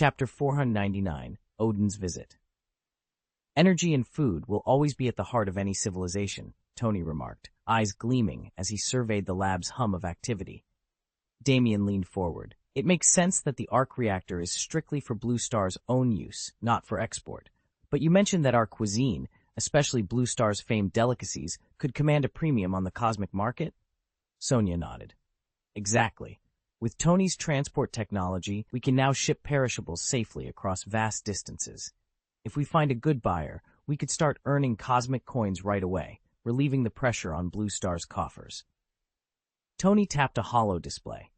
Chapter 499, Odin's Visit. Energy and food will always be at the heart of any civilization, Tony remarked, eyes gleaming as he surveyed the lab's hum of activity. Damien leaned forward. It makes sense that the arc reactor is strictly for Blue Star's own use, not for export. But you mentioned that our cuisine, especially Blue Star's famed delicacies, could command a premium on the cosmic market? Sonia nodded. Exactly. With Tony's transport technology, we can now ship perishables safely across vast distances. If we find a good buyer, we could start earning cosmic coins right away, relieving the pressure on Blue Star's coffers. Tony tapped a holo display.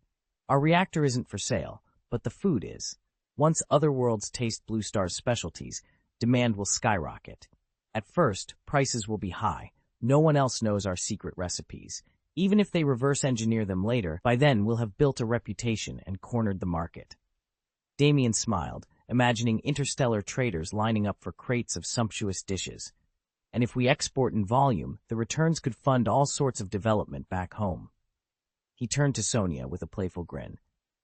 Our reactor isn't for sale, but the food is. Once other worlds taste Blue Star's specialties, demand will skyrocket. At first, prices will be high. No one else knows our secret recipes. Even if they reverse engineer them later, by then we'll have built a reputation and cornered the market. Damien smiled, imagining interstellar traders lining up for crates of sumptuous dishes. And if we export in volume, the returns could fund all sorts of development back home. He turned to Sonia with a playful grin.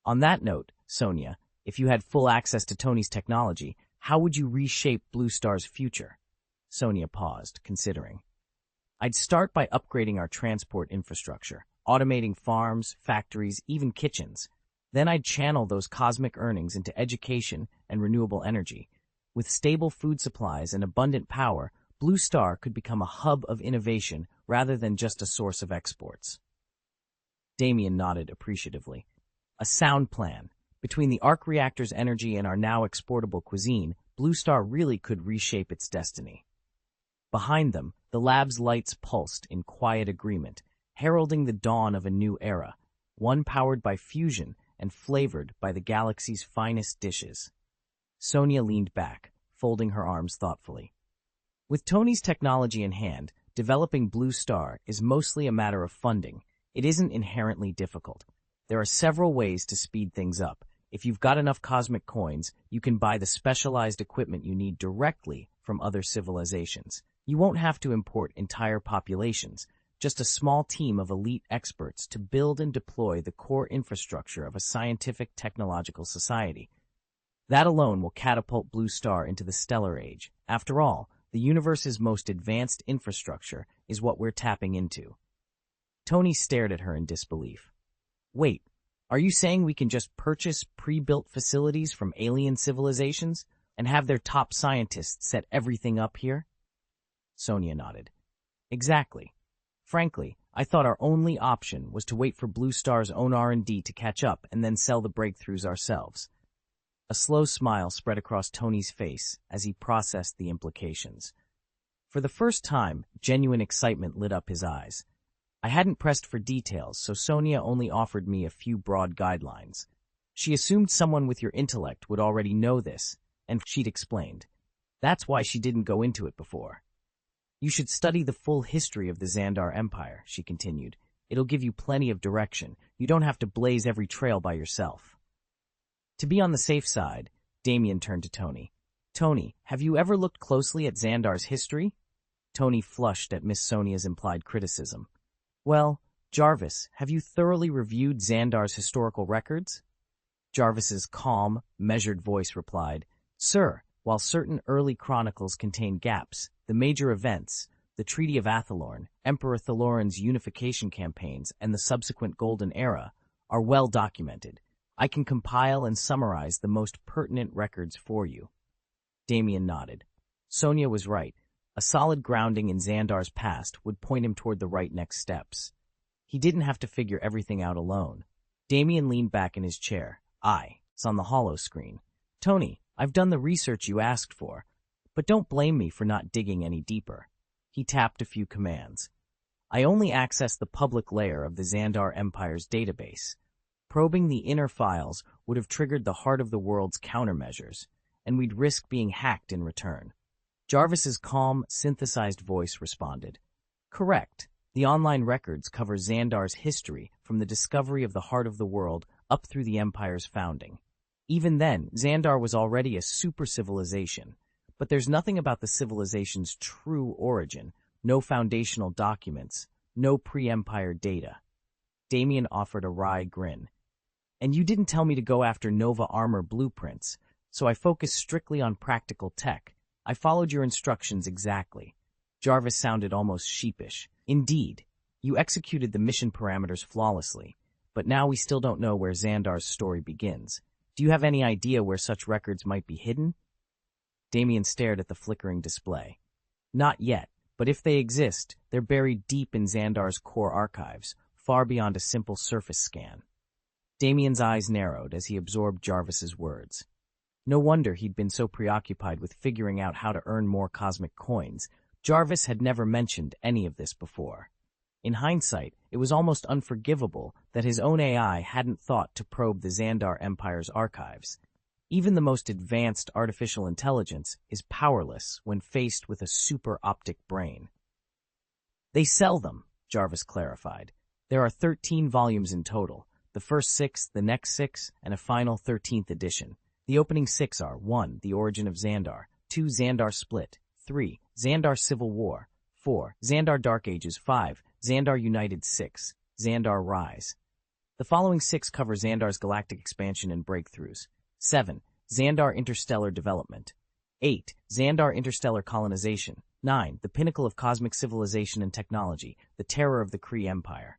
On that note, Sonia, if you had full access to Tony's technology, how would you reshape Blue Star's future? Sonia paused, considering. I'd start by upgrading our transport infrastructure, automating farms, factories, even kitchens. Then I'd channel those cosmic earnings into education and renewable energy. With stable food supplies and abundant power, Blue Star could become a hub of innovation rather than just a source of exports. Damien nodded appreciatively. A sound plan. Between the arc reactor's energy and our now exportable cuisine, Blue Star really could reshape its destiny. Behind them, the lab's lights pulsed in quiet agreement, heralding the dawn of a new era, one powered by fusion and flavored by the galaxy's finest dishes. Sonia leaned back, folding her arms thoughtfully. With Tony's technology in hand, developing Blue Star is mostly a matter of funding. It isn't inherently difficult. There are several ways to speed things up. If you've got enough cosmic coins, you can buy the specialized equipment you need directly from other civilizations. You won't have to import entire populations, just a small team of elite experts to build and deploy the core infrastructure of a scientific technological society. That alone will catapult Blue Star into the stellar age. After all, the universe's most advanced infrastructure is what we're tapping into. Tony stared at her in disbelief. Wait, are you saying we can just purchase pre-built facilities from alien civilizations and have their top scientists set everything up here? Sonia nodded. Exactly. Frankly, I thought our only option was to wait for Blue Star's own R&D to catch up and then sell the breakthroughs ourselves. A slow smile spread across Tony's face as he processed the implications. For the first time, genuine excitement lit up his eyes. I hadn't pressed for details, so Sonia only offered me a few broad guidelines. She assumed someone with your intellect would already know this, and she'd explained. That's why she didn't go into it before. You should study the full history of the Xandar Empire, she continued. It'll give you plenty of direction. You don't have to blaze every trail by yourself. To be on the safe side, Damien turned to Tony. Tony, have you ever looked closely at Xandar's history? Tony flushed at Miss Sonia's implied criticism. Well, Jarvis, have you thoroughly reviewed Xandar's historical records? Jarvis's calm, measured voice replied, Sir, while certain early chronicles contain gaps, the major events, the Treaty of Athalorn, Emperor Thalorin's unification campaigns, and the subsequent Golden Era, are well documented. I can compile and summarize the most pertinent records for you. Damien nodded. Sonia was right. A solid grounding in Xandar's past would point him toward the right next steps. He didn't have to figure everything out alone. Damien leaned back in his chair. It's on the holo screen. Tony, I've done the research you asked for, but don't blame me for not digging any deeper. He tapped a few commands. I only accessed the public layer of the Xandar Empire's database. Probing the inner files would have triggered the heart of the world's countermeasures, and we'd risk being hacked in return. Jarvis's calm, synthesized voice responded. Correct. The online records cover Xandar's history from the discovery of the heart of the world up through the Empire's founding. Even then, Xandar was already a super civilization, but there's nothing about the civilization's true origin, no foundational documents, no pre-Empire data. Damien offered a wry grin. And you didn't tell me to go after Nova armor blueprints. so I focused strictly on practical tech. I followed your instructions exactly. Jarvis sounded almost sheepish. Indeed, you executed the mission parameters flawlessly, but now we still don't know where Xandar's story begins. Do you have any idea where such records might be hidden? Damien stared at the flickering display. Not yet, but if they exist, they're buried deep in Xandar's core archives, far beyond a simple surface scan. Damien's eyes narrowed as he absorbed Jarvis's words. No wonder he'd been so preoccupied with figuring out how to earn more cosmic coins. Jarvis had never mentioned any of this before. In hindsight, it was almost unforgivable that his own AI hadn't thought to probe the Xandar Empire's archives. Even the most advanced artificial intelligence is powerless when faced with a super-optic brain. They sell them, Jarvis clarified. There are 13 volumes in total, the first 6, the next 6, and a final 13th edition. The opening 6 are 1. The Origin of Xandar, 2. Xandar Split, 3. Xandar Civil War, 4. Xandar Dark Ages, 5. Xandar United, 6. Xandar Rise. The following 6 cover Xandar's galactic expansion and breakthroughs. 7. Xandar Interstellar Development. 8. Xandar Interstellar Colonization. 9. The Pinnacle of Cosmic Civilization and Technology, the Terror of the Kree Empire.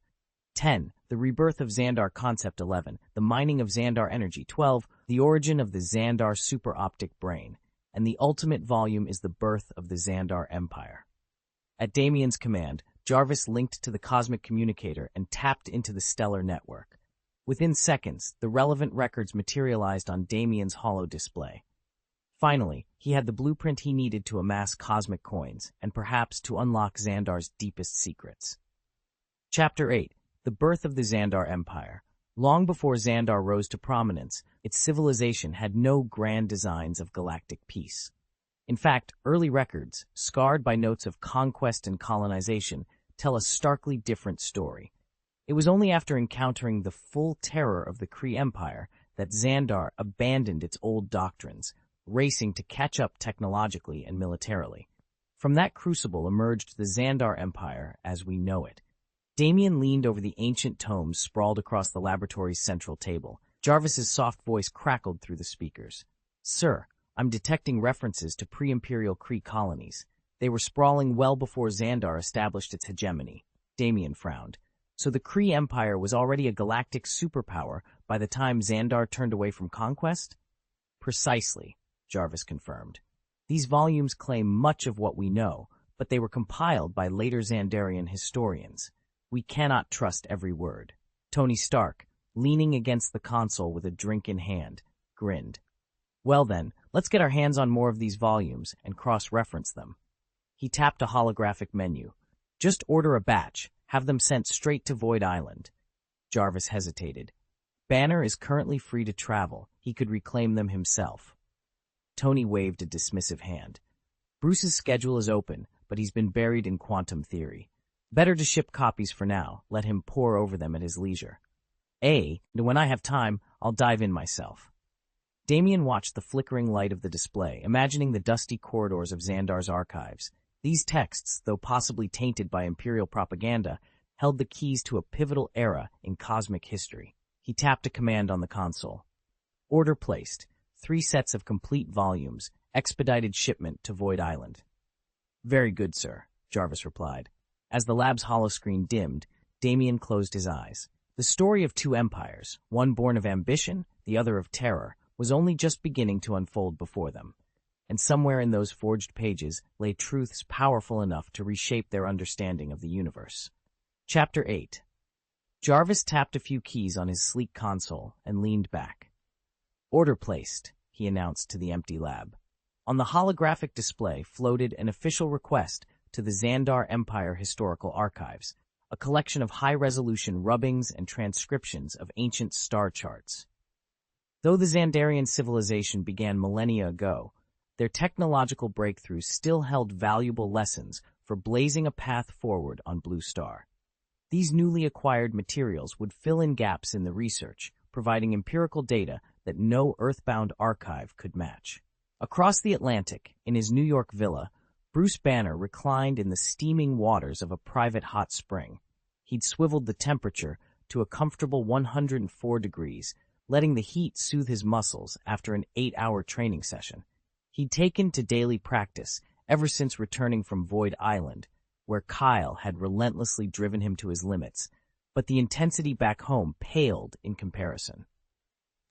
10. The Rebirth of Xandar Concept. 11. The Mining of Xandar Energy. 12. The Origin of the Xandar Super-Optic Brain. And the ultimate volume is the Birth of the Xandar Empire. At Damien's command, Jarvis linked to the cosmic communicator and tapped into the stellar network. Within seconds, the relevant records materialized on Damien's holo display. Finally, he had the blueprint he needed to amass cosmic coins, and perhaps to unlock Xandar's deepest secrets. Chapter 8. The Birth of the Xandar Empire. Long before Xandar rose to prominence, its civilization had no grand designs of galactic peace. In fact, early records, scarred by notes of conquest and colonization, tell a starkly different story. It was only after encountering the full terror of the Kree Empire that Xandar abandoned its old doctrines, racing to catch up technologically and militarily. From that crucible emerged the Xandar Empire as we know it. Damien leaned over the ancient tomes sprawled across the laboratory's central table. Jarvis's soft voice crackled through the speakers. "Sir, I'm detecting references to pre-imperial Kree colonies. They were sprawling well before Xandar established its hegemony." Damien frowned. So the Kree Empire was already a galactic superpower by the time Xandar turned away from conquest? Precisely, Jarvis confirmed. These volumes claim much of what we know, but they were compiled by later Xandarian historians. We cannot trust every word. Tony Stark, leaning against the console with a drink in hand, grinned. Well then, let's get our hands on more of these volumes and cross-reference them. He tapped a holographic menu. Just order a batch. Have them sent straight to Void Island. Jarvis hesitated. Banner is currently free to travel. He could reclaim them himself. Tony waved a dismissive hand. Bruce's schedule is open, but he's been buried in quantum theory. Better to ship copies for now. Let him pore over them at his leisure. And when I have time, I'll dive in myself. Damien watched the flickering light of the display, imagining the dusty corridors of Xandar's archives. These texts, though possibly tainted by Imperial propaganda, held the keys to a pivotal era in cosmic history. He tapped a command on the console. Order placed. 3 sets of complete volumes, expedited shipment to Void Island. Very good, sir, Jarvis replied. As the lab's holoscreen dimmed, Damien closed his eyes. The story of 2 empires, one born of ambition, the other of terror, was only just beginning to unfold before them. And somewhere in those forged pages lay truths powerful enough to reshape their understanding of the universe. Chapter 8. Jarvis tapped a few keys on his sleek console and leaned back. Order placed, he announced to the empty lab. On the holographic display floated an official request to the Xandar Empire Historical Archives, a collection of high-resolution rubbings and transcriptions of ancient star charts. Though the Xandarian civilization began millennia ago, their technological breakthroughs still held valuable lessons for blazing a path forward on Blue Star. These newly acquired materials would fill in gaps in the research, providing empirical data that no earthbound archive could match. Across the Atlantic, in his New York villa, Bruce Banner reclined in the steaming waters of a private hot spring. He'd swiveled the temperature to a comfortable 104 degrees, letting the heat soothe his muscles after an 8-hour training session. He'd taken to daily practice ever since returning from Void Island, where Kyle had relentlessly driven him to his limits, but the intensity back home paled in comparison.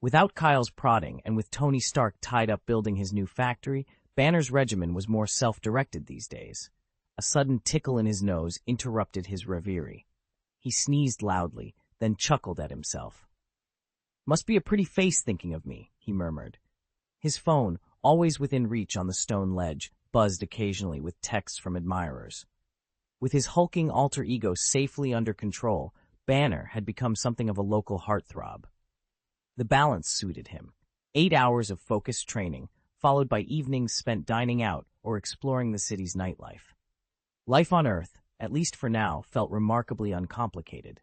Without Kyle's prodding and with Tony Stark tied up building his new factory, Banner's regimen was more self-directed these days. A sudden tickle in his nose interrupted his reverie. He sneezed loudly, then chuckled at himself. "Must be a pretty face thinking of me," he murmured. His phone, always within reach on the stone ledge, buzzed occasionally with texts from admirers. With his hulking alter ego safely under control, Banner had become something of a local heartthrob. The balance suited him. 8 hours of focused training, followed by evenings spent dining out or exploring the city's nightlife. Life on Earth, at least for now, felt remarkably uncomplicated.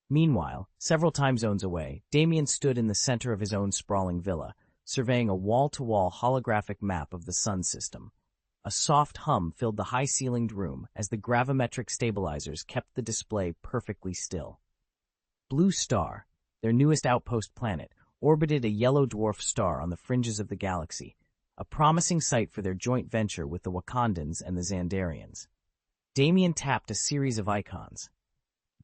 Meanwhile, several time zones away, Damien stood in the center of his own sprawling villa, surveying a wall-to-wall holographic map of the sun system. A soft hum filled the high-ceilinged room as the gravimetric stabilizers kept the display perfectly still. Blue Star, their newest outpost planet, orbited a yellow dwarf star on the fringes of the galaxy, a promising site for their joint venture with the Wakandans and the Xandarians. Damien tapped a series of icons.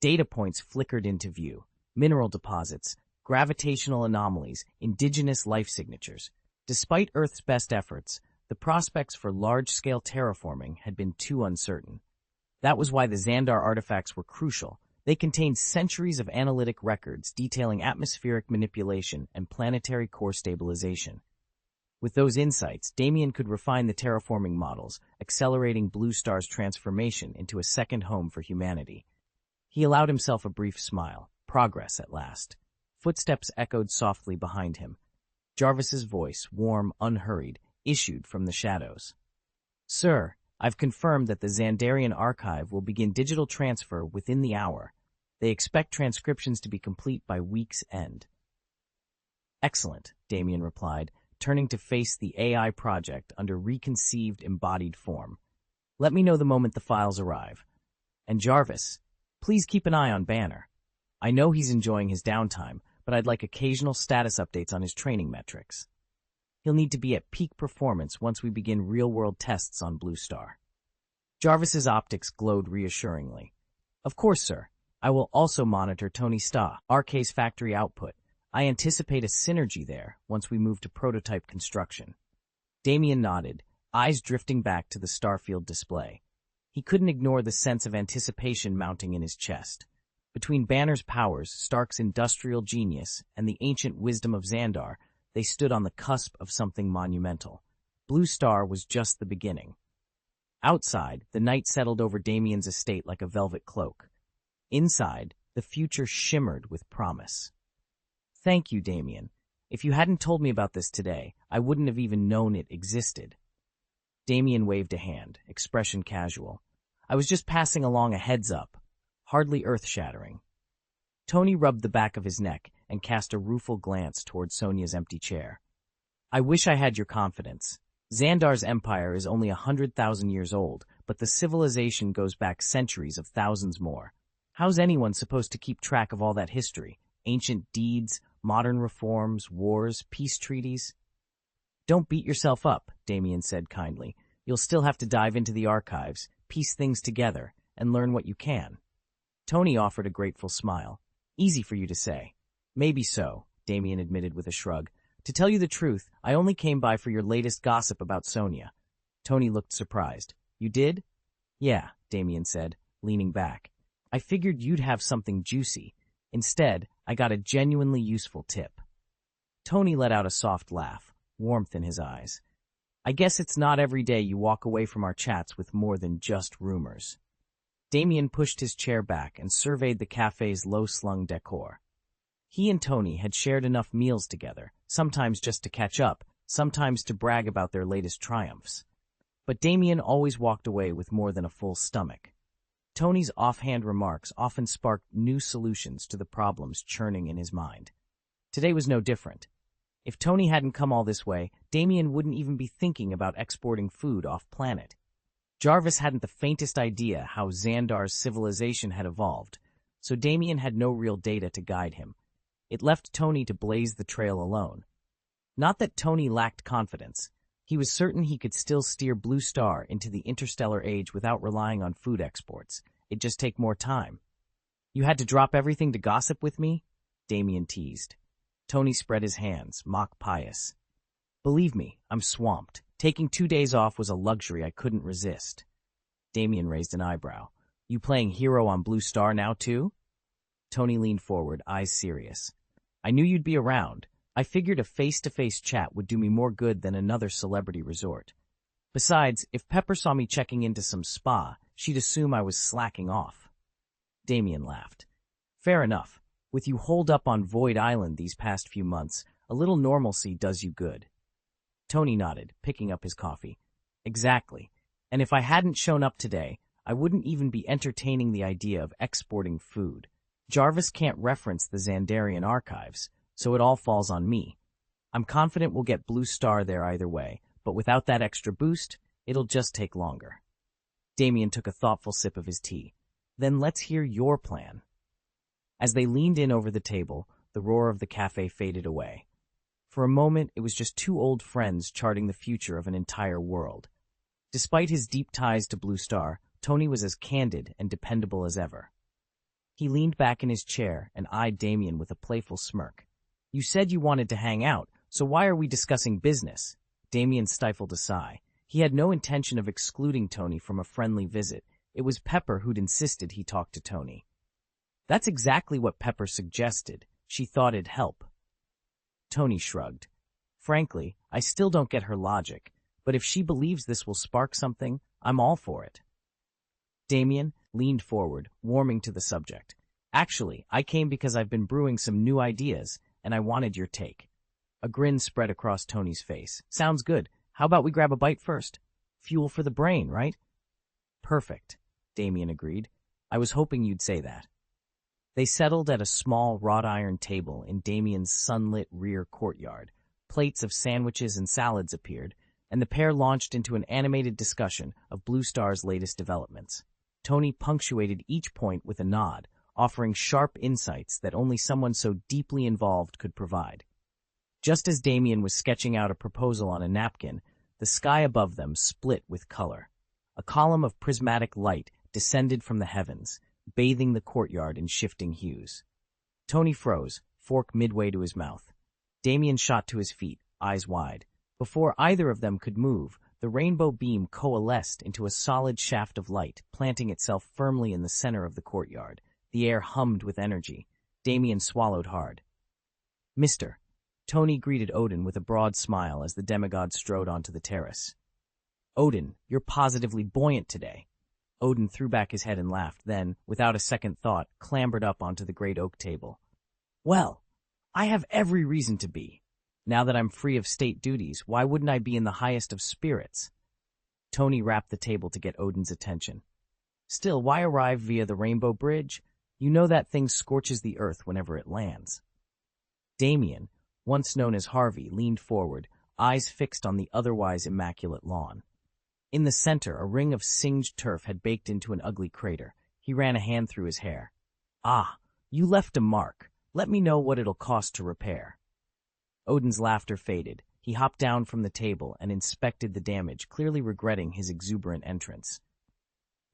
Data points flickered into view: mineral deposits, gravitational anomalies, indigenous life signatures. Despite Earth's best efforts, the prospects for large-scale terraforming had been too uncertain. That was why the Xandar artifacts were crucial. They contained centuries of analytic records detailing atmospheric manipulation and planetary core stabilization. With those insights, Damien could refine the terraforming models, accelerating Blue Star's transformation into a second home for humanity. He allowed himself a brief smile. Progress at last. Footsteps echoed softly behind him. Jarvis's voice, warm, unhurried, issued from the shadows. "Sir, I've confirmed that the Xandarian archive will begin digital transfer within the hour. They expect transcriptions to be complete by week's end." "Excellent," Damien replied, turning to face the AI project under reconceived embodied form. "Let me know the moment the files arrive. And Jarvis, please keep an eye on Banner. I know he's enjoying his downtime, but I'd like occasional status updates on his training metrics. He'll need to be at peak performance once we begin real-world tests on Blue Star." Jarvis's optics glowed reassuringly. "Of course, sir. I will also monitor Tony Stark, RK's factory output. I anticipate a synergy there once we move to prototype construction." Damien nodded, eyes drifting back to the Starfield display. He couldn't ignore the sense of anticipation mounting in his chest. Between Banner's powers, Stark's industrial genius, and the ancient wisdom of Xandar, they stood on the cusp of something monumental. Blue Star was just the beginning. Outside, the night settled over Damien's estate like a velvet cloak. Inside, the future shimmered with promise. "Thank you, Damien. If you hadn't told me about this today, I wouldn't have even known it existed." Damien waved a hand, expression casual. "I was just passing along a heads-up, hardly earth-shattering." Tony rubbed the back of his neck and cast a rueful glance toward Sonia's empty chair. "I wish I had your confidence. Xandar's empire is only 100,000 years old, but the civilization goes back centuries of thousands more. How's anyone supposed to keep track of all that history? Ancient deeds, modern reforms, wars, peace treaties?" "Don't beat yourself up," Damien said kindly. "You'll still have to dive into the archives, piece things together, and learn what you can." Tony offered a grateful smile. "Easy for you to say." "Maybe so," Damien admitted with a shrug. "To tell you the truth, I only came by for your latest gossip about Sonia." Tony looked surprised. "You did?" "Yeah," Damien said, leaning back. "I figured you'd have something juicy. Instead, I got a genuinely useful tip." Tony let out a soft laugh, warmth in his eyes. "I guess it's not every day you walk away from our chats with more than just rumors." Damien pushed his chair back and surveyed the cafe's low-slung decor. He and Tony had shared enough meals together, sometimes just to catch up, sometimes to brag about their latest triumphs. But Damien always walked away with more than a full stomach. Tony's offhand remarks often sparked new solutions to the problems churning in his mind. Today was no different. If Tony hadn't come all this way, Damien wouldn't even be thinking about exporting food off-planet. Jarvis hadn't the faintest idea how Xandar's civilization had evolved, so Damien had no real data to guide him. It left Tony to blaze the trail alone. Not that Tony lacked confidence. He was certain he could still steer Blue Star into the interstellar age without relying on food exports. It'd just take more time. "You had to drop everything to gossip with me?" Damien teased. Tony spread his hands, mock pious. "Believe me, I'm swamped. Taking 2 days off was a luxury I couldn't resist." Damien raised an eyebrow. "You playing hero on Blue Star now, too?" Tony leaned forward, eyes serious. "I knew you'd be around. I figured a face-to-face chat would do me more good than another celebrity resort. Besides, if Pepper saw me checking into some spa, she'd assume I was slacking off." Damien laughed. "Fair enough. With you holed up on Void Island these past few months, a little normalcy does you good." Tony nodded, picking up his coffee. "Exactly. And if I hadn't shown up today, I wouldn't even be entertaining the idea of exporting food. Jarvis can't reference the Xandarian archives, so it all falls on me. I'm confident we'll get Blue Star there either way, but without that extra boost, it'll just take longer." Damien took a thoughtful sip of his tea. "Then let's hear your plan." As they leaned in over the table, the roar of the cafe faded away. For a moment, it was just two old friends charting the future of an entire world. Despite his deep ties to Blue Star, Tony was as candid and dependable as ever. He leaned back in his chair and eyed Damien with a playful smirk. "You said you wanted to hang out, so why are we discussing business?" Damien stifled a sigh. He had no intention of excluding Tony from a friendly visit. It was Pepper who'd insisted he talk to Tony. That's exactly what Pepper suggested. She thought it'd help. Tony shrugged. "Frankly, I still don't get her logic, but if she believes this will spark something, I'm all for it." Damien leaned forward, warming to the subject. "Actually, I came because I've been brewing some new ideas, and I wanted your take." A grin spread across Tony's face. "Sounds good. How about we grab a bite first? Fuel for the brain, right?" "Perfect," Damien agreed. "I was hoping you'd say that." They settled at a small wrought iron table in Damien's sunlit rear courtyard. Plates of sandwiches and salads appeared, and the pair launched into an animated discussion of Blue Star's latest developments. Tony punctuated each point with a nod, offering sharp insights that only someone so deeply involved could provide. Just as Damien was sketching out a proposal on a napkin, the sky above them split with color. A column of prismatic light descended from the heavens, bathing the courtyard in shifting hues. Tony froze, fork midway to his mouth. Damien shot to his feet, eyes wide. Before either of them could move, the rainbow beam coalesced into a solid shaft of light, planting itself firmly in the center of the courtyard. The air hummed with energy. Damien swallowed hard. "Mister," Tony greeted Odin with a broad smile as the demigod strode onto the terrace. "Odin, you're positively buoyant today." Odin threw back his head and laughed, then, without a second thought, clambered up onto the great oak table. "Well, I have every reason to be. Now that I'm free of state duties, why wouldn't I be in the highest of spirits?" Tony rapped the table to get Odin's attention. "Still, why arrive via the Rainbow Bridge? You know that thing scorches the earth whenever it lands." Damien, once known as Harvey, leaned forward, eyes fixed on the otherwise immaculate lawn. In the center, a ring of singed turf had baked into an ugly crater. He ran a hand through his hair. "Ah, you left a mark. Let me know what it'll cost to repair." Odin's laughter faded. He hopped down from the table and inspected the damage, clearly regretting his exuberant entrance.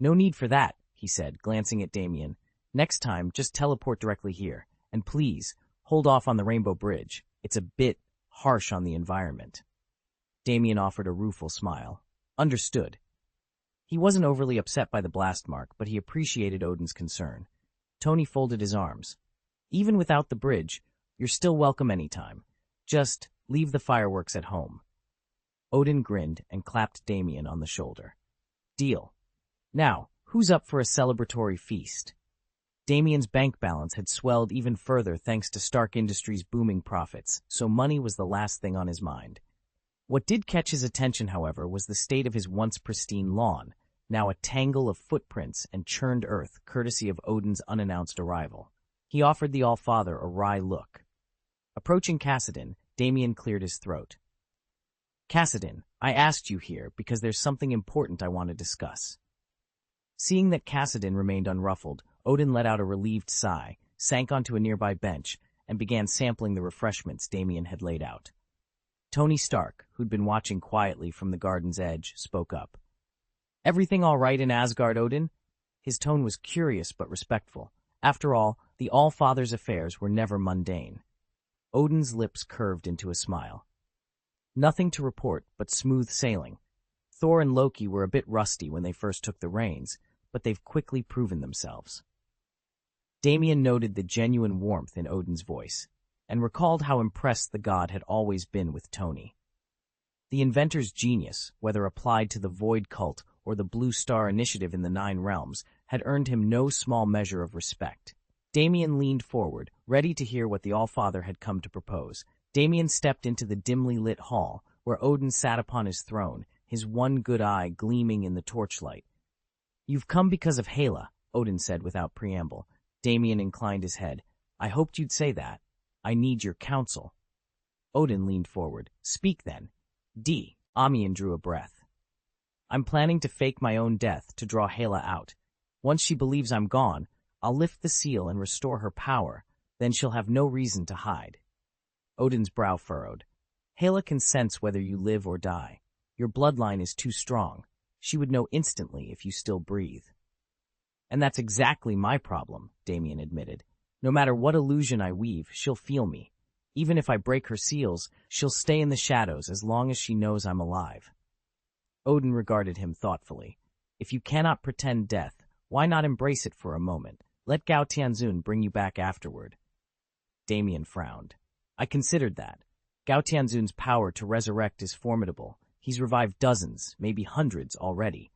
"No need for that," he said, glancing at Damien. "Next time, just teleport directly here. And please, hold off on the Rainbow Bridge. It's a bit harsh on the environment." Damien offered a rueful smile. "Understood." He wasn't overly upset by the blast mark, but he appreciated Odin's concern. Tony folded his arms. "Even without the bridge, you're still welcome anytime. Just leave the fireworks at home." Odin grinned and clapped Damien on the shoulder. "Deal. Now, who's up for a celebratory feast?" Damien's bank balance had swelled even further thanks to Stark Industries' booming profits, so money was the last thing on his mind. What did catch his attention, however, was the state of his once pristine lawn, now a tangle of footprints and churned earth courtesy of Odin's unannounced arrival. He offered the Allfather a wry look. Approaching Cassidon, Damien cleared his throat. "Cassidon, I asked you here because there's something important I want to discuss." Seeing that Cassidon remained unruffled, Odin let out a relieved sigh, sank onto a nearby bench, and began sampling the refreshments Damien had laid out. Tony Stark, who'd been watching quietly from the garden's edge, spoke up. "Everything all right in Asgard, Odin?" His tone was curious but respectful. After all, the All-Father's affairs were never mundane. Odin's lips curved into a smile. "Nothing to report, but smooth sailing. Thor and Loki were a bit rusty when they first took the reins, but they've quickly proven themselves." Damien noted the genuine warmth in Odin's voice, and recalled how impressed the god had always been with Tony. The inventor's genius, whether applied to the Void Cult or the Blue Star Initiative in the Nine Realms, had earned him no small measure of respect. Damien leaned forward, ready to hear what the Allfather had come to propose. Damien stepped into the dimly lit hall, where Odin sat upon his throne, his one good eye gleaming in the torchlight. "You've come because of Hela," Odin said without preamble. Damien inclined his head. "I hoped you'd say that. I need your counsel." Odin leaned forward. "Speak then." Damien drew a breath. "I'm planning to fake my own death to draw Hela out. Once she believes I'm gone, I'll lift the seal and restore her power. Then she'll have no reason to hide." Odin's brow furrowed. "Hela can sense whether you live or die. Your bloodline is too strong. She would know instantly if you still breathe." "And that's exactly my problem," Damien admitted. "No matter what illusion I weave, she'll feel me. Even if I break her seals, she'll stay in the shadows as long as she knows I'm alive." Odin regarded him thoughtfully. "If you cannot pretend death, why not embrace it for a moment? Let Gao Tianzun bring you back afterward." Damien frowned. "I considered that. Gao Tianzun's power to resurrect is formidable. He's revived dozens, maybe hundreds already.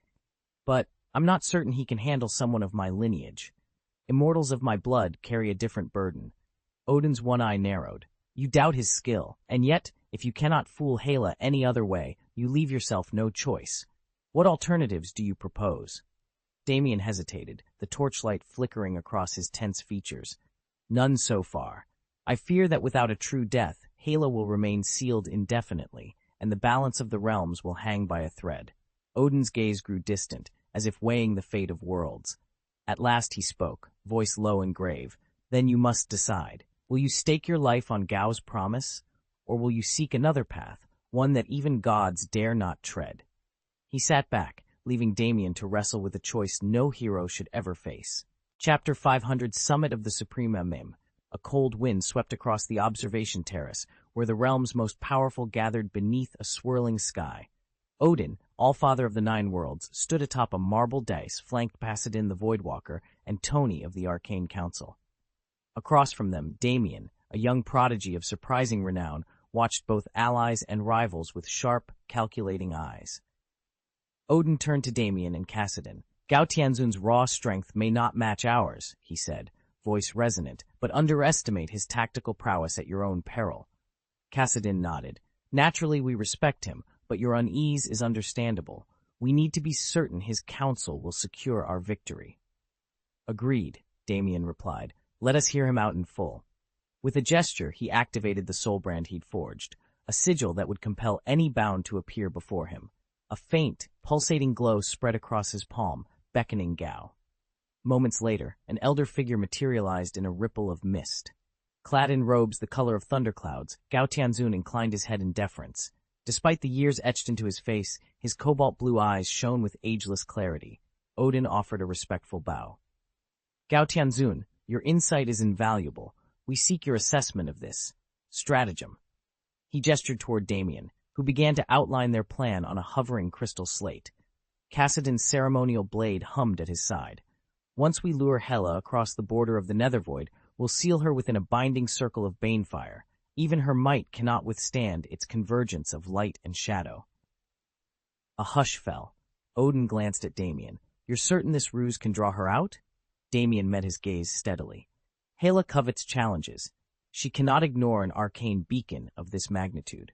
But I'm not certain he can handle someone of my lineage. Immortals of my blood carry a different burden." Odin's one eye narrowed. "You doubt his skill, and yet, if you cannot fool Hela any other way, you leave yourself no choice. What alternatives do you propose?" Damien hesitated, the torchlight flickering across his tense features. "None so far. I fear that without a true death, Hela will remain sealed indefinitely, and the balance of the realms will hang by a thread." Odin's gaze grew distant, as if weighing the fate of worlds. At last he spoke, voice low and grave. "Then you must decide. Will you stake your life on Gao's promise, or will you seek another path, one that even gods dare not tread?" He sat back, leaving Damien to wrestle with a choice no hero should ever face. Chapter 500 Summit of the Supreme Mim. A cold wind swept across the observation terrace, where the realm's most powerful gathered beneath a swirling sky. Odin, Allfather of the Nine Worlds, stood atop a marble dais flanked Pasadin the Voidwalker and Tony of the Arcane Council. Across from them, Damien, a young prodigy of surprising renown, watched both allies and rivals with sharp, calculating eyes. Odin turned to Damien and Pasadin. "Gao Tianzun's raw strength may not match ours," he said, voice resonant, "but underestimate his tactical prowess at your own peril." Pasadin nodded. "Naturally, we respect him, but your unease is understandable. We need to be certain his counsel will secure our victory." "Agreed," Damien replied. "Let us hear him out in full." With a gesture, he activated the soul brand he'd forged, a sigil that would compel any bound to appear before him. A faint, pulsating glow spread across his palm, beckoning Gao. Moments later, an elder figure materialized in a ripple of mist. Clad in robes the color of thunderclouds, Gao Tianzun inclined his head in deference. Despite the years etched into his face, his cobalt blue eyes shone with ageless clarity. Odin offered a respectful bow. "Gao Tianzun, your insight is invaluable. We seek your assessment of this stratagem." He gestured toward Damien, who began to outline their plan on a hovering crystal slate. Pasadin's ceremonial blade hummed at his side. "Once we lure Hela across the border of the Nethervoid, we'll seal her within a binding circle of banefire. Even her might cannot withstand its convergence of light and shadow." A hush fell. Odin glanced at Damien. "You're certain this ruse can draw her out?" Damien met his gaze steadily. "Hela covets challenges. She cannot ignore an arcane beacon of this magnitude.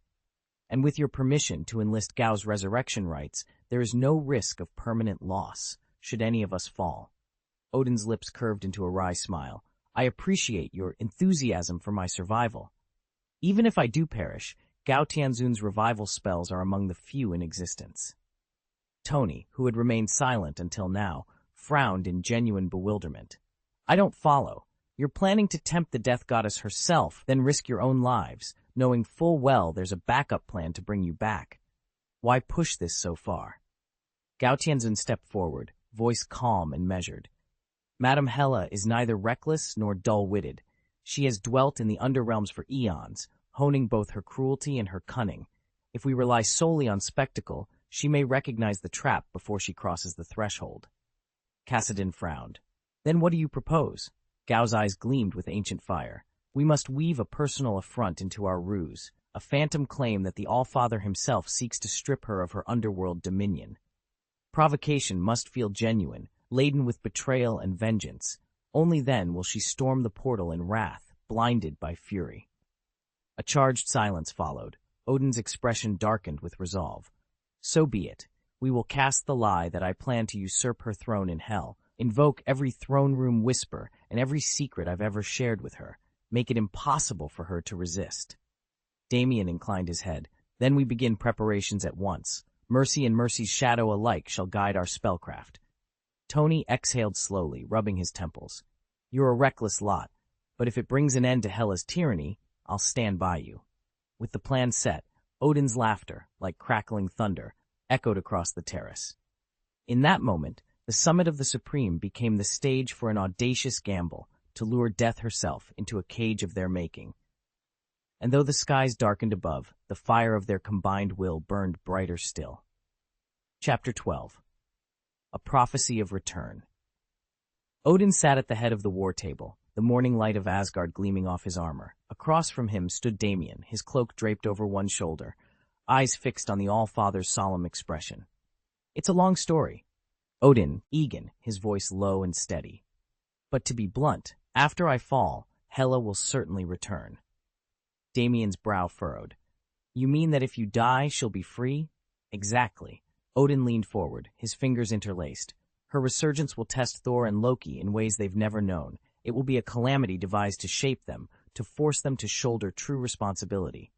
And with your permission to enlist Gao's resurrection rites, there is no risk of permanent loss, should any of us fall." Odin's lips curved into a wry smile. "I appreciate your enthusiasm for my survival. Even if I do perish, Gao Tianzun's revival spells are among the few in existence." Tony, who had remained silent until now, frowned in genuine bewilderment. "I don't follow. You're planning to tempt the death goddess herself, then risk your own lives, knowing full well there's a backup plan to bring you back. Why push this so far? Gao Tianzun stepped forward, voice calm and measured. Madame Hela is neither reckless nor dull-witted. She has dwelt in the underrealms for eons, honing both her cruelty and her cunning. If we rely solely on spectacle, she may recognize the trap before she crosses the threshold. Kassadin frowned. Then what do you propose? Gao's eyes gleamed with ancient fire. We must weave a personal affront into our ruse, a phantom claim that the All-Father himself seeks to strip her of her underworld dominion. Provocation must feel genuine, laden with betrayal and vengeance. Only then will she storm the portal in wrath, blinded by fury. A charged silence followed. Odin's expression darkened with resolve. So be it. We will cast the lie that I plan to usurp her throne in hell, invoke every throne room whisper and every secret I've ever shared with her, make it impossible for her to resist. Damien inclined his head. Then we begin preparations at once. Mercy and Mercy's shadow alike shall guide our spellcraft. Tony exhaled slowly, rubbing his temples. You're a reckless lot, but if it brings an end to Hela's tyranny, I'll stand by you. With the plan set, Odin's laughter, like crackling thunder, echoed across the terrace. In that moment, the summit of the Supreme became the stage for an audacious gamble to lure death herself into a cage of their making. And though the skies darkened above, the fire of their combined will burned brighter still. Chapter 12. A Prophecy of Return. Odin sat at the head of the war table, the morning light of Asgard gleaming off his armor. Across from him stood Damien, his cloak draped over one shoulder, eyes fixed on the All-Father's solemn expression. It's a long story. Odin, Egan, his voice low and steady. But to be blunt, after I fall, Hela will certainly return. Damien's brow furrowed. You mean that if you die, she'll be free? Exactly. Odin leaned forward, his fingers interlaced. Her resurgence will test Thor and Loki in ways they've never known. It will be a calamity devised to shape them, to force them to shoulder true responsibility.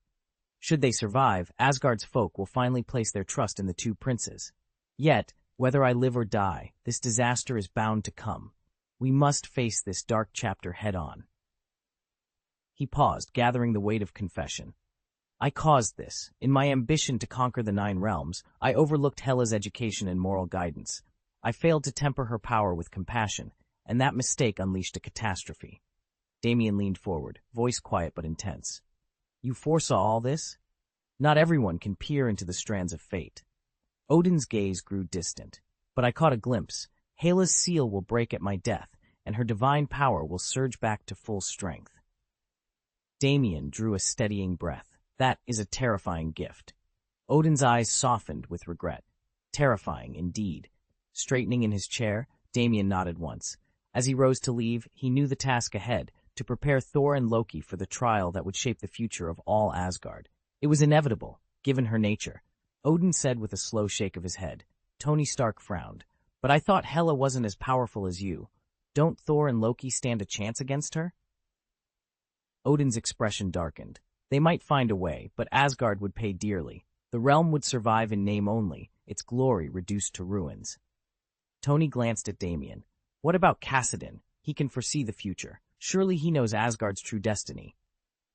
Should they survive, Asgard's folk will finally place their trust in the two princes. Yet, whether I live or die, this disaster is bound to come. We must face this dark chapter head-on. He paused, gathering the weight of confession. I caused this. In my ambition to conquer the 9 realms, I overlooked Hela's education and moral guidance. I failed to temper her power with compassion, and that mistake unleashed a catastrophe. Damien leaned forward, voice quiet but intense. You foresaw all this? Not everyone can peer into the strands of fate. Odin's gaze grew distant, but I caught a glimpse. Hela's seal will break at my death, and her divine power will surge back to full strength. Damien drew a steadying breath. That is a terrifying gift. Odin's eyes softened with regret. Terrifying, indeed. Straightening in his chair, Damien nodded once. As he rose to leave, he knew the task ahead, to prepare Thor and Loki for the trial that would shape the future of all Asgard. It was inevitable, given her nature. Odin said with a slow shake of his head. Tony Stark frowned. But I thought Hela wasn't as powerful as you. Don't Thor and Loki stand a chance against her? Odin's expression darkened. They might find a way, but Asgard would pay dearly. The realm would survive in name only, its glory reduced to ruins. Tony glanced at Damien. What about Kassadin? He can foresee the future. Surely he knows Asgard's true destiny.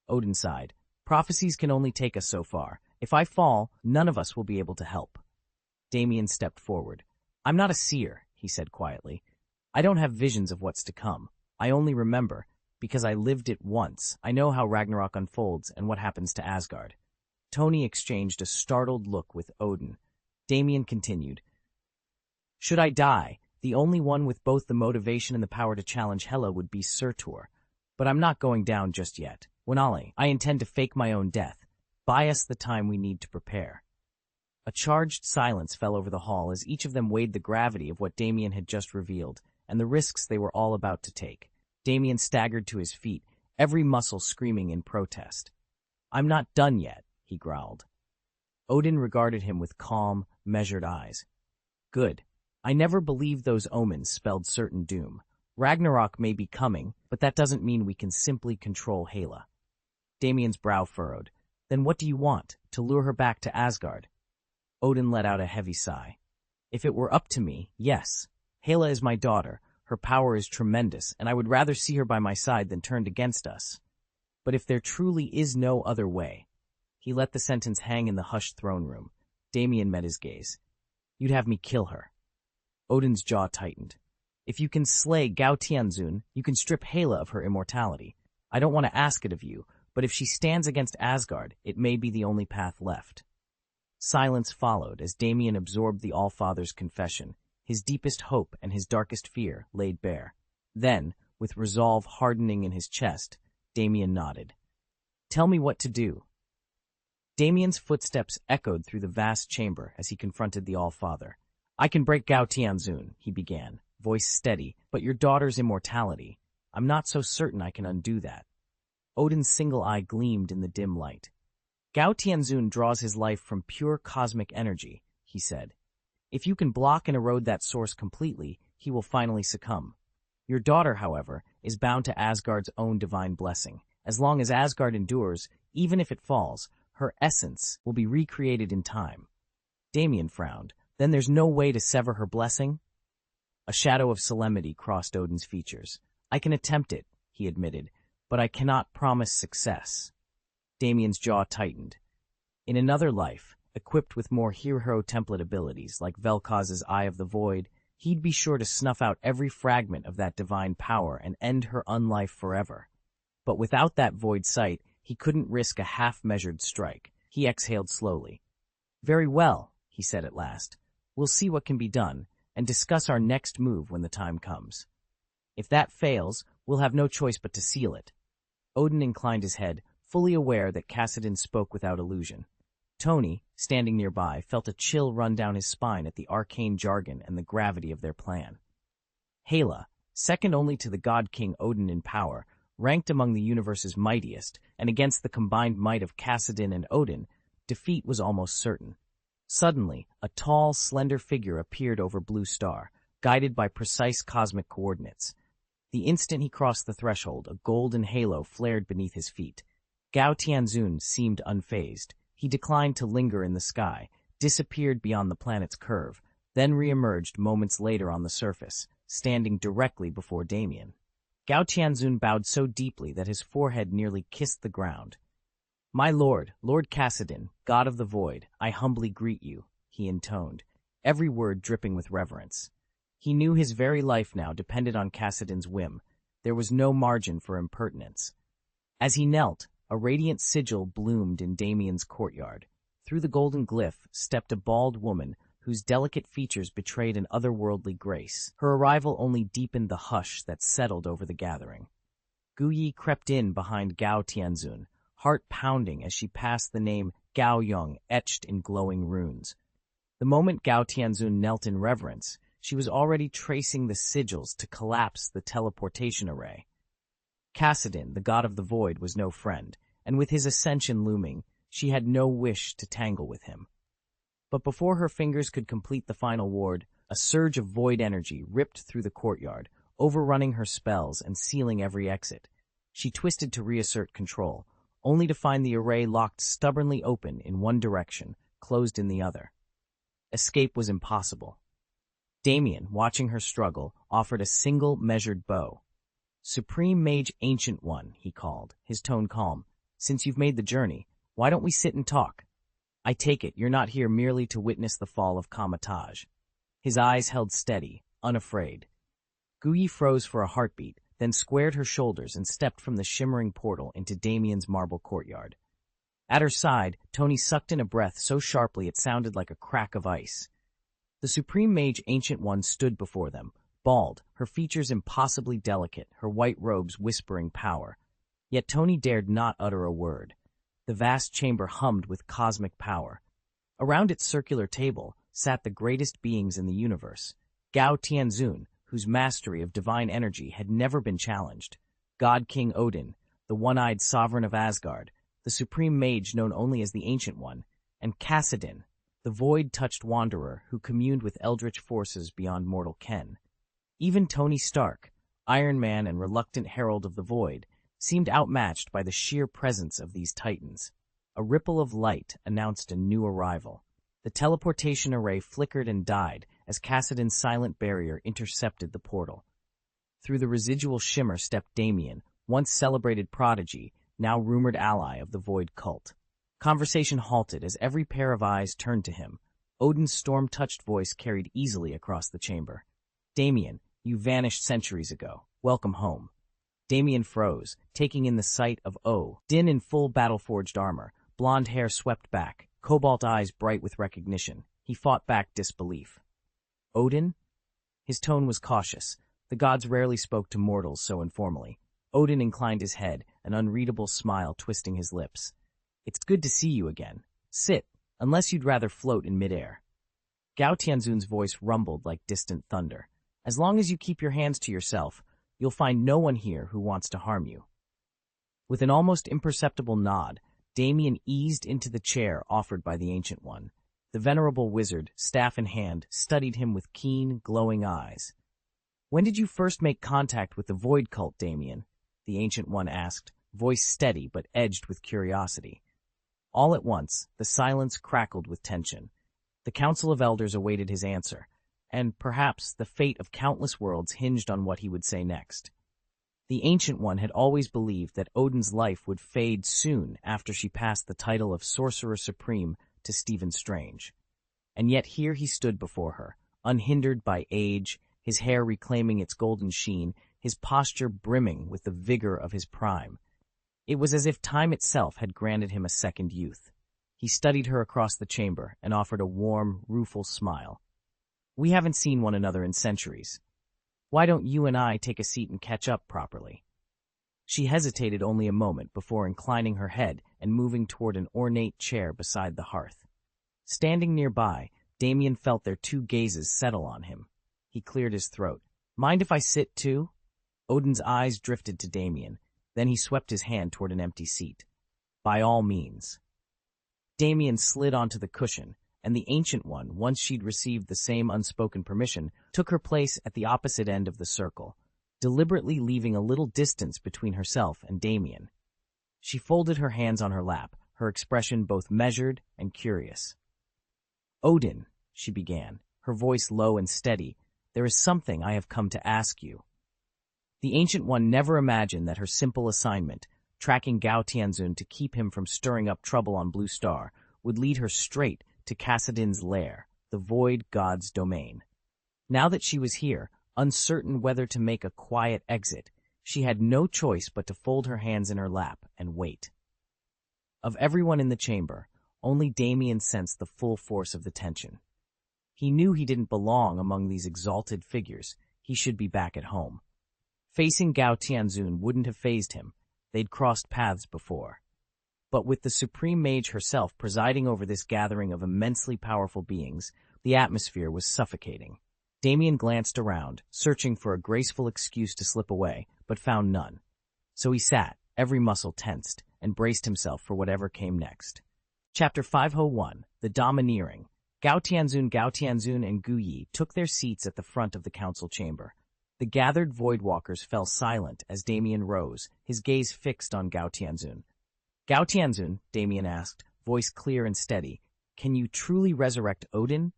Odin sighed. Prophecies can only take us so far. If I fall, none of us will be able to help. Damien stepped forward. I'm not a seer, he said quietly. I don't have visions of what's to come. I only remember, because I lived it once. I know how Ragnarok unfolds and what happens to Asgard. Tony exchanged a startled look with Odin. Damien continued. Should I die, the only one with both the motivation and the power to challenge Hela would be Surtur. But I'm not going down just yet. Wenali, I intend to fake my own death. Buy us the time we need to prepare. A charged silence fell over the hall as each of them weighed the gravity of what Damien had just revealed and the risks they were all about to take. Damien staggered to his feet, every muscle screaming in protest. I'm not done yet, he growled. Odin regarded him with calm, measured eyes. Good. I never believed those omens spelled certain doom. Ragnarok may be coming, but that doesn't mean we can simply control Hela. Damien's brow furrowed. Then what do you want? To lure her back to Asgard? Odin let out a heavy sigh. If it were up to me, yes. Hela is my daughter. Her power is tremendous, and I would rather see her by my side than turned against us. But if there truly is no other way—" He let the sentence hang in the hushed throne room. Damien met his gaze. "You'd have me kill her." Odin's jaw tightened. "If you can slay Gao Tianzun, you can strip Hela of her immortality. I don't want to ask it of you, but if she stands against Asgard, it may be the only path left." Silence followed as Damien absorbed the Allfather's confession, his deepest hope and his darkest fear laid bare. Then, with resolve hardening in his chest, Damien nodded. "Tell me what to do." Damien's footsteps echoed through the vast chamber as he confronted the Allfather. "I can break Gao Tianzun," he began, voice steady, "but your daughter's immortality, I'm not so certain I can undo that." Odin's single eye gleamed in the dim light. "Gao Tianzun draws his life from pure cosmic energy," he said. "If you can block and erode that source completely, he will finally succumb. Your daughter, however, is bound to Asgard's own divine blessing. As long as Asgard endures, even if it falls, her essence will be recreated in time." Damien frowned. "Then there's no way to sever her blessing?" A shadow of solemnity crossed Odin's features. "I can attempt it," he admitted, "but I cannot promise success." Damien's jaw tightened. In another life, equipped with more hero template abilities like Vel'Koz's Eye of the Void, he'd be sure to snuff out every fragment of that divine power and end her unlife forever. But without that void sight, he couldn't risk a half-measured strike. He exhaled slowly. "Very well," he said at last. "We'll see what can be done, and discuss our next move when the time comes. If that fails, we'll have no choice but to seal it." Odin inclined his head, fully aware that Kassadin spoke without illusion. Tony, standing nearby, felt a chill run down his spine at the arcane jargon and the gravity of their plan. Hela, second only to the god king Odin in power, ranked among the universe's mightiest, and against the combined might of Kassadin and Odin, defeat was almost certain. Suddenly, a tall, slender figure appeared over Blue Star, guided by precise cosmic coordinates. The instant he crossed the threshold, a golden halo flared beneath his feet. Gao Tianzun seemed unfazed. He declined to linger in the sky, disappeared beyond the planet's curve, then re-emerged moments later on the surface, standing directly before Damien. Gao Tianzun bowed so deeply that his forehead nearly kissed the ground. "My lord, Lord Kassadin, god of the void, I humbly greet you," he intoned, every word dripping with reverence. He knew his very life now depended on Kassadin's whim. There was no margin for impertinence. As he knelt, a radiant sigil bloomed in Damien's courtyard. Through the golden glyph stepped a bald woman whose delicate features betrayed an otherworldly grace. Her arrival only deepened the hush that settled over the gathering. Gu Yi crept in behind Gao Tianzun, heart pounding as she passed the name Gao Yong etched in glowing runes. The moment Gao Tianzun knelt in reverence, she was already tracing the sigils to collapse the teleportation array. Kassadin, the god of the void, was no friend, and with his ascension looming, she had no wish to tangle with him. But before her fingers could complete the final ward, a surge of void energy ripped through the courtyard, overrunning her spells and sealing every exit. She twisted to reassert control, only to find the array locked stubbornly open in one direction, closed in the other. Escape was impossible. Damien, watching her struggle, offered a single measured bow. "Supreme Mage Ancient One," he called, his tone calm. "Since you've made the journey, why don't we sit and talk? I take it you're not here merely to witness the fall of Kamataj." His eyes held steady, unafraid. Gu Yi froze for a heartbeat, then squared her shoulders and stepped from the shimmering portal into Damien's marble courtyard. At her side, Tony sucked in a breath so sharply it sounded like a crack of ice. The Supreme Mage Ancient One stood before them, bald, her features impossibly delicate, her white robes whispering power. Yet Tony dared not utter a word. The vast chamber hummed with cosmic power. Around its circular table sat the greatest beings in the universe. Gao Tianzun, whose mastery of divine energy had never been challenged. God King Odin, the one-eyed sovereign of Asgard, the supreme mage known only as the Ancient One, and Kassadin, the void-touched wanderer who communed with eldritch forces beyond mortal ken. Even Tony Stark, Iron Man and reluctant herald of the void, seemed outmatched by the sheer presence of these titans. A ripple of light announced a new arrival. The teleportation array flickered and died as Kassadin's silent barrier intercepted the portal. Through the residual shimmer stepped Damien, once celebrated prodigy, now rumored ally of the Void cult. Conversation halted as every pair of eyes turned to him. Odin's storm-touched voice carried easily across the chamber. "Damien, you vanished centuries ago. Welcome home." Damien froze, taking in the sight of Din in full battle-forged armor, blonde hair swept back, cobalt eyes bright with recognition. He fought back disbelief. "Odin?" His tone was cautious. The gods rarely spoke to mortals so informally. Odin inclined his head, an unreadable smile twisting his lips. "It's good to see you again. Sit, unless you'd rather float in midair." Gao Tianzun's voice rumbled like distant thunder. "As long as you keep your hands to yourself, you'll find no one here who wants to harm you." With an almost imperceptible nod, Damien eased into the chair offered by the Ancient One. The venerable wizard, staff in hand, studied him with keen, glowing eyes. "When did you first make contact with the Void cult, Damien?" the Ancient One asked, voice steady but edged with curiosity. All at once, the silence crackled with tension. The Council of Elders awaited his answer, and perhaps the fate of countless worlds hinged on what he would say next. The Ancient One had always believed that Odin's life would fade soon after she passed the title of Sorcerer Supreme to Stephen Strange. And yet here he stood before her, unhindered by age, his hair reclaiming its golden sheen, his posture brimming with the vigor of his prime. It was as if time itself had granted him a second youth. He studied her across the chamber and offered a warm, rueful smile. "We haven't seen one another in centuries. Why don't you and I take a seat and catch up properly?" She hesitated only a moment before inclining her head and moving toward an ornate chair beside the hearth. Standing nearby, Damien felt their two gazes settle on him. He cleared his throat. "Mind if I sit too?" Odin's eyes drifted to Damien. Then he swept his hand toward an empty seat. "By all means." Damien slid onto the cushion, and the Ancient One, once she'd received the same unspoken permission, took her place at the opposite end of the circle, deliberately leaving a little distance between herself and Damien. She folded her hands on her lap, her expression both measured and curious. "Odin," she began, her voice low and steady, "there is something I have come to ask you." The Ancient One never imagined that her simple assignment, tracking Gao Tianzun to keep him from stirring up trouble on Blue Star, would lead her straight to Kassadin's lair, the Void God's domain. Now that she was here, uncertain whether to make a quiet exit, she had no choice but to fold her hands in her lap and wait. Of everyone in the chamber, only Damien sensed the full force of the tension. He knew he didn't belong among these exalted figures. He should be back at home. Facing Gao Tianzun wouldn't have fazed him. They'd crossed paths before. But with the Supreme Mage herself presiding over this gathering of immensely powerful beings, the atmosphere was suffocating. Damien glanced around, searching for a graceful excuse to slip away, but found none. So he sat, every muscle tensed, and braced himself for whatever came next. Chapter 501, The Domineering. Gao Tianzun, and Gu Yi took their seats at the front of the council chamber. The gathered Voidwalkers fell silent as Damien rose, his gaze fixed on Gao Tianzun. "Gao Tianzun," Damien asked, voice clear and steady, "can you truly resurrect Odin?"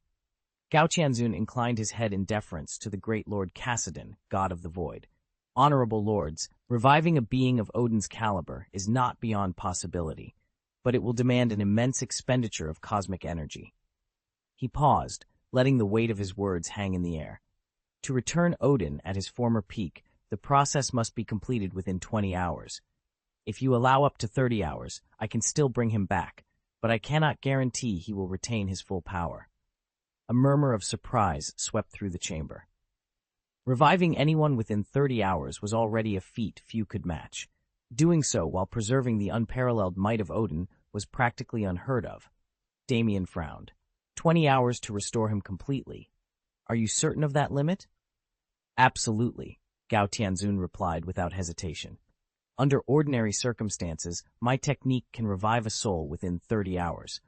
Gao Tianzun inclined his head in deference to the great Lord Kassadin, god of the void. "Honorable lords, reviving a being of Odin's caliber is not beyond possibility, but it will demand an immense expenditure of cosmic energy." He paused, letting the weight of his words hang in the air. To return Odin at his former peak, the process must be completed within 20 hours. If you allow up to 30 hours, I can still bring him back, but I cannot guarantee he will retain his full power. A murmur of surprise swept through the chamber. Reviving anyone within 30 hours was already a feat few could match. Doing so while preserving the unparalleled might of Odin was practically unheard of. Damien frowned. 20 hours to restore him completely. Are you certain of that limit? Absolutely, Gao Tianzun replied without hesitation. Under ordinary circumstances, my technique can revive a soul within 30 hours.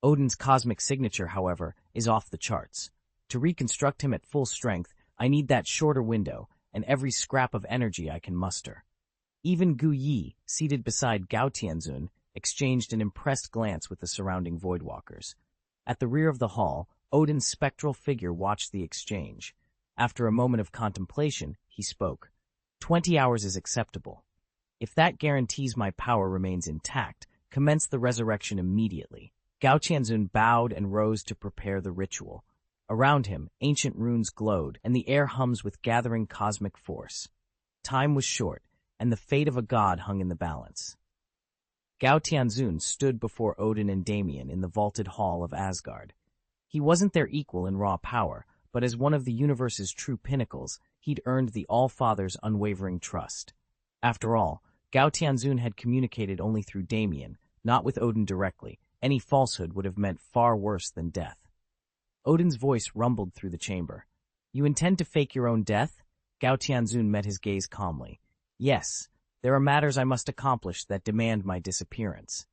Odin's cosmic signature, however, is off the charts. To reconstruct him at full strength, I need that shorter window and every scrap of energy I can muster. Even Gu Yi, seated beside Gao Tianzun, exchanged an impressed glance with the surrounding Voidwalkers. At the rear of the hall, Odin's spectral figure watched the exchange. After a moment of contemplation, he spoke. 20 hours is acceptable. If that guarantees my power remains intact, commence the resurrection immediately. Gao Tianzun bowed and rose to prepare the ritual. Around him, ancient runes glowed, and the air hums with gathering cosmic force. Time was short, and the fate of a god hung in the balance. Gao Tianzun stood before Odin and Damien in the vaulted hall of Asgard. He wasn't their equal in raw power, but as one of the universe's true pinnacles, he'd earned the All-Father's unwavering trust. After all, Gao Tianzun had communicated only through Damien, not with Odin directly. Any falsehood would have meant far worse than death. Odin's voice rumbled through the chamber. "You intend to fake your own death?" Gao Tianzun met his gaze calmly. "Yes, there are matters I must accomplish that demand my disappearance."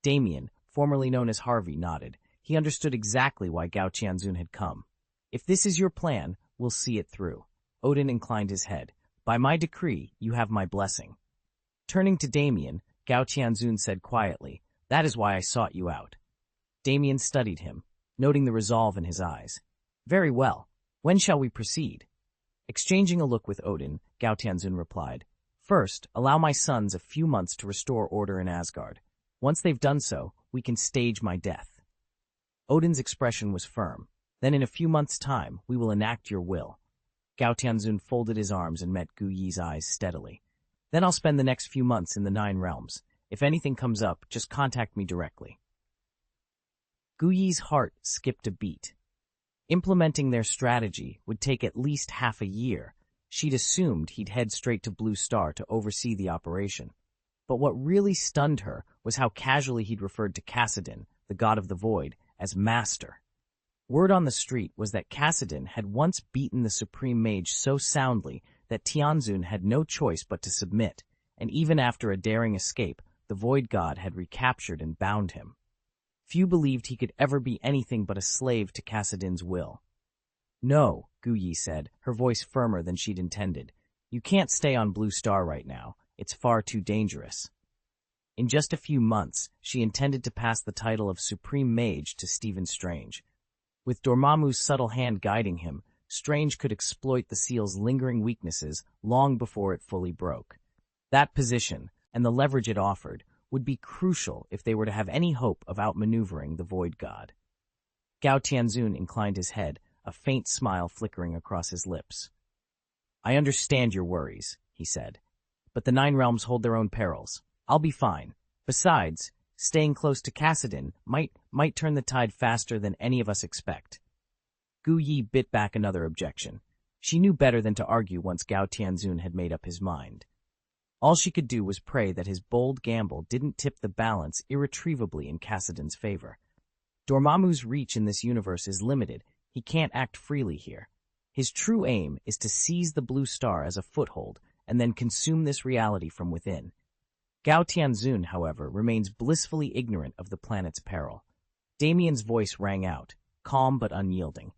Damien, formerly known as Harvey, nodded. He understood exactly why Gao Tianzun had come. "If this is your plan, we'll see it through." Odin inclined his head. "By my decree, you have my blessing." Turning to Damien, Gao Tianzun said quietly, "That is why I sought you out." Damien studied him, noting the resolve in his eyes. "Very well. When shall we proceed?" Exchanging a look with Odin, Gao Tianzun replied, "First, allow my sons a few months to restore order in Asgard. Once they've done so, we can stage my death." Odin's expression was firm. "Then in a few months' time, we will enact your will." Gao Tianzun folded his arms and met Gu Yi's eyes steadily. "Then I'll spend the next few months in the 9 realms. If anything comes up, just contact me directly." Gu Yi's heart skipped a beat. Implementing their strategy would take at least half a year. She'd assumed he'd head straight to Blue Star to oversee the operation. But what really stunned her was how casually he'd referred to Kassadin, the god of the void, as master. Word on the street was that Kassadin had once beaten the Supreme Mage so soundly that Tianzun had no choice but to submit, and even after a daring escape, the void god had recaptured and bound him. Few believed he could ever be anything but a slave to Kassadin's will. "No," Gu Yi said, her voice firmer than she'd intended. "You can't stay on Blue Star right now. It's far too dangerous." In just a few months, she intended to pass the title of Supreme Mage to Stephen Strange. With Dormammu's subtle hand guiding him, Strange could exploit the seal's lingering weaknesses long before it fully broke. That position, and the leverage it offered, would be crucial if they were to have any hope of outmaneuvering the Void God. Gao Tianzun inclined his head, a faint smile flickering across his lips. "I understand your worries," he said, "but the 9 realms hold their own perils. I'll be fine. Besides, staying close to Kassadin might turn the tide faster than any of us expect." Gu Yi bit back another objection. She knew better than to argue once Gao Tianzun had made up his mind. All she could do was pray that his bold gamble didn't tip the balance irretrievably in Kassadin's favor. Dormammu's reach in this universe is limited. He can't act freely here. His true aim is to seize the Blue Star as a foothold and then consume this reality from within. Gao Tianzun, however, remains blissfully ignorant of the planet's peril. Damien's voice rang out, calm but unyielding.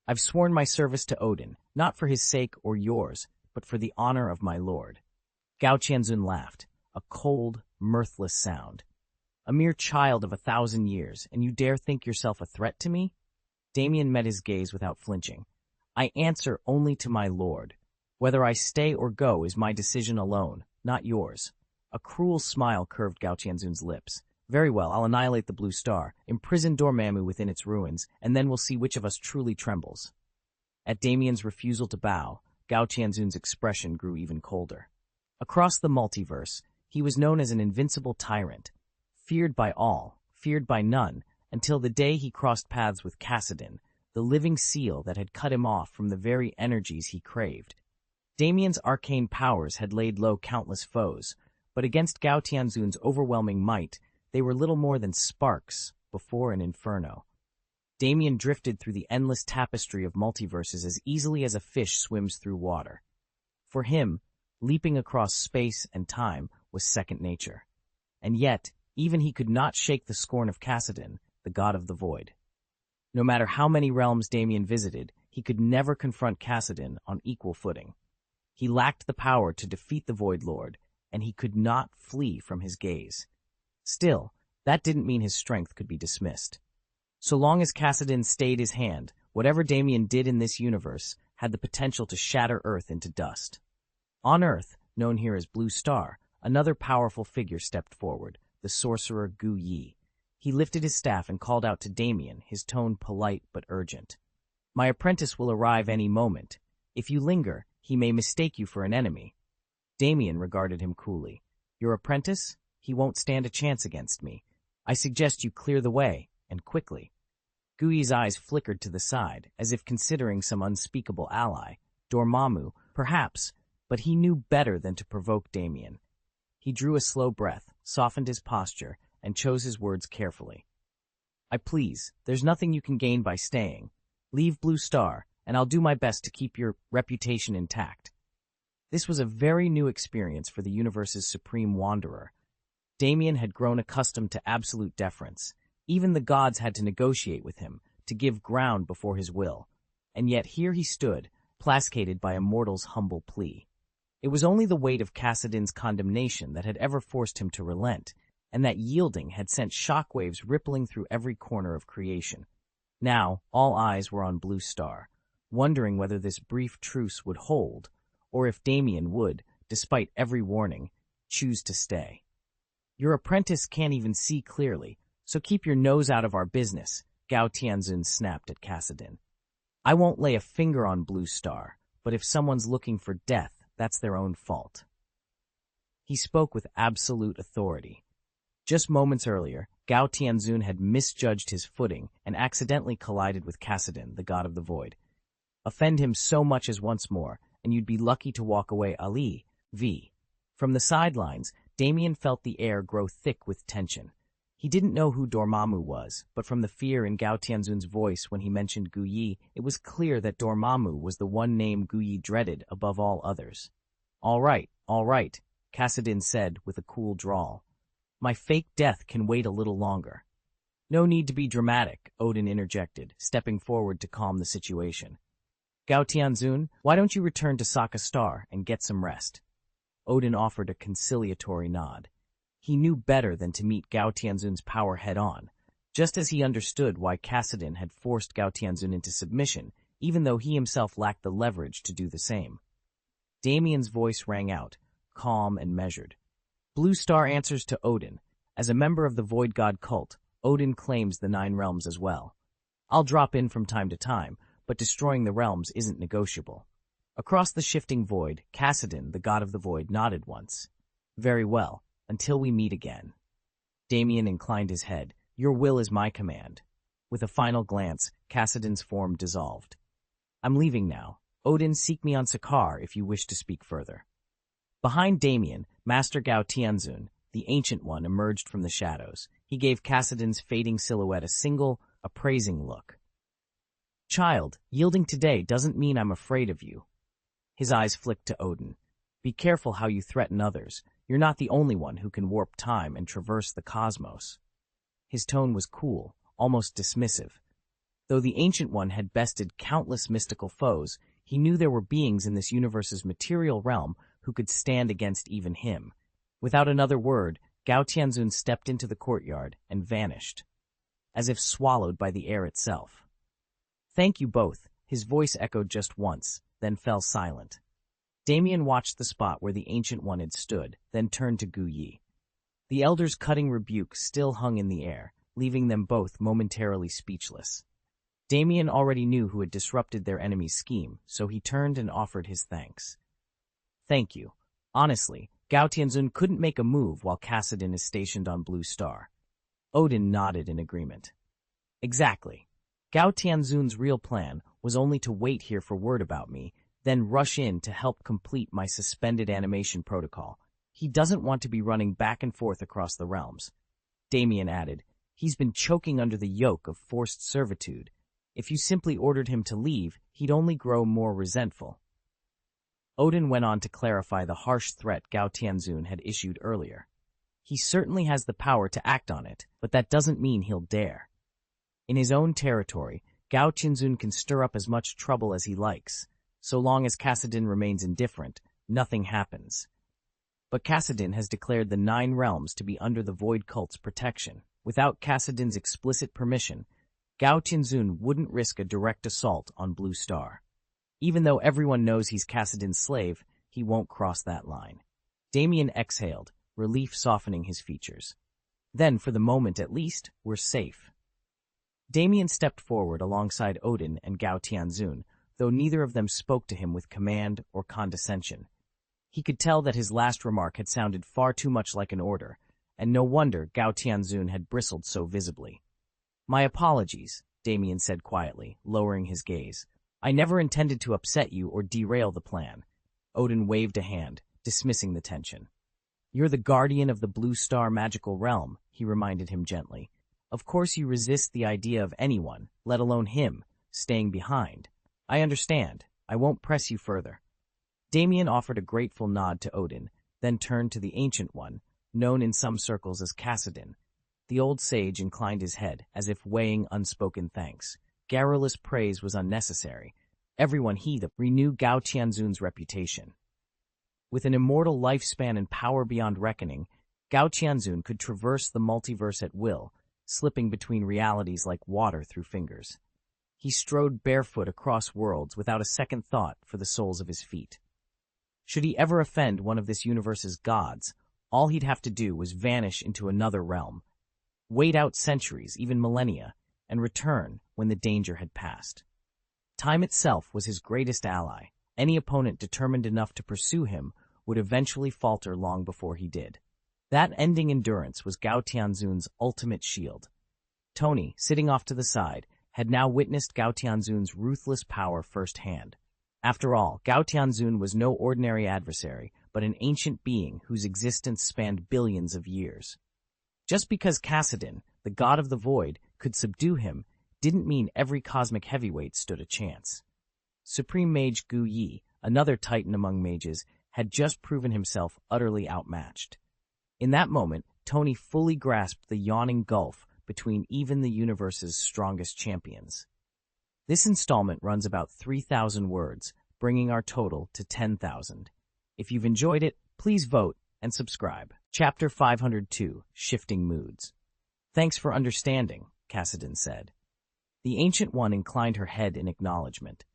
"I've sworn my service to Odin, not for his sake or yours, but for the honor of my lord." Gao Tianzun laughed, a cold, mirthless sound. "A mere child of 1,000 years, and you dare think yourself a threat to me?" Damien met his gaze without flinching. "I answer only to my lord. Whether I stay or go is my decision alone, not yours." A cruel smile curved Gao Tianzun's lips. "Very well, I'll annihilate the Blue Star, imprison Dormammu within its ruins, and then we'll see which of us truly trembles." At Damien's refusal to bow, Gao Tianzun's expression grew even colder. Across the multiverse, he was known as an invincible tyrant, feared by all, feared by none, until the day he crossed paths with Kassadin, the living seal that had cut him off from the very energies he craved. Damien's arcane powers had laid low countless foes, but against Gao Tianzun's overwhelming might, they were little more than sparks before an inferno. Damien drifted through the endless tapestry of multiverses as easily as a fish swims through water. For him, leaping across space and time was second nature. And yet, even he could not shake the scorn of Kassadin, the god of the void. No matter how many realms Damien visited, he could never confront Kassadin on equal footing. He lacked the power to defeat the Void Lord, and he could not flee from his gaze. Still, that didn't mean his strength could be dismissed. So long as Kassadin stayed his hand, whatever Damien did in this universe had the potential to shatter Earth into dust. On Earth, known here as Blue Star, another powerful figure stepped forward, the sorcerer Gu Yi. He lifted his staff and called out to Damien, his tone polite but urgent. My apprentice will arrive any moment. If you linger, he may mistake you for an enemy. Damien regarded him coolly. Your apprentice? He won't stand a chance against me. I suggest you clear the way, and quickly. Gui's eyes flickered to the side, as if considering some unspeakable ally. Dormammu, perhaps, but he knew better than to provoke Damien. He drew a slow breath, softened his posture, and chose his words carefully. I please, there's nothing you can gain by staying. Leave Blue Star, and I'll do my best to keep your reputation intact. This was a very new experience for the universe's supreme wanderer. Damien had grown accustomed to absolute deference. Even the gods had to negotiate with him, to give ground before his will. And yet here he stood, placated by a mortal's humble plea. It was only the weight of Cassidin's condemnation that had ever forced him to relent, and that yielding had sent shockwaves rippling through every corner of creation. Now, all eyes were on Blue Star, wondering whether this brief truce would hold, or if Damien would, despite every warning, choose to stay. Your apprentice can't even see clearly, so keep your nose out of our business, Gao Tianzun snapped at Cassidin. I won't lay a finger on Blue Star, but if someone's looking for death, that's their own fault. He spoke with absolute authority. Just moments earlier, Gao Tianzun had misjudged his footing and accidentally collided with Cassidin, the god of the void. Offend him so much as once more, and you'd be lucky to walk away Ali, v. From the sidelines, Damien felt the air grow thick with tension. He didn't know who Dormammu was, but from the fear in Gao Tianzun's voice when he mentioned Gu Yi, it was clear that Dormammu was the one name Gu Yi dreaded above all others. All right, Cassidin said with a cool drawl. My fake death can wait a little longer. No need to be dramatic, Odin interjected, stepping forward to calm the situation. Gao Tianzun, why don't you return to Saga Star and get some rest? Odin offered a conciliatory nod. He knew better than to meet Gao Tianzun's power head-on, just as he understood why Cassidin had forced Gao Tianzun into submission, even though he himself lacked the leverage to do the same. Damien's voice rang out, calm and measured. Blue Star answers to Odin. As a member of the Void God cult, Odin claims the 9 realms as well. I'll drop in from time to time, but destroying the realms isn't negotiable. Across the shifting void, Cassidin, the god of the void, nodded once. Very well, until we meet again. Damien inclined his head. Your will is my command. With a final glance, Cassidin's form dissolved. I'm leaving now. Odin, seek me on Sakar if you wish to speak further. Behind Damien, Master Gao Tianzun, the Ancient One, emerged from the shadows. He gave Cassidin's fading silhouette a single, appraising look. Child, yielding today doesn't mean I'm afraid of you. His eyes flicked to Odin. Be careful how you threaten others. You're not the only one who can warp time and traverse the cosmos. His tone was cool, almost dismissive. Though the Ancient One had bested countless mystical foes, he knew there were beings in this universe's material realm who could stand against even him. Without another word, Gao Tianzun stepped into the courtyard and vanished, as if swallowed by the air itself. Thank you both, his voice echoed just once, then fell silent. Damien watched the spot where the Ancient One had stood, then turned to Gu Yi. The elder's cutting rebuke still hung in the air, leaving them both momentarily speechless. Damien already knew who had disrupted their enemy's scheme, so he turned and offered his thanks. Thank you. Honestly, Gao Tianzun couldn't make a move while Cassidin is stationed on Blue Star. Odin nodded in agreement. Exactly. Gao Tianzun's real plan was only to wait here for word about me, then rush in to help complete my suspended animation protocol. He doesn't want to be running back and forth across the realms. Damien added, he's been choking under the yoke of forced servitude. If you simply ordered him to leave, he'd only grow more resentful. Odin went on to clarify the harsh threat Gao Tianzun had issued earlier. He certainly has the power to act on it, but that doesn't mean he'll dare. In his own territory, Gao Tianzun can stir up as much trouble as he likes. So long as Cassidin remains indifferent, nothing happens. But Cassidin has declared the 9 realms to be under the Void Cult's protection. Without Cassidin's explicit permission, Gao Tianzun wouldn't risk a direct assault on Blue Star. Even though everyone knows he's Cassidin's slave, he won't cross that line. Damien exhaled, relief softening his features. Then, for the moment at least, we're safe. Damien stepped forward alongside Odin and Gao Tianzun, though neither of them spoke to him with command or condescension. He could tell that his last remark had sounded far too much like an order, and no wonder Gao Tianzun had bristled so visibly. "My apologies," Damien said quietly, lowering his gaze. "I never intended to upset you or derail the plan." Odin waved a hand, dismissing the tension. "You're the guardian of the Blue Star magical realm," he reminded him gently. "Of course you resist the idea of anyone, let alone him, staying behind. I understand. I won't press you further." Damien offered a grateful nod to Odin, then turned to the Ancient One, known in some circles as Kassadin. The old sage inclined his head, as if weighing unspoken thanks. Garrulous praise was unnecessary. Everyone heeded renew Gao Tianzun's reputation. With an immortal lifespan and power beyond reckoning, Gao Tianzun could traverse the multiverse at will, slipping between realities like water through fingers. He strode barefoot across worlds without a second thought for the soles of his feet. Should he ever offend one of this universe's gods, all he'd have to do was vanish into another realm, wait out centuries, even millennia, and return when the danger had passed. Time itself was his greatest ally. Any opponent determined enough to pursue him would eventually falter long before he did. That ending endurance was Gao Tianzun's ultimate shield. Tony, sitting off to the side, had now witnessed Gao Tianzun's ruthless power firsthand. After all, Gao Tianzun was no ordinary adversary, but an ancient being whose existence spanned billions of years. Just because Kassadin, the god of the void, could subdue him, didn't mean every cosmic heavyweight stood a chance. Supreme Mage Gu Yi, another titan among mages, had just proven himself utterly outmatched. In that moment, Tony fully grasped the yawning gulf between even the universe's strongest champions. This installment runs about 3,000 words, bringing our total to 10,000. If you've enjoyed it, please vote and subscribe. Chapter 502, Shifting Moods. "Thanks for understanding," Kassadin said. The Ancient One inclined her head in acknowledgement.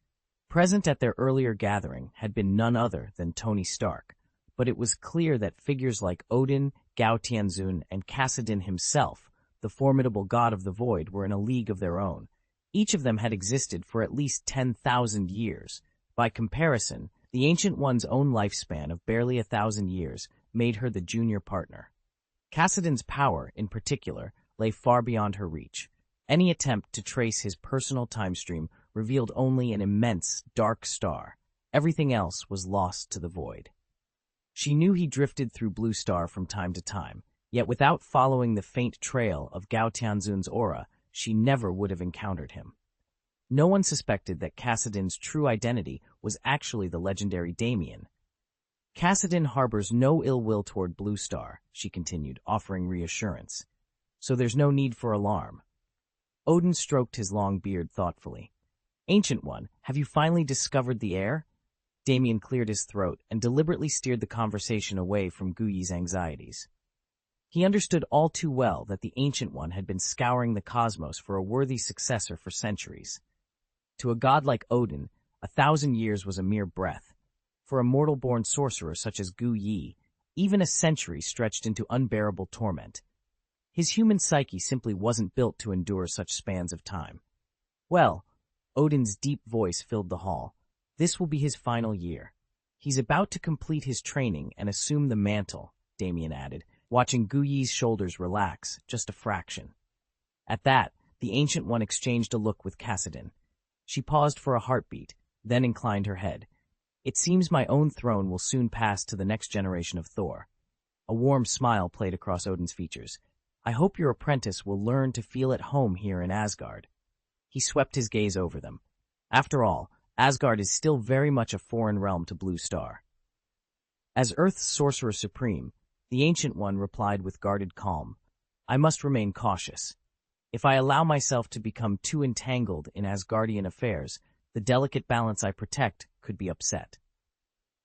Present at their earlier gathering had been none other than Tony Stark, but it was clear that figures like Odin, Gao Tianzun, and Kassadin himself, the formidable god of the void, were in a league of their own. Each of them had existed for at least 10,000 years. By comparison, the Ancient One's own lifespan of barely 1,000 years made her the junior partner. Kassadin's power, in particular, lay far beyond her reach. Any attempt to trace his personal timestream revealed only an immense, dark star. Everything else was lost to the void. She knew he drifted through Blue Star from time to time, yet without following the faint trail of Gao Tianzun's aura, she never would have encountered him. No one suspected that Kassadin's true identity was actually the legendary Damien. "Kassadin harbors no ill will toward Blue Star," she continued, offering reassurance. "So there's no need for alarm." Odin stroked his long beard thoughtfully. "Ancient One, have you finally discovered the heir?" Damien cleared his throat and deliberately steered the conversation away from Gu Yi's anxieties. He understood all too well that the Ancient One had been scouring the cosmos for a worthy successor for centuries. To a god like Odin, 1,000 years was a mere breath. For a mortal-born sorcerer such as Gu Yi, even a century stretched into unbearable torment. His human psyche simply wasn't built to endure such spans of time. "Well," Odin's deep voice filled the hall, "this will be his final year. He's about to complete his training and assume the mantle," Damien added, watching Gu Yi's shoulders relax just a fraction. At that, the Ancient One exchanged a look with Kassadin. She paused for a heartbeat, then inclined her head. "It seems my own throne will soon pass to the next generation of Thor." A warm smile played across Odin's features. "I hope your apprentice will learn to feel at home here in Asgard." He swept his gaze over them. After all, Asgard is still very much a foreign realm to Blue Star. As Earth's Sorcerer Supreme, the Ancient One replied with guarded calm, "I must remain cautious. If I allow myself to become too entangled in Asgardian affairs, the delicate balance I protect could be upset."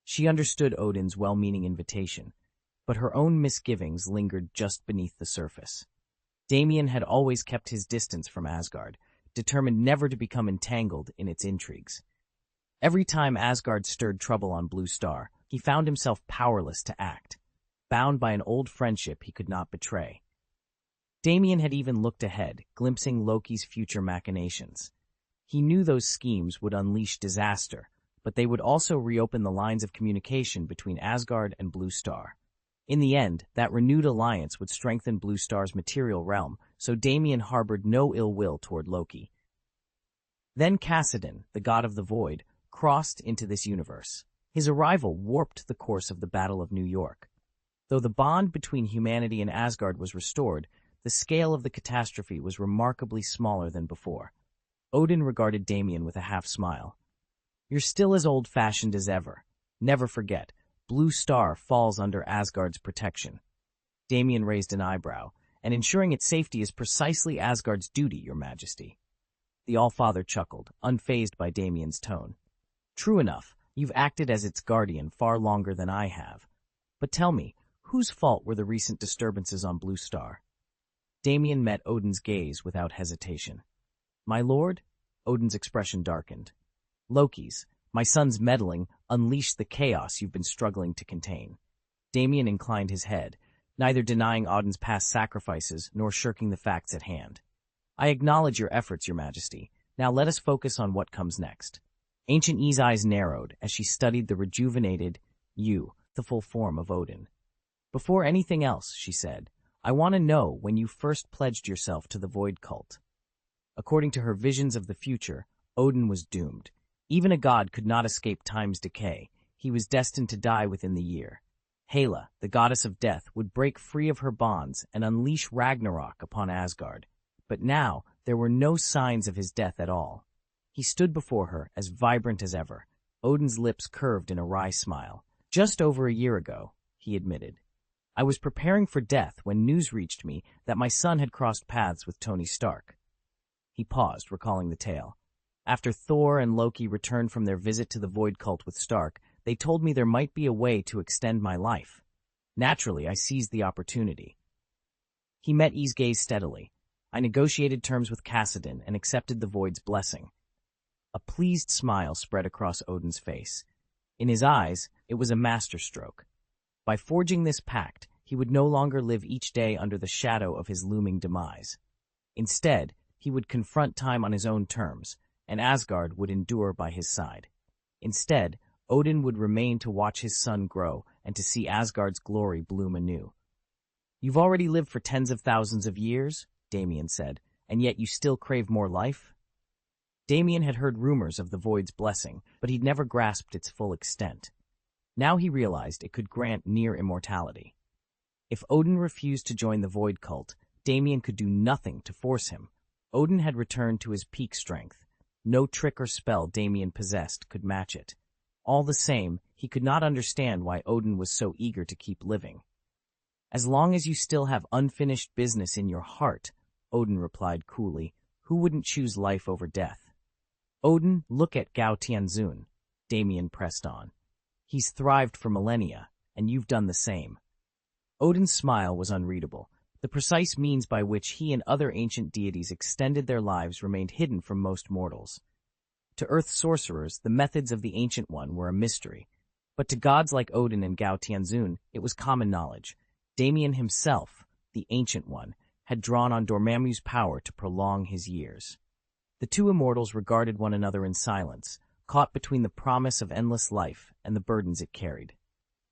She understood Odin's well-meaning invitation, but her own misgivings lingered just beneath the surface. Damien had always kept his distance from Asgard, determined never to become entangled in its intrigues. Every time Asgard stirred trouble on Blue Star, He found himself powerless to act, bound by an old friendship he could not betray. Damien had even looked ahead, glimpsing Loki's future machinations. He knew those schemes would unleash disaster, but they would also reopen the lines of communication between Asgard and Blue Star. In the end, that renewed alliance would strengthen Blue Star's material realm, so Damien harbored no ill will toward Loki. Then Kassadin, the god of the void, crossed into this universe. His arrival warped the course of the Battle of New York. Though the bond between humanity and Asgard was restored, the scale of the catastrophe was remarkably smaller than before. Odin regarded Damien with a half-smile. "You're still as old-fashioned as ever. Never forget, Blue Star falls under Asgard's protection." Damien raised an eyebrow, "And ensuring its safety is precisely Asgard's duty, Your Majesty." The Allfather chuckled, unfazed by Damien's tone. "True enough, you've acted as its guardian far longer than I have. But tell me, whose fault were the recent disturbances on Blue Star?" Damien met Odin's gaze without hesitation. "My lord?" Odin's expression darkened. "Loki's. My son's meddling unleashed the chaos you've been struggling to contain." Damien inclined his head, neither denying Odin's past sacrifices nor shirking the facts at hand. "I acknowledge your efforts, Your Majesty. Now let us focus on what comes next." Ancient E's eyes narrowed as she studied the rejuvenated, the full form of Odin. "Before anything else," she said, "I want to know when you first pledged yourself to the Void cult." According to her visions of the future, Odin was doomed. Even a god could not escape time's decay. He was destined to die within the year. Hela, the goddess of death, would break free of her bonds and unleash Ragnarok upon Asgard. But now there were no signs of his death at all. He stood before her, as vibrant as ever. Odin's lips curved in a wry smile. "Just over a year ago," he admitted. "I was preparing for death when news reached me that my son had crossed paths with Tony Stark." He paused, recalling the tale. "After Thor and Loki returned from their visit to the Void Cult with Stark, they told me there might be a way to extend my life. Naturally, I seized the opportunity." He met E's gaze steadily. "I negotiated terms with Kassadin and accepted the Void's blessing." A pleased smile spread across Odin's face. In his eyes, it was a masterstroke. By forging this pact, he would no longer live each day under the shadow of his looming demise. Instead, he would confront time on his own terms, and Asgard would endure by his side. Instead, Odin would remain to watch his son grow and to see Asgard's glory bloom anew. "You've already lived for tens of thousands of years," Damien said, "and yet you still crave more life?" Damien had heard rumors of the Void's blessing, but he'd never grasped its full extent. Now he realized it could grant near immortality. If Odin refused to join the Void cult, Damien could do nothing to force him. Odin had returned to his peak strength. No trick or spell Damien possessed could match it. All the same, he could not understand why Odin was so eager to keep living. "As long as you still have unfinished business in your heart," Odin replied coolly, "who wouldn't choose life over death?" "Odin, look at Gao Tianzun," Damien pressed on. "He's thrived for millennia, and you've done the same." Odin's smile was unreadable. The precise means by which he and other ancient deities extended their lives remained hidden from most mortals. To Earth sorcerers, the methods of the Ancient One were a mystery. But to gods like Odin and Gao Tianzun, it was common knowledge. Damien himself, the Ancient One, had drawn on Dormammu's power to prolong his years. The two immortals regarded one another in silence, caught between the promise of endless life and the burdens it carried.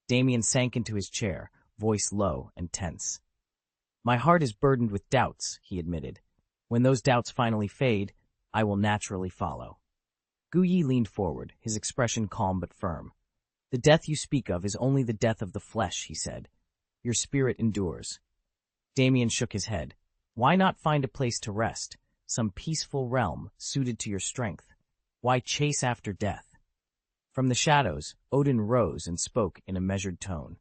Damien sank into his chair, voice low and tense. "My heart is burdened with doubts," he admitted. "When those doubts finally fade, I will naturally follow." Guyi leaned forward, his expression calm but firm. "The death you speak of is only the death of the flesh," he said. "Your spirit endures." Damien shook his head. "Why not find a place to rest, some peaceful realm suited to your strength? Why chase after death?" From the shadows, Odin rose and spoke in a measured tone.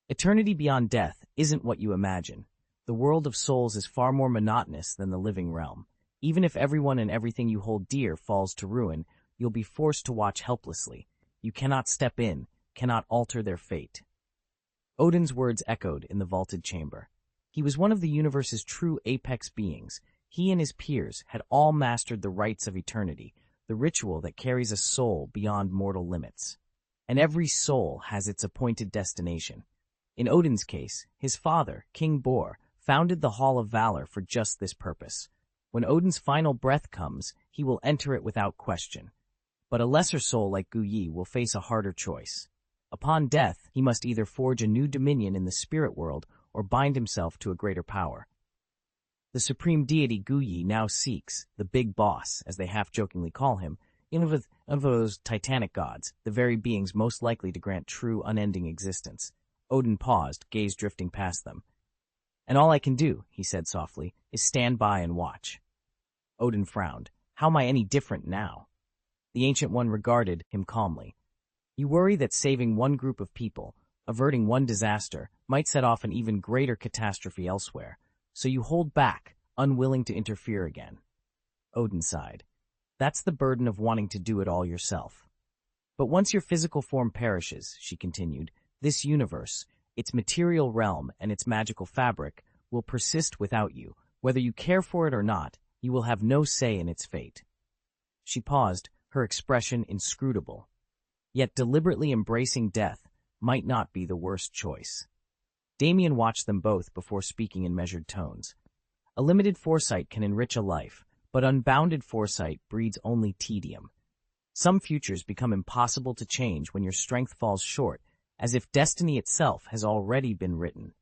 "Eternity beyond death isn't what you imagine. The world of souls is far more monotonous than the living realm. Even if everyone and everything you hold dear falls to ruin, you'll be forced to watch helplessly. You cannot step in, cannot alter their fate." Odin's words echoed in the vaulted chamber. He was one of the universe's true apex beings. He and his peers had all mastered the rites of eternity, the ritual that carries a soul beyond mortal limits. and every soul has its appointed destination. In Odin's case, his father, King Bor, founded the Hall of Valor for just this purpose. When Odin's final breath comes, he will enter it without question. But a lesser soul like Gu Yi will face a harder choice. Upon death, he must either forge a new dominion in the spirit world or bind himself to a greater power. The supreme deity Gu Yi now seeks, the big boss, as they half-jokingly call him, of those titanic gods, the very beings most likely to grant true unending existence. Odin paused, gaze drifting past them. "And all I can do," he said softly, "is stand by and watch." Odin frowned. "How am I any different now?" The Ancient One regarded him calmly. "You worry that saving one group of people, averting one disaster, might set off an even greater catastrophe elsewhere, so you hold back, unwilling to interfere again." Odin sighed. "That's the burden of wanting to do it all yourself." "But once your physical form perishes," she continued, "this universe, its material realm and its magical fabric, will persist without you. Whether you care for it or not, you will have no say in its fate." She paused, her expression inscrutable. Yet deliberately embracing death might not be the worst choice. Damien watched them both before speaking in measured tones. "A limited foresight can enrich a life, but unbounded foresight breeds only tedium. Some futures become impossible to change when your strength falls short, as if destiny itself has already been written.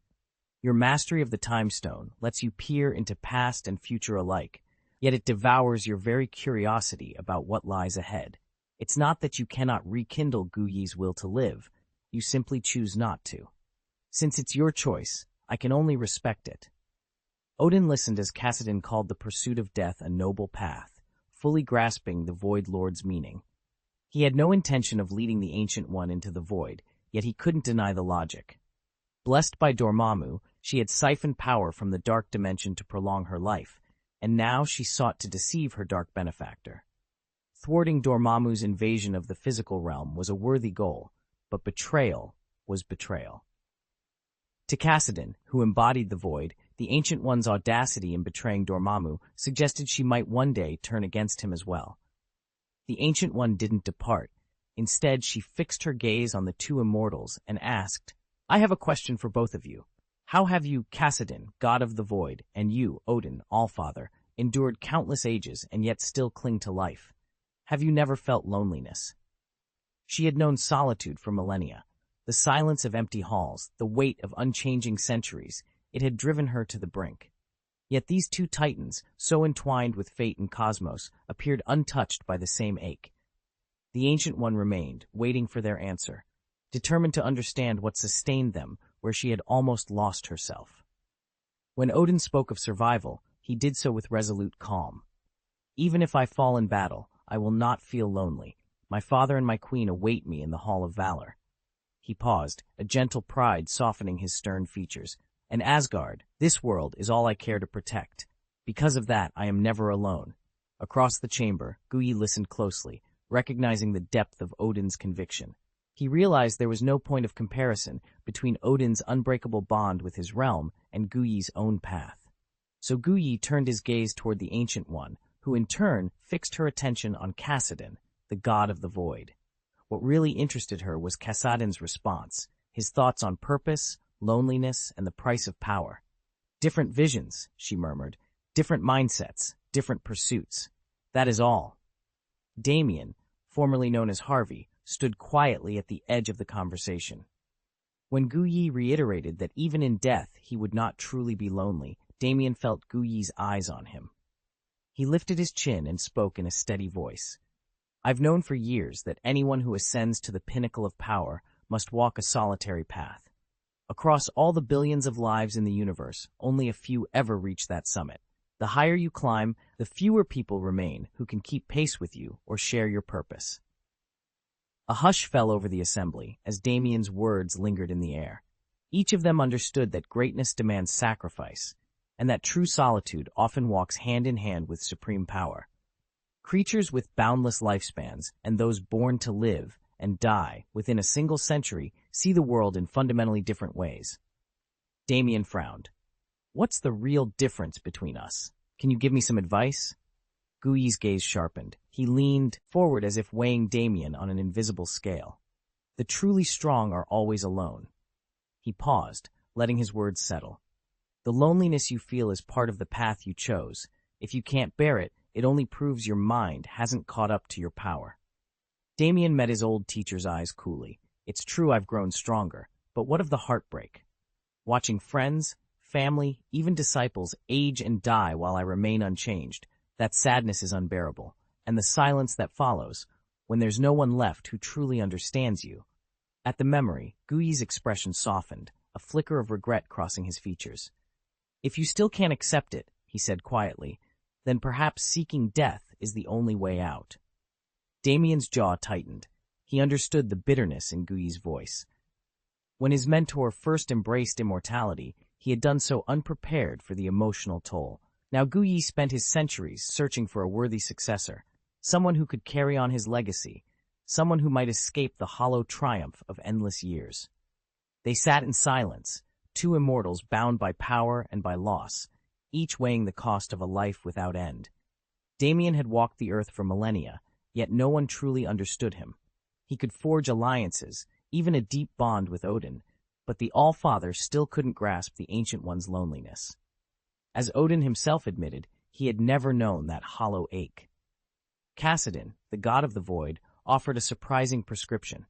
Your mastery of the time stone lets you peer into past and future alike, yet it devours your very curiosity about what lies ahead. It's not that you cannot rekindle Gu Yi's will to live, you simply choose not to. Since it's your choice, I can only respect it." Odin listened as Kassadin called the pursuit of death a noble path, fully grasping the Void Lord's meaning. He had no intention of leading the Ancient One into the void, yet he couldn't deny the logic. Blessed by Dormammu, she had siphoned power from the dark dimension to prolong her life, and now she sought to deceive her dark benefactor. Thwarting Dormammu's invasion of the physical realm was a worthy goal, but betrayal was betrayal. To Kassadin, who embodied the void, the Ancient One's audacity in betraying Dormammu suggested she might one day turn against him as well. The Ancient One didn't depart. Instead, she fixed her gaze on the two immortals and asked, "I have a question for both of you. How have you, Kassadin, god of the void, and you, Odin, Allfather, endured countless ages and yet still cling to life? Have you never felt loneliness?" She had known solitude for millennia. The silence of empty halls, the weight of unchanging centuries, it had driven her to the brink. Yet these two titans, so entwined with fate and cosmos, appeared untouched by the same ache. The Ancient One remained, waiting for their answer, determined to understand what sustained them where she had almost lost herself. When Odin spoke of survival, he did so with resolute calm. "Even if I fall in battle, I will not feel lonely. My father and my queen await me in the Hall of Valor." He paused, a gentle pride softening his stern features. "And Asgard, this world, is all I care to protect. Because of that, I am never alone." Across the chamber, Gu Yi listened closely, recognizing the depth of Odin's conviction. He realized there was no point of comparison between Odin's unbreakable bond with his realm and Gu Yi's own path. So Gu Yi turned his gaze toward the Ancient One, who in turn fixed her attention on Kassadin, the god of the void. What really interested her was Kassadin's response, his thoughts on purpose, loneliness, and the price of power. "Different visions," she murmured, "different mindsets, different pursuits. That is all." Damien, formerly known as Harvey, stood quietly at the edge of the conversation. When Gu Yi reiterated that even in death he would not truly be lonely, Damien felt Gu Yi's eyes on him. He lifted his chin and spoke in a steady voice. "I've known for years that anyone who ascends to the pinnacle of power must walk a solitary path. Across all the billions of lives in the universe, only a few ever reach that summit. The higher you climb, the fewer people remain who can keep pace with you or share your purpose." A hush fell over the assembly as Damien's words lingered in the air. Each of them understood that greatness demands sacrifice, and that true solitude often walks hand in hand with supreme power. Creatures with boundless lifespans and those born to live and die within a single century see the world in fundamentally different ways. Damien frowned. "What's the real difference between us? Can you give me some advice?" Gu Yi's gaze sharpened. He leaned forward as if weighing Damien on an invisible scale. The truly strong are always alone. He paused, letting his words settle. The loneliness you feel is part of the path you chose. If you can't bear it, it only proves your mind hasn't caught up to your power. Damien met his old teacher's eyes coolly. It's true I've grown stronger, but what of the heartbreak? Watching friends, family, even disciples age and die while I remain unchanged, that sadness is unbearable. And the silence that follows, when there's no one left who truly understands you. At the memory, Guyi's expression softened, a flicker of regret crossing his features. If you still can't accept it, he said quietly, then perhaps seeking death is the only way out. Damien's jaw tightened. He understood the bitterness in Guyi's voice. When his mentor first embraced immortality, he had done so unprepared for the emotional toll. Now Guyi spent his centuries searching for a worthy successor, someone who could carry on his legacy, someone who might escape the hollow triumph of endless years. They sat in silence, two immortals bound by power and by loss, each weighing the cost of a life without end. Damien had walked the earth for millennia, yet no one truly understood him. He could forge alliances, even a deep bond with Odin, but the All-Father still couldn't grasp the Ancient One's loneliness. As Odin himself admitted, he had never known that hollow ache. Kassadin, the god of the void, offered a surprising prescription.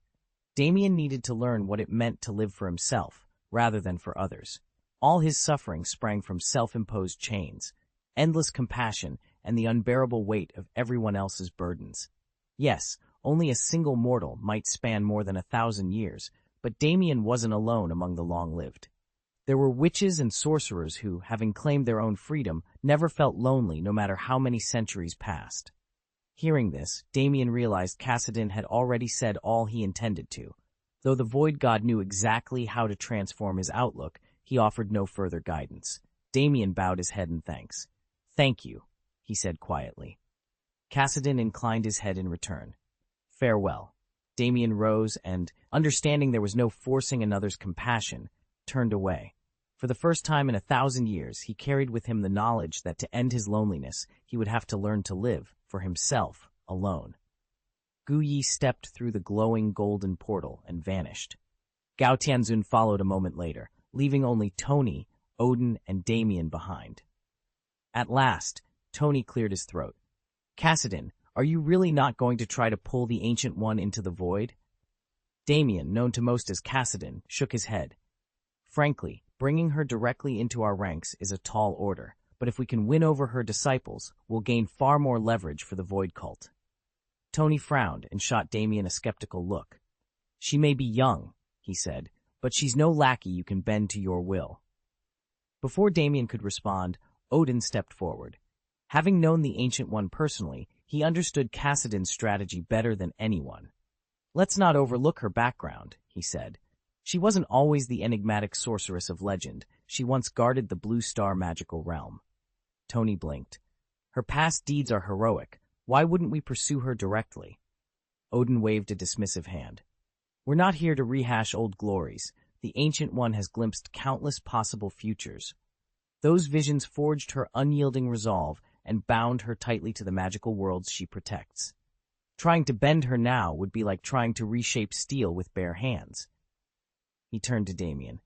Damien needed to learn what it meant to live for himself, rather than for others. All his suffering sprang from self-imposed chains, endless compassion, and the unbearable weight of everyone else's burdens. Yes, only a single mortal might span more than 1,000 years, but Damien wasn't alone among the long-lived. There were witches and sorcerers who, having claimed their own freedom, never felt lonely no matter how many centuries passed. Hearing this, Damien realized Kassadin had already said all he intended to. Though the Void God knew exactly how to transform his outlook, he offered no further guidance. Damien bowed his head in thanks. "Thank you," he said quietly. Kassadin inclined his head in return. "Farewell." Damien rose and, understanding there was no forcing another's compassion, turned away. For the first time in 1,000 years, he carried with him the knowledge that to end his loneliness, he would have to learn to live, for himself, alone. Guyi stepped through the glowing golden portal and vanished. Gao Tianzun followed a moment later, leaving only Tony, Odin, and Damien behind. At last, Tony cleared his throat. "Kassadin, are you really not going to try to pull the Ancient One into the void?" Damien, known to most as Kassadin, shook his head. "Frankly, bringing her directly into our ranks is a tall order, but if we can win over her disciples, we'll gain far more leverage for the Void Cult." Tony frowned and shot Damien a skeptical look. "She may be young," he said, "but she's no lackey you can bend to your will." Before Damien could respond, Odin stepped forward. Having known the Ancient One personally, he understood Kassadin's strategy better than anyone. "Let's not overlook her background," he said. "She wasn't always the enigmatic sorceress of legend. She once guarded the Blue Star magical realm." Tony blinked. "Her past deeds are heroic. Why wouldn't we pursue her directly?" Odin waved a dismissive hand. "We're not here to rehash old glories. The Ancient One has glimpsed countless possible futures. Those visions forged her unyielding resolve and bound her tightly to the magical worlds she protects. Trying to bend her now would be like trying to reshape steel with bare hands." He turned to Damien.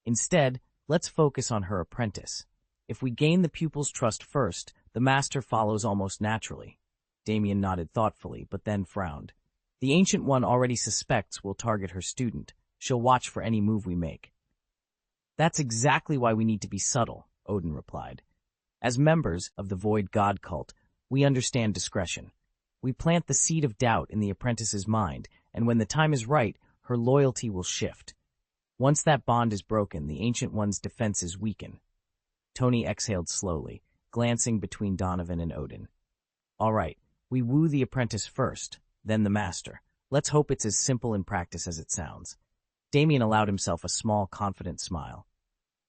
"Instead, let's focus on her apprentice. If we gain the pupil's trust first, the master follows almost naturally." Damien nodded thoughtfully, but then frowned. "The Ancient One already suspects we'll target her student. She'll watch for any move we make." "That's exactly why we need to be subtle," Odin replied. "As members of the Void God cult, we understand discretion. We plant the seed of doubt in the apprentice's mind, and when the time is right, her loyalty will shift. Once that bond is broken, the Ancient One's defenses weaken." Tony exhaled slowly, glancing between Donovan and Odin. "All right, we woo the apprentice first, then the master. Let's hope it's as simple in practice as it sounds." Damien allowed himself a small, confident smile.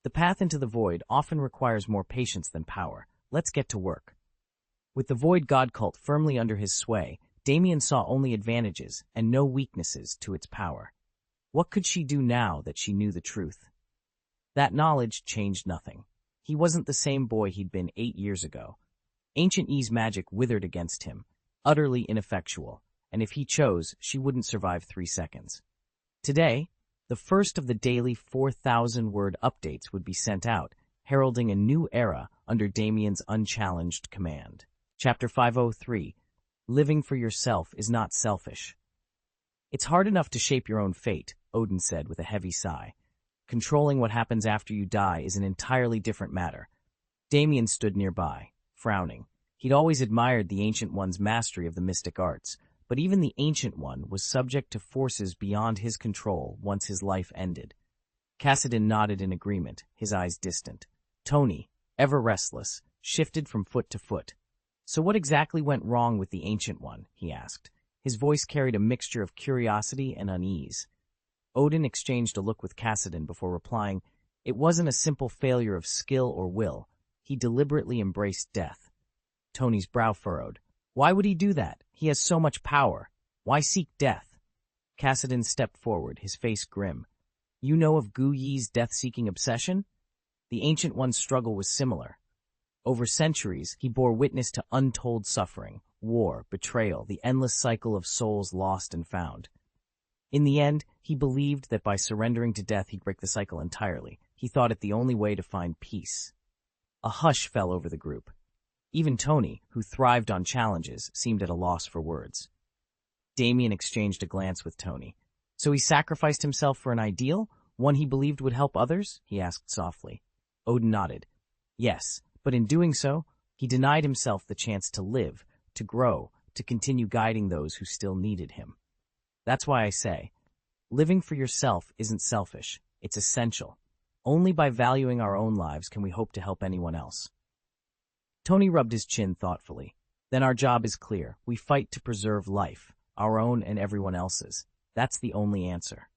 "The path into the void often requires more patience than power. Let's get to work." With the Void God cult firmly under his sway, Damien saw only advantages and no weaknesses to its power. What could she do now that she knew the truth? That knowledge changed nothing. He wasn't the same boy he'd been 8 years ago. Ancient E's magic withered against him, utterly ineffectual, and if he chose, she wouldn't survive 3 seconds. Today, the first of the daily 4,000-word updates would be sent out, heralding a new era under Damien's unchallenged command. Chapter 503, Living for Yourself is Not Selfish. It's hard enough to shape your own fate, Odin said with a heavy sigh. Controlling what happens after you die is an entirely different matter. Damien stood nearby, frowning. He'd always admired the Ancient One's mastery of the mystic arts, but even the Ancient One was subject to forces beyond his control once his life ended. Kassadin nodded in agreement, his eyes distant. Tony, ever restless, shifted from foot to foot. So what exactly went wrong with the Ancient One? He asked. His voice carried a mixture of curiosity and unease. Odin exchanged a look with Kassadin before replying, "It wasn't a simple failure of skill or will. He deliberately embraced death." Tony's brow furrowed. "Why would he do that? He has so much power. Why seek death?" Kassadin stepped forward, his face grim. "You know of Gu Yi's death-seeking obsession? The Ancient One's struggle was similar. Over centuries, he bore witness to untold suffering, war, betrayal, the endless cycle of souls lost and found. In the end, he believed that by surrendering to death he'd break the cycle entirely. He thought it the only way to find peace." A hush fell over the group. Even Tony, who thrived on challenges, seemed at a loss for words. Damien exchanged a glance with Tony. "So he sacrificed himself for an ideal, one he believed would help others?" he asked softly. Odin nodded. "Yes, but in doing so, he denied himself the chance to live, to grow, to continue guiding those who still needed him. That's why I say, living for yourself isn't selfish, it's essential. Only by valuing our own lives can we hope to help anyone else." Tony rubbed his chin thoughtfully. "Then our job is clear. We fight to preserve life, our own and everyone else's. That's the only answer."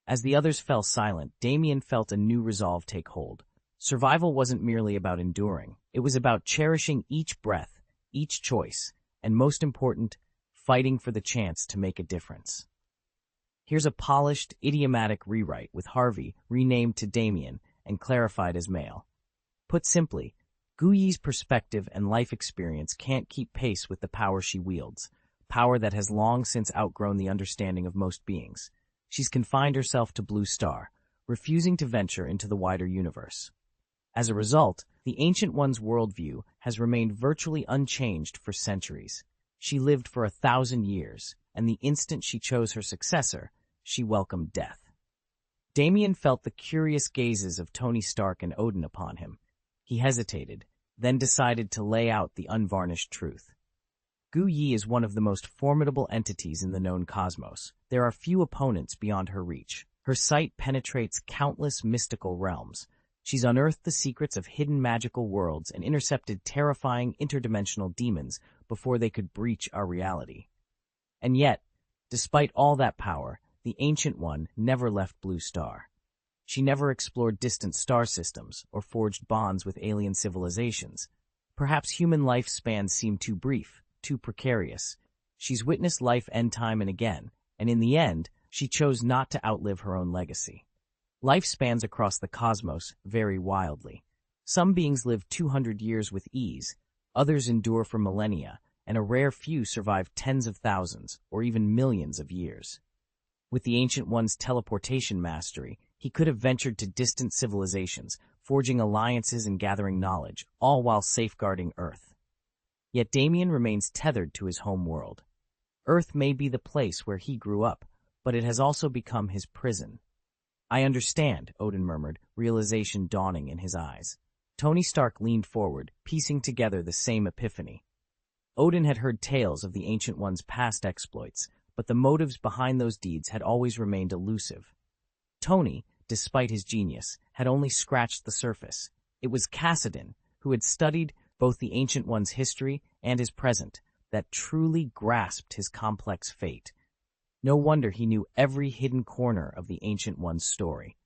As the others fell silent, Damien felt a new resolve take hold. Survival wasn't merely about enduring. It was about cherishing each breath, each choice, and most important, fighting for the chance to make a difference. Here's a polished, idiomatic rewrite with Harvey renamed to Damien and clarified as male. Put simply, Gu Yi's perspective and life experience can't keep pace with the power she wields, power that has long since outgrown the understanding of most beings. She's confined herself to Blue Star, refusing to venture into the wider universe. As a result, the Ancient One's worldview has remained virtually unchanged for centuries. She lived for 1,000 years, and the instant she chose her successor, she welcomed death. Damien felt the curious gazes of Tony Stark and Odin upon him. He hesitated, then decided to lay out the unvarnished truth. Gu Yi is one of the most formidable entities in the known cosmos. There are few opponents beyond her reach. Her sight penetrates countless mystical realms. She's unearthed the secrets of hidden magical worlds and intercepted terrifying interdimensional demons before they could breach our reality. And yet, despite all that power, the Ancient One never left Blue Star. She never explored distant star systems or forged bonds with alien civilizations. Perhaps human lifespans seem too brief, too precarious. She's witnessed life end time and again, and in the end, she chose not to outlive her own legacy. Lifespans across the cosmos vary wildly. Some beings live 200 years with ease, others endure for millennia, and a rare few survive tens of thousands or even millions of years. With the Ancient One's teleportation mastery, he could have ventured to distant civilizations, forging alliances and gathering knowledge, all while safeguarding Earth. Yet Damien remains tethered to his home world. Earth may be the place where he grew up, but it has also become his prison. "I understand," Odin murmured, realization dawning in his eyes. Tony Stark leaned forward, piecing together the same epiphany. Odin had heard tales of the Ancient One's past exploits, but the motives behind those deeds had always remained elusive. Tony, despite his genius, had only scratched the surface. It was Kassadin, who had studied both the Ancient One's history and his present, that truly grasped his complex fate. No wonder he knew every hidden corner of the Ancient One's story.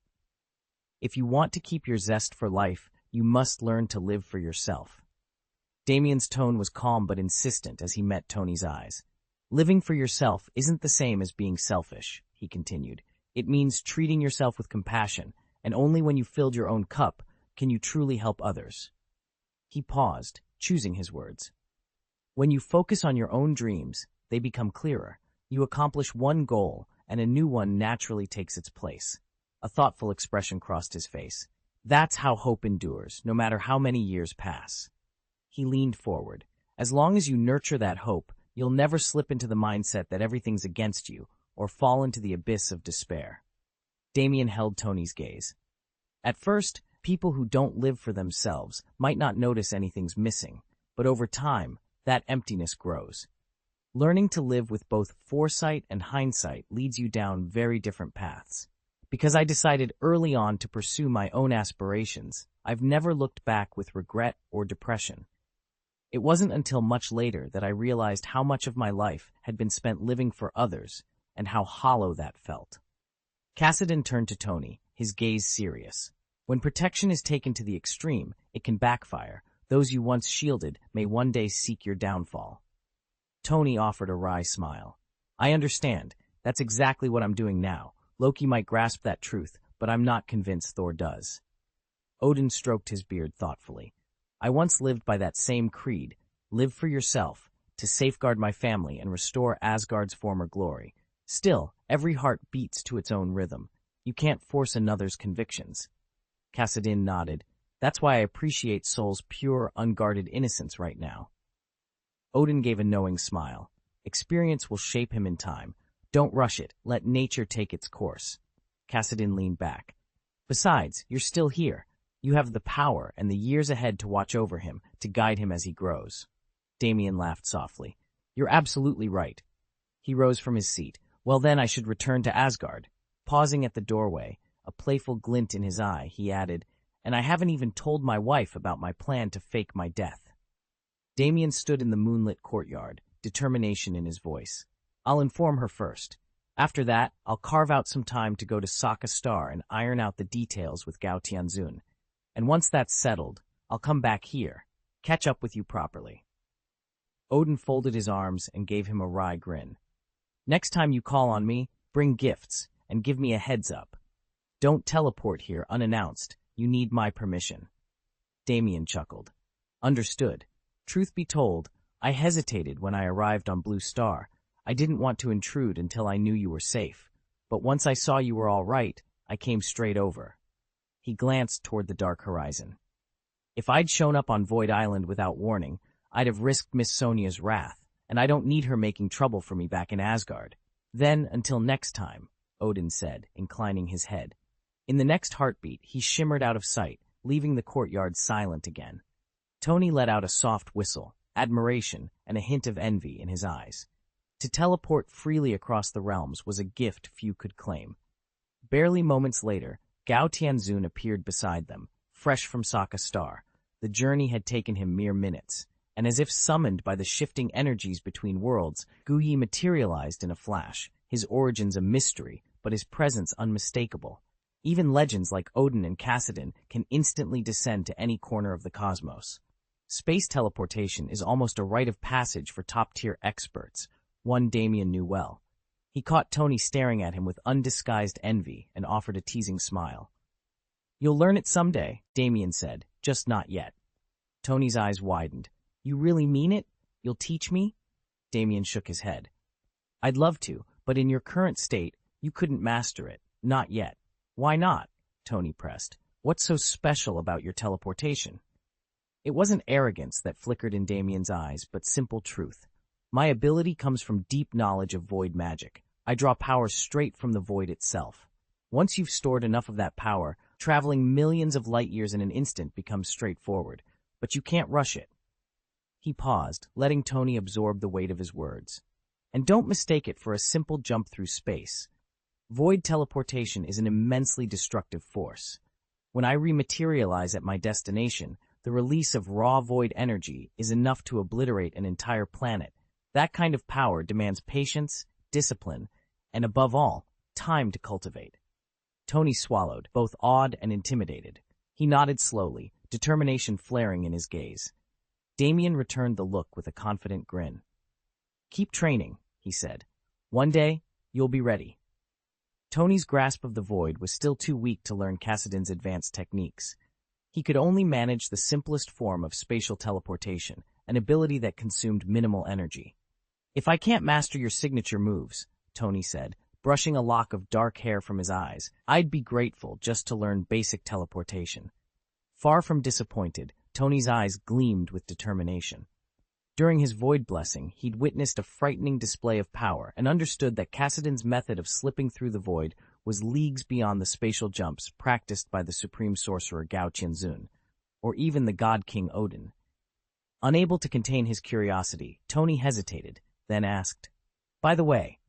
If you want to keep your zest for life, you must learn to live for yourself. Damien's tone was calm but insistent as he met Tony's eyes. "Living for yourself isn't the same as being selfish," he continued. "It means treating yourself with compassion, and only when you've filled your own cup can you truly help others." He paused, choosing his words. "When you focus on your own dreams, they become clearer. You accomplish one goal, and a new one naturally takes its place. A thoughtful expression crossed his face. That's how hope endures, no matter how many years pass. He leaned forward. As long as you nurture that hope, you'll never slip into the mindset that everything's against you or fall into the abyss of despair. Damien held Tony's gaze. At first, people who don't live for themselves might not notice anything's missing, but over time, that emptiness grows. Learning to live with both foresight and hindsight leads you down very different paths. Because I decided early on to pursue my own aspirations, I've never looked back with regret or depression. It wasn't until much later that I realized how much of my life had been spent living for others and how hollow that felt. Cassidon turned to Tony, his gaze serious. When protection is taken to the extreme, it can backfire. Those you once shielded may one day seek your downfall. Tony offered a wry smile. I understand. That's exactly what I'm doing now. Loki might grasp that truth, but I'm not convinced Thor does. Odin stroked his beard thoughtfully. I once lived by that same creed, live for yourself, to safeguard my family and restore Asgard's former glory. Still, every heart beats to its own rhythm. You can't force another's convictions. Cassidon nodded. That's why I appreciate Soul's pure, unguarded innocence right now. Odin gave a knowing smile. Experience will shape him in time. Don't rush it. Let nature take its course. Cassidon leaned back. Besides, you're still here. You have the power and the years ahead to watch over him, to guide him as he grows. Damien laughed softly. You're absolutely right. He rose from his seat. Well then, I should return to Asgard. Pausing at the doorway, a playful glint in his eye, he added, and I haven't even told my wife about my plan to fake my death. Damien stood in the moonlit courtyard, determination in his voice. I'll inform her first. After that, I'll carve out some time to go to Saga Star and iron out the details with Gao Tianzun. And once that's settled, I'll come back here, catch up with you properly. Odin folded his arms and gave him a wry grin. Next time you call on me, bring gifts and give me a heads up. Don't teleport here unannounced. You need my permission. Damien chuckled. Understood. Truth be told, I hesitated when I arrived on Blue Star. I didn't want to intrude until I knew you were safe. But once I saw you were all right, I came straight over. He glanced toward the dark horizon. If I'd shown up on Void Island without warning, I'd have risked Miss Sonia's wrath, and I don't need her making trouble for me back in Asgard. Then, until next time, Odin said, inclining his head. In the next heartbeat, he shimmered out of sight, leaving the courtyard silent again. Tony let out a soft whistle, admiration, and a hint of envy in his eyes. To teleport freely across the realms was a gift few could claim. Barely moments later, Gao Tianzun appeared beside them, fresh from Saga Star. The journey had taken him mere minutes, and as if summoned by the shifting energies between worlds, Gu Yi materialized in a flash, his origins a mystery, but his presence unmistakable. Even legends like Odin and Cassidon can instantly descend to any corner of the cosmos. Space teleportation is almost a rite of passage for top-tier experts, one Damien knew well. He caught Tony staring at him with undisguised envy and offered a teasing smile. You'll learn it someday, Damien said, just not yet. Tony's eyes widened. You really mean it? You'll teach me? Damien shook his head. I'd love to, but in your current state, you couldn't master it. Not yet. Why not? Tony pressed. What's so special about your teleportation? It wasn't arrogance that flickered in Damien's eyes, but simple truth. My ability comes from deep knowledge of void magic. I draw power straight from the void itself. Once you've stored enough of that power, traveling millions of light years in an instant becomes straightforward, but you can't rush it. He paused, letting Tony absorb the weight of his words. And don't mistake it for a simple jump through space. Void teleportation is an immensely destructive force. When I rematerialize at my destination, the release of raw void energy is enough to obliterate an entire planet. That kind of power demands patience, discipline, and above all, time to cultivate. Tony swallowed, both awed and intimidated. He nodded slowly, determination flaring in his gaze. Damien returned the look with a confident grin. Keep training, he said. One day, you'll be ready. Tony's grasp of the void was still too weak to learn Cassidon's advanced techniques. He could only manage the simplest form of spatial teleportation, an ability that consumed minimal energy. If I can't master your signature moves, Tony said, brushing a lock of dark hair from his eyes. "I'd be grateful just to learn basic teleportation." Far from disappointed, Tony's eyes gleamed with determination. During his void blessing, he'd witnessed a frightening display of power and understood that Cassidon's method of slipping through the void was leagues beyond the spatial jumps practiced by the supreme sorcerer Gao Tianzun, or even the god king Odin. Unable to contain his curiosity, Tony hesitated, then asked, "By the way,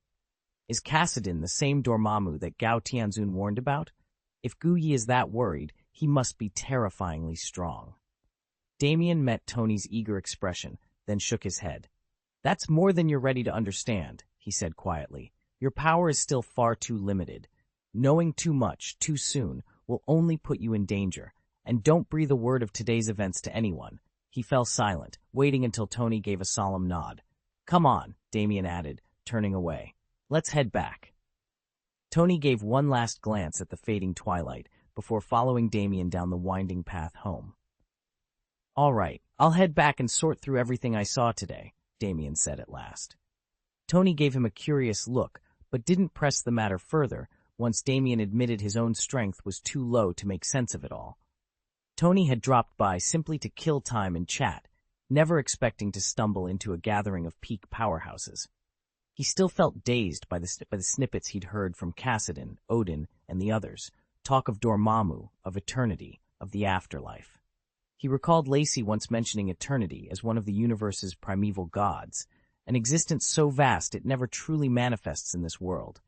is Cassidon the same Dormammu that Gao Tianzun warned about? If Guyi is that worried, he must be terrifyingly strong." Damien met Tony's eager expression, then shook his head. "That's more than you're ready to understand," he said quietly. "Your power is still far too limited. Knowing too much, too soon, will only put you in danger. And don't breathe a word of today's events to anyone." He fell silent, waiting until Tony gave a solemn nod. "Come on," Damien added, turning away. "Let's head back." Tony gave one last glance at the fading twilight before following Damien down the winding path home. "All right, I'll head back and sort through everything I saw today," Damien said at last. Tony gave him a curious look, but didn't press the matter further once Damien admitted his own strength was too low to make sense of it all. Tony had dropped by simply to kill time and chat, never expecting to stumble into a gathering of peak powerhouses. He still felt dazed by the snippets he'd heard from Cassidon, Odin, and the others, talk of Dormammu, of eternity, of the afterlife. He recalled Lacey once mentioning eternity as one of the universe's primeval gods, an existence so vast it never truly manifests in this world.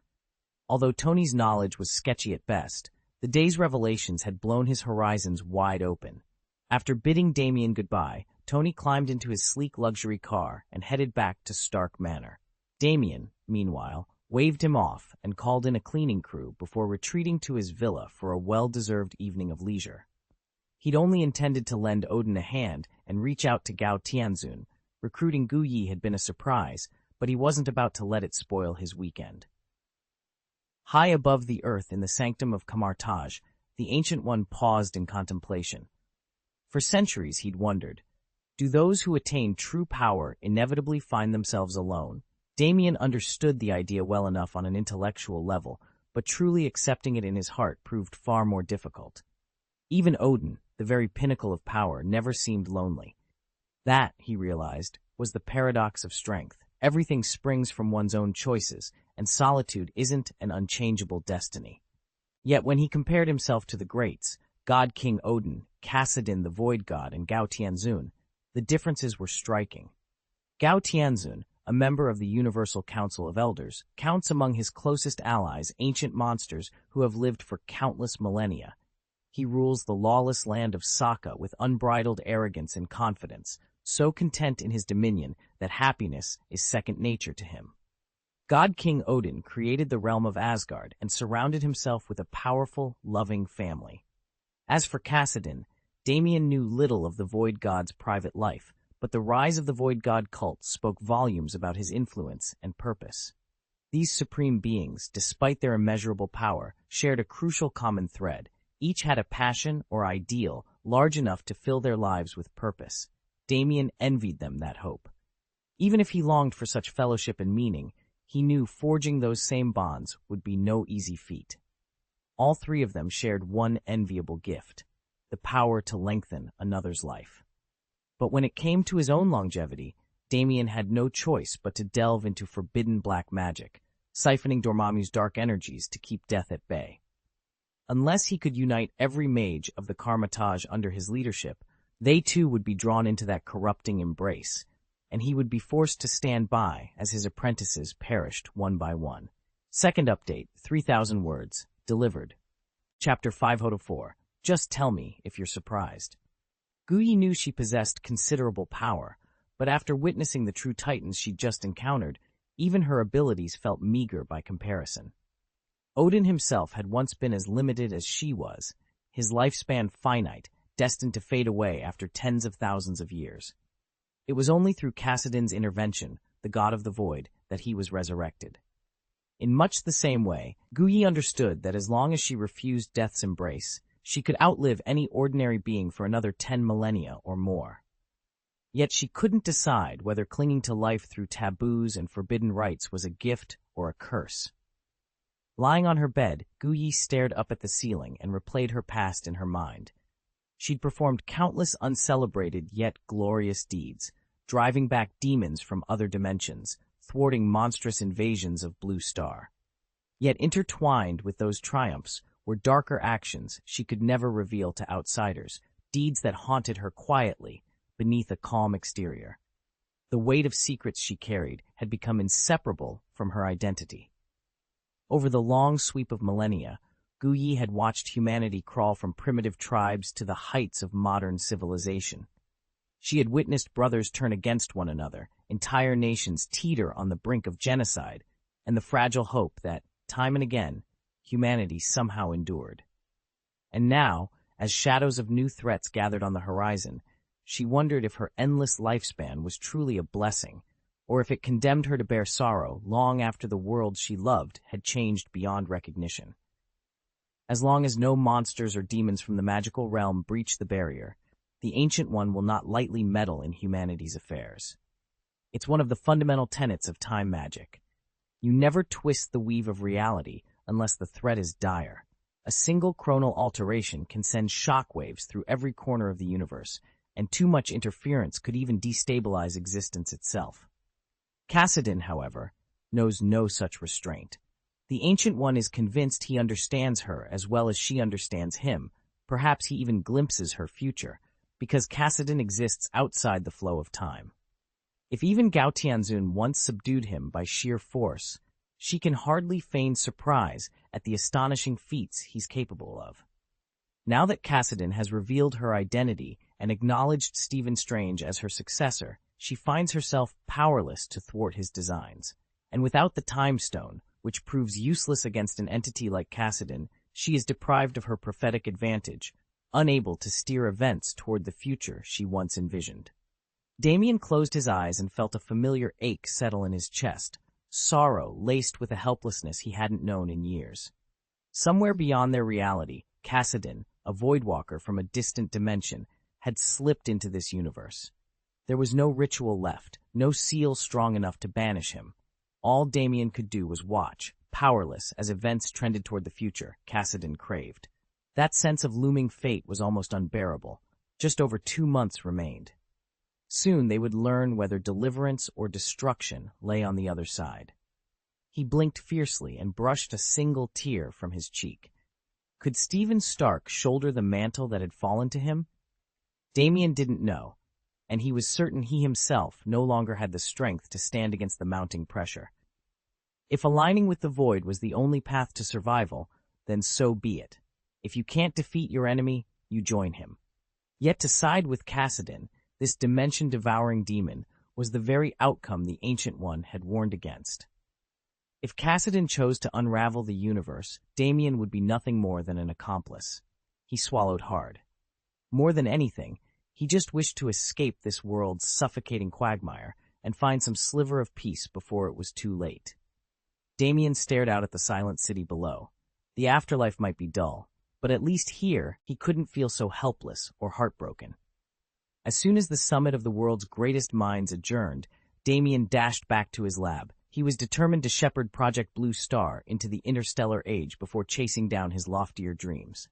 Although Tony's knowledge was sketchy at best, the day's revelations had blown his horizons wide open. After bidding Damien goodbye, Tony climbed into his sleek luxury car and headed back to Stark Manor. Damien, meanwhile, waved him off and called in a cleaning crew before retreating to his villa for a well-deserved evening of leisure. He'd only intended to lend Odin a hand and reach out to Gao Tianzun. Recruiting Guyi had been a surprise, but he wasn't about to let it spoil his weekend. High above the earth in the sanctum of Kamartaj, the Ancient One paused in contemplation. For centuries he'd wondered, do those who attain true power inevitably find themselves alone? Damien understood the idea well enough on an intellectual level, but truly accepting it in his heart proved far more difficult. Even Odin, the very pinnacle of power, never seemed lonely. That, he realized, was the paradox of strength. Everything springs from one's own choices, and solitude isn't an unchangeable destiny. Yet when he compared himself to the greats, God King Odin, Cassidon the Void God, and Gao Tianzun, the differences were striking. Gao Tianzun, a member of the Universal Council of Elders, counts among his closest allies ancient monsters who have lived for countless millennia. He rules the lawless land of Saga with unbridled arrogance and confidence, so content in his dominion that happiness is second nature to him. God King Odin created the realm of Asgard and surrounded himself with a powerful, loving family. As for Cassidon, Damien knew little of the Void God's private life, but the rise of the Void God cult spoke volumes about his influence and purpose. These supreme beings, despite their immeasurable power, shared a crucial common thread. Each had a passion or ideal large enough to fill their lives with purpose. Damien envied them that hope. Even if he longed for such fellowship and meaning, he knew forging those same bonds would be no easy feat. All three of them shared one enviable gift, the power to lengthen another's life. But when it came to his own longevity, Damien had no choice but to delve into forbidden black magic, siphoning Dormammu's dark energies to keep death at bay. Unless he could unite every mage of the Kamartaj under his leadership, they too would be drawn into that corrupting embrace, and he would be forced to stand by as his apprentices perished one by one. Second update, 3,000 words, delivered. Chapter 504, Just Tell Me If You're Surprised. Guyi knew she possessed considerable power, but after witnessing the true titans she'd just encountered, even her abilities felt meager by comparison. Odin himself had once been as limited as she was, his lifespan finite, destined to fade away after tens of thousands of years. It was only through Cassidon's intervention, the god of the void, that he was resurrected. In much the same way, Guyi understood that as long as she refused death's embrace, she could outlive any ordinary being for another 10 millennia or more. Yet she couldn't decide whether clinging to life through taboos and forbidden rites was a gift or a curse. Lying on her bed, Guyi stared up at the ceiling and replayed her past in her mind. She'd performed countless uncelebrated yet glorious deeds, driving back demons from other dimensions, thwarting monstrous invasions of Blue Star. Yet intertwined with those triumphs were darker actions she could never reveal to outsiders, deeds that haunted her quietly beneath a calm exterior. The weight of secrets she carried had become inseparable from her identity. Over the long sweep of millennia, Guyi had watched humanity crawl from primitive tribes to the heights of modern civilization. She had witnessed brothers turn against one another, entire nations teeter on the brink of genocide, and the fragile hope that, time and again, humanity somehow endured. And now, as shadows of new threats gathered on the horizon, she wondered if her endless lifespan was truly a blessing, or if it condemned her to bear sorrow long after the world she loved had changed beyond recognition. As long as no monsters or demons from the magical realm breach the barrier, the Ancient One will not lightly meddle in humanity's affairs. It's one of the fundamental tenets of time magic. You never twist the weave of reality unless the threat is dire. A single chronal alteration can send shockwaves through every corner of the universe, and too much interference could even destabilize existence itself. Cassidin, however, knows no such restraint. The Ancient One is convinced he understands her as well as she understands him. Perhaps he even glimpses her future, because Cassidin exists outside the flow of time. If even Gao Tianzun once subdued him by sheer force, she can hardly feign surprise at the astonishing feats he's capable of. Now that Cassidin has revealed her identity and acknowledged Stephen Strange as her successor, she finds herself powerless to thwart his designs. And without the Time Stone, which proves useless against an entity like Cassidin, she is deprived of her prophetic advantage, unable to steer events toward the future she once envisioned. Damien closed his eyes and felt a familiar ache settle in his chest, sorrow laced with a helplessness he hadn't known in years. Somewhere beyond their reality, Cassidin, a voidwalker from a distant dimension, had slipped into this universe. There was no ritual left, no seal strong enough to banish him. All Damien could do was watch, powerless as events trended toward the future Cassidin craved. That sense of looming fate was almost unbearable. Just over 2 months remained. Soon they would learn whether deliverance or destruction lay on the other side. He blinked fiercely and brushed a single tear from his cheek. Could Stephen Stark shoulder the mantle that had fallen to him? Damien didn't know, and he was certain he himself no longer had the strength to stand against the mounting pressure. If aligning with the void was the only path to survival, then so be it. If you can't defeat your enemy, you join him. Yet to side with Cassidin, this dimension-devouring demon, was the very outcome the Ancient One had warned against. If Cassidin chose to unravel the universe, Damien would be nothing more than an accomplice. He swallowed hard. More than anything, he just wished to escape this world's suffocating quagmire and find some sliver of peace before it was too late. Damien stared out at the silent city below. The afterlife might be dull, but at least here he couldn't feel so helpless or heartbroken. As soon as the summit of the world's greatest minds adjourned, Damien dashed back to his lab. He was determined to shepherd Project Blue Star into the interstellar age before chasing down his loftier dreams.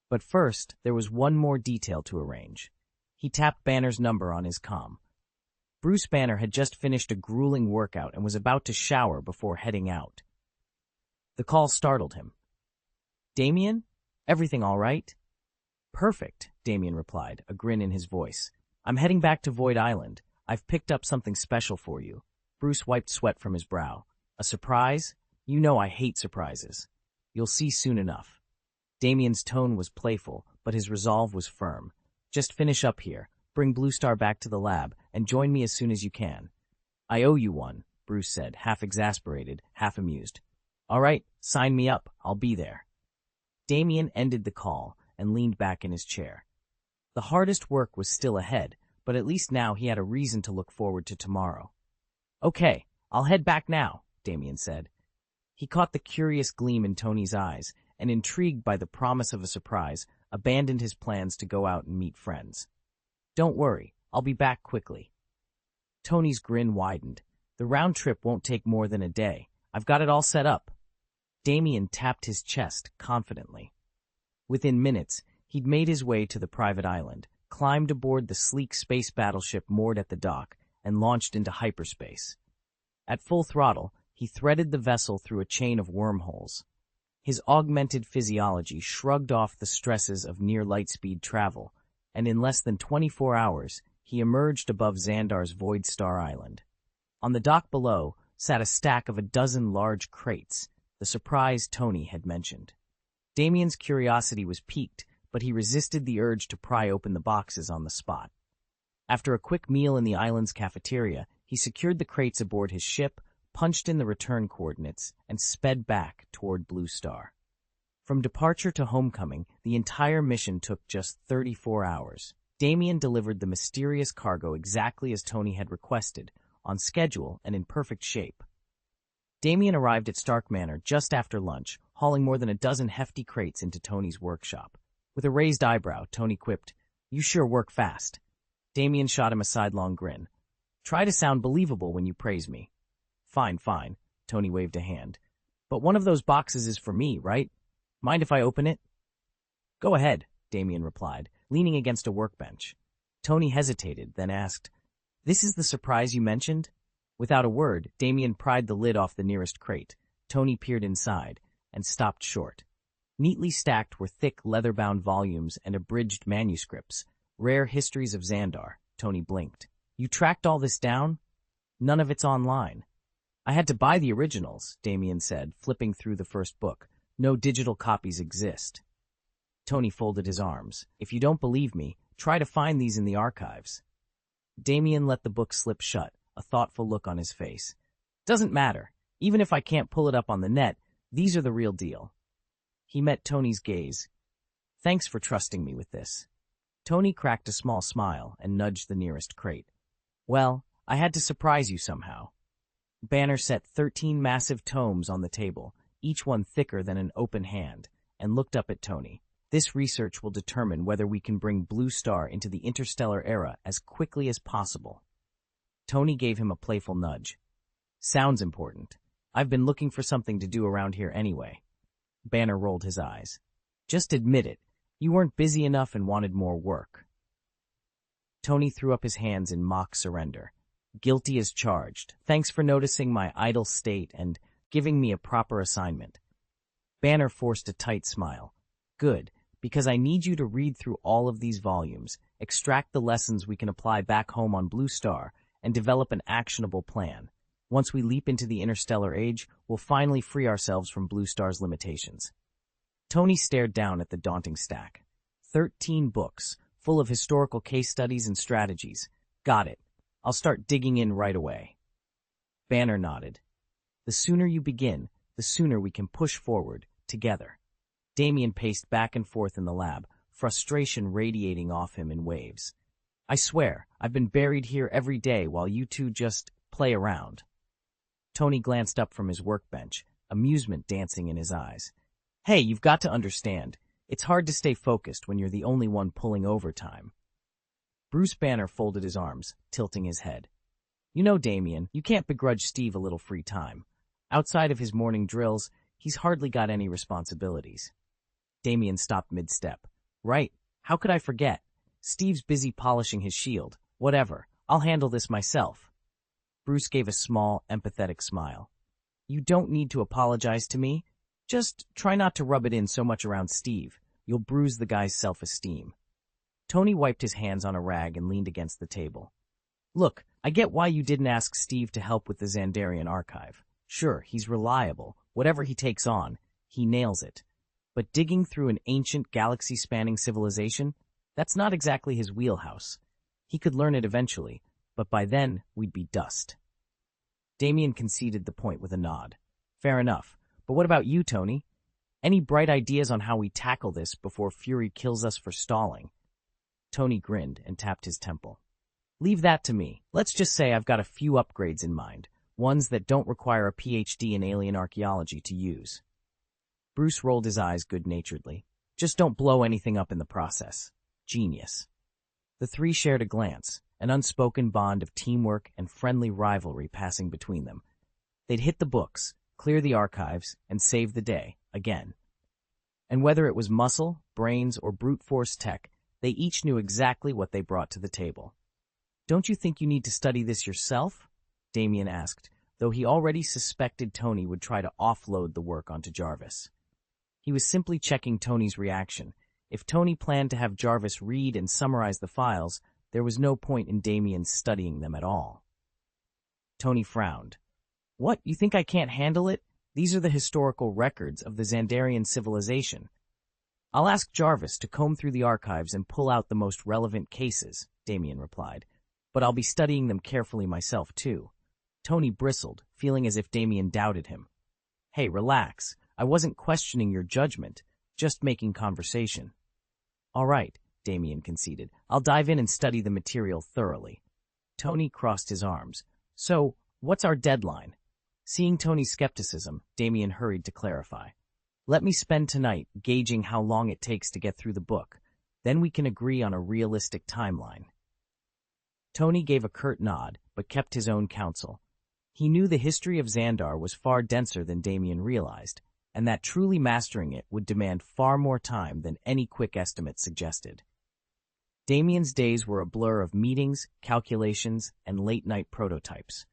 But first, there was one more detail to arrange. He tapped Banner's number on his comm. Bruce Banner had just finished a grueling workout and was about to shower before heading out. The call startled him. "Damien? Everything all right?" "Perfect," Damien replied, a grin in his voice. "I'm heading back to Void Island. I've picked up something special for you." Bruce wiped sweat from his brow. "A surprise? You know I hate surprises. You'll see soon enough." Damien's tone was playful, but his resolve was firm. "Just finish up here, bring Blue Star back to the lab, and join me as soon as you can." "I owe you one," Bruce said, half exasperated, half amused. "All right, sign me up. I'll be there." Damien ended the call and leaned back in his chair. The hardest work was still ahead, but at least now he had a reason to look forward to tomorrow. "Okay, I'll head back now," Damien said. He caught the curious gleam in Tony's eyes, and intrigued by the promise of a surprise, abandoned his plans to go out and meet friends. "Don't worry, I'll be back quickly." Tony's grin widened. "The round trip won't take more than a day. I've got it all set up." Damien tapped his chest confidently. Within minutes, he'd made his way to the private island, climbed aboard the sleek space battleship moored at the dock, and launched into hyperspace. At full throttle, he threaded the vessel through a chain of wormholes. His augmented physiology shrugged off the stresses of near-light-speed travel, and in less than 24 hours, he emerged above Xandar's Void Star Island. On the dock below sat a stack of a dozen large crates, the surprise Tony had mentioned. Damien's curiosity was piqued, but he resisted the urge to pry open the boxes on the spot. After a quick meal in the island's cafeteria, he secured the crates aboard his ship, punched in the return coordinates, and sped back toward Blue Star. From departure to homecoming, the entire mission took just 34 hours. Damien delivered the mysterious cargo exactly as Tony had requested, on schedule and in perfect shape. Damien arrived at Stark Manor just after lunch, hauling more than a dozen hefty crates into Tony's workshop. With a raised eyebrow, Tony quipped, "You sure work fast." Damien shot him a sidelong grin. "Try to sound believable when you praise me." Fine, Tony waved a hand. "But one of those boxes is for me, right? Mind if I open it?" "Go ahead," Damien replied, leaning against a workbench. Tony hesitated, then asked, "This is the surprise you mentioned?" Without a word, Damien pried the lid off the nearest crate. Tony peered inside, and stopped short. Neatly stacked were thick, leather-bound volumes and abridged manuscripts, rare histories of Xandar. Tony blinked. "You tracked all this down?" "None of it's online." "I had to buy the originals," Damien said, flipping through the first book. "No digital copies exist." Tony folded his arms. "If you don't believe me, try to find these in the archives." Damien let the book slip shut, a thoughtful look on his face. "Doesn't matter. Even if I can't pull it up on the net, these are the real deal." He met Tony's gaze. "Thanks for trusting me with this." Tony cracked a small smile and nudged the nearest crate. "Well, I had to surprise you somehow." Banner set 13 massive tomes on the table, each one thicker than an open hand, and looked up at Tony. "This research will determine whether we can bring Blue Star into the interstellar era as quickly as possible." Tony gave him a playful nudge. "Sounds important. I've been looking for something to do around here anyway." Banner rolled his eyes. "Just admit it. You weren't busy enough and wanted more work." Tony threw up his hands in mock surrender. "Guilty as charged. Thanks for noticing my idle state and giving me a proper assignment." Banner forced a tight smile. "Good, because I need you to read through all of these volumes, extract the lessons we can apply back home on Blue Star, and develop an actionable plan. Once we leap into the interstellar age, we'll finally free ourselves from Blue Star's limitations." Tony stared down at the daunting stack. 13 books, full of historical case studies and strategies. "Got it. I'll start digging in right away." Banner nodded. "The sooner you begin, the sooner we can push forward, together." Damien paced back and forth in the lab, frustration radiating off him in waves. "I swear, I've been buried here every day while you two just play around." Tony glanced up from his workbench, amusement dancing in his eyes. "Hey, you've got to understand. It's hard to stay focused when you're the only one pulling overtime." Bruce Banner folded his arms, tilting his head. "You know, Damien, you can't begrudge Steve a little free time. Outside of his morning drills, he's hardly got any responsibilities." Damien stopped mid-step. "Right. How could I forget? Steve's busy polishing his shield. Whatever. I'll handle this myself." Bruce gave a small, empathetic smile. "You don't need to apologize to me. Just try not to rub it in so much around Steve. You'll bruise the guy's self-esteem." Tony wiped his hands on a rag and leaned against the table. "Look, I get why you didn't ask Steve to help with the Xandarian archive. Sure, he's reliable. Whatever he takes on, he nails it. But digging through an ancient galaxy-spanning civilization, that's not exactly his wheelhouse. He could learn it eventually, but by then, we'd be dust." Damien conceded the point with a nod. "Fair enough. But what about you, Tony? Any bright ideas on how we tackle this before Fury kills us for stalling?" Tony grinned and tapped his temple. "Leave that to me. Let's just say I've got a few upgrades in mind, ones that don't require a PhD in alien archaeology to use." Bruce rolled his eyes good-naturedly. "Just don't blow anything up in the process." Genius. The three shared a glance, an unspoken bond of teamwork and friendly rivalry passing between them. They'd hit the books, clear the archives, and save the day, again. And whether it was muscle, brains, or brute force tech, they each knew exactly what they brought to the table. "Don't you think you need to study this yourself?" Damien asked, though he already suspected Tony would try to offload the work onto Jarvis. He was simply checking Tony's reaction. If Tony planned to have Jarvis read and summarize the files, there was no point in Damien studying them at all. Tony frowned. "What, you think I can't handle it? These are the historical records of the Xandarian civilization." "I'll ask Jarvis to comb through the archives and pull out the most relevant cases," Damien replied, "but I'll be studying them carefully myself, too." Tony bristled, feeling as if Damien doubted him. "Hey, relax. I wasn't questioning your judgment, just making conversation." "All right," Damien conceded. "I'll dive in and study the material thoroughly." Tony crossed his arms. "So, what's our deadline?" Seeing Tony's skepticism, Damien hurried to clarify. "Let me spend tonight gauging how long it takes to get through the book. Then we can agree on a realistic timeline." Tony gave a curt nod, but kept his own counsel. He knew the history of Xandar was far denser than Damien realized, and that truly mastering it would demand far more time than any quick estimate suggested. Damien's days were a blur of meetings, calculations, and late-night prototypes.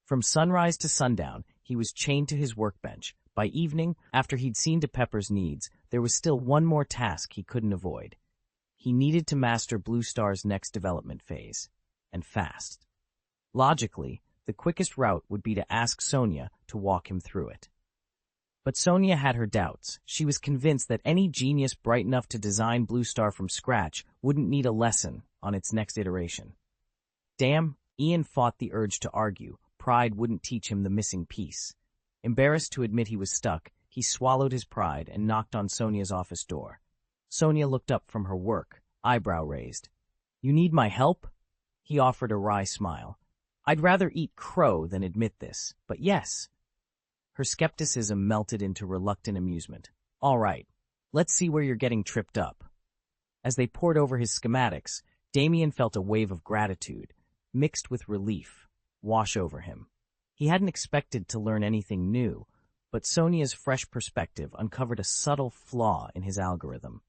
From sunrise to sundown, he was chained to his workbench. By evening, after he'd seen to Pepper's needs, there was still one more task he couldn't avoid. He needed to master Blue Star's next development phase, and fast. Logically, the quickest route would be to ask Sonia to walk him through it. But Sonia had her doubts. She was convinced that any genius bright enough to design Blue Star from scratch wouldn't need a lesson on its next iteration. Damn, Ian fought the urge to argue. Pride wouldn't teach him the missing piece. Embarrassed to admit he was stuck, he swallowed his pride and knocked on Sonia's office door. Sonia looked up from her work, eyebrow raised. "You need my help?" He offered a wry smile. "I'd rather eat crow than admit this, but yes." Her skepticism melted into reluctant amusement. "All right, let's see where you're getting tripped up." As they pored over his schematics, Damien felt a wave of gratitude, mixed with relief, wash over him. He hadn't expected to learn anything new, but Sonia's fresh perspective uncovered a subtle flaw in his algorithm.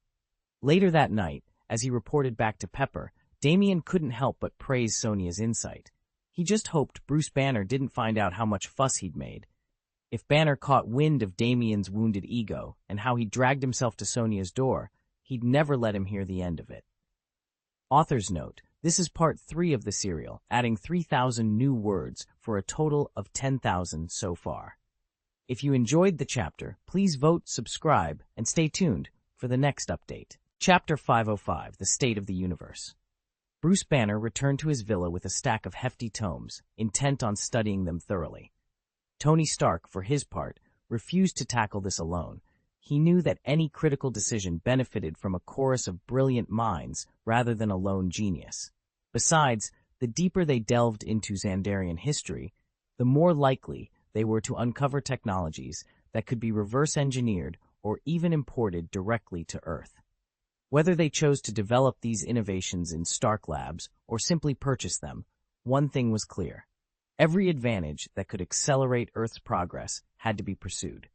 Later that night, as he reported back to Pepper, Damien couldn't help but praise Sonia's insight. He just hoped Bruce Banner didn't find out how much fuss he'd made. If Banner caught wind of Damien's wounded ego and how he dragged himself to Sonia's door, he'd never let him hear the end of it. Author's note: this is part 3 of the serial, adding 3,000 new words for a total of 10,000 so far. If you enjoyed the chapter, please vote, subscribe, and stay tuned for the next update. Chapter 505, The State of the Universe. Bruce Banner returned to his villa with a stack of hefty tomes, intent on studying them thoroughly. Tony Stark, for his part, refused to tackle this alone. He knew that any critical decision benefited from a chorus of brilliant minds rather than a lone genius. Besides, the deeper they delved into Xandarian history, the more likely they were to uncover technologies that could be reverse-engineered or even imported directly to Earth. Whether they chose to develop these innovations in Stark Labs or simply purchase them, one thing was clear. Every advantage that could accelerate Earth's progress had to be pursued.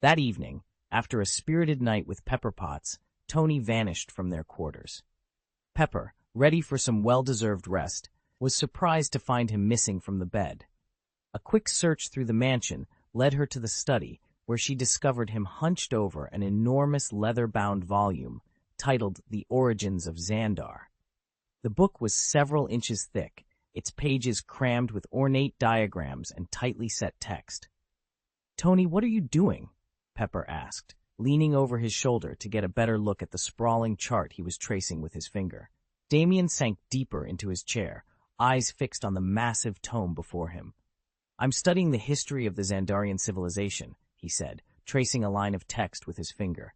That evening, after a spirited night with Pepper Potts, Tony vanished from their quarters. Pepper, ready for some well-deserved rest, was surprised to find him missing from the bed. A quick search through the mansion led her to the study, where she discovered him hunched over an enormous leather-bound volume titled The Origins of Xandar. The book was several inches thick, its pages crammed with ornate diagrams and tightly set text. "Tony, what are you doing?" Pepper asked, leaning over his shoulder to get a better look at the sprawling chart he was tracing with his finger. Damien sank deeper into his chair, eyes fixed on the massive tome before him. "I'm studying the history of the Xandarian civilization," he said, tracing a line of text with his finger.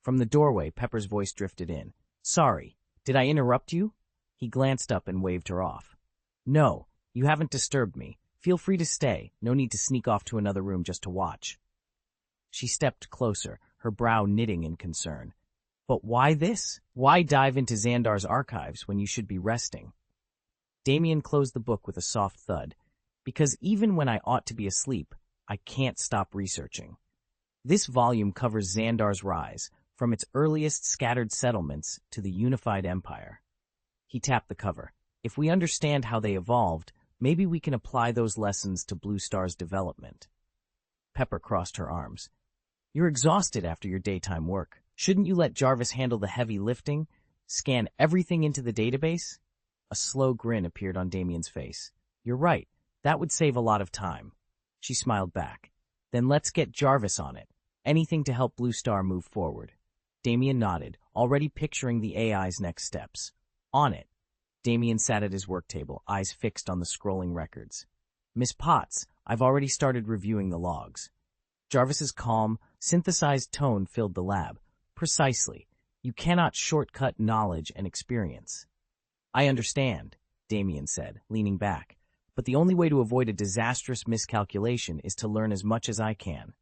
From the doorway, Pepper's voice drifted in. "Sorry, did I interrupt you?" He glanced up and waved her off. "No, you haven't disturbed me. Feel free to stay. No need to sneak off to another room just to watch." She stepped closer, her brow knitting in concern. "But why this? Why dive into Xandar's archives when you should be resting?" Damien closed the book with a soft thud. "Because even when I ought to be asleep, I can't stop researching. This volume covers Xandar's rise, from its earliest scattered settlements to the unified empire. He tapped the cover. If we understand how they evolved, maybe we can apply those lessons to Blue Star's development. Pepper crossed her arms. You're exhausted after your daytime work. Shouldn't you let Jarvis handle the heavy lifting? Scan everything into the database? A slow grin appeared on Damien's face. You're right. That would save a lot of time. She smiled back. Then let's get Jarvis on it. Anything to help Blue Star move forward. Damien nodded, already picturing the AI's next steps. On it. Damien sat at his work table, eyes fixed on the scrolling records. Miss Potts, I've already started reviewing the logs. Jarvis's calm, synthesized tone filled the lab. Precisely. You cannot shortcut knowledge and experience. I understand, Damien said, leaning back, but the only way to avoid a disastrous miscalculation is to learn as much as I can.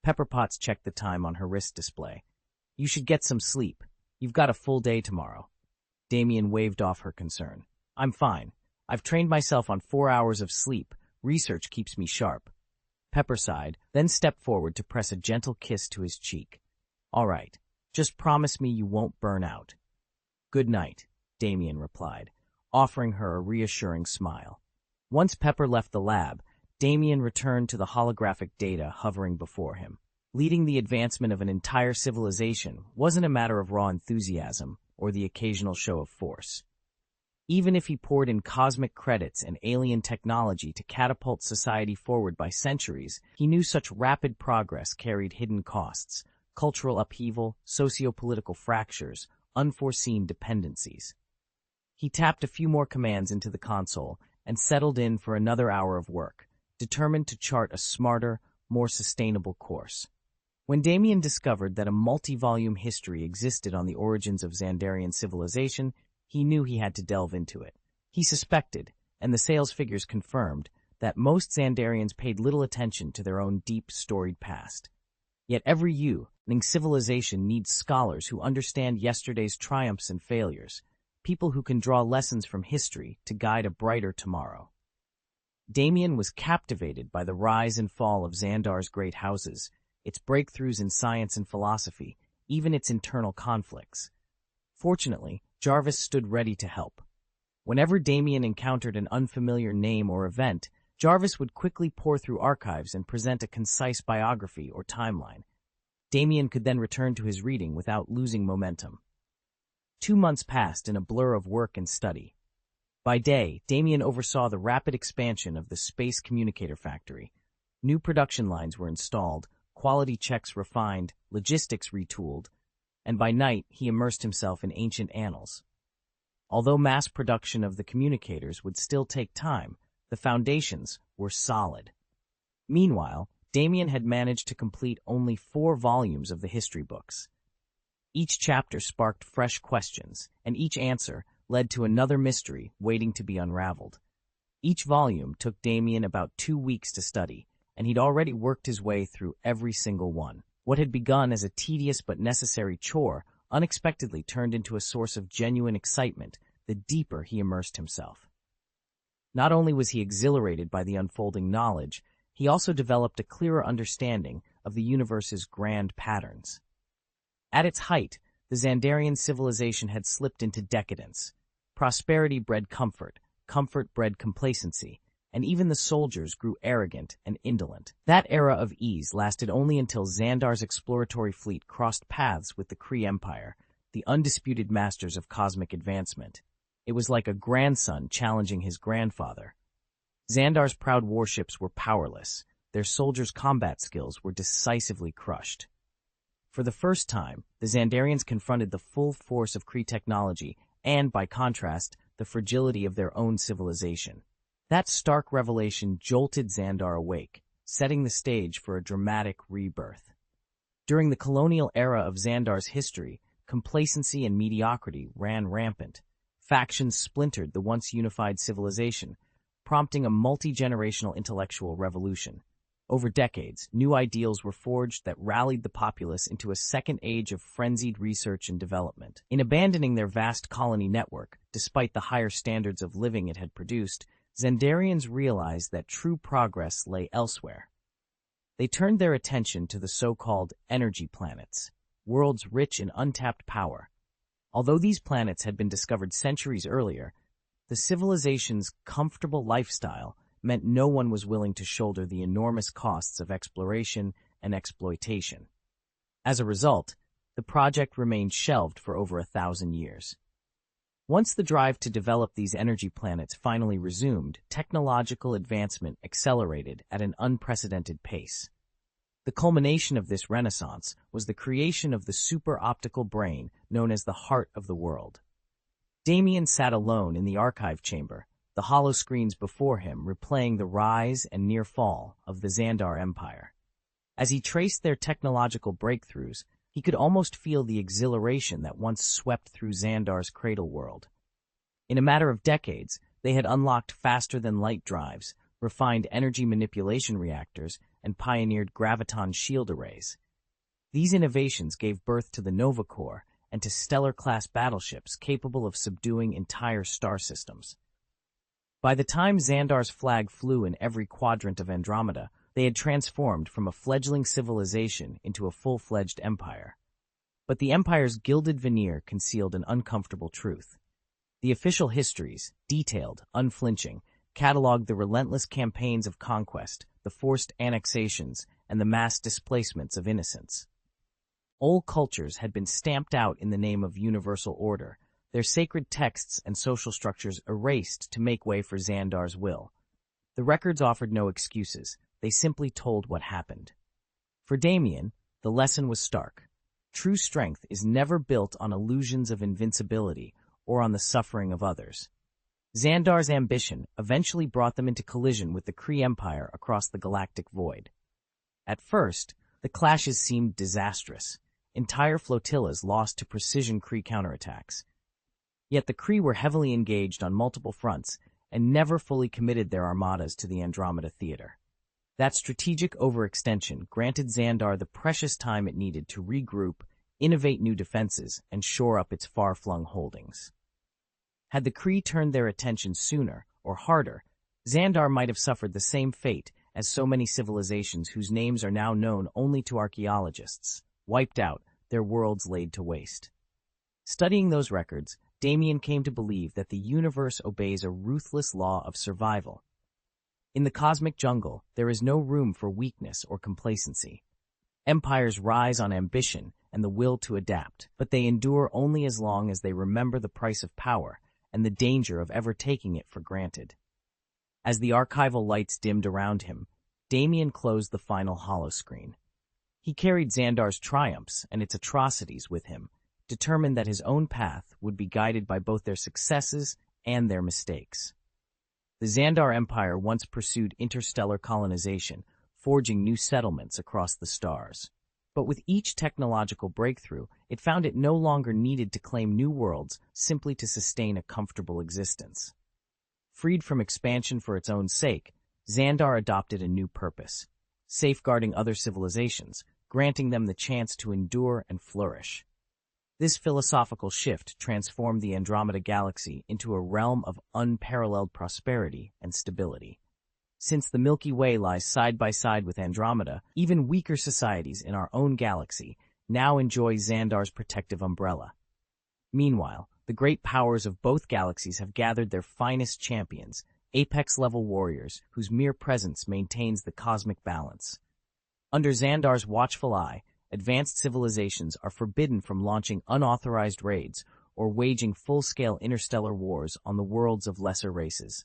Pepper Potts checked the time on her wrist display. You should get some sleep. You've got a full day tomorrow. Damien waved off her concern. I'm fine. I've trained myself on 4 hours of sleep. Research keeps me sharp. Pepper sighed, then stepped forward to press a gentle kiss to his cheek. All right. Just promise me you won't burn out. Good night, Damien replied, offering her a reassuring smile. Once Pepper left the lab, Damien returned to the holographic data hovering before him. Leading the advancement of an entire civilization wasn't a matter of raw enthusiasm or the occasional show of force. Even if he poured in cosmic credits and alien technology to catapult society forward by centuries, he knew such rapid progress carried hidden costs, cultural upheaval, socio-political fractures, unforeseen dependencies. He tapped a few more commands into the console and settled in for another hour of work, determined to chart a smarter, more sustainable course. When Damien discovered that a multi-volume history existed on the origins of Xandarian civilization, he knew he had to delve into it. He suspected, and the sales figures confirmed, that most Xandarians paid little attention to their own deep, storied past. Yet every wielding civilization needs scholars who understand yesterday's triumphs and failures, people who can draw lessons from history to guide a brighter tomorrow. Damien was captivated by the rise and fall of Xandar's great houses, its breakthroughs in science and philosophy, even its internal conflicts. Fortunately, Jarvis stood ready to help. Whenever Damien encountered an unfamiliar name or event, Jarvis would quickly pore through archives and present a concise biography or timeline. Damien could then return to his reading without losing momentum. 2 months passed in a blur of work and study. By day, Damien oversaw the rapid expansion of the Space Communicator Factory. New production lines were installed, quality checks refined, logistics retooled, and by night he immersed himself in ancient annals. Although mass production of the communicators would still take time, the foundations were solid. Meanwhile, Damien had managed to complete only 4 volumes of the history books. Each chapter sparked fresh questions, and each answer led to another mystery waiting to be unraveled. Each volume took Damien about 2 weeks to study, and he'd already worked his way through every single one. What had begun as a tedious but necessary chore unexpectedly turned into a source of genuine excitement the deeper he immersed himself. Not only was he exhilarated by the unfolding knowledge, he also developed a clearer understanding of the universe's grand patterns. At its height, the Xandarian civilization had slipped into decadence. Prosperity bred comfort, comfort bred complacency, and even the soldiers grew arrogant and indolent. That era of ease lasted only until Xandar's exploratory fleet crossed paths with the Kree Empire, the undisputed masters of cosmic advancement. It was like a grandson challenging his grandfather. Xandar's proud warships were powerless. Their soldiers' combat skills were decisively crushed. For the first time, the Xandarians confronted the full force of Kree technology and, by contrast, the fragility of their own civilization. That stark revelation jolted Xandar awake, setting the stage for a dramatic rebirth. During the colonial era of Xandar's history, complacency and mediocrity ran rampant. Factions splintered the once unified civilization, prompting a multi-generational intellectual revolution. Over decades, new ideals were forged that rallied the populace into a second age of frenzied research and development. In abandoning their vast colony network, despite the higher standards of living it had produced, Xandarians realized that true progress lay elsewhere. They turned their attention to the so-called energy planets, worlds rich in untapped power. Although these planets had been discovered centuries earlier, the civilization's comfortable lifestyle meant no one was willing to shoulder the enormous costs of exploration and exploitation. As a result, the project remained shelved for over 1,000 years. Once the drive to develop these energy planets finally resumed, technological advancement accelerated at an unprecedented pace. The culmination of this renaissance was the creation of the super-optical brain known as the heart of the world. Damien sat alone in the archive chamber, the hollow screens before him replaying the rise and near fall of the Xandar Empire. As he traced their technological breakthroughs, he could almost feel the exhilaration that once swept through Xandar's cradle world. In a matter of decades, they had unlocked faster-than-light drives, refined energy manipulation reactors, and pioneered graviton shield arrays. These innovations gave birth to the Nova Corps and to stellar-class battleships capable of subduing entire star systems. By the time Xandar's flag flew in every quadrant of Andromeda, they had transformed from a fledgling civilization into a full-fledged empire. But the empire's gilded veneer concealed an uncomfortable truth. The official histories, detailed, unflinching, cataloged the relentless campaigns of conquest, the forced annexations, and the mass displacements of innocents. Old cultures had been stamped out in the name of universal order, their sacred texts and social structures erased to make way for Xandar's will. The records offered no excuses, they simply told what happened. For Damien, the lesson was stark. True strength is never built on illusions of invincibility or on the suffering of others. Xandar's ambition eventually brought them into collision with the Kree Empire across the galactic void. At first, the clashes seemed disastrous. Entire flotillas lost to precision Kree counterattacks. Yet the Kree were heavily engaged on multiple fronts and never fully committed their armadas to the Andromeda theater. That strategic overextension granted Xandar the precious time it needed to regroup, innovate new defenses, and shore up its far-flung holdings. Had the Kree turned their attention sooner, or harder, Xandar might have suffered the same fate as so many civilizations whose names are now known only to archaeologists, wiped out, their worlds laid to waste. Studying those records, Damien came to believe that the universe obeys a ruthless law of survival. In the cosmic jungle, there is no room for weakness or complacency. Empires rise on ambition and the will to adapt, but they endure only as long as they remember the price of power and the danger of ever taking it for granted. As the archival lights dimmed around him, Damien closed the final holoscreen. He carried Xandar's triumphs and its atrocities with him, determined that his own path would be guided by both their successes and their mistakes. The Xandar Empire once pursued interstellar colonization, forging new settlements across the stars. But with each technological breakthrough, it found it no longer needed to claim new worlds simply to sustain a comfortable existence. Freed from expansion for its own sake, Xandar adopted a new purpose, safeguarding other civilizations, granting them the chance to endure and flourish. This philosophical shift transformed the Andromeda Galaxy into a realm of unparalleled prosperity and stability. Since the Milky Way lies side by side with Andromeda, even weaker societies in our own galaxy now enjoy Xandar's protective umbrella. Meanwhile, the great powers of both galaxies have gathered their finest champions, apex-level warriors whose mere presence maintains the cosmic balance. Under Xandar's watchful eye, advanced civilizations are forbidden from launching unauthorized raids or waging full-scale interstellar wars on the worlds of lesser races.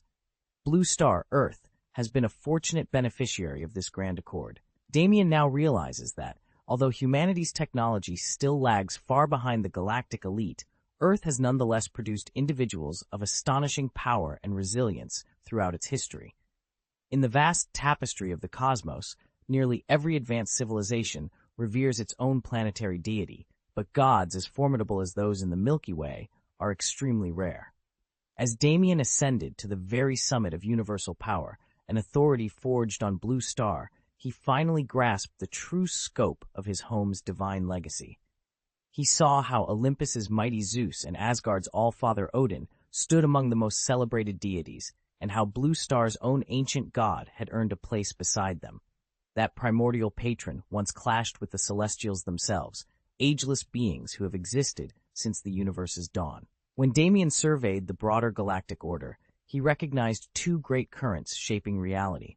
Blue Star, Earth, has been a fortunate beneficiary of this grand accord. Damien now realizes that, although humanity's technology still lags far behind the galactic elite, Earth has nonetheless produced individuals of astonishing power and resilience throughout its history. In the vast tapestry of the cosmos, nearly every advanced civilization reveres its own planetary deity, but gods as formidable as those in the Milky Way are extremely rare. As Damien ascended to the very summit of universal power, an authority forged on Blue Star, he finally grasped the true scope of his home's divine legacy. He saw how Olympus's mighty Zeus and Asgard's all-father Odin stood among the most celebrated deities, and how Blue Star's own ancient god had earned a place beside them. that primordial patron, once clashed with the Celestials themselves, ageless beings who have existed since the universe's dawn. When Damien surveyed the broader galactic order, he recognized two great currents shaping reality.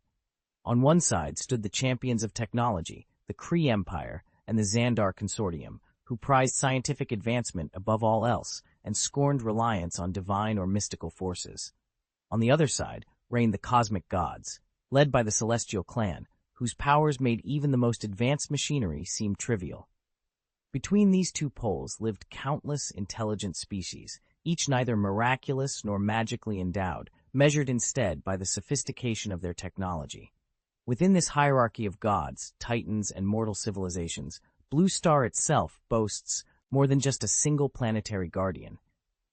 On one side stood the champions of technology, the Kree Empire and the Xandar Consortium, who prized scientific advancement above all else and scorned reliance on divine or mystical forces. On the other side reigned the cosmic gods, led by the Celestial Clan, whose powers made even the most advanced machinery seem trivial. Between these two poles lived countless intelligent species, each neither miraculous nor magically endowed, measured instead by the sophistication of their technology. Within this hierarchy of gods, titans, and mortal civilizations, Blue Star itself boasts more than just a single planetary guardian.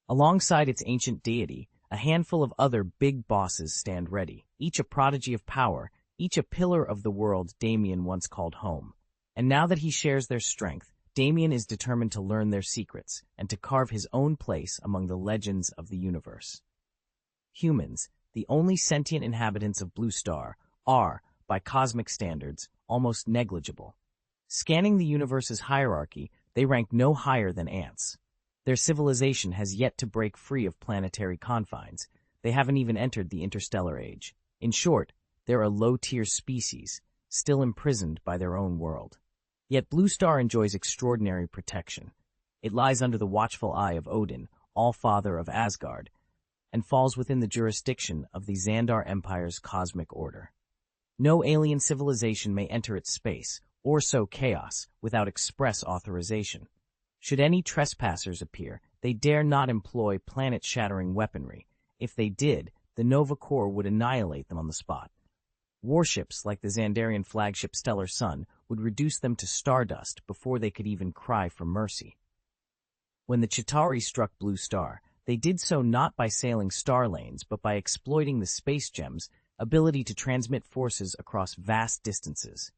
Alongside its ancient deity, a handful of other big bosses stand ready, each a prodigy of power, each a pillar of the world Damien once called home. And now that he shares their strength, Damien is determined to learn their secrets and to carve his own place among the legends of the universe. Humans, the only sentient inhabitants of Blue Star, are, by cosmic standards, almost negligible. Scanning the universe's hierarchy, they rank no higher than ants. Their civilization has yet to break free of planetary confines. They haven't even entered the interstellar age. In short, they're a low-tier species, still imprisoned by their own world. Yet Blue Star enjoys extraordinary protection. It lies under the watchful eye of Odin, All-Father of Asgard, and falls within the jurisdiction of the Xandar Empire's cosmic order. No alien civilization may enter its space, or sow chaos, without express authorization. Should any trespassers appear, they dare not employ planet-shattering weaponry. If they did, the Nova Corps would annihilate them on the spot. Warships like the Xandarian flagship Stellar Sun would reduce them to stardust before they could even cry for mercy. When the Chitauri struck Blue Star, they did so not by sailing star lanes, but by exploiting the space gem's ability to transmit forces across vast distances.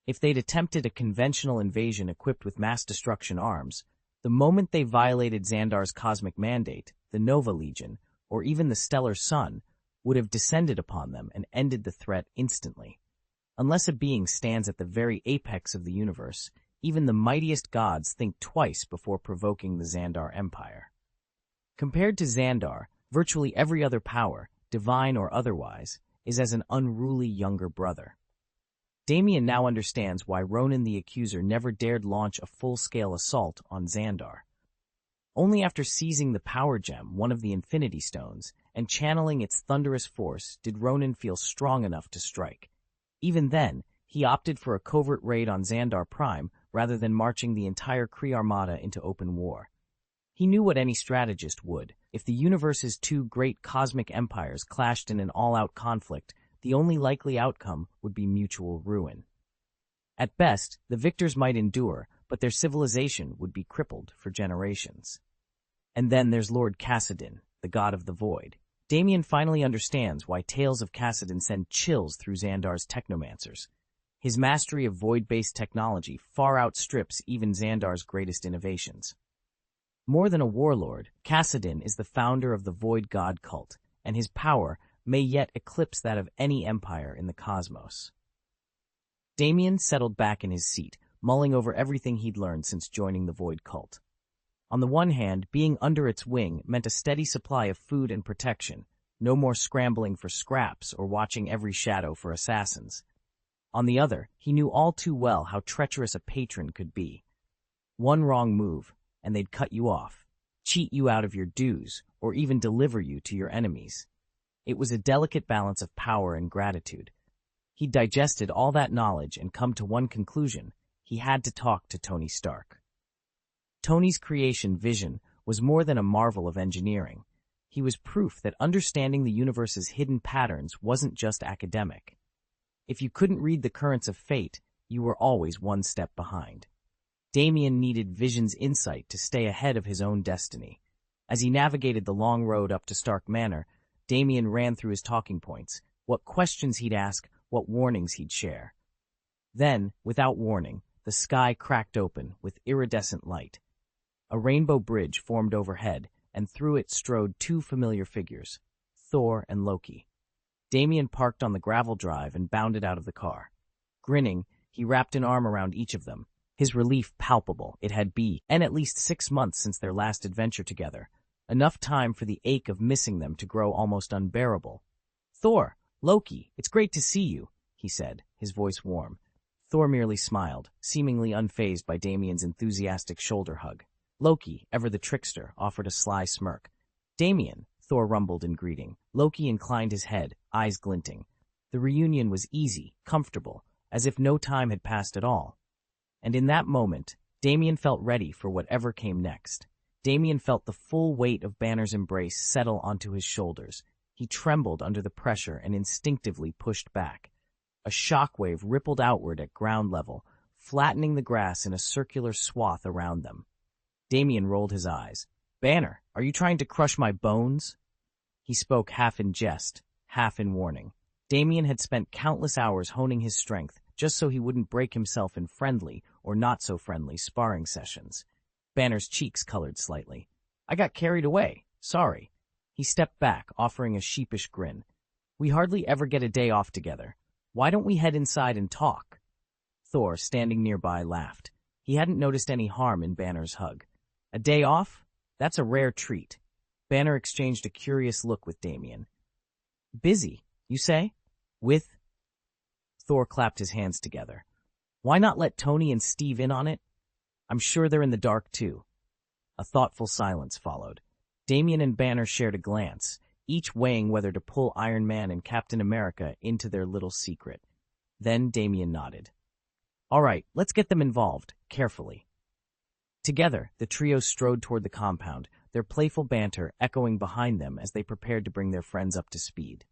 If they'd attempted a conventional invasion equipped with mass destruction arms, the moment they violated Xandar's cosmic mandate, the Nova Legion, or even the Stellar Sun, would have descended upon them and ended the threat instantly. Unless a being stands at the very apex of the universe, even the mightiest gods think twice before provoking the Xandar Empire. Compared to Xandar, virtually every other power, divine or otherwise, is as an unruly younger brother. Damien now understands why Ronan the Accuser never dared launch a full-scale assault on Xandar. Only after seizing the power gem, one of the Infinity Stones, and channeling its thunderous force did Ronan feel strong enough to strike. Even then, he opted for a covert raid on Xandar Prime rather than marching the entire Kree Armada into open war. He knew what any strategist would. If the universe's two great cosmic empires clashed in an all-out conflict, the only likely outcome would be mutual ruin. At best, the victors might endure, but their civilization would be crippled for generations. And then there's Lord Kassadin, the god of the void. Damien finally understands why tales of Kassadin send chills through Xandar's technomancers. His mastery of void-based technology far outstrips even Xandar's greatest innovations. More than a warlord, Kassadin is the founder of the Void God cult, and his power may yet eclipse that of any empire in the cosmos. Damien settled back in his seat, mulling over everything he'd learned since joining the Void cult. On the one hand, being under its wing meant a steady supply of food and protection, no more scrambling for scraps or watching every shadow for assassins. On the other, he knew all too well how treacherous a patron could be. One wrong move, and they'd cut you off, cheat you out of your dues, or even deliver you to your enemies. It was a delicate balance of power and gratitude. He'd digested all that knowledge and come to one conclusion: he had to talk to Tony Stark. Tony's creation vision was more than a marvel of engineering. He was proof that understanding the universe's hidden patterns wasn't just academic. If you couldn't read the currents of fate, you were always one step behind. Damien needed Vision's insight to stay ahead of his own destiny. As he navigated the long road up to Stark Manor, Damien ran through his talking points, what questions he'd ask, what warnings he'd share. Then, without warning, the sky cracked open with iridescent light. A rainbow bridge formed overhead, and through it strode two familiar figures, Thor and Loki. Damien parked on the gravel drive and bounded out of the car. Grinning, he wrapped an arm around each of them, his relief palpable. It had been at least 6 months since their last adventure together, enough time for the ache of missing them to grow almost unbearable. "Thor, Loki, it's great to see you," he said, his voice warm. Thor merely smiled, seemingly unfazed by Damien's enthusiastic shoulder hug. Loki, ever the trickster, offered a sly smirk. "Damien," Thor rumbled in greeting. Loki inclined his head, eyes glinting. The reunion was easy, comfortable, as if no time had passed at all. And in that moment, Damien felt ready for whatever came next. Damien felt the full weight of Banner's embrace settle onto his shoulders. He trembled under the pressure and instinctively pushed back. A shockwave rippled outward at ground level, flattening the grass in a circular swath around them. Damien rolled his eyes. "Banner, are you trying to crush my bones?" He spoke half in jest, half in warning. Damien had spent countless hours honing his strength just so he wouldn't break himself in friendly or not-so-friendly sparring sessions. Banner's cheeks colored slightly. "I got carried away. Sorry." He stepped back, offering a sheepish grin. "We hardly ever get a day off together. Why don't we head inside and talk?" Thor, standing nearby, laughed. He hadn't noticed any harm in Banner's hug. "A day off? That's a rare treat." Banner exchanged a curious look with Damien. "Busy, you say? With?" Thor clapped his hands together. "Why not let Tony and Steve in on it? I'm sure they're in the dark, too." A thoughtful silence followed. Damien and Banner shared a glance, each weighing whether to pull Iron Man and Captain America into their little secret. Then Damien nodded. "All right, let's get them involved, carefully." Together, the trio strode toward the compound, their playful banter echoing behind them as they prepared to bring their friends up to speed.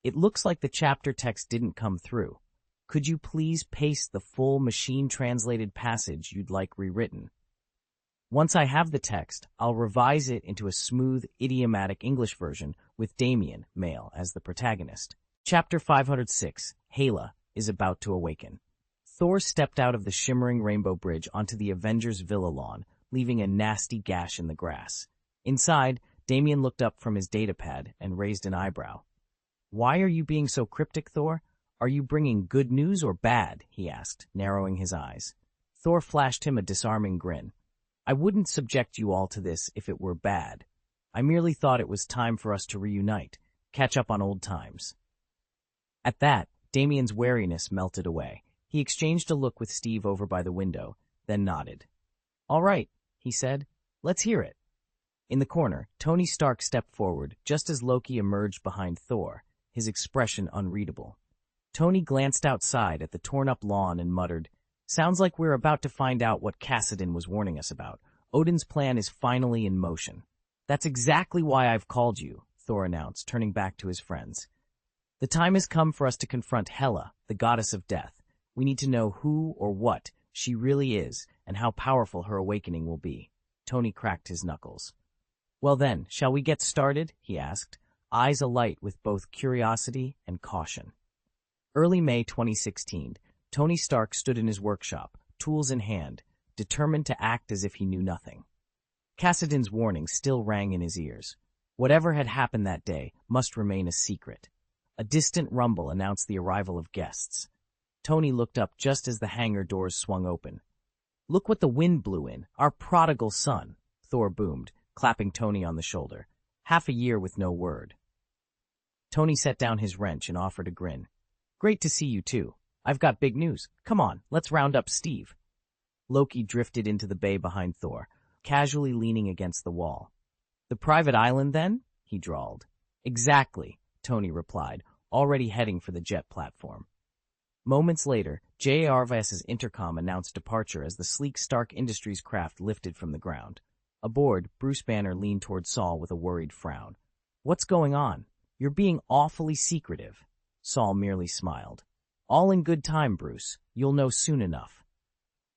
"It looks like the chapter text didn't come through. Could you please paste the full machine-translated passage you'd like rewritten? Once I have the text, I'll revise it into a smooth, idiomatic English version with Damien, male, as the protagonist." Chapter 506, Hela, is about to awaken. Thor stepped out of the shimmering rainbow bridge onto the Avengers' villa lawn, leaving a nasty gash in the grass. Inside, Damien looked up from his datapad and raised an eyebrow. "Why are you being so cryptic, Thor? Are you bringing good news or bad?" he asked, narrowing his eyes. Thor flashed him a disarming grin. "I wouldn't subject you all to this if it were bad. I merely thought it was time for us to reunite, catch up on old times." At that, Damien's wariness melted away. He exchanged a look with Steve over by the window, then nodded. "All right," he said. "Let's hear it." In the corner, Tony Stark stepped forward just as Loki emerged behind Thor, his expression unreadable. Tony glanced outside at the torn-up lawn and muttered, "Sounds like we're about to find out what Kassadin was warning us about. Odin's plan is finally in motion." "That's exactly why I've called you," Thor announced, turning back to his friends. "The time has come for us to confront Hela, the goddess of death. We need to know who or what she really is and how powerful her awakening will be." Tony cracked his knuckles. "Well then, shall we get started?" he asked, eyes alight with both curiosity and caution. Early May 2016, Tony Stark stood in his workshop, tools in hand, determined to act as if he knew nothing. Kassadin's warning still rang in his ears. Whatever had happened that day must remain a secret. A distant rumble announced the arrival of guests. Tony looked up just as the hangar doors swung open. "Look what the wind blew in, our prodigal son," Thor boomed, clapping Tony on the shoulder. "Half a year with no word." Tony set down his wrench and offered a grin. "Great to see you too. I've got big news. Come on, let's round up Steve." Loki drifted into the bay behind Thor, casually leaning against the wall. "The private island, then?" he drawled. "Exactly," Tony replied, already heading for the jet platform. Moments later, JARVS's intercom announced departure as the sleek Stark Industries craft lifted from the ground. Aboard, Bruce Banner leaned toward Saul with a worried frown. "What's going on? You're being awfully secretive." Saul merely smiled. "All in good time, Bruce. You'll know soon enough."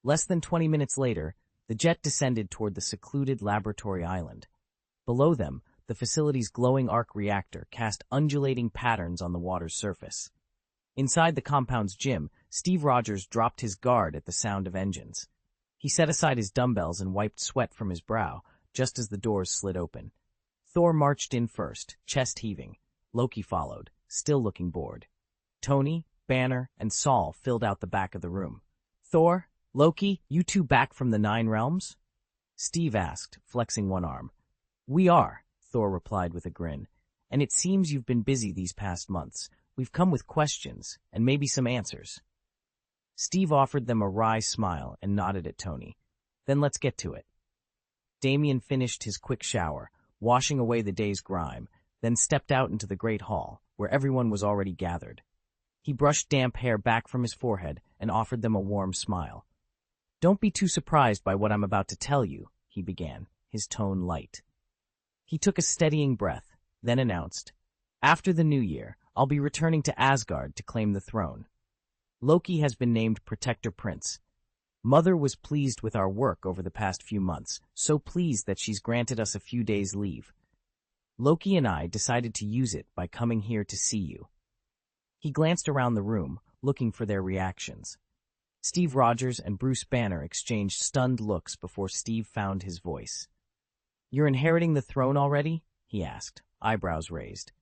Less than 20 minutes later, the jet descended toward the secluded laboratory island. Below them, the facility's glowing arc reactor cast undulating patterns on the water's surface. Inside the compound's gym, Steve Rogers dropped his guard at the sound of engines. He set aside his dumbbells and wiped sweat from his brow, just as the doors slid open. Thor marched in first, chest heaving. Loki followed, still looking bored. "Tony, Banner, and Saul filled out the back of the room. Thor, Loki, you two back from the Nine Realms? Steve asked, flexing one arm. We are, Thor replied with a grin. And it seems you've been busy these past months. We've come with questions, and maybe some answers. Steve offered them a wry smile and nodded at Tony. Then let's get to it. Damien finished his quick shower, washing away the day's grime, then stepped out into the great hall, where everyone was already gathered. He brushed damp hair back from his forehead and offered them a warm smile. Don't be too surprised by what I'm about to tell you, he began, his tone light. He took a steadying breath, then announced, After the new year, I'll be returning to Asgard to claim the throne. Loki has been named Protector Prince. Mother was pleased with our work over the past few months, so pleased that she's granted us a few days' leave. Loki and I decided to use it by coming here to see you. He glanced around the room, looking for their reactions. Steve Rogers and Bruce Banner exchanged stunned looks before Steve found his voice. You're inheriting the throne already? He asked, eyebrows raised.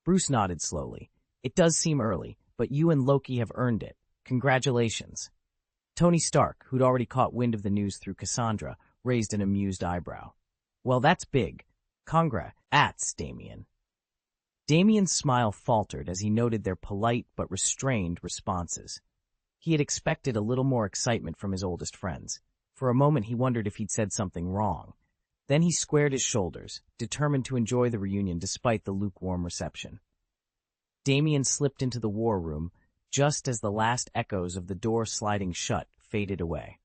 Bruce nodded slowly. It does seem early, but you and Loki have earned it. Congratulations. Tony Stark, who'd already caught wind of the news through Cassandra, raised an amused eyebrow. Well, that's big. Congrats, Damien. Damien's smile faltered as he noted their polite but restrained responses. He had expected a little more excitement from his oldest friends. For a moment he wondered if he'd said something wrong. Then he squared his shoulders, determined to enjoy the reunion despite the lukewarm reception. Damien slipped into the war room just as the last echoes of the door sliding shut faded away.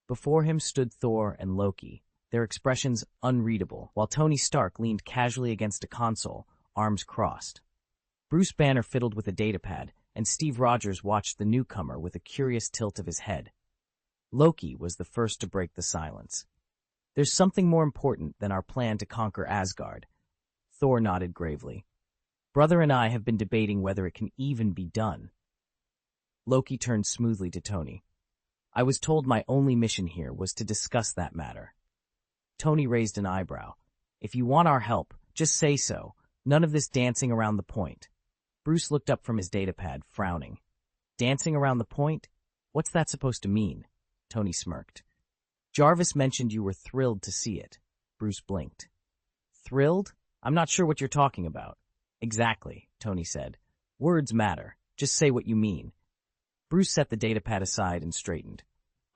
Before him stood Thor and Loki, their expressions unreadable, while Tony Stark leaned casually against a console, arms crossed. Bruce Banner fiddled with a datapad, and Steve Rogers watched the newcomer with a curious tilt of his head. Loki was the first to break the silence. There's something more important than our plan to conquer Asgard. Thor nodded gravely. Brother and I have been debating whether it can even be done. Loki turned smoothly to Tony. I was told my only mission here was to discuss that matter. Tony raised an eyebrow. If you want our help, just say so. None of this dancing around the point. Bruce looked up from his datapad, frowning. Dancing around the point? What's that supposed to mean? Tony smirked. Jarvis mentioned you were thrilled to see it. Bruce blinked. Thrilled? I'm not sure what you're talking about. Exactly, Tony said. Words matter. Just say what you mean. Bruce set the datapad aside and straightened.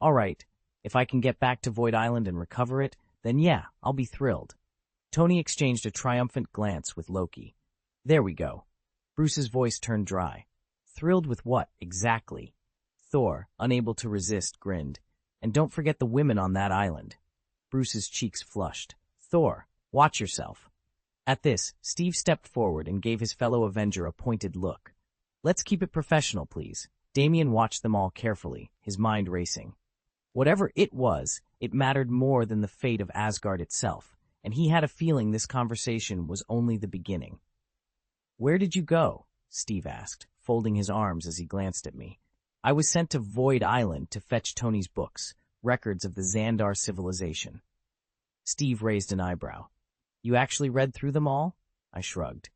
All right, if I can get back to Void Island and recover it, then yeah, I'll be thrilled. Tony exchanged a triumphant glance with Loki. There we go. Bruce's voice turned dry. Thrilled with what, exactly? Thor, unable to resist, grinned. And don't forget the women on that island. Bruce's cheeks flushed. Thor, watch yourself. At this, Steve stepped forward and gave his fellow Avenger a pointed look. Let's keep it professional, please. Damien watched them all carefully, his mind racing. Whatever it was, it mattered more than the fate of Asgard itself, and he had a feeling this conversation was only the beginning. Where did you go? Steve asked, folding his arms as he glanced at me. I was sent to Void Island to fetch Tony's books, records of the Xandar civilization. Steve raised an eyebrow. You actually read through them all? I shrugged.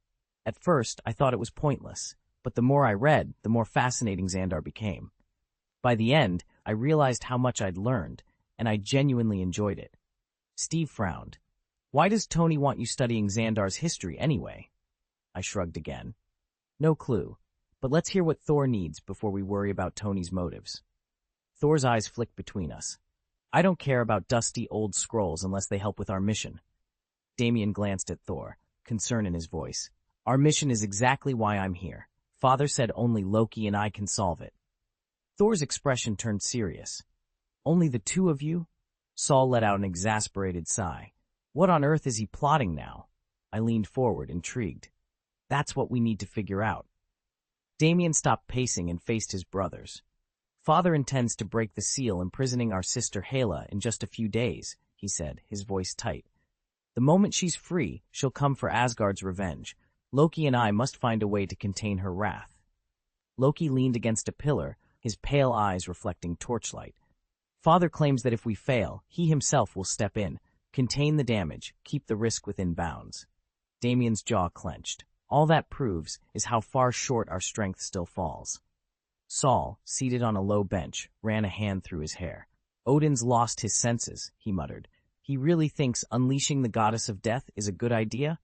At first, I thought it was pointless, but the more I read, the more fascinating Xandar became. By the end, I realized how much I'd learned, and I genuinely enjoyed it. Steve frowned. Why does Tony want you studying Xandar's history anyway? I shrugged again. No clue, but let's hear what Thor needs before we worry about Tony's motives. Thor's eyes flicked between us. I don't care about dusty old scrolls unless they help with our mission. Damien glanced at Thor, concern in his voice. Our mission is exactly why I'm here. Father said only Loki and I can solve it. Thor's expression turned serious. Only the two of you? Saul let out an exasperated sigh. What on earth is he plotting now? I leaned forward, intrigued. That's what we need to figure out. Damien stopped pacing and faced his brothers. Father intends to break the seal, imprisoning our sister Hela in just a few days, he said, his voice tight. The moment she's free, she'll come for Asgard's revenge. Loki and I must find a way to contain her wrath. Loki leaned against a pillar, his pale eyes reflecting torchlight. Father claims that if we fail, he himself will step in, contain the damage, keep the risk within bounds. Damien's jaw clenched. All that proves is how far short our strength still falls. Saul, seated on a low bench, ran a hand through his hair. Odin's lost his senses, he muttered. He really thinks unleashing the goddess of death is a good idea?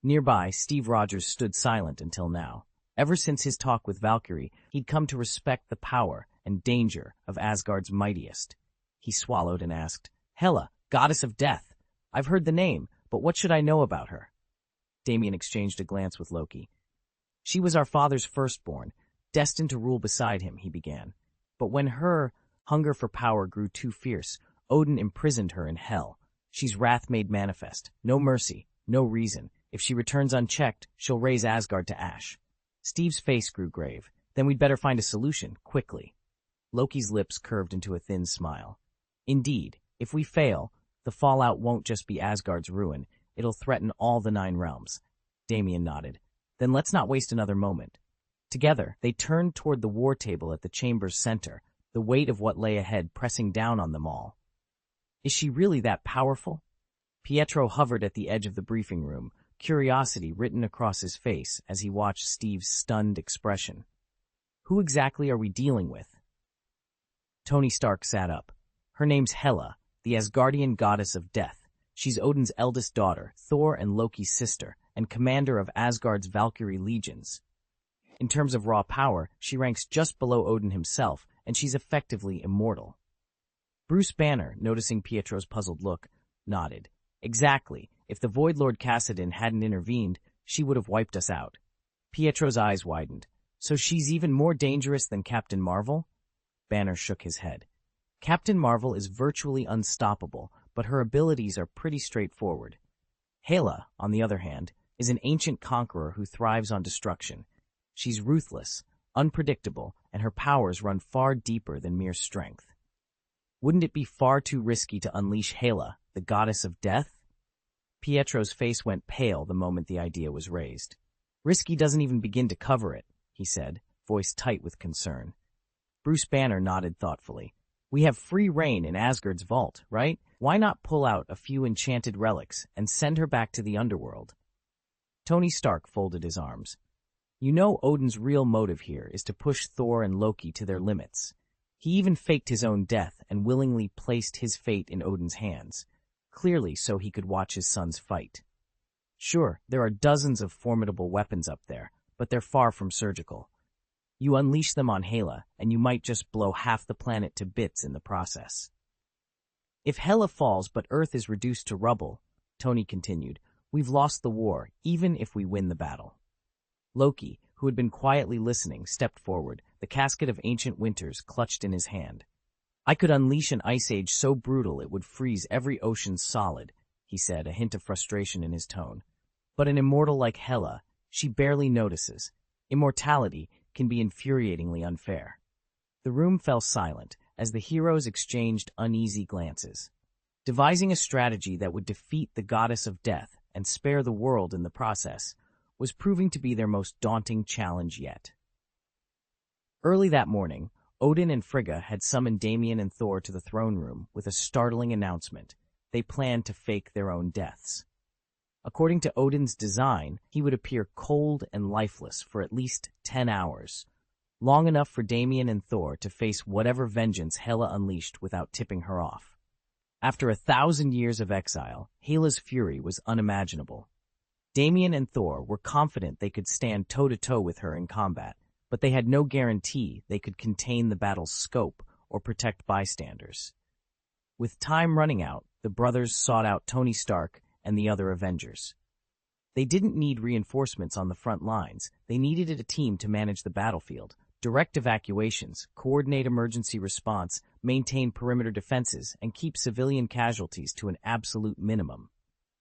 Nearby, Steve Rogers stood silent until now. Ever since his talk with Valkyrie, he'd come to respect the power and danger of Asgard's mightiest. He swallowed and asked, Hela, goddess of death. I've heard the name, but what should I know about her? Damien exchanged a glance with Loki. She was our father's firstborn, destined to rule beside him, he began. But when her hunger for power grew too fierce, Odin imprisoned her in hell. She's wrath made manifest. No mercy, no reason. If she returns unchecked, she'll raise Asgard to ash. Steve's face grew grave. Then we'd better find a solution, quickly. Loki's lips curved into a thin smile. Indeed, if we fail, the fallout won't just be Asgard's ruin. It'll threaten all the 9 realms. Damien nodded. Then let's not waste another moment. Together, they turned toward the war table at the chamber's center, the weight of what lay ahead pressing down on them all. Is she really that powerful? Pietro hovered at the edge of the briefing room, curiosity written across his face as he watched Steve's stunned expression. Who exactly are we dealing with? Tony Stark sat up. Her name's Hela, the Asgardian goddess of death. She's Odin's eldest daughter, Thor and Loki's sister, and commander of Asgard's Valkyrie legions. In terms of raw power, she ranks just below Odin himself, and she's effectively immortal. Bruce Banner, noticing Pietro's puzzled look, nodded. Exactly. If the Void Lord Kassadin hadn't intervened, she would have wiped us out. Pietro's eyes widened. So she's even more dangerous than Captain Marvel? Banner shook his head. Captain Marvel is virtually unstoppable, but her abilities are pretty straightforward. Hela, on the other hand, is an ancient conqueror who thrives on destruction. She's ruthless, unpredictable, and her powers run far deeper than mere strength. Wouldn't it be far too risky to unleash Hela, the goddess of death? Pietro's face went pale the moment the idea was raised. Risky doesn't even begin to cover it, he said, voice tight with concern. Bruce Banner nodded thoughtfully. We have free reign in Asgard's vault, right? Why not pull out a few enchanted relics and send her back to the underworld? Tony Stark folded his arms. You know Odin's real motive here is to push Thor and Loki to their limits. He even faked his own death and willingly placed his fate in Odin's hands, clearly so he could watch his sons fight. Sure, there are dozens of formidable weapons up there, but they're far from surgical. You unleash them on Hela, and you might just blow half the planet to bits in the process. If Hela falls but Earth is reduced to rubble, Tony continued, we've lost the war, even if we win the battle. Loki, who had been quietly listening, stepped forward, the casket of ancient winters clutched in his hand. I could unleash an ice age so brutal it would freeze every ocean solid, he said, a hint of frustration in his tone. But an immortal like Hela, she barely notices. Immortality can be infuriatingly unfair. The room fell silent as the heroes exchanged uneasy glances. Devising a strategy that would defeat the goddess of death and spare the world in the process was proving to be their most daunting challenge yet. Early that morning, Odin and Frigga had summoned Damien and Thor to the throne room with a startling announcement. They planned to fake their own deaths. According to Odin's design, he would appear cold and lifeless for at least 10 hours, long enough for Damien and Thor to face whatever vengeance Hela unleashed without tipping her off. After 1,000 years of exile, Hela's fury was unimaginable. Damien and Thor were confident they could stand toe-to-toe with her in combat, but they had no guarantee they could contain the battle's scope or protect bystanders. With time running out, the brothers sought out Tony Stark and the other Avengers. They didn't need reinforcements on the front lines. They needed a team to manage the battlefield, direct evacuations, coordinate emergency response, maintain perimeter defenses, and keep civilian casualties to an absolute minimum.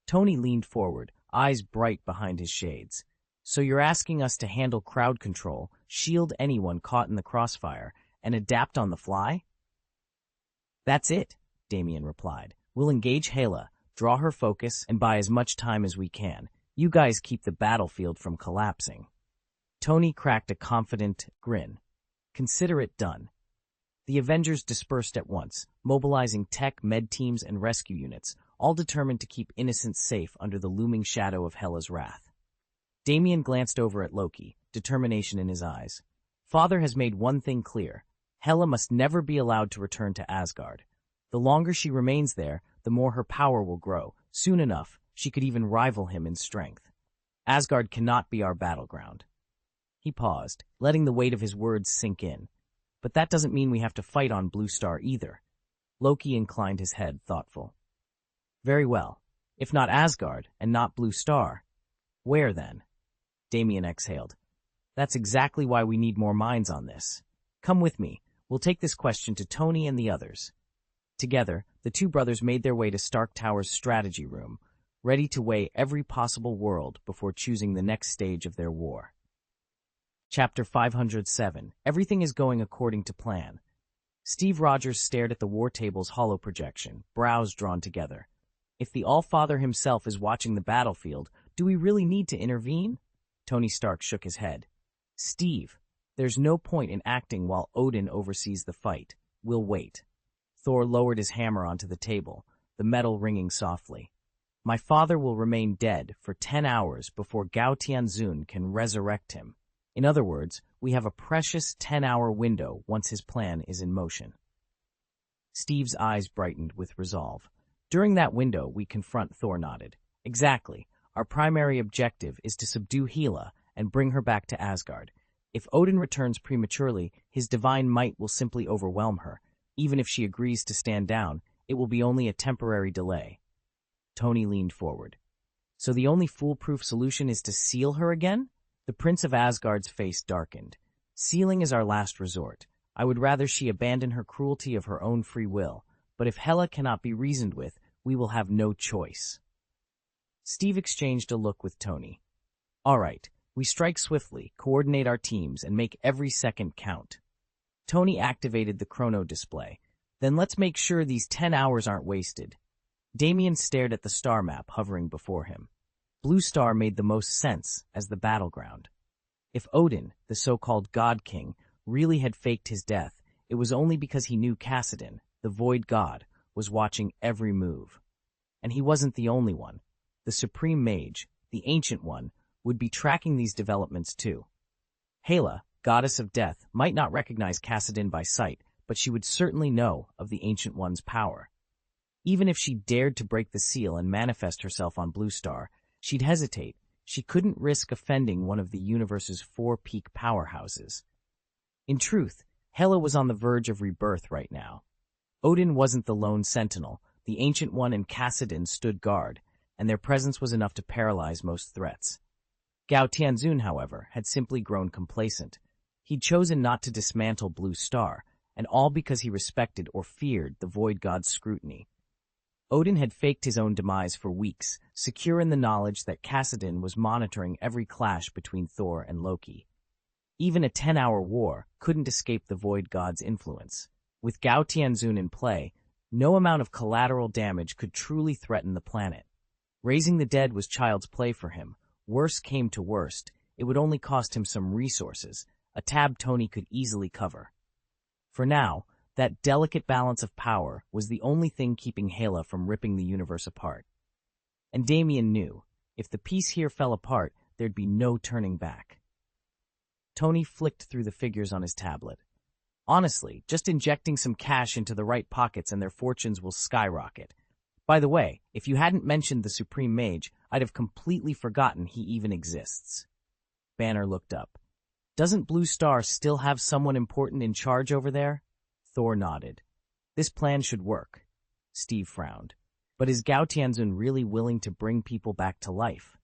Tony leaned forward, eyes bright behind his shades. So you're asking us to handle crowd control, shield anyone caught in the crossfire, and adapt on the fly? That's it, Damien replied. We'll engage Hela, draw her focus, and buy as much time as we can. You guys keep the battlefield from collapsing. Tony cracked a confident grin. Consider it done. The Avengers dispersed at once, mobilizing tech, med teams, and rescue units, all determined to keep innocents safe under the looming shadow of Hela's wrath. Damien glanced over at Loki, determination in his eyes. Father has made one thing clear. Hela must never be allowed to return to Asgard. The longer she remains there, the more her power will grow. Soon enough, she could even rival him in strength. Asgard cannot be our battleground. He paused, letting the weight of his words sink in. But that doesn't mean we have to fight on Blue Star either. Loki inclined his head, thoughtful. Very well. If not Asgard, and not Blue Star, where then? Damien exhaled. That's exactly why we need more minds on this. Come with me. We'll take this question to Tony and the others. Together, the two brothers made their way to Stark Tower's strategy room, ready to weigh every possible world before choosing the next stage of their war. Chapter 507. Everything is going according to plan. Steve Rogers stared at the war table's hollow projection, brows drawn together. If the All-Father himself is watching the battlefield, do we really need to intervene? Tony Stark shook his head. Steve, there's no point in acting while Odin oversees the fight. We'll wait. Thor lowered his hammer onto the table, the metal ringing softly. My father will remain dead for 10 hours before Gao Tianzun can resurrect him. In other words, we have a precious 10-hour window once his plan is in motion. Steve's eyes brightened with resolve. During that window, we confront. Thor nodded. Exactly. Our primary objective is to subdue Hela and bring her back to Asgard. If Odin returns prematurely, his divine might will simply overwhelm her. Even if she agrees to stand down, it will be only a temporary delay. Tony leaned forward. So the only foolproof solution is to seal her again? The Prince of Asgard's face darkened. Sealing is our last resort. I would rather she abandon her cruelty of her own free will, but if Hela cannot be reasoned with, we will have no choice. Steve exchanged a look with Tony. All right, we strike swiftly, coordinate our teams, and make every second count. Tony activated the chrono display. Then let's make sure these 10 hours aren't wasted. Damien stared at the star map hovering before him. Blue Star made the most sense as the battleground. If Odin, the so-called God King, really had faked his death, it was only because he knew Kassadin, the Void God, was watching every move. And he wasn't the only one. The Supreme Mage, the Ancient One, would be tracking these developments too. Hela, Goddess of Death, might not recognize Kassadin by sight, but she would certainly know of the Ancient One's power. Even if she dared to break the seal and manifest herself on Blue Star, she'd hesitate. She couldn't risk offending one of the universe's 4 peak powerhouses. In truth, Hela was on the verge of rebirth right now. Odin wasn't the lone sentinel. The Ancient One and Kassadin stood guard, and their presence was enough to paralyze most threats. Gao Tianzun, however, had simply grown complacent. He'd chosen not to dismantle Blue Star, and all because he respected or feared the Void God's scrutiny. Odin had faked his own demise for weeks, secure in the knowledge that Kassadin was monitoring every clash between Thor and Loki. Even a 10-hour war couldn't escape the Void God's influence. With Gao Tianzun in play, no amount of collateral damage could truly threaten the planet. Raising the dead was child's play for him. Worst came to worst, it would only cost him some resources, a tab Tony could easily cover. For now, that delicate balance of power was the only thing keeping Hela from ripping the universe apart. And Damien knew, if the piece here fell apart, there'd be no turning back. Tony flicked through the figures on his tablet. Honestly, just injecting some cash into the right pockets and their fortunes will skyrocket. By the way, if you hadn't mentioned the Supreme Mage, I'd have completely forgotten he even exists. Banner looked up. Doesn't Blue Star still have someone important in charge over there? Thor nodded. This plan should work. Steve frowned. But is Gao Tianzun really willing to bring people back to life?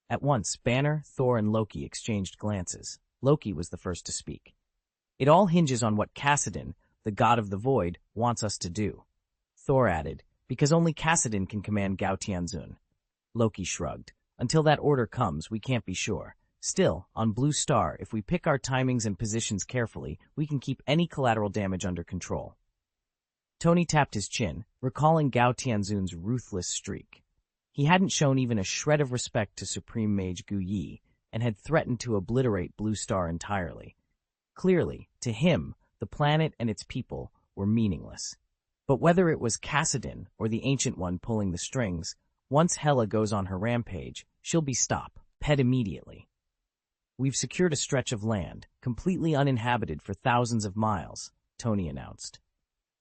At once, Banner, Thor, and Loki exchanged glances. Loki was the first to speak. It all hinges on what Kassadin, the god of the void, wants us to do. Thor added, because only Kassadin can command Gao Tianzun. Loki shrugged. Until that order comes, we can't be sure. Still, on Blue Star, if we pick our timings and positions carefully, we can keep any collateral damage under control. Tony tapped his chin, recalling Gao Tianzun's ruthless streak. He hadn't shown even a shred of respect to Supreme Mage Gu Yi, and had threatened to obliterate Blue Star entirely. Clearly, to him, the planet and its people were meaningless. But whether it was Kassadin or the Ancient One pulling the strings, once Hela goes on her rampage, she'll be stopped, pet immediately. We've secured a stretch of land, completely uninhabited for thousands of miles, Tony announced.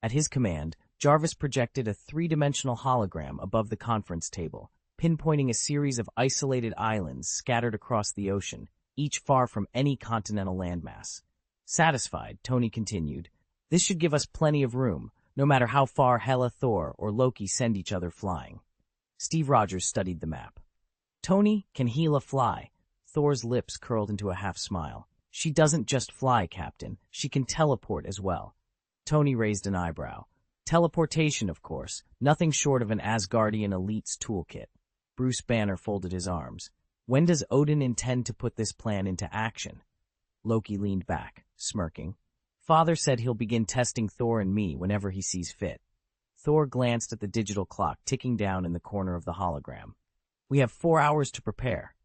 At his command, Jarvis projected a three-dimensional hologram above the conference table, pinpointing a series of isolated islands scattered across the ocean, each far from any continental landmass. Satisfied, Tony continued, "This should give us plenty of room, no matter how far Hela, Thor, or Loki send each other flying." Steve Rogers studied the map. "Tony, can Hela fly?" Thor's lips curled into a half-smile. "She doesn't just fly, Captain. She can teleport as well." Tony raised an eyebrow. "Teleportation, of course. Nothing short of an Asgardian elite's toolkit." Bruce Banner folded his arms. "When does Odin intend to put this plan into action?" Loki leaned back, smirking. "Father said he'll begin testing Thor and me whenever he sees fit." Thor glanced at the digital clock ticking down in the corner of the hologram. "We have 4 hours to prepare."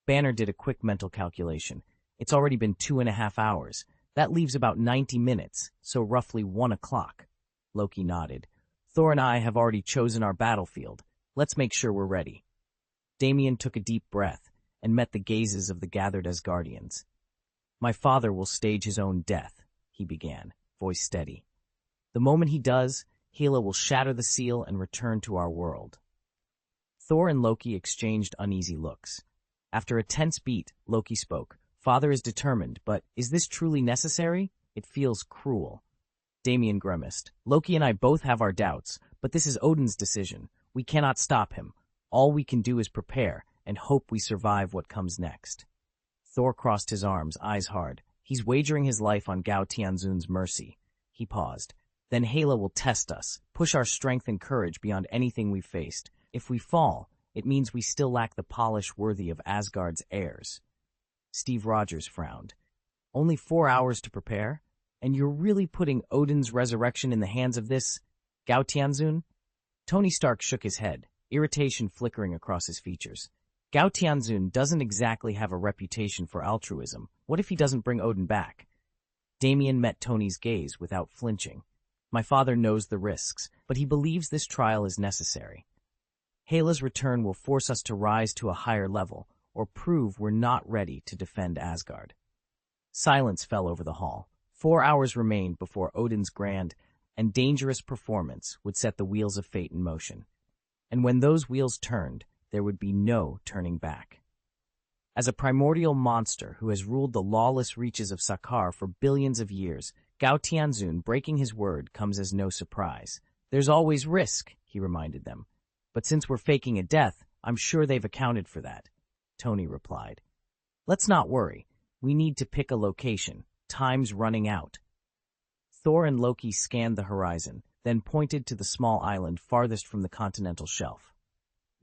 Banner did a quick mental calculation. "It's already been 2.5 hours. That leaves about 90 minutes, so roughly 1 o'clock. Loki nodded. "Thor and I have already chosen our battlefield. Let's make sure we're ready." Damien took a deep breath and met the gazes of the gathered Asgardians. "My father will stage his own death," he began, voice steady. "The moment he does, Hela will shatter the seal and return to our world." Thor and Loki exchanged uneasy looks. After a tense beat, Loki spoke. "Father is determined, but is this truly necessary? It feels cruel." Damien grimaced. "Loki and I both have our doubts, but this is Odin's decision. We cannot stop him. All we can do is prepare and hope we survive what comes next." Thor crossed his arms, eyes hard. "He's wagering his life on Gao Tianzun's mercy." He paused. "Then Hela will test us, push our strength and courage beyond anything we've faced. If we fall, it means we still lack the polish worthy of Asgard's heirs." Steve Rogers frowned. "Only 4 hours to prepare? And you're really putting Odin's resurrection in the hands of this Gao Tianzun?" Tony Stark shook his head, irritation flickering across his features. "Gao Tianzun doesn't exactly have a reputation for altruism. What if he doesn't bring Odin back?" Damien met Tony's gaze without flinching. "My father knows the risks, but he believes this trial is necessary. Hela's return will force us to rise to a higher level, or prove we're not ready to defend Asgard." Silence fell over the hall. 4 hours remained before Odin's grand and dangerous performance would set the wheels of fate in motion. And when those wheels turned, there would be no turning back. As a primordial monster who has ruled the lawless reaches of Sakar for billions of years, Gao Tianzun breaking his word comes as no surprise. "There's always risk," he reminded them. "But since we're faking a death, I'm sure they've accounted for that," Tony replied. "Let's not worry. We need to pick a location. Time's running out." Thor and Loki scanned the horizon, then pointed to the small island farthest from the continental shelf.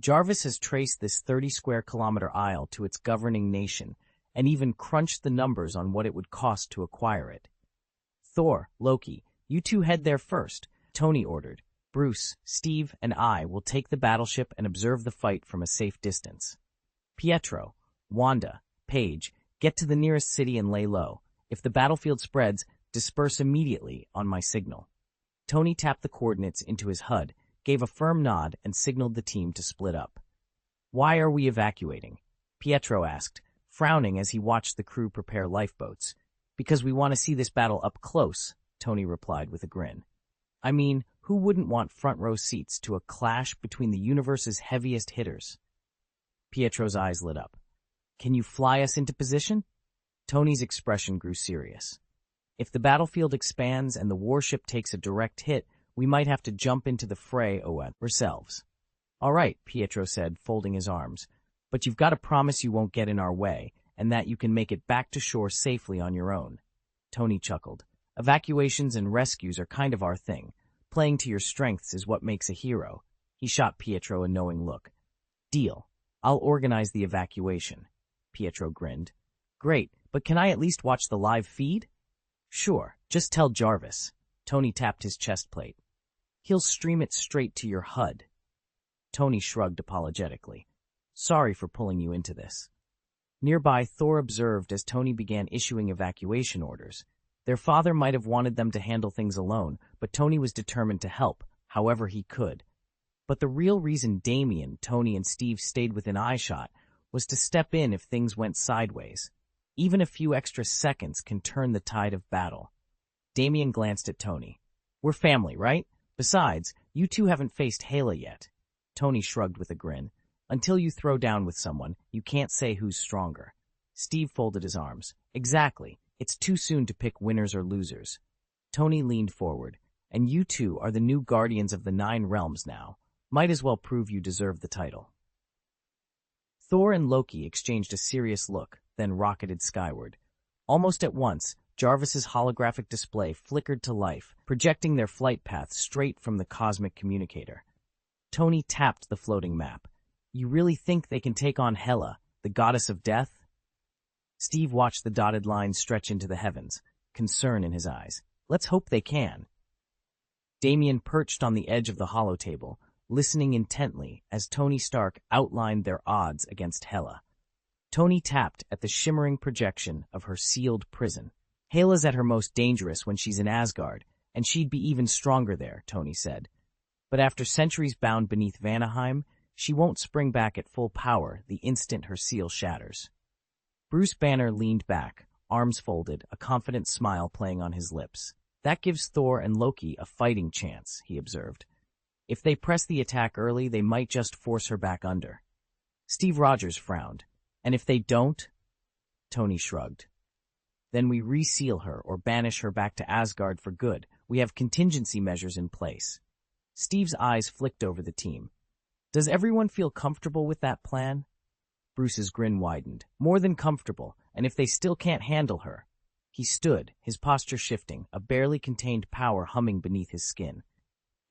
"Jarvis has traced this 30-square-kilometer isle to its governing nation, and even crunched the numbers on what it would cost to acquire it." "Thor, Loki, you two head there first," Tony ordered. "Bruce, Steve, and I will take the battleship and observe the fight from a safe distance. Pietro, Wanda, Paige, get to the nearest city and lay low. If the battlefield spreads, disperse immediately on my signal." Tony tapped the coordinates into his HUD, gave a firm nod, and signaled the team to split up. "Why are we evacuating?" Pietro asked, frowning as he watched the crew prepare lifeboats. "Because we want to see this battle up close," Tony replied with a grin. "I mean, who wouldn't want front-row seats to a clash between the universe's heaviest hitters?" Pietro's eyes lit up. "Can you fly us into position?" Tony's expression grew serious. "If the battlefield expands and the warship takes a direct hit, we might have to jump into the fray ourselves." "All right," Pietro said, folding his arms. "But you've got to promise you won't get in our way, and that you can make it back to shore safely on your own." Tony chuckled. "Evacuations and rescues are kind of our thing. Playing to your strengths is what makes a hero." He shot Pietro a knowing look. "Deal. I'll organize the evacuation." Pietro grinned. "Great, but can I at least watch the live feed?" "Sure, just tell Jarvis." Tony tapped his chest plate. "He'll stream it straight to your HUD." Tony shrugged apologetically. "Sorry for pulling you into this." Nearby, Thor observed as Tony began issuing evacuation orders. Their father might have wanted them to handle things alone, but Tony was determined to help, however he could. But the real reason Damien, Tony, and Steve stayed within eyeshot was to step in if things went sideways. Even a few extra seconds can turn the tide of battle. Damien glanced at Tony. We're family, right? Besides, you two haven't faced Hela yet. Tony shrugged with a grin. Until you throw down with someone, you can't say who's stronger. Steve folded his arms. Exactly. It's too soon to pick winners or losers. Tony leaned forward. And you two are the new guardians of the 9 realms now. Might as well prove you deserve the title. Thor and Loki exchanged a serious look, then rocketed skyward. Almost at once, Jarvis's holographic display flickered to life, projecting their flight path straight from the cosmic communicator. Tony tapped the floating map. You really think they can take on Hela, the goddess of death? Steve watched the dotted line stretch into the heavens, concern in his eyes. Let's hope they can. Damien perched on the edge of the holotable, listening intently as Tony Stark outlined their odds against Hela. Tony tapped at the shimmering projection of her sealed prison. Hela's at her most dangerous when she's in Asgard, and she'd be even stronger there, Tony said. But after centuries bound beneath Vanaheim, she won't spring back at full power the instant her seal shatters. Bruce Banner leaned back, arms folded, a confident smile playing on his lips. That gives Thor and Loki a fighting chance, he observed. If they press the attack early, they might just force her back under. Steve Rogers frowned. And if they don't? Tony shrugged. Then we reseal her or banish her back to Asgard for good. We have contingency measures in place. Steve's eyes flicked over the team. Does everyone feel comfortable with that plan? Bruce's grin widened. More than comfortable, and if they still can't handle her. He stood, his posture shifting, a barely contained power humming beneath his skin.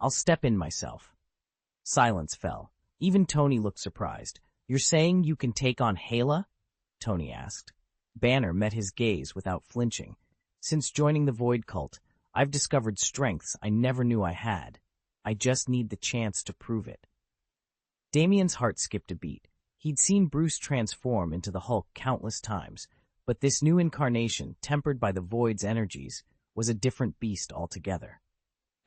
I'll step in myself. Silence fell. Even Tony looked surprised. You're saying you can take on Hela? Tony asked. Banner met his gaze without flinching. Since joining the Void Cult, I've discovered strengths I never knew I had. I just need the chance to prove it. Damien's heart skipped a beat. He'd seen Bruce transform into the Hulk countless times, but this new incarnation, tempered by the Void's energies, was a different beast altogether.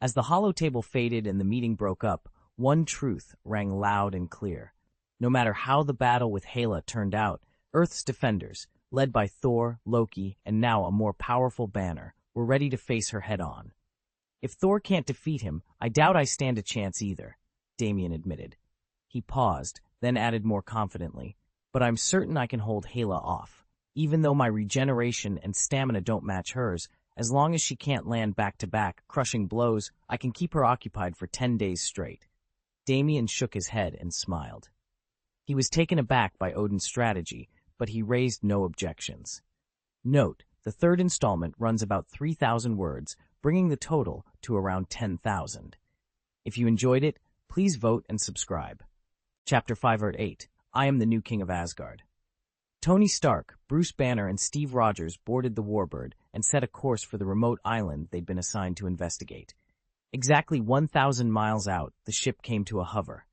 As the holotable faded and the meeting broke up, one truth rang loud and clear. No matter how the battle with Hela turned out, Earth's defenders, led by Thor, Loki, and now a more powerful Banner, were ready to face her head-on. If Thor can't defeat him, I doubt I stand a chance either, Damien admitted. He paused, then added more confidently, but I'm certain I can hold Hela off. Even though my regeneration and stamina don't match hers, as long as she can't land back-to-back, crushing blows, I can keep her occupied for 10 days straight. Damien shook his head and smiled. He was taken aback by Odin's strategy, but he raised no objections. Note, the third installment runs about 3,000 words, bringing the total to around 10,000. If you enjoyed it, please vote and subscribe. Chapter 508, I Am the New King of Asgard. Tony Stark, Bruce Banner, and Steve Rogers boarded the Warbird and set a course for the remote island they'd been assigned to investigate. Exactly 1,000 miles out, the ship came to a hover.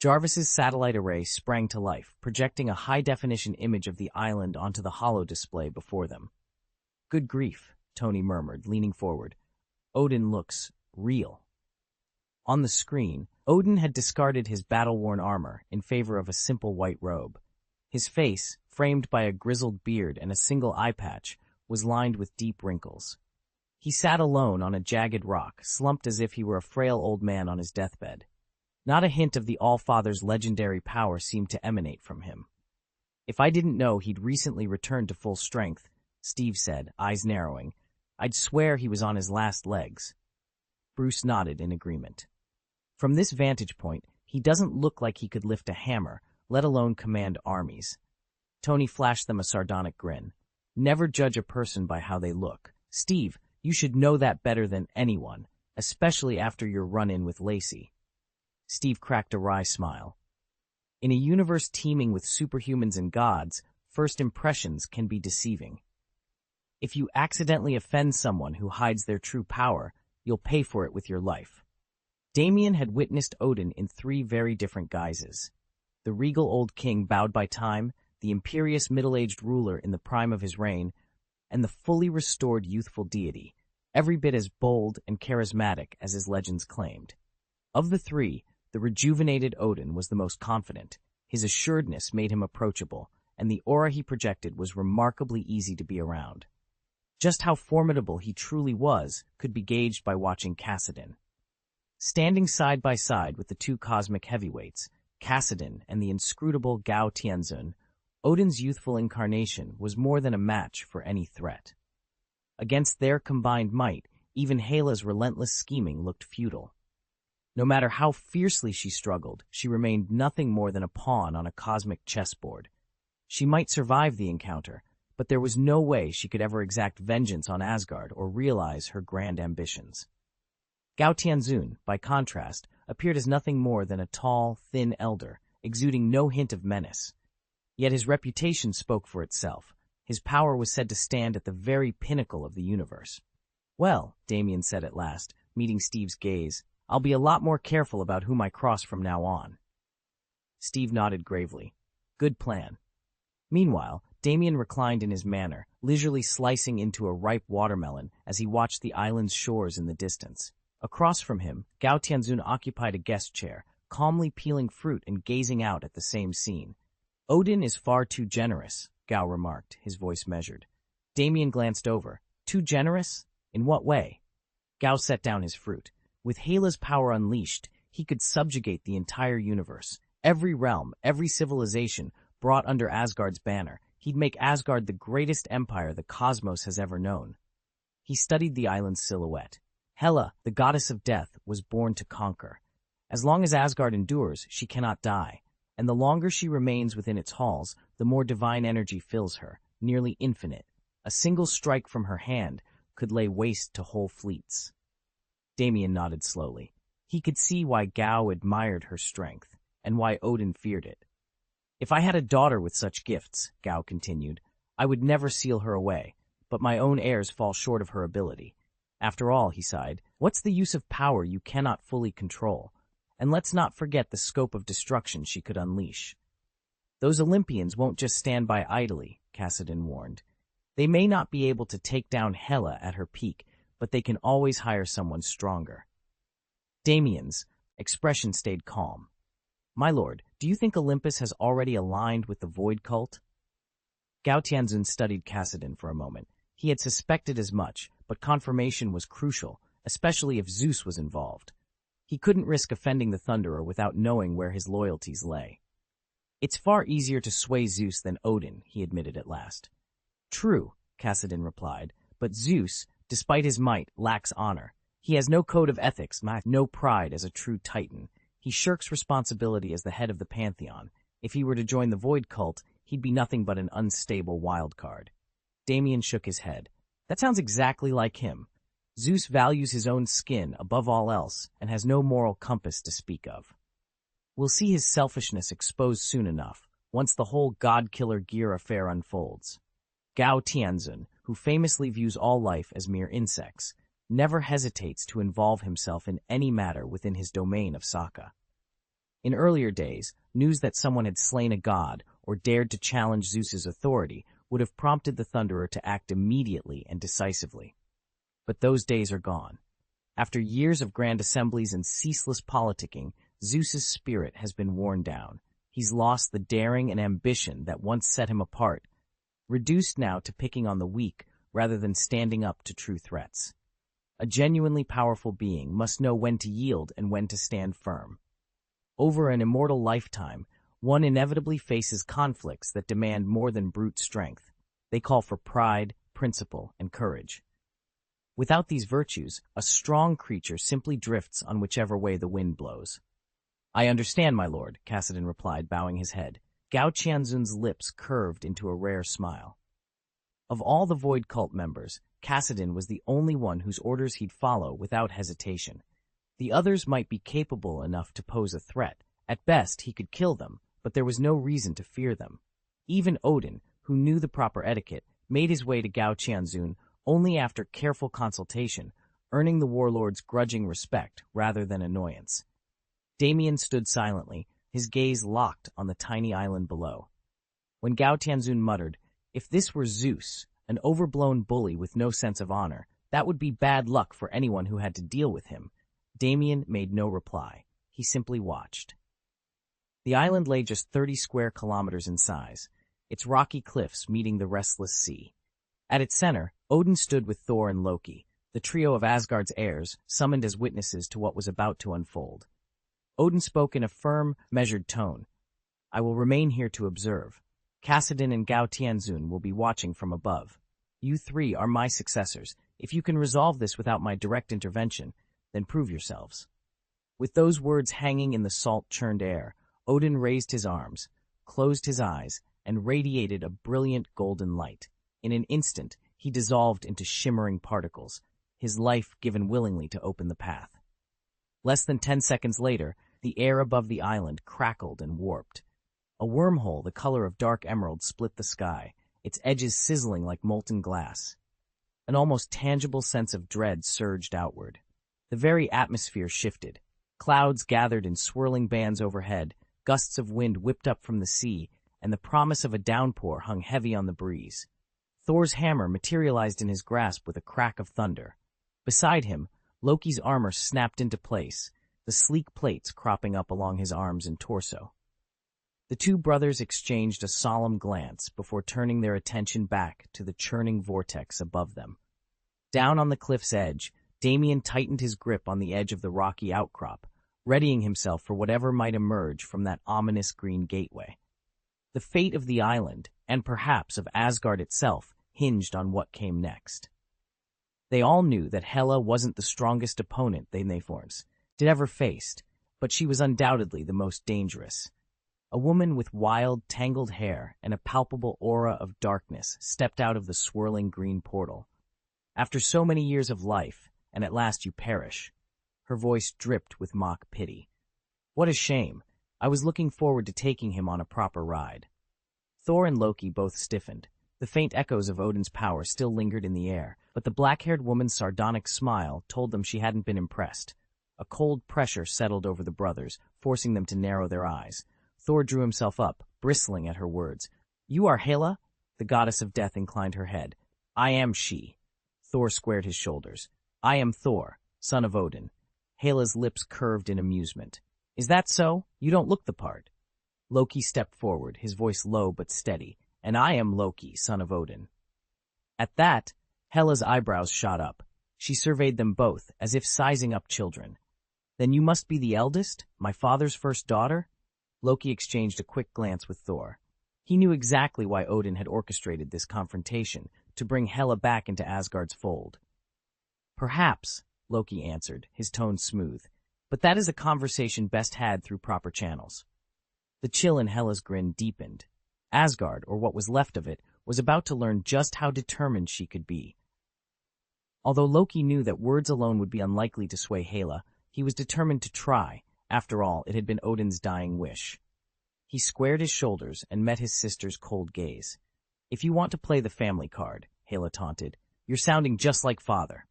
Jarvis's satellite array sprang to life, projecting a high-definition image of the island onto the holo display before them. Good grief, Tony murmured, leaning forward. Odin looks real. On the screen, Odin had discarded his battle-worn armor in favor of a simple white robe. His face, framed by a grizzled beard and a single eye patch, was lined with deep wrinkles. He sat alone on a jagged rock, slumped as if he were a frail old man on his deathbed. Not a hint of the All-Father's legendary power seemed to emanate from him. If I didn't know he'd recently returned to full strength, Steve said, eyes narrowing, I'd swear he was on his last legs. Bruce nodded in agreement. From this vantage point, he doesn't look like he could lift a hammer, let alone command armies. Tony flashed them a sardonic grin. Never judge a person by how they look. Steve, you should know that better than anyone, especially after your run-in with Lacey. Steve cracked a wry smile. In a universe teeming with superhumans and gods, first impressions can be deceiving. If you accidentally offend someone who hides their true power, you'll pay for it with your life. Damien had witnessed Odin in 3 very different guises. The regal old king bowed by time, the imperious middle-aged ruler in the prime of his reign, and the fully restored youthful deity, every bit as bold and charismatic as his legends claimed. Of the 3, the rejuvenated Odin was the most confident. His assuredness made him approachable, and the aura he projected was remarkably easy to be around. Just how formidable he truly was could be gauged by watching Kassadin. Standing side by side with the two cosmic heavyweights, Kassadin and the inscrutable Gao Tianzun, Odin's youthful incarnation was more than a match for any threat. Against their combined might, even Hela's relentless scheming looked futile. No matter how fiercely she struggled, she remained nothing more than a pawn on a cosmic chessboard. She might survive the encounter, but there was no way she could ever exact vengeance on Asgard or realize her grand ambitions. Gao Tianzun, by contrast, appeared as nothing more than a tall, thin elder, exuding no hint of menace. Yet his reputation spoke for itself. His power was said to stand at the very pinnacle of the universe. "Well," Damien said at last, meeting Steve's gaze, "I'll be a lot more careful about whom I cross from now on." Steve nodded gravely. "Good plan." Meanwhile, Damien reclined in his manor, leisurely slicing into a ripe watermelon as he watched the island's shores in the distance. Across from him, Gao Tianzun occupied a guest chair, calmly peeling fruit and gazing out at the same scene. "Odin is far too generous," Gao remarked, his voice measured. Damien glanced over. "Too generous? In what way?" Gao set down his fruit. With Hela's power unleashed, he could subjugate the entire universe. Every realm, every civilization, brought under Asgard's banner. He'd make Asgard the greatest empire the cosmos has ever known. He studied the island's silhouette. Hela, the goddess of death, was born to conquer. As long as Asgard endures, she cannot die, and the longer she remains within its halls, the more divine energy fills her, nearly infinite. A single strike from her hand could lay waste to whole fleets. Damien nodded slowly. He could see why Gao admired her strength, and why Odin feared it. "If I had a daughter with such gifts," Gao continued, "I would never seal her away, but my own heirs fall short of her ability. After all," he sighed, "what's the use of power you cannot fully control? And let's not forget the scope of destruction she could unleash." "Those Olympians won't just stand by idly," Kassadin warned. "They may not be able to take down Hela at her peak, but they can always hire someone stronger." Damien's expression stayed calm. "My lord, do you think Olympus has already aligned with the Void Cult?" Gao Tianzun studied Kassadin for a moment. He had suspected as much, but confirmation was crucial, especially if Zeus was involved. He couldn't risk offending the Thunderer without knowing where his loyalties lay. "It's far easier to sway Zeus than Odin," he admitted at last. "True," Kassadin replied, "but Zeus, despite his might, lacks honor. He has no code of ethics, no pride as a true titan. He shirks responsibility as the head of the pantheon. If he were to join the Void Cult, he'd be nothing but an unstable wild card." Damien shook his head. "That sounds exactly like him. Zeus values his own skin above all else and has no moral compass to speak of. We'll see his selfishness exposed soon enough, once the whole god-killer gear affair unfolds." Gao Tianzun, who famously views all life as mere insects, never hesitates to involve himself in any matter within his domain of Saga. In earlier days, news that someone had slain a god or dared to challenge Zeus's authority would have prompted the Thunderer to act immediately and decisively. But those days are gone. After years of grand assemblies and ceaseless politicking, Zeus's spirit has been worn down. He's lost the daring and ambition that once set him apart, reduced now to picking on the weak rather than standing up to true threats. A genuinely powerful being must know when to yield and when to stand firm. Over an immortal lifetime, one inevitably faces conflicts that demand more than brute strength. They call for pride, principle, and courage. Without these virtues, a strong creature simply drifts on whichever way the wind blows. "I understand, my lord," Kassadin replied, bowing his head. Gao Tianzun's lips curved into a rare smile. Of all the Void Cult members, Kassadin was the only one whose orders he'd follow without hesitation. The others might be capable enough to pose a threat. At best, he could kill them, but there was no reason to fear them. Even Odin, who knew the proper etiquette, made his way to Gao Tianzun only after careful consultation, earning the warlord's grudging respect rather than annoyance. Damien stood silently, his gaze locked on the tiny island below. When Gao Tianzun muttered, "If this were Zeus, an overblown bully with no sense of honor, that would be bad luck for anyone who had to deal with him," Damien made no reply. He simply watched. The island lay just 30 square kilometers in size. its rocky cliffs meeting the restless sea. At its center, Odin stood with Thor and Loki, the trio of Asgard's heirs, summoned as witnesses to what was about to unfold. Odin spoke in a firm, measured tone. "I will remain here to observe. Kassadin and Gao Tianzun will be watching from above. You three are my successors. If you can resolve this without my direct intervention, then prove yourselves." With those words hanging in the salt-churned air, Odin raised his arms, closed his eyes, and radiated a brilliant golden light. In an instant, he dissolved into shimmering particles, his life given willingly to open the path. Less than 10 seconds later, the air above the island crackled and warped. A wormhole the color of dark emerald split the sky, its edges sizzling like molten glass. An almost tangible sense of dread surged outward. The very atmosphere shifted. Clouds gathered in swirling bands overhead, gusts of wind whipped up from the sea, and the promise of a downpour hung heavy on the breeze. Thor's hammer materialized in his grasp with a crack of thunder. Beside him, Loki's armor snapped into place, the sleek plates cropping up along his arms and torso. The two brothers exchanged a solemn glance before turning their attention back to the churning vortex above them. Down on the cliff's edge, Damien tightened his grip on the edge of the rocky outcrop, readying himself for whatever might emerge from that ominous green gateway. The fate of the island, and perhaps of Asgard itself, hinged on what came next. They all knew that Hela wasn't the strongest opponent they Nathorns had ever faced, but she was undoubtedly the most dangerous. A woman with wild, tangled hair and a palpable aura of darkness stepped out of the swirling green portal. "After so many years of life, and at last you perish." Her voice dripped with mock pity. "What a shame. I was looking forward to taking him on a proper ride." Thor and Loki both stiffened. The faint echoes of Odin's power still lingered in the air, but the black-haired woman's sardonic smile told them she hadn't been impressed. A cold pressure settled over the brothers, forcing them to narrow their eyes. Thor drew himself up, bristling at her words. "You are Hela?" The goddess of death inclined her head. "I am she." Thor squared his shoulders. "I am Thor, son of Odin." Hela's lips curved in amusement. "Is that so? You don't look the part." Loki stepped forward, his voice low but steady. "And I am Loki, son of Odin." At that, Hela's eyebrows shot up. She surveyed them both, as if sizing up children. "Then you must be the eldest, my father's first daughter?" Loki exchanged a quick glance with Thor. He knew exactly why Odin had orchestrated this confrontation, to bring Hela back into Asgard's fold. "Perhaps," Loki answered, his tone smooth, "but that is a conversation best had through proper channels." The chill in Hela's grin deepened. Asgard, or what was left of it, was about to learn just how determined she could be. Although Loki knew that words alone would be unlikely to sway Hela, he was determined to try. After all, it had been Odin's dying wish. He squared his shoulders and met his sister's cold gaze. "If you want to play the family card," Hela taunted, "you're sounding just like father."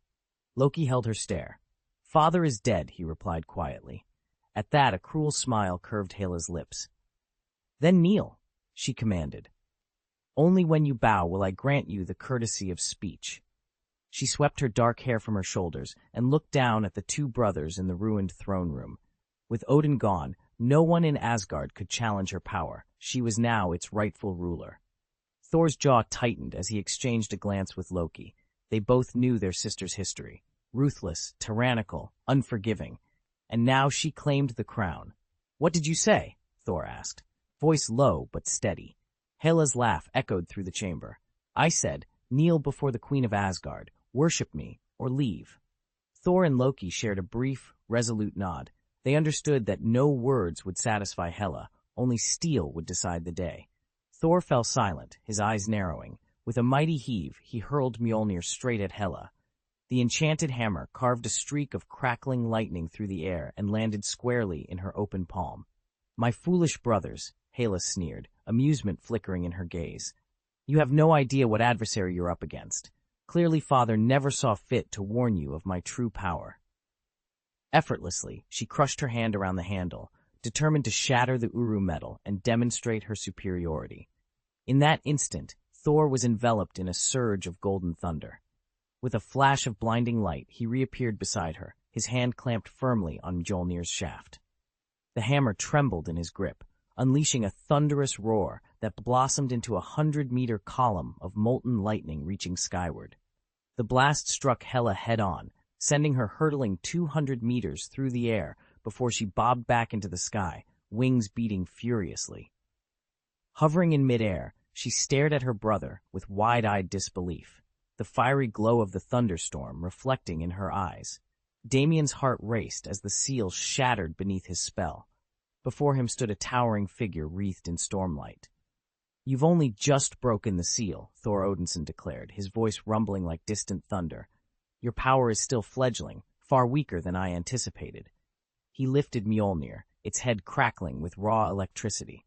Loki held her stare. "Father is dead," he replied quietly. At that, a cruel smile curved Hela's lips. "Then kneel," she commanded. "Only when you bow will I grant you the courtesy of speech." She swept her dark hair from her shoulders and looked down at the two brothers in the ruined throne room. With Odin gone, no one in Asgard could challenge her power. She was now its rightful ruler. Thor's jaw tightened as he exchanged a glance with Loki. They both knew their sister's history. Ruthless, tyrannical, unforgiving. And now she claimed the crown. "What did you say?" Thor asked, voice low but steady. Hela's laugh echoed through the chamber. "I said, kneel before the Queen of Asgard, worship me, or leave." Thor and Loki shared a brief, resolute nod. They understood that no words would satisfy Hela, only steel would decide the day. Thor fell silent, his eyes narrowing. With a mighty heave, he hurled Mjolnir straight at Hela. The enchanted hammer carved a streak of crackling lightning through the air and landed squarely in her open palm. "My foolish brothers," Hela sneered, amusement flickering in her gaze. "You have no idea what adversary you're up against. Clearly father never saw fit to warn you of my true power." Effortlessly, she crushed her hand around the handle, determined to shatter the Uru metal and demonstrate her superiority. In that instant, Thor was enveloped in a surge of golden thunder. With a flash of blinding light, he reappeared beside her, his hand clamped firmly on Mjolnir's shaft. The hammer trembled in his grip, unleashing a thunderous roar that blossomed into a 100-meter column of molten lightning reaching skyward. The blast struck Hela head-on, sending her hurtling 200 meters through the air before she bobbed back into the sky, wings beating furiously. Hovering in midair, she stared at her brother with wide-eyed disbelief, the fiery glow of the thunderstorm reflecting in her eyes. Damien's heart raced as the seal shattered beneath his spell. Before him stood a towering figure wreathed in stormlight. "You've only just broken the seal," Thor Odinson declared, his voice rumbling like distant thunder. "Your power is still fledgling, far weaker than I anticipated." He lifted Mjolnir, its head crackling with raw electricity.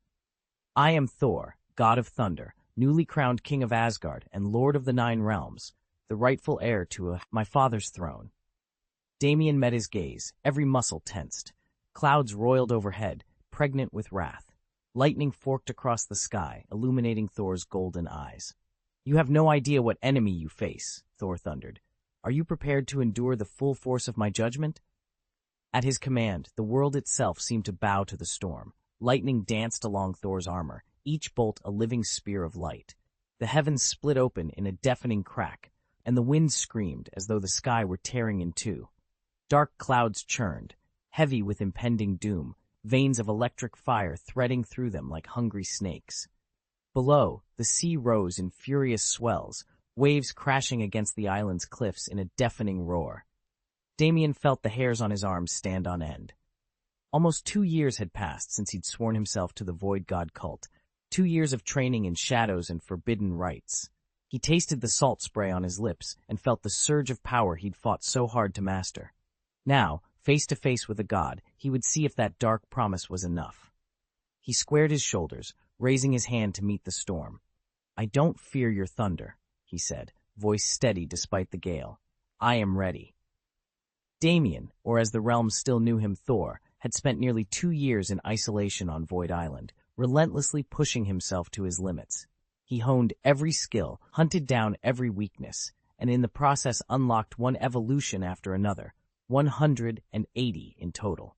"I am Thor, god of thunder, newly crowned king of Asgard and lord of the 9 realms, the rightful heir to my father's throne." Damien met his gaze, every muscle tensed. Clouds roiled overhead, pregnant with wrath. Lightning forked across the sky, illuminating Thor's golden eyes. "You have no idea what enemy you face," Thor thundered. "Are you prepared to endure the full force of my judgment?" At his command, the world itself seemed to bow to the storm. Lightning danced along Thor's armor, each bolt a living spear of light. The heavens split open in a deafening crack, and the wind screamed as though the sky were tearing in two. Dark clouds churned, heavy with impending doom, veins of electric fire threading through them like hungry snakes. Below, the sea rose in furious swells, waves crashing against the island's cliffs in a deafening roar. Damien felt the hairs on his arms stand on end. Almost 2 years had passed since he'd sworn himself to the Void God cult, 2 years of training in shadows and forbidden rites. He tasted the salt spray on his lips and felt the surge of power he'd fought so hard to master. Now, face to face with a god, he would see if that dark promise was enough. He squared his shoulders, raising his hand to meet the storm. "I don't fear your thunder," he said, voice steady despite the gale. "I am ready." Damien, or as the realms still knew him, Thor, had spent nearly 2 years in isolation on Void Island, relentlessly pushing himself to his limits. He honed every skill, hunted down every weakness, and in the process unlocked one evolution after another, 180 in total.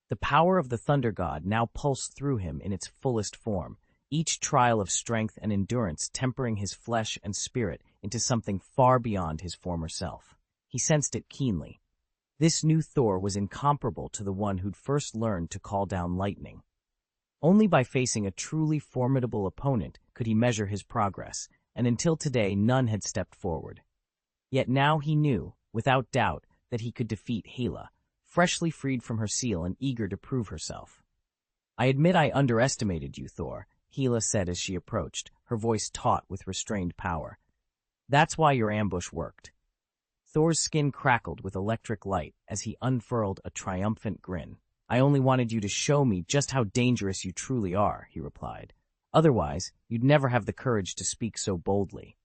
The power of the Thunder God now pulsed through him in its fullest form, each trial of strength and endurance tempering his flesh and spirit into something far beyond his former self. He sensed it keenly. This new Thor was incomparable to the one who'd first learned to call down lightning. Only by facing a truly formidable opponent could he measure his progress, and until today none had stepped forward. Yet now he knew, without doubt, that he could defeat Hela, freshly freed from her seal and eager to prove herself. "I admit I underestimated you, Thor," Hela said as she approached, her voice taut with restrained power. "That's why your ambush worked." Thor's skin crackled with electric light as he unfurled a triumphant grin. "I only wanted you to show me just how dangerous you truly are," he replied. "Otherwise, you'd never have the courage to speak so boldly."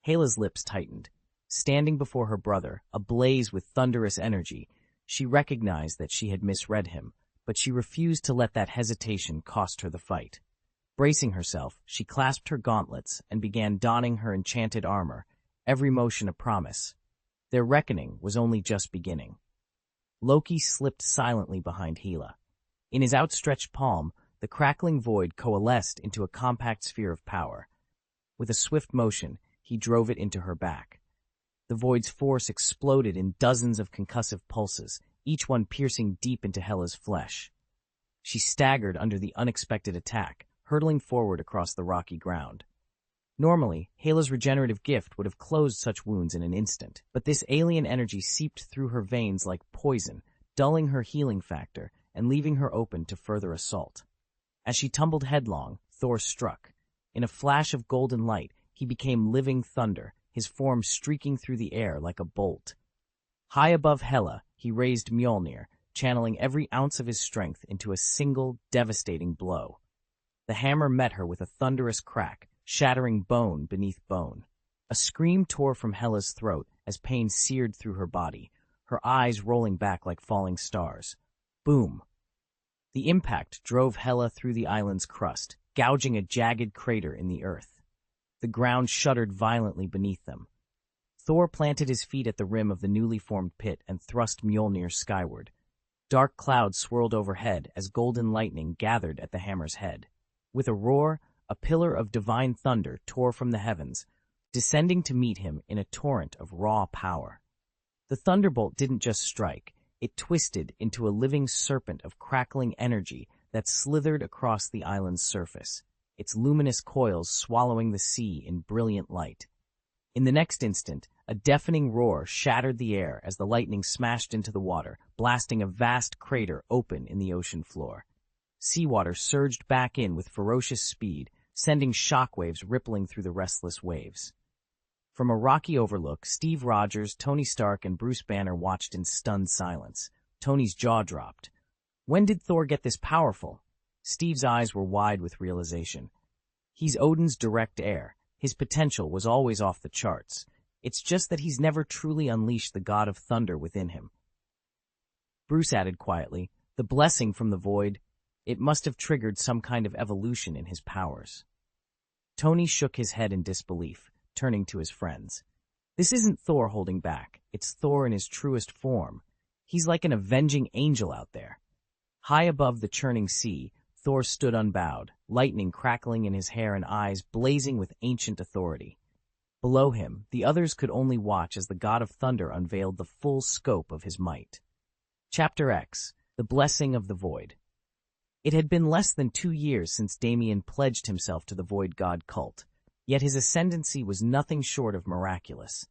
Hela's lips tightened. Standing before her brother, ablaze with thunderous energy, she recognized that she had misread him, but she refused to let that hesitation cost her the fight. Bracing herself, she clasped her gauntlets and began donning her enchanted armor, every motion a promise. Their reckoning was only just beginning. Loki slipped silently behind Hela. In his outstretched palm, the crackling void coalesced into a compact sphere of power. With a swift motion, he drove it into her back. The void's force exploded in dozens of concussive pulses, each one piercing deep into Hela's flesh. She staggered under the unexpected attack, hurtling forward across the rocky ground. Normally, Hela's regenerative gift would have closed such wounds in an instant, but this alien energy seeped through her veins like poison, dulling her healing factor and leaving her open to further assault. As she tumbled headlong, Thor struck. In a flash of golden light, he became living thunder, his form streaking through the air like a bolt. High above Hela, he raised Mjolnir, channeling every ounce of his strength into a single, devastating blow. The hammer met her with a thunderous crack, shattering bone beneath bone. A scream tore from Hela's throat as pain seared through her body, her eyes rolling back like falling stars. Boom! The impact drove Hela through the island's crust, gouging a jagged crater in the earth. The ground shuddered violently beneath them. Thor planted his feet at the rim of the newly formed pit and thrust Mjolnir skyward. Dark clouds swirled overhead as golden lightning gathered at the hammer's head. With a roar, a pillar of divine thunder tore from the heavens, descending to meet him in a torrent of raw power. The thunderbolt didn't just strike, it twisted into a living serpent of crackling energy that slithered across the island's surface, its luminous coils swallowing the sea in brilliant light. In the next instant, a deafening roar shattered the air as the lightning smashed into the water, blasting a vast crater open in the ocean floor. Seawater surged back in with ferocious speed, sending shockwaves rippling through the restless waves. From a rocky overlook, Steve Rogers, Tony Stark, and Bruce Banner watched in stunned silence. Tony's jaw dropped. When did Thor get this powerful? Steve's eyes were wide with realization. He's Odin's direct heir. His potential was always off the charts. It's just that he's never truly unleashed the god of thunder within him. Bruce added quietly, the blessing from the void, it must have triggered some kind of evolution in his powers. Tony shook his head in disbelief, turning to his friends. This isn't Thor holding back. It's Thor in his truest form. He's like an avenging angel out there. High above the churning sea, Thor stood unbowed, lightning crackling in his hair and eyes blazing with ancient authority. Below him, the others could only watch as the god of thunder unveiled the full scope of his might. Chapter X, The Blessing of the Void. It had been less than 2 years since Damien pledged himself to the Void God cult, yet his ascendancy was nothing short of miraculous.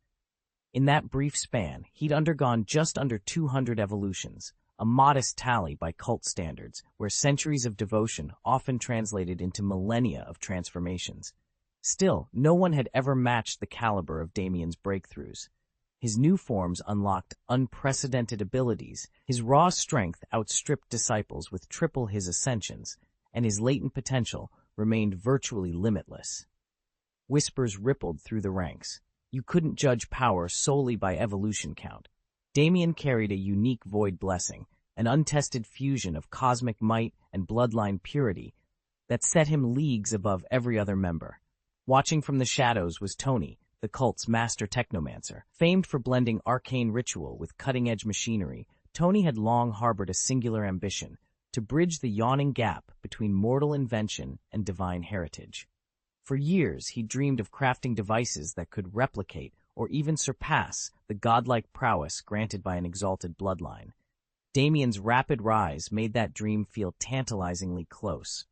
In that brief span, he'd undergone just under 200 evolutions, a modest tally by cult standards, where centuries of devotion often translated into millennia of transformations. Still, no one had ever matched the caliber of Damien's breakthroughs. His new forms unlocked unprecedented abilities, his raw strength outstripped disciples with triple his ascensions, and his latent potential remained virtually limitless. Whispers rippled through the ranks. You couldn't judge power solely by evolution count. Damien carried a unique void blessing, an untested fusion of cosmic might and bloodline purity that set him leagues above every other member. Watching from the shadows was Tony, the cult's master technomancer. Famed for blending arcane ritual with cutting-edge machinery, Tony had long harbored a singular ambition, to bridge the yawning gap between mortal invention and divine heritage. For years, he dreamed of crafting devices that could replicate or even surpass the godlike prowess granted by an exalted bloodline. Damien's rapid rise made that dream feel tantalizingly close.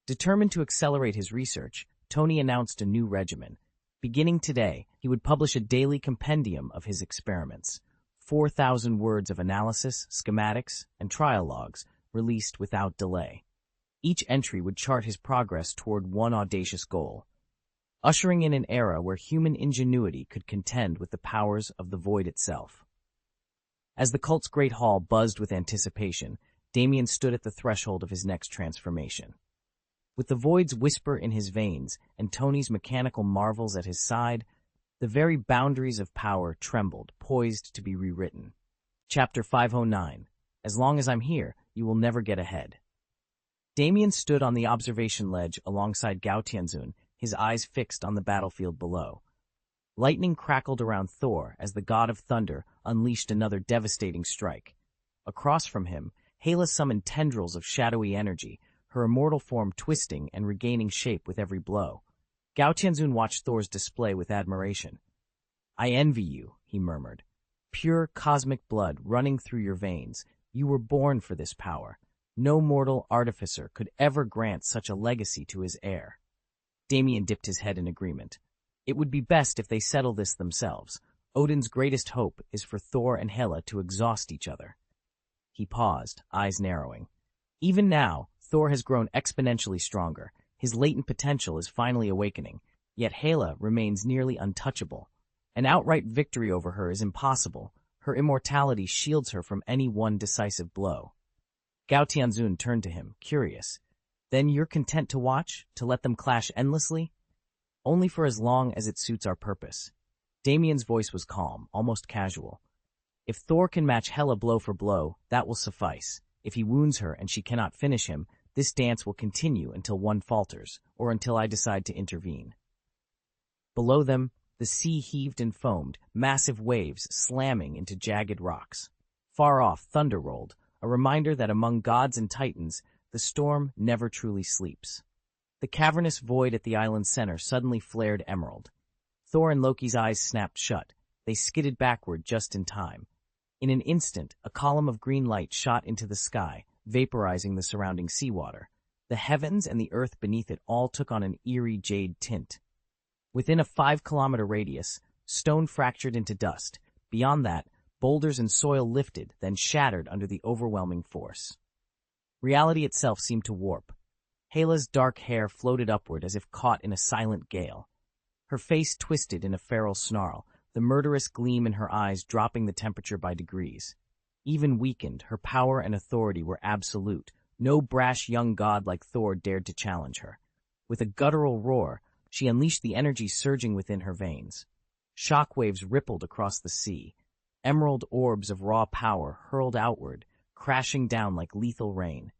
Determined to accelerate his research, Tony announced a new regimen. Beginning today, he would publish a daily compendium of his experiments, 4,000 words of analysis, schematics, and trial logs, released without delay. Each entry would chart his progress toward one audacious goal, ushering in an era where human ingenuity could contend with the powers of the void itself. As the cult's great hall buzzed with anticipation, Damien stood at the threshold of his next transformation. With the void's whisper in his veins and Tony's mechanical marvels at his side, the very boundaries of power trembled, poised to be rewritten. Chapter 509. As long as I'm here, you will never get ahead. Damien stood on the observation ledge alongside Gao Tianzun, his eyes fixed on the battlefield below. Lightning crackled around Thor as the god of thunder unleashed another devastating strike. Across from him, Hela summoned tendrils of shadowy energy, her immortal form twisting and regaining shape with every blow. Gao Tianzun watched Thor's display with admiration. I envy you, he murmured. Pure cosmic blood running through your veins. You were born for this power. No mortal artificer could ever grant such a legacy to his heir. Damien dipped his head in agreement. It would be best if they settle this themselves. Odin's greatest hope is for Thor and Hela to exhaust each other. He paused, eyes narrowing. Even now, Thor has grown exponentially stronger. His latent potential is finally awakening, yet Hela remains nearly untouchable. An outright victory over her is impossible. Her immortality shields her from any one decisive blow. Gao Tianzun turned to him, curious. Then you're content to watch, to let them clash endlessly? Only for as long as it suits our purpose. Damien's voice was calm, almost casual. If Thor can match Hela blow for blow, that will suffice. If he wounds her and she cannot finish him, this dance will continue until one falters, or until I decide to intervene. Below them, the sea heaved and foamed, massive waves slamming into jagged rocks. Far off, thunder rolled, a reminder that among gods and titans, the storm never truly sleeps. The cavernous void at the island's center suddenly flared emerald. Thor and Loki's eyes snapped shut. They skidded backward just in time. In an instant, a column of green light shot into the sky, vaporizing the surrounding seawater. The heavens and the earth beneath it all took on an eerie jade tint. Within a 5-kilometer radius, stone fractured into dust. Beyond that, boulders and soil lifted, then shattered under the overwhelming force. Reality itself seemed to warp. Hela's dark hair floated upward as if caught in a silent gale. Her face twisted in a feral snarl, the murderous gleam in her eyes dropping the temperature by degrees. Even weakened, her power and authority were absolute. No brash young god like Thor dared to challenge her. With a guttural roar, she unleashed the energy surging within her veins. Shockwaves rippled across the sea. Emerald orbs of raw power hurled outward, crashing down like lethal rain.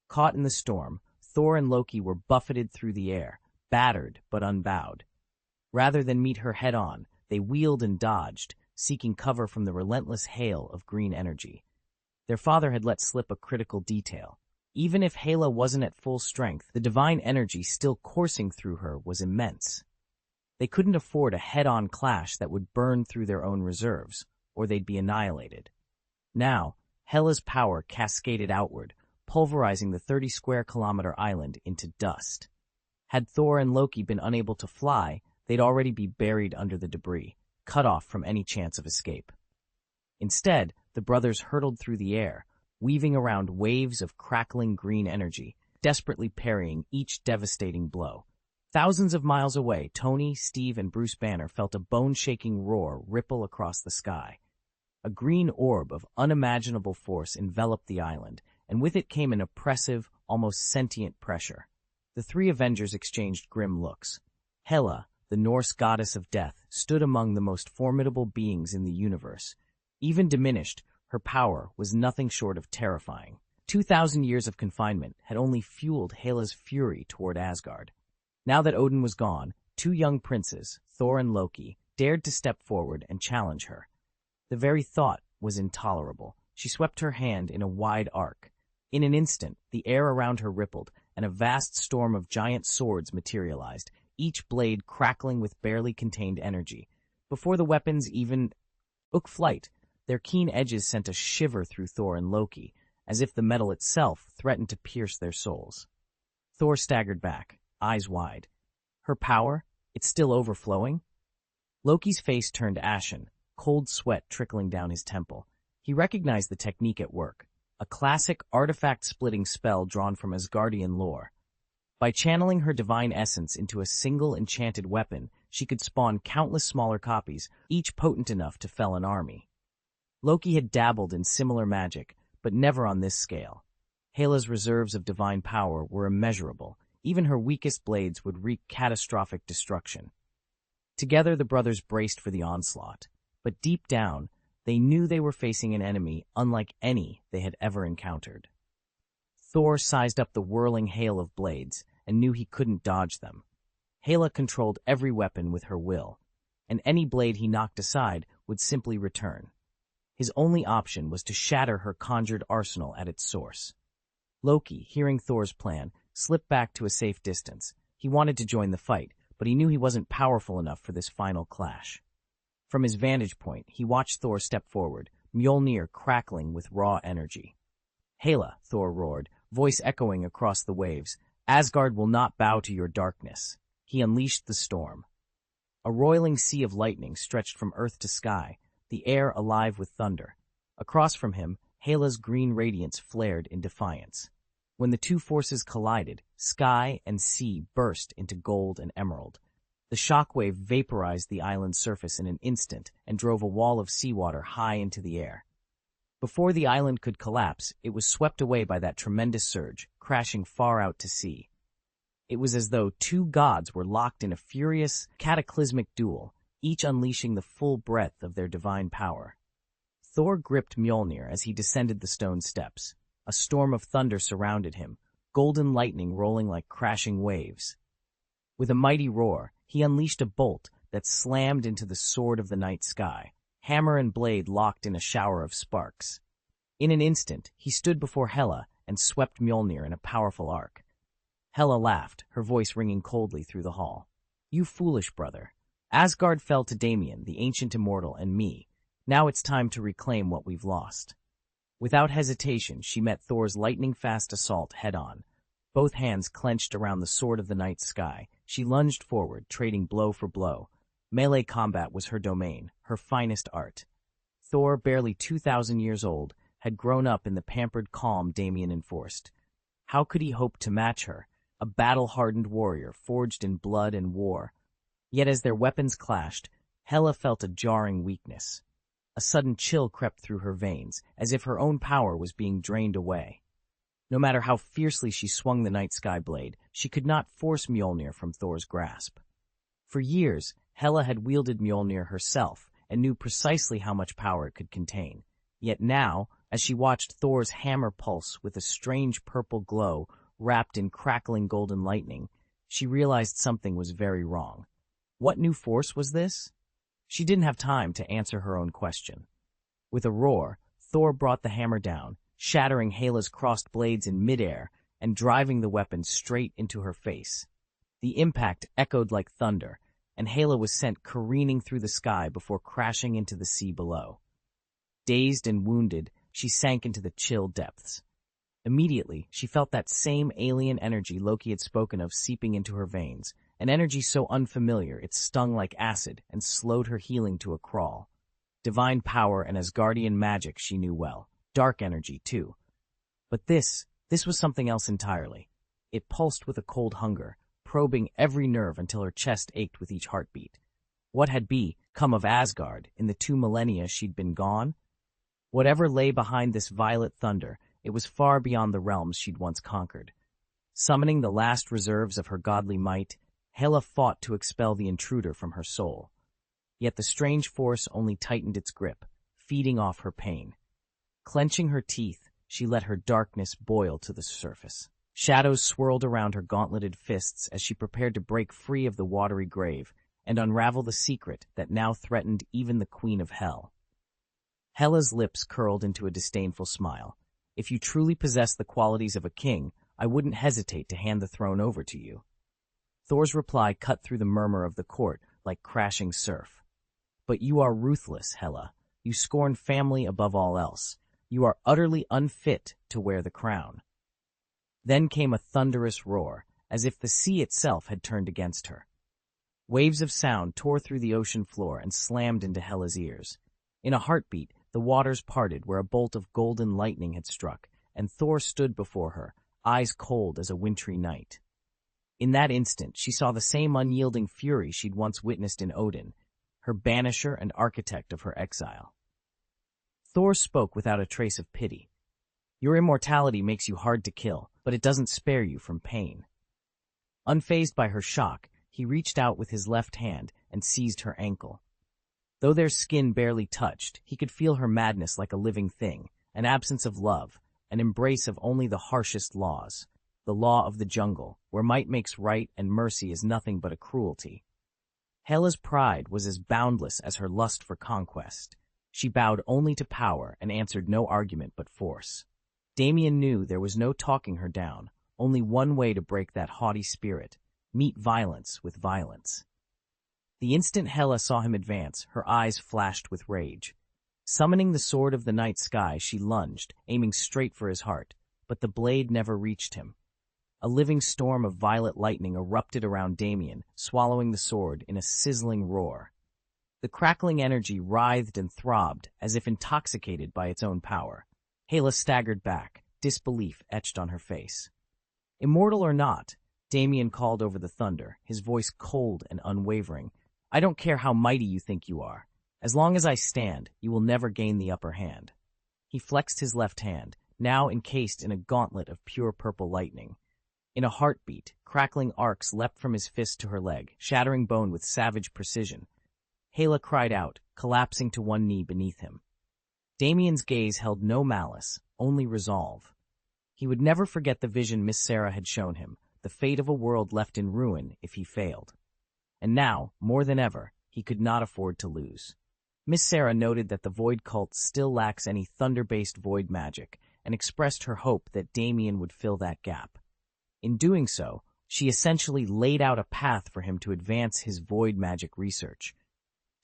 Caught in the storm, Thor and Loki were buffeted through the air, battered but unbowed. Rather than meet her head-on, they wheeled and dodged, seeking cover from the relentless hail of green energy. Their father had let slip a critical detail. Even if Hela wasn't at full strength, the divine energy still coursing through her was immense. They couldn't afford a head-on clash that would burn through their own reserves, or they'd be annihilated. Now, Hela's power cascaded outward, pulverizing the 30-square-kilometer island into dust. Had Thor and Loki been unable to fly, they'd already be buried under the debris, cut off from any chance of escape. Instead, the brothers hurtled through the air, weaving around waves of crackling green energy, desperately parrying each devastating blow. Thousands of miles away, Tony, Steve, and Bruce Banner felt a bone-shaking roar ripple across the sky. A green orb of unimaginable force enveloped the island, and with it came an oppressive, almost sentient pressure. The three Avengers exchanged grim looks. Hela, the Norse goddess of death, stood among the most formidable beings in the universe. Even diminished, her power was nothing short of terrifying. 2,000 years of confinement had only fueled Hela's fury toward Asgard. Now that Odin was gone, two young princes, Thor and Loki, dared to step forward and challenge her. The very thought was intolerable. She swept her hand in a wide arc. In an instant, the air around her rippled, and a vast storm of giant swords materialized, each blade crackling with barely contained energy. Before the weapons even took flight, their keen edges sent a shiver through Thor and Loki, as if the metal itself threatened to pierce their souls. Thor staggered back, eyes wide. Her power? It's still overflowing? Loki's face turned ashen, cold sweat trickling down his temple. He recognized the technique at work, a classic artifact-splitting spell drawn from Asgardian lore. By channeling her divine essence into a single enchanted weapon, she could spawn countless smaller copies, each potent enough to fell an army. Loki had dabbled in similar magic, but never on this scale. Hela's reserves of divine power were immeasurable. Even her weakest blades would wreak catastrophic destruction. Together, the brothers braced for the onslaught. But deep down, they knew they were facing an enemy unlike any they had ever encountered. Thor sized up the whirling hail of blades and knew he couldn't dodge them. Hela controlled every weapon with her will, and any blade he knocked aside would simply return. His only option was to shatter her conjured arsenal at its source. Loki, hearing Thor's plan, slipped back to a safe distance. He wanted to join the fight, but he knew he wasn't powerful enough for this final clash. From his vantage point, he watched Thor step forward, Mjolnir crackling with raw energy. "Hela," Thor roared, voice echoing across the waves, "Asgard will not bow to your darkness." He unleashed the storm. A roiling sea of lightning stretched from earth to sky, the air alive with thunder. Across from him, Hela's green radiance flared in defiance. When the two forces collided, sky and sea burst into gold and emerald. The shockwave vaporized the island's surface in an instant and drove a wall of seawater high into the air. Before the island could collapse, it was swept away by that tremendous surge, crashing far out to sea. It was as though two gods were locked in a furious, cataclysmic duel, each unleashing the full breadth of their divine power. Thor gripped Mjolnir as he descended the stone steps. A storm of thunder surrounded him, golden lightning rolling like crashing waves. With a mighty roar, he unleashed a bolt that slammed into the sword of the night sky, hammer and blade locked in a shower of sparks. In an instant, he stood before Hela and swept Mjolnir in a powerful arc. Hela laughed, her voice ringing coldly through the hall. You foolish brother. Asgard fell to Damien, the ancient immortal, and me. Now it's time to reclaim what we've lost. Without hesitation, she met Thor's lightning-fast assault head-on. Both hands clenched around the sword of the night sky, she lunged forward, trading blow for blow. Melee combat was her domain, her finest art. Thor, barely 2,000 years old, had grown up in the pampered calm Damien enforced. How could he hope to match her, a battle-hardened warrior forged in blood and war? Yet as their weapons clashed, Hela felt a jarring weakness. A sudden chill crept through her veins, as if her own power was being drained away. No matter how fiercely she swung the night sky blade, she could not force Mjolnir from Thor's grasp. For years, Hela had wielded Mjolnir herself and knew precisely how much power it could contain. Yet now, as she watched Thor's hammer pulse with a strange purple glow wrapped in crackling golden lightning, she realized something was very wrong. What new force was this? She didn't have time to answer her own question. With a roar, Thor brought the hammer down, shattering Hela's crossed blades in midair and driving the weapon straight into her face. The impact echoed like thunder, and Hela was sent careening through the sky before crashing into the sea below. Dazed and wounded, she sank into the chill depths. Immediately, she felt that same alien energy Loki had spoken of seeping into her veins, an energy so unfamiliar it stung like acid and slowed her healing to a crawl. Divine power and Asgardian magic she knew well, dark energy too. But this was something else entirely. It pulsed with a cold hunger, probing every nerve until her chest ached with each heartbeat. What had come of Asgard in the 2 millennia she'd been gone? Whatever lay behind this violet thunder, it was far beyond the realms she'd once conquered. Summoning the last reserves of her godly might, Hela fought to expel the intruder from her soul. Yet the strange force only tightened its grip, feeding off her pain. Clenching her teeth, she let her darkness boil to the surface. Shadows swirled around her gauntleted fists as she prepared to break free of the watery grave and unravel the secret that now threatened even the Queen of Hell. Hela's lips curled into a disdainful smile. If you truly possess the qualities of a king, I wouldn't hesitate to hand the throne over to you. Thor's reply cut through the murmur of the court like crashing surf. But you are ruthless, Hela. You scorn family above all else. You are utterly unfit to wear the crown. Then came a thunderous roar, as if the sea itself had turned against her. Waves of sound tore through the ocean floor and slammed into Hela's ears. In a heartbeat, the waters parted where a bolt of golden lightning had struck, and Thor stood before her, eyes cold as a wintry night. In that instant, she saw the same unyielding fury she'd once witnessed in Odin, her banisher and architect of her exile. Thor spoke without a trace of pity. Your immortality makes you hard to kill, but it doesn't spare you from pain. Unfazed by her shock, he reached out with his left hand and seized her ankle. Though their skin barely touched, he could feel her madness like a living thing, an absence of love, an embrace of only the harshest laws, the law of the jungle, where might makes right and mercy is nothing but a cruelty. Hela's pride was as boundless as her lust for conquest. She bowed only to power and answered no argument but force. Damien knew there was no talking her down, only one way to break that haughty spirit, meet violence with violence. The instant Hela saw him advance, her eyes flashed with rage. Summoning the sword of the night sky, she lunged, aiming straight for his heart, but the blade never reached him. A living storm of violet lightning erupted around Damien, swallowing the sword in a sizzling roar. The crackling energy writhed and throbbed as if intoxicated by its own power. Hela staggered back, disbelief etched on her face. Immortal or not, Damien called over the thunder, his voice cold and unwavering. I don't care how mighty you think you are. As long as I stand, you will never gain the upper hand. He flexed his left hand, now encased in a gauntlet of pure purple lightning. In a heartbeat, crackling arcs leapt from his fist to her leg, shattering bone with savage precision. Hela cried out, collapsing to one knee beneath him. Damien's gaze held no malice, only resolve. He would never forget the vision Miss Sarah had shown him, the fate of a world left in ruin if he failed. And now, more than ever, he could not afford to lose. Miss Sarah noted that the Void cult still lacks any thunder-based void magic, and expressed her hope that Damien would fill that gap. In doing so, She essentially laid out a path for him to advance his void magic research,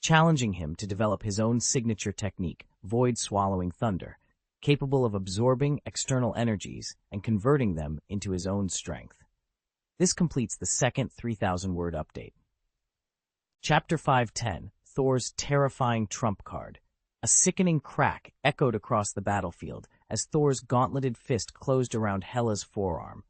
challenging him to develop his own signature technique, void-swallowing thunder, capable of absorbing external energies and converting them into his own strength. This completes the second 3,000-word update. Chapter 510, Thor's terrifying trump card. A sickening crack echoed across the battlefield as Thor's gauntleted fist closed around Hela's forearm.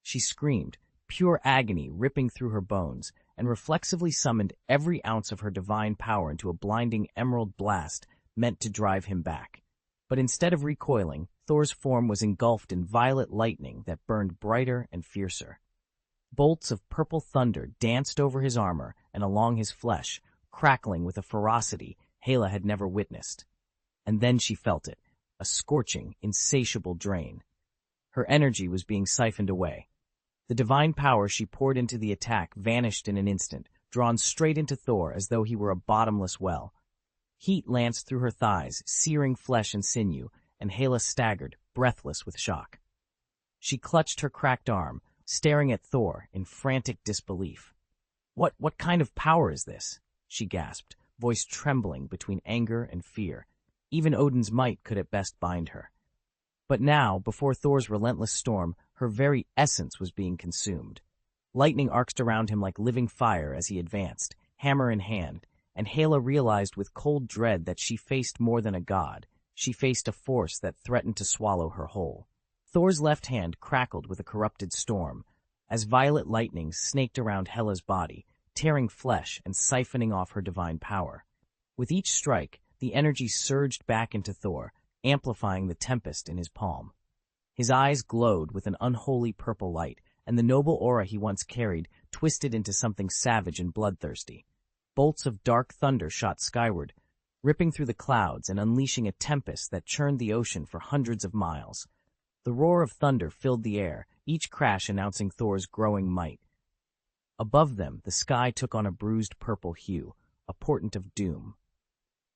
She screamed, pure agony ripping through her bones, and reflexively summoned every ounce of her divine power into a blinding emerald blast meant to drive him back. But instead of recoiling, Thor's form was engulfed in violet lightning that burned brighter and fiercer. Bolts of purple thunder danced over his armor and along his flesh, crackling with a ferocity Hela had never witnessed. And then she felt it, a scorching, insatiable drain. Her energy was being siphoned away. The divine power she poured into the attack vanished in an instant, drawn straight into Thor as though he were a bottomless well. Heat lanced through her thighs, searing flesh and sinew, and Hela staggered, breathless with shock. She clutched her cracked arm, staring at Thor in frantic disbelief. What kind of power is this?" she gasped, voice trembling between anger and fear. Even Odin's might could at best bind her. But now, before Thor's relentless storm, her very essence was being consumed. Lightning arced around him like living fire as he advanced, hammer in hand, and Hela realized with cold dread that she faced more than a god. She faced a force that threatened to swallow her whole. Thor's left hand crackled with a corrupted storm, as violet lightning snaked around Hela's body, tearing flesh and siphoning off her divine power. With each strike, the energy surged back into Thor, amplifying the tempest in his palm. His eyes glowed with an unholy purple light, and the noble aura he once carried twisted into something savage and bloodthirsty. Bolts of dark thunder shot skyward, ripping through the clouds and unleashing a tempest that churned the ocean for hundreds of miles. The roar of thunder filled the air, each crash announcing Thor's growing might. Above them, the sky took on a bruised purple hue, a portent of doom.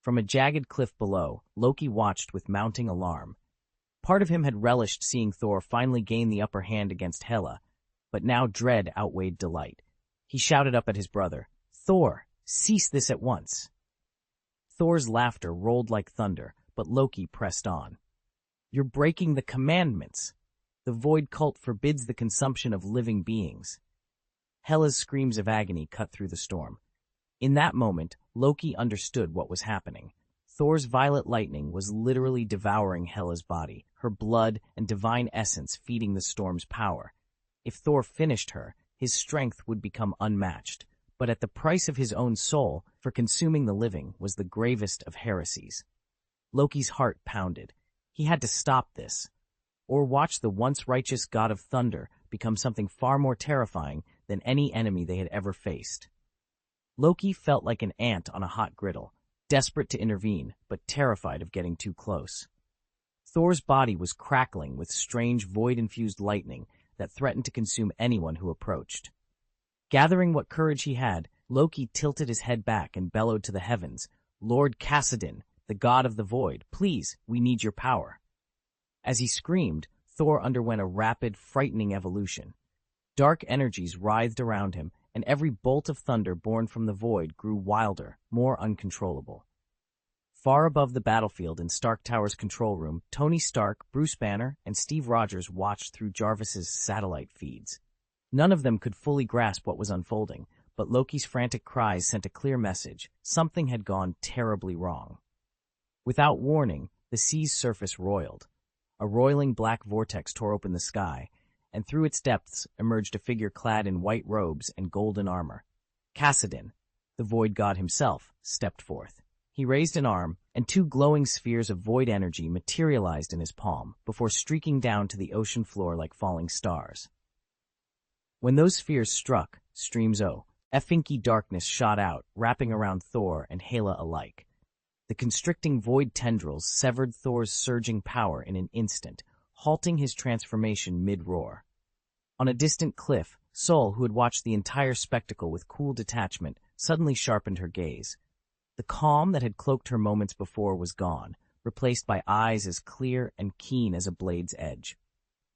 From a jagged cliff below, Loki watched with mounting alarm. Part of him had relished seeing Thor finally gain the upper hand against Hela, but now dread outweighed delight. He shouted up at his brother, "Thor, cease this at once!" Thor's laughter rolled like thunder, but Loki pressed on. "You're breaking the commandments. The void cult forbids the consumption of living beings." Hela's screams of agony cut through the storm. In that moment, Loki understood what was happening. Thor's violet lightning was literally devouring Hela's body, her blood and divine essence feeding the storm's power. If Thor finished her, his strength would become unmatched, but at the price of his own soul, for consuming the living was the gravest of heresies. Loki's heart pounded. He had to stop this, or watch the once righteous god of thunder become something far more terrifying than any enemy they had ever faced. Loki felt like an ant on a hot griddle, desperate to intervene, but terrified of getting too close. Thor's body was crackling with strange void-infused lightning that threatened to consume anyone who approached. Gathering what courage he had, Loki tilted his head back and bellowed to the heavens, "Lord Kassadin, the god of the void, please, we need your power." As he screamed, Thor underwent a rapid, frightening evolution. Dark energies writhed around him, and every bolt of thunder born from the void grew wilder, more uncontrollable. Far above the battlefield in Stark Tower's control room, Tony Stark, Bruce Banner, and Steve Rogers watched through Jarvis's satellite feeds. None of them could fully grasp what was unfolding, but Loki's frantic cries sent a clear message. Something had gone terribly wrong. Without warning, the sea's surface roiled. A roiling black vortex tore open the sky, and through its depths emerged a figure clad in white robes and golden armor. Kassadin, the void god himself, stepped forth. He raised an arm, and two glowing spheres of void energy materialized in his palm before streaking down to the ocean floor like falling stars. When those spheres struck, streams inky darkness shot out, wrapping around Thor and Hela alike. The constricting void tendrils severed Thor's surging power in an instant, halting his transformation mid-roar. On a distant cliff, Sol, who had watched the entire spectacle with cool detachment, suddenly sharpened her gaze. The calm that had cloaked her moments before was gone, replaced by eyes as clear and keen as a blade's edge.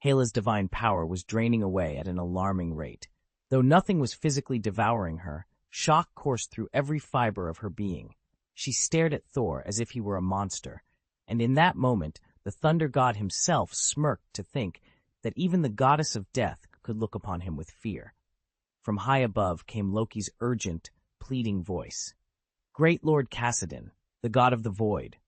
Hela's divine power was draining away at an alarming rate. Though nothing was physically devouring her, shock coursed through every fiber of her being. She stared at Thor as if he were a monster, and in that moment the thunder god himself smirked to think that even the goddess of death could look upon him with fear. From high above came Loki's urgent, pleading voice. "Great Lord Kassadin, the god of the void.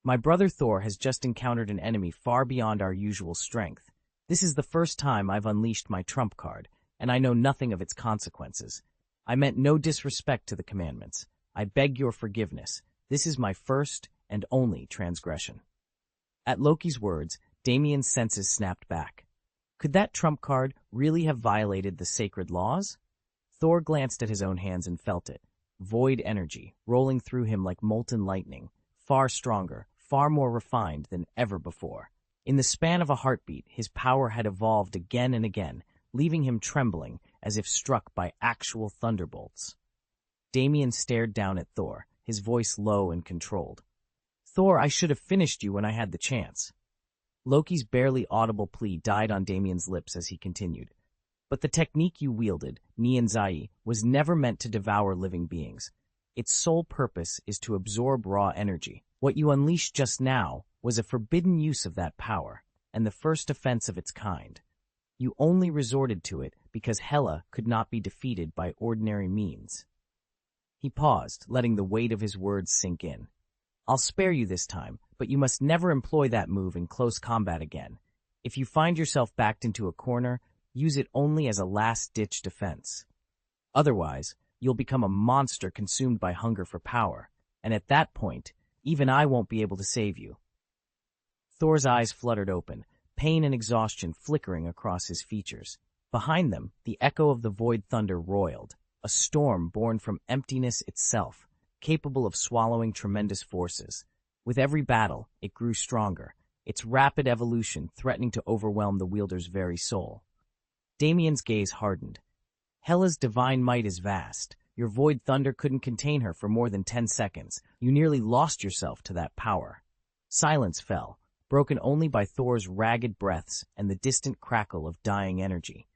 My brother Thor has just encountered an enemy far beyond our usual strength. This is the first time I've unleashed my trump card, and I know nothing of its consequences. I meant no disrespect to the commandments. I beg your forgiveness. This is my first and only transgression." At Loki's words, Damien's senses snapped back. Could that trump card really have violated the sacred laws? Thor glanced at his own hands and felt it. Void energy, rolling through him like molten lightning, far stronger, far more refined than ever before. In the span of a heartbeat, his power had evolved again and again, leaving him trembling as if struck by actual thunderbolts. Damien stared down at Thor, his voice low and controlled. "Thor, I should have finished you when I had the chance." Loki's barely audible plea died on Damien's lips as he continued. "But the technique you wielded, Nianzai, was never meant to devour living beings. Its sole purpose is to absorb raw energy. What you unleashed just now was a forbidden use of that power, and the first offense of its kind. You only resorted to it because Hela could not be defeated by ordinary means." He paused, letting the weight of his words sink in. "I'll spare you this time, but you must never employ that move in close combat again. If you find yourself backed into a corner, use it only as a last-ditch defense. Otherwise, you'll become a monster consumed by hunger for power, and at that point, even I won't be able to save you." Thor's eyes fluttered open, pain and exhaustion flickering across his features. Behind them, the echo of the void thunder roiled, a storm born from emptiness itself, capable of swallowing tremendous forces. With every battle, it grew stronger, its rapid evolution threatening to overwhelm the wielder's very soul. Damien's gaze hardened. "Hela's divine might is vast. Your void thunder couldn't contain her for more than 10 seconds. You nearly lost yourself to that power." Silence fell, broken only by Thor's ragged breaths and the distant crackle of dying energy.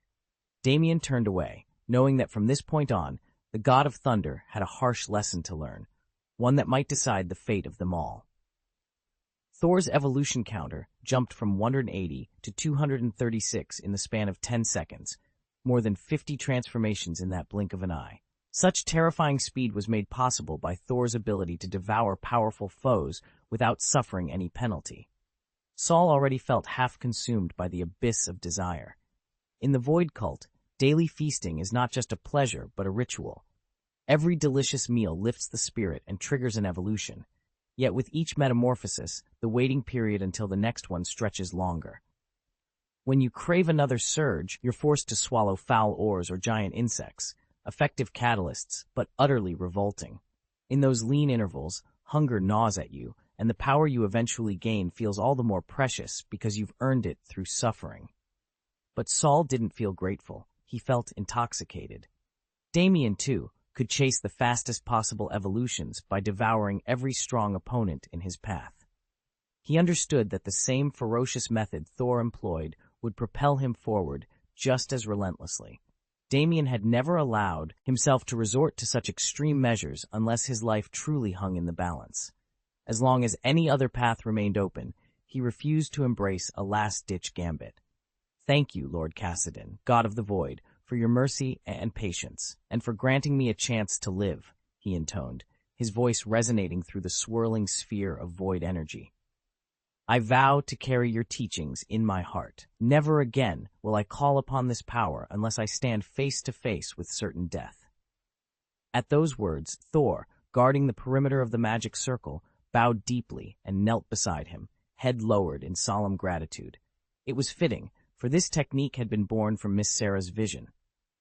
Damien turned away, knowing that from this point on, the god of thunder had a harsh lesson to learn, one that might decide the fate of them all. Thor's evolution counter jumped from 180 to 236 in the span of 10 seconds, more than 50 transformations in that blink of an eye. Such terrifying speed was made possible by Thor's ability to devour powerful foes without suffering any penalty. Saul already felt half-consumed by the abyss of desire. In the Void Cult, daily feasting is not just a pleasure but a ritual. Every delicious meal lifts the spirit and triggers an evolution. Yet with each metamorphosis, the waiting period until the next one stretches longer. When you crave another surge, you're forced to swallow foul ores or giant insects, effective catalysts, but utterly revolting. In those lean intervals, hunger gnaws at you, and the power you eventually gain feels all the more precious because you've earned it through suffering. But Saul didn't feel grateful. He felt intoxicated. Damien, too, could chase the fastest possible evolutions by devouring every strong opponent in his path. He understood that the same ferocious method Thor employed would propel him forward just as relentlessly. Damien had never allowed himself to resort to such extreme measures unless his life truly hung in the balance. As long as any other path remained open, he refused to embrace a last-ditch gambit. "Thank you, Lord Kassadin, God of the Void, for your mercy and patience, and for granting me a chance to live," he intoned, his voice resonating through the swirling sphere of void energy. "I vow to carry your teachings in my heart. Never again will I call upon this power unless I stand face to face with certain death." At those words, Thor, guarding the perimeter of the magic circle, bowed deeply and knelt beside him, head lowered in solemn gratitude. It was fitting, for this technique had been born from Miss Sarah's vision.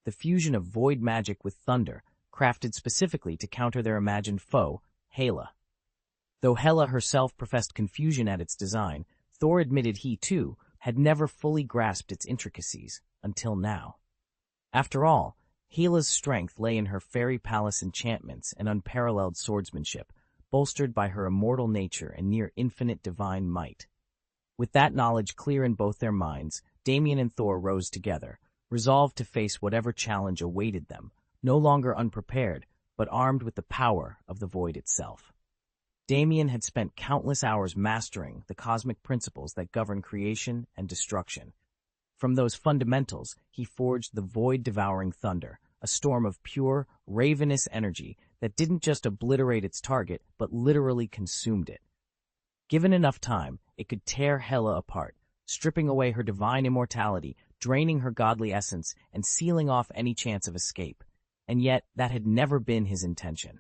The fusion of void magic with thunder, crafted specifically to counter their imagined foe, Hela. Though Hela herself professed confusion at its design, Thor admitted he, too, had never fully grasped its intricacies, until now. After all, Hela's strength lay in her fairy palace enchantments and unparalleled swordsmanship, bolstered by her immortal nature and near infinite divine might. With that knowledge clear in both their minds, Damien and Thor rose together, resolved to face whatever challenge awaited them, no longer unprepared, but armed with the power of the void itself. Damien had spent countless hours mastering the cosmic principles that govern creation and destruction. From those fundamentals, he forged the void-devouring thunder, a storm of pure, ravenous energy that didn't just obliterate its target, but literally consumed it. Given enough time, it could tear Hela apart, stripping away her divine immortality, draining her godly essence, and sealing off any chance of escape. And yet, that had never been his intention.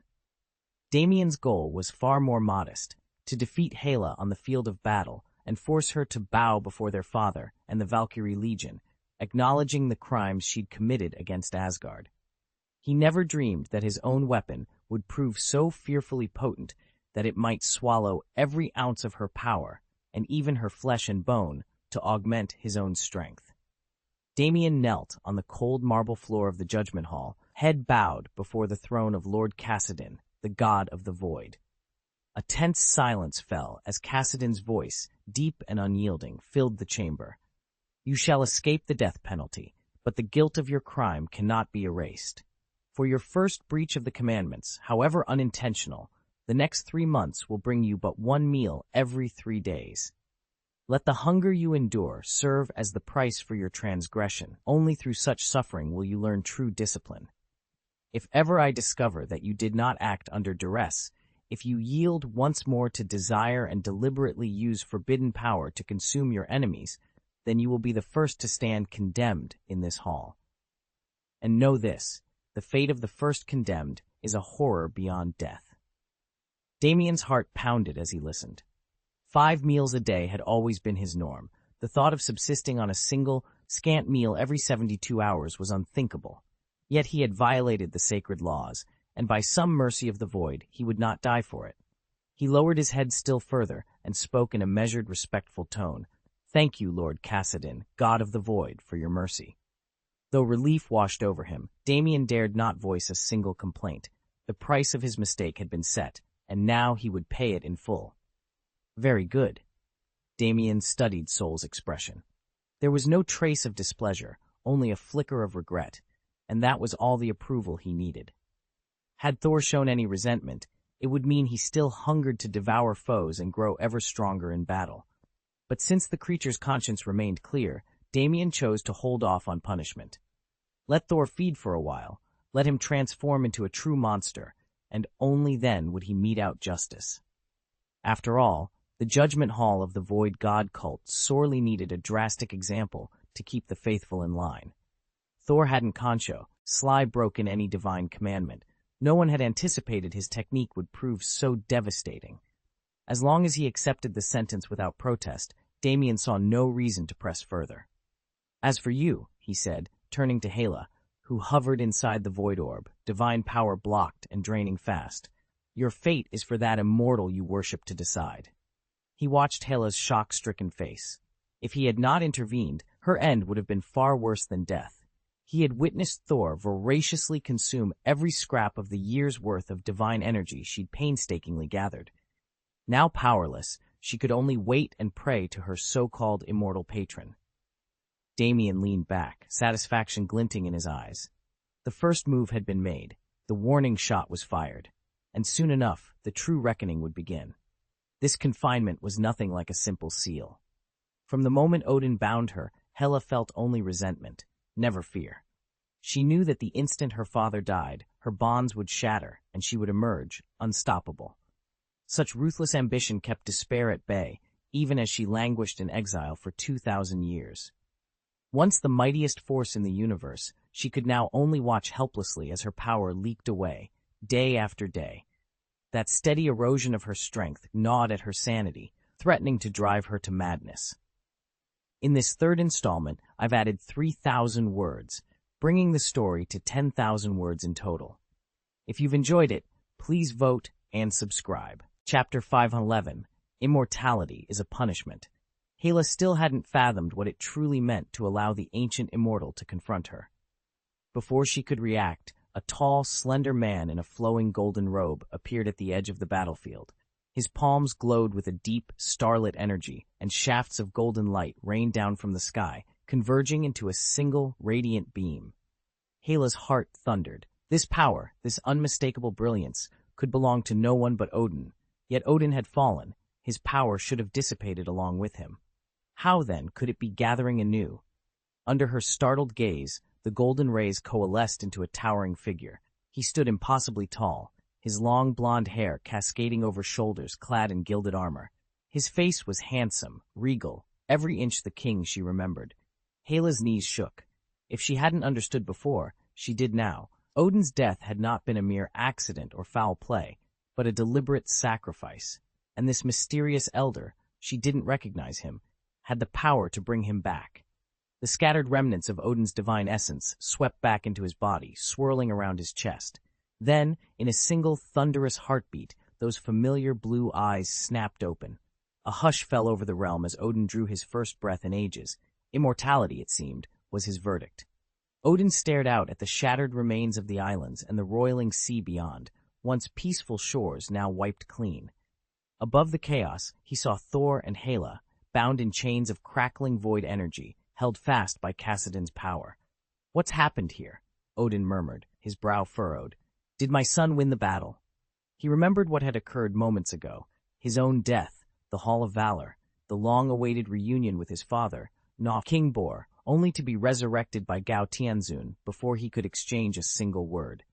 Damien's goal was far more modest, to defeat Hela on the field of battle and force her to bow before their father and the Valkyrie Legion, acknowledging the crimes she'd committed against Asgard. He never dreamed that his own weapon would prove so fearfully potent that it might swallow every ounce of her power, and even her flesh and bone, to augment his own strength. Damien knelt on the cold marble floor of the Judgment Hall, head bowed before the throne of Lord Cassidon, the god of the void. A tense silence fell as Cassidon's voice, deep and unyielding, filled the chamber. You shall escape the death penalty, but the guilt of your crime cannot be erased. For your first breach of the commandments, however unintentional, the next 3 months will bring you but 1 meal every 3 days. Let the hunger you endure serve as the price for your transgression. Only through such suffering will you learn true discipline. If ever I discover that you did not act under duress, if you yield once more to desire and deliberately use forbidden power to consume your enemies, then you will be the first to stand condemned in this hall. And know this, the fate of the first condemned is a horror beyond death. Damien's heart pounded as he listened. 5 meals a day had always been his norm. The thought of subsisting on a single, scant meal every 72 hours was unthinkable. Yet he had violated the sacred laws, and by some mercy of the void, he would not die for it. He lowered his head still further and spoke in a measured, respectful tone. Thank you, Lord Cassidon, God of the void, for your mercy. Though relief washed over him, Damien dared not voice a single complaint. The price of his mistake had been set, and now he would pay it in full. Very good. Damien studied Soul's expression. There was no trace of displeasure, only a flicker of regret, and that was all the approval he needed. Had Thor shown any resentment, it would mean he still hungered to devour foes and grow ever stronger in battle. But since the creature's conscience remained clear, Damien chose to hold off on punishment. Let Thor feed for a while, let him transform into a true monster, and only then would he mete out justice. After all, the Judgment Hall of the Void God cult sorely needed a drastic example to keep the faithful in line. Thor hadn't concho, sly broken any divine commandment. No one had anticipated his technique would prove so devastating. As long as he accepted the sentence without protest, Damien saw no reason to press further. As for you, he said, turning to Hela, who hovered inside the void orb, divine power blocked and draining fast. Your fate is for that immortal you worship to decide. He watched Hela's shock-stricken face. If he had not intervened, her end would have been far worse than death. He had witnessed Thor voraciously consume every scrap of the year's worth of divine energy she'd painstakingly gathered. Now powerless, she could only wait and pray to her so-called immortal patron. Damien leaned back, satisfaction glinting in his eyes. The first move had been made, the warning shot was fired, and soon enough the true reckoning would begin. This confinement was nothing like a simple seal. From the moment Odin bound her, Hela felt only resentment, never fear. She knew that the instant her father died, her bonds would shatter and she would emerge, unstoppable. Such ruthless ambition kept despair at bay, even as she languished in exile for 2,000 years. Once the mightiest force in the universe, she could now only watch helplessly as her power leaked away, day after day. That steady erosion of her strength gnawed at her sanity, threatening to drive her to madness. In this third installment, I've added 3,000 words, bringing the story to 10,000 words in total. If you've enjoyed it, please vote and subscribe. Chapter 511, Immortality is a Punishment. Hela still hadn't fathomed what it truly meant to allow the ancient immortal to confront her. Before she could react, a tall, slender man in a flowing golden robe appeared at the edge of the battlefield. His palms glowed with a deep, starlit energy, and shafts of golden light rained down from the sky, converging into a single, radiant beam. Hela's heart thundered. This power, this unmistakable brilliance, could belong to no one but Odin. Yet Odin had fallen. His power should have dissipated along with him. How, then, could it be gathering anew? Under her startled gaze, the golden rays coalesced into a towering figure. He stood impossibly tall, his long blonde hair cascading over shoulders clad in gilded armor. His face was handsome, regal, every inch the king she remembered. Hela's knees shook. If she hadn't understood before, she did now. Odin's death had not been a mere accident or foul play, but a deliberate sacrifice. And this mysterious elder, she didn't recognize him, had the power to bring him back. The scattered remnants of Odin's divine essence swept back into his body, swirling around his chest. Then, in a single thunderous heartbeat, those familiar blue eyes snapped open. A hush fell over the realm as Odin drew his first breath in ages. Immortality, it seemed, was his verdict. Odin stared out at the shattered remains of the islands and the roiling sea beyond, once peaceful shores now wiped clean. Above the chaos, he saw Thor and Hela, bound in chains of crackling void energy, held fast by Kassadin's power. "What's happened here?" Odin murmured, his brow furrowed. "Did my son win the battle?" He remembered what had occurred moments ago, his own death, the Hall of Valor, the long-awaited reunion with his father, Kingbor, only to be resurrected by Gao Tianzun before he could exchange a single word.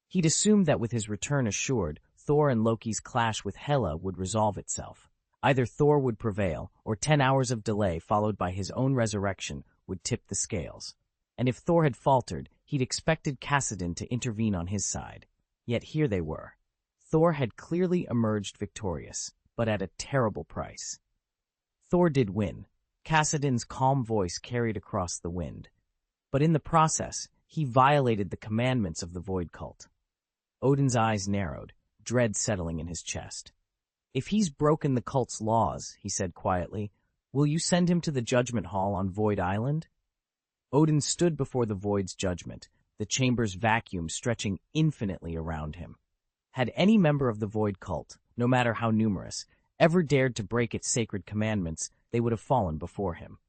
He'd assumed that with his return assured, Thor and Loki's clash with Hela would resolve itself. Either Thor would prevail, or 10 hours of delay followed by his own resurrection would tip the scales. And if Thor had faltered, he'd expected Kassadin to intervene on his side. Yet here they were. Thor had clearly emerged victorious, but at a terrible price. Thor did win. Kassadin's calm voice carried across the wind. But in the process, he violated the commandments of the Void Cult. Odin's eyes narrowed, dread settling in his chest. "If he's broken the cult's laws," he said quietly, "will you send him to the Judgment Hall on Void Island?" Odin stood before the Void's judgment, the chamber's vacuum stretching infinitely around him. Had any member of the Void Cult, no matter how numerous, ever dared to break its sacred commandments, they would have fallen before him.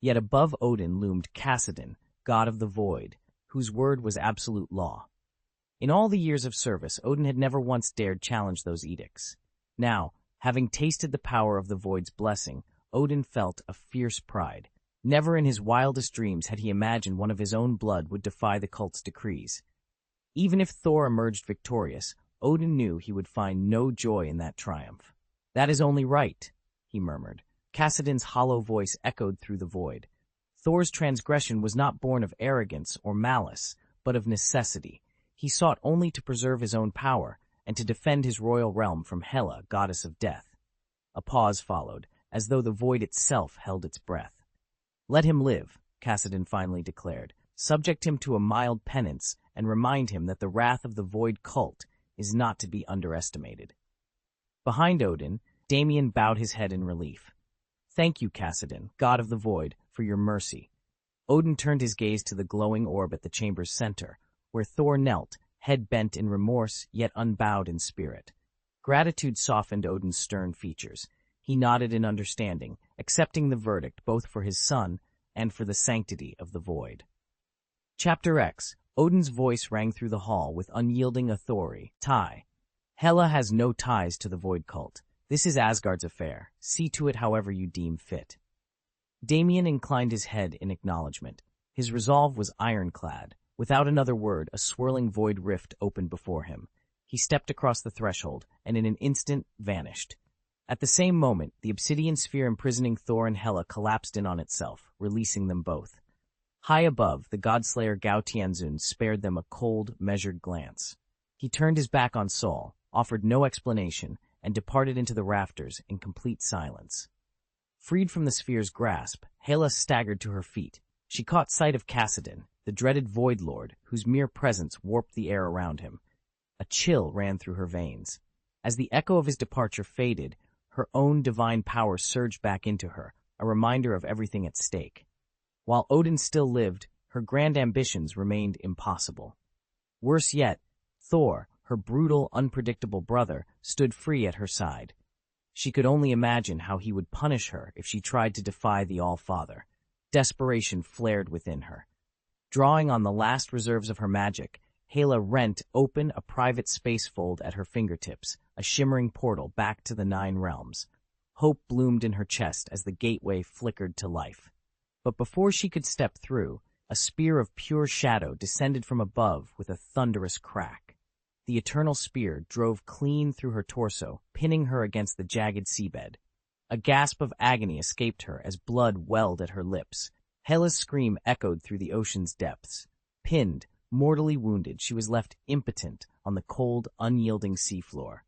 Yet above Odin loomed Kassadin, god of the Void, whose word was absolute law. In all the years of service, Odin had never once dared challenge those edicts. Now, having tasted the power of the Void's blessing, Odin felt a fierce pride. Never in his wildest dreams had he imagined one of his own blood would defy the cult's decrees. Even if Thor emerged victorious, Odin knew he would find no joy in that triumph. "That is only right," he murmured. Kassadin's hollow voice echoed through the void. Thor's transgression was not born of arrogance or malice, but of necessity. He sought only to preserve his own power and to defend his royal realm from Hela, goddess of death. A pause followed, as though the void itself held its breath. "Let him live," Kassadin finally declared. "Subject him to a mild penance and remind him that the wrath of the Void Cult is not to be underestimated." Behind Odin, Damien bowed his head in relief. "Thank you, Kassadin, god of the Void, for your mercy." Odin turned his gaze to the glowing orb at the chamber's center, where Thor knelt, head bent in remorse yet unbowed in spirit. Gratitude softened Odin's stern features. He nodded in understanding, accepting the verdict both for his son and for the sanctity of the Void. Chapter X. Odin's voice rang through the hall with unyielding authority. "Tie. Hela has no ties to the Void Cult. This is Asgard's affair. See to it however you deem fit." Damien inclined his head in acknowledgement. His resolve was ironclad. Without another word, a swirling void rift opened before him. He stepped across the threshold, and in an instant vanished. At the same moment, the obsidian sphere imprisoning Thor and Hela collapsed in on itself, releasing them both. High above, the godslayer Gao Tianzun spared them a cold, measured glance. He turned his back on Sol, offered no explanation, and departed into the rafters in complete silence. Freed from the sphere's grasp, Hela staggered to her feet. She caught sight of Kassadin, the dreaded Void Lord, whose mere presence warped the air around him. A chill ran through her veins. As the echo of his departure faded, her own divine power surged back into her, a reminder of everything at stake. While Odin still lived, her grand ambitions remained impossible. Worse yet, Thor, her brutal, unpredictable brother, stood free at her side. She could only imagine how he would punish her if she tried to defy the All-Father. Desperation flared within her. Drawing on the last reserves of her magic, Hela rent open a private space fold at her fingertips, a shimmering portal back to the Nine Realms. Hope bloomed in her chest as the gateway flickered to life. But before she could step through, a spear of pure shadow descended from above with a thunderous crack. The eternal spear drove clean through her torso, pinning her against the jagged seabed. A gasp of agony escaped her as blood welled at her lips. Hela's scream echoed through the ocean's depths. Pinned, mortally wounded, she was left impotent on the cold, unyielding seafloor.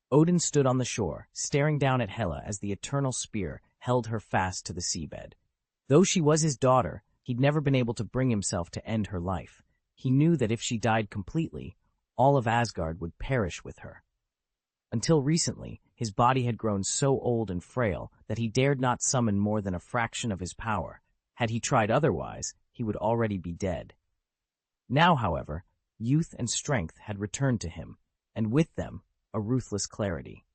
Odin stood on the shore, staring down at Hela as the eternal spear held her fast to the seabed. Though she was his daughter, he'd never been able to bring himself to end her life. He knew that if she died completely, all of Asgard would perish with her. Until recently, his body had grown so old and frail that he dared not summon more than a fraction of his power. Had he tried otherwise, he would already be dead. Now, however, youth and strength had returned to him, and with them, a ruthless clarity.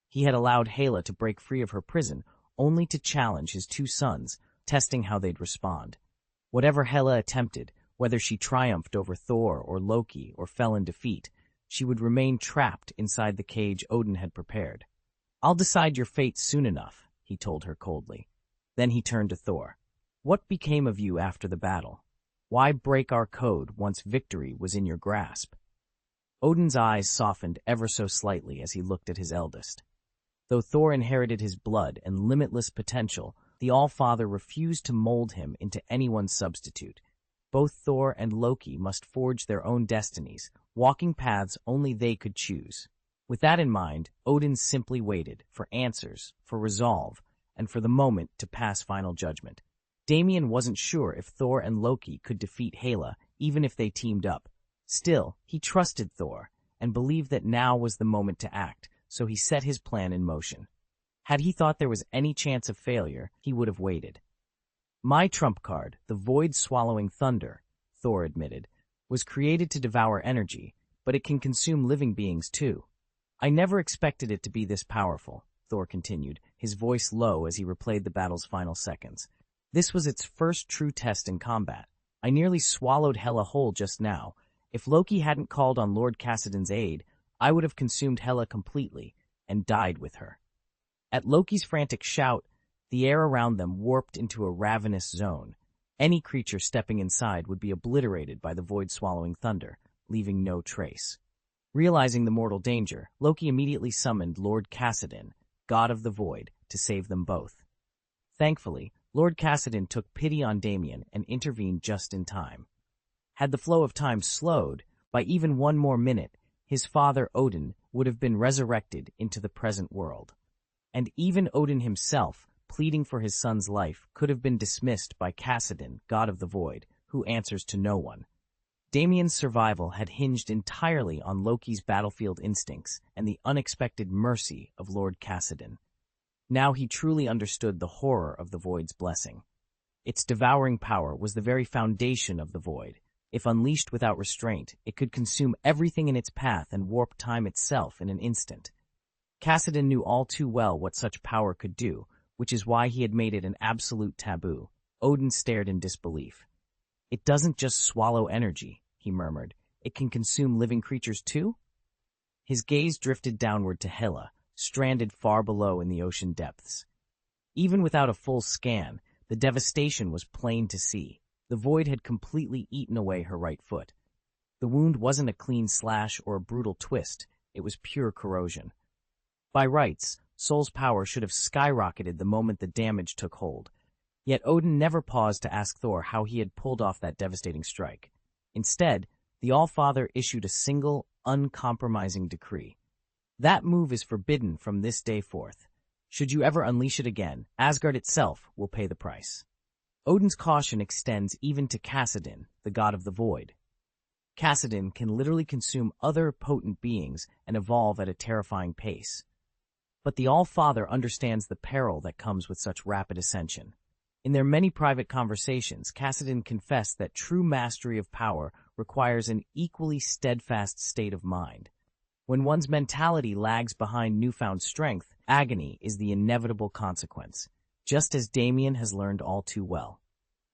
He had allowed Hela to break free of her prison, only to challenge his two sons, testing how they'd respond. Whatever Hela attempted, whether she triumphed over Thor or Loki or fell in defeat, she would remain trapped inside the cage Odin had prepared. "I'll decide your fate soon enough," he told her coldly. Then he turned to Thor. "What became of you after the battle? Why break our code once victory was in your grasp?" Odin's eyes softened ever so slightly as he looked at his eldest. Though Thor inherited his blood and limitless potential, the All-Father refused to mold him into anyone's substitute. Both Thor and Loki must forge their own destinies, walking paths only they could choose. With that in mind, Odin simply waited for answers, for resolve, and for the moment to pass final judgment. Damien wasn't sure if Thor and Loki could defeat Hela, even if they teamed up. Still, he trusted Thor, and believed that now was the moment to act, so he set his plan in motion. Had he thought there was any chance of failure, he would have waited. "My trump card, the void-swallowing thunder," Thor admitted, "was created to devour energy, but it can consume living beings too. I never expected it to be this powerful," Thor continued, his voice low as he replayed the battle's final seconds. "This was its first true test in combat. I nearly swallowed Hela whole just now. If Loki hadn't called on Lord Cassidan's aid, I would have consumed Hela completely and died with her." At Loki's frantic shout, the air around them warped into a ravenous zone. Any creature stepping inside would be obliterated by the void-swallowing thunder, leaving no trace. Realizing the mortal danger, Loki immediately summoned Lord Cassidan, god of the void, to save them both. Thankfully, Lord Cassidan took pity on Damien and intervened just in time. Had the flow of time slowed, by even one more minute, his father Odin would have been resurrected into the present world. And even Odin himself, pleading for his son's life, could have been dismissed by Cassidan, god of the void, who answers to no one. Damien's survival had hinged entirely on Loki's battlefield instincts and the unexpected mercy of Lord Cassidan. Now he truly understood the horror of the void's blessing. Its devouring power was the very foundation of the void. If unleashed without restraint, it could consume everything in its path and warp time itself in an instant. Cassidan knew all too well what such power could do, which is why he had made it an absolute taboo. Odin stared in disbelief. "It doesn't just swallow energy," he murmured. "It can consume living creatures too?" His gaze drifted downward to Hela, stranded far below in the ocean depths. Even without a full scan, the devastation was plain to see. The void had completely eaten away her right foot. The wound wasn't a clean slash or a brutal twist, it was pure corrosion. By rights, Soul's power should have skyrocketed the moment the damage took hold. Yet Odin never paused to ask Thor how he had pulled off that devastating strike. Instead, the All-Father issued a single, uncompromising decree. "That move is forbidden from this day forth. Should you ever unleash it again, Asgard itself will pay the price." Odin's caution extends even to Cassidan, the god of the void. Cassidan can literally consume other potent beings and evolve at a terrifying pace. But the All-Father understands the peril that comes with such rapid ascension. In their many private conversations, Cassidan confessed that true mastery of power requires an equally steadfast state of mind. When one's mentality lags behind newfound strength, agony is the inevitable consequence, just as Damien has learned all too well.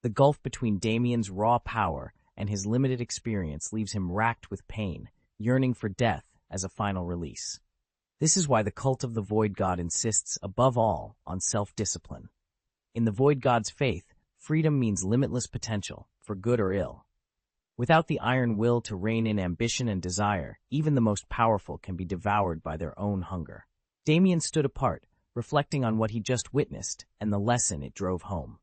The gulf between Damien's raw power and his limited experience leaves him racked with pain, yearning for death as a final release. This is why the cult of the Void God insists, above all, on self-discipline. In the Void God's faith, freedom means limitless potential, for good or ill. Without the iron will to rein in ambition and desire, even the most powerful can be devoured by their own hunger. Damien stood apart, reflecting on what he just witnessed and the lesson it drove home.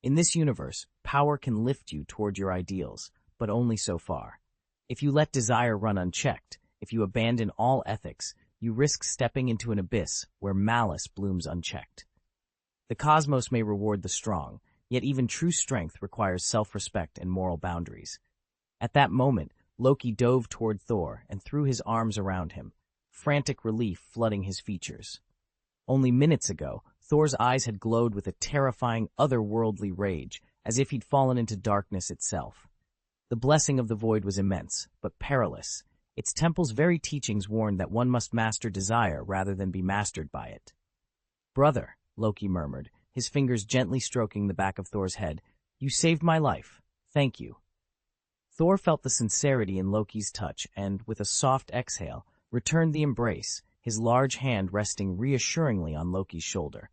In this universe, power can lift you toward your ideals, but only so far. If you let desire run unchecked, if you abandon all ethics, you risk stepping into an abyss where malice blooms unchecked. The cosmos may reward the strong, yet even true strength requires self-respect and moral boundaries. At that moment, Loki dove toward Thor and threw his arms around him, frantic relief flooding his features. Only minutes ago, Thor's eyes had glowed with a terrifying, otherworldly rage, as if he'd fallen into darkness itself. The blessing of the void was immense, but perilous. Its temple's very teachings warned that one must master desire rather than be mastered by it. "Brother," Loki murmured, his fingers gently stroking the back of Thor's head, "you saved my life. Thank you." Thor felt the sincerity in Loki's touch and, with a soft exhale, returned the embrace, his large hand resting reassuringly on Loki's shoulder.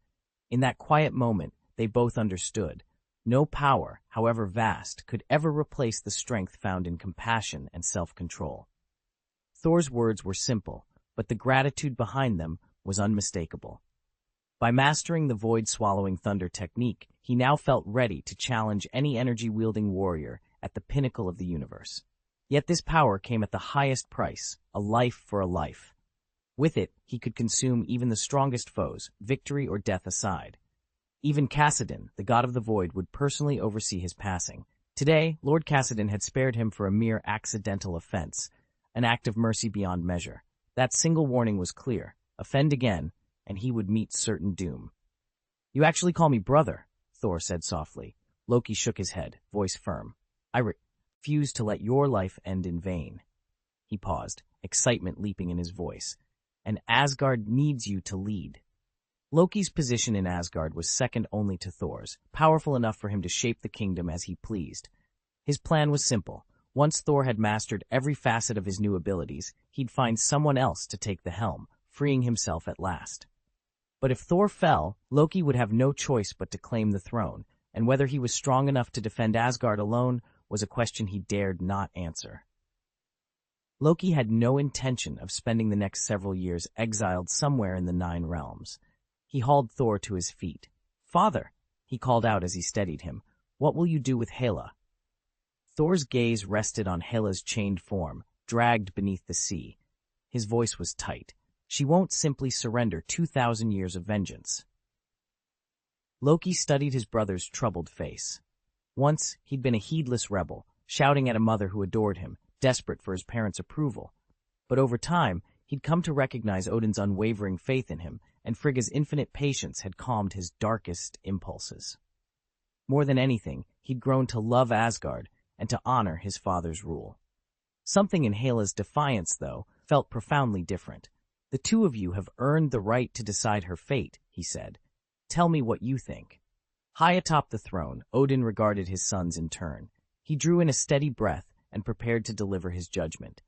In that quiet moment, they both understood. No power, however vast, could ever replace the strength found in compassion and self-control. Thor's words were simple, but the gratitude behind them was unmistakable. By mastering the void-swallowing thunder technique, he now felt ready to challenge any energy-wielding warrior at the pinnacle of the universe. Yet this power came at the highest price, a life for a life. With it, he could consume even the strongest foes, victory or death aside. Even Kassadin, the god of the void, would personally oversee his passing. Today, Lord Kassadin had spared him for a mere accidental offense, an act of mercy beyond measure. That single warning was clear: offend again, and he would meet certain doom. "You actually call me brother," Thor said softly. Loki shook his head, voice firm. "I refuse to let your life end in vain." He paused, excitement leaping in his voice. "And Asgard needs you to lead." Loki's position in Asgard was second only to Thor's, powerful enough for him to shape the kingdom as he pleased. His plan was simple. Once Thor had mastered every facet of his new abilities, he'd find someone else to take the helm, freeing himself at last. But if Thor fell, Loki would have no choice but to claim the throne, and whether he was strong enough to defend Asgard alone was a question he dared not answer. Loki had no intention of spending the next several years exiled somewhere in the Nine Realms. He hauled Thor to his feet. "Father," he called out as he steadied him, "what will you do with Hela?" Thor's gaze rested on Hela's chained form, dragged beneath the sea. His voice was tight. "She won't simply surrender 2,000 years of vengeance." Loki studied his brother's troubled face. Once, he'd been a heedless rebel, shouting at a mother who adored him, desperate for his parents' approval. But over time, he'd come to recognize Odin's unwavering faith in him, and Frigga's infinite patience had calmed his darkest impulses. More than anything, he'd grown to love Asgard and to honor his father's rule. Something in Hela's defiance, though, felt profoundly different. "The two of you have earned the right to decide her fate," he said. "Tell me what you think." High atop the throne, Odin regarded his sons in turn. He drew in a steady breath and prepared to deliver his judgment.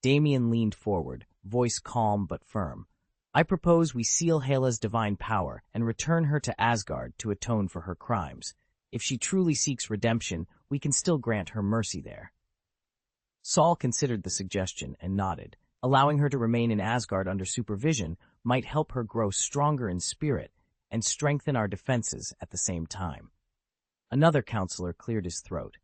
Damien leaned forward, voice calm but firm. "I propose we seal Hela's divine power and return her to Asgard to atone for her crimes. If she truly seeks redemption, we can still grant her mercy there." Saul considered the suggestion and nodded. Allowing her to remain in Asgard under supervision might help her grow stronger in spirit and strengthen our defenses at the same time. Another counselor cleared his throat.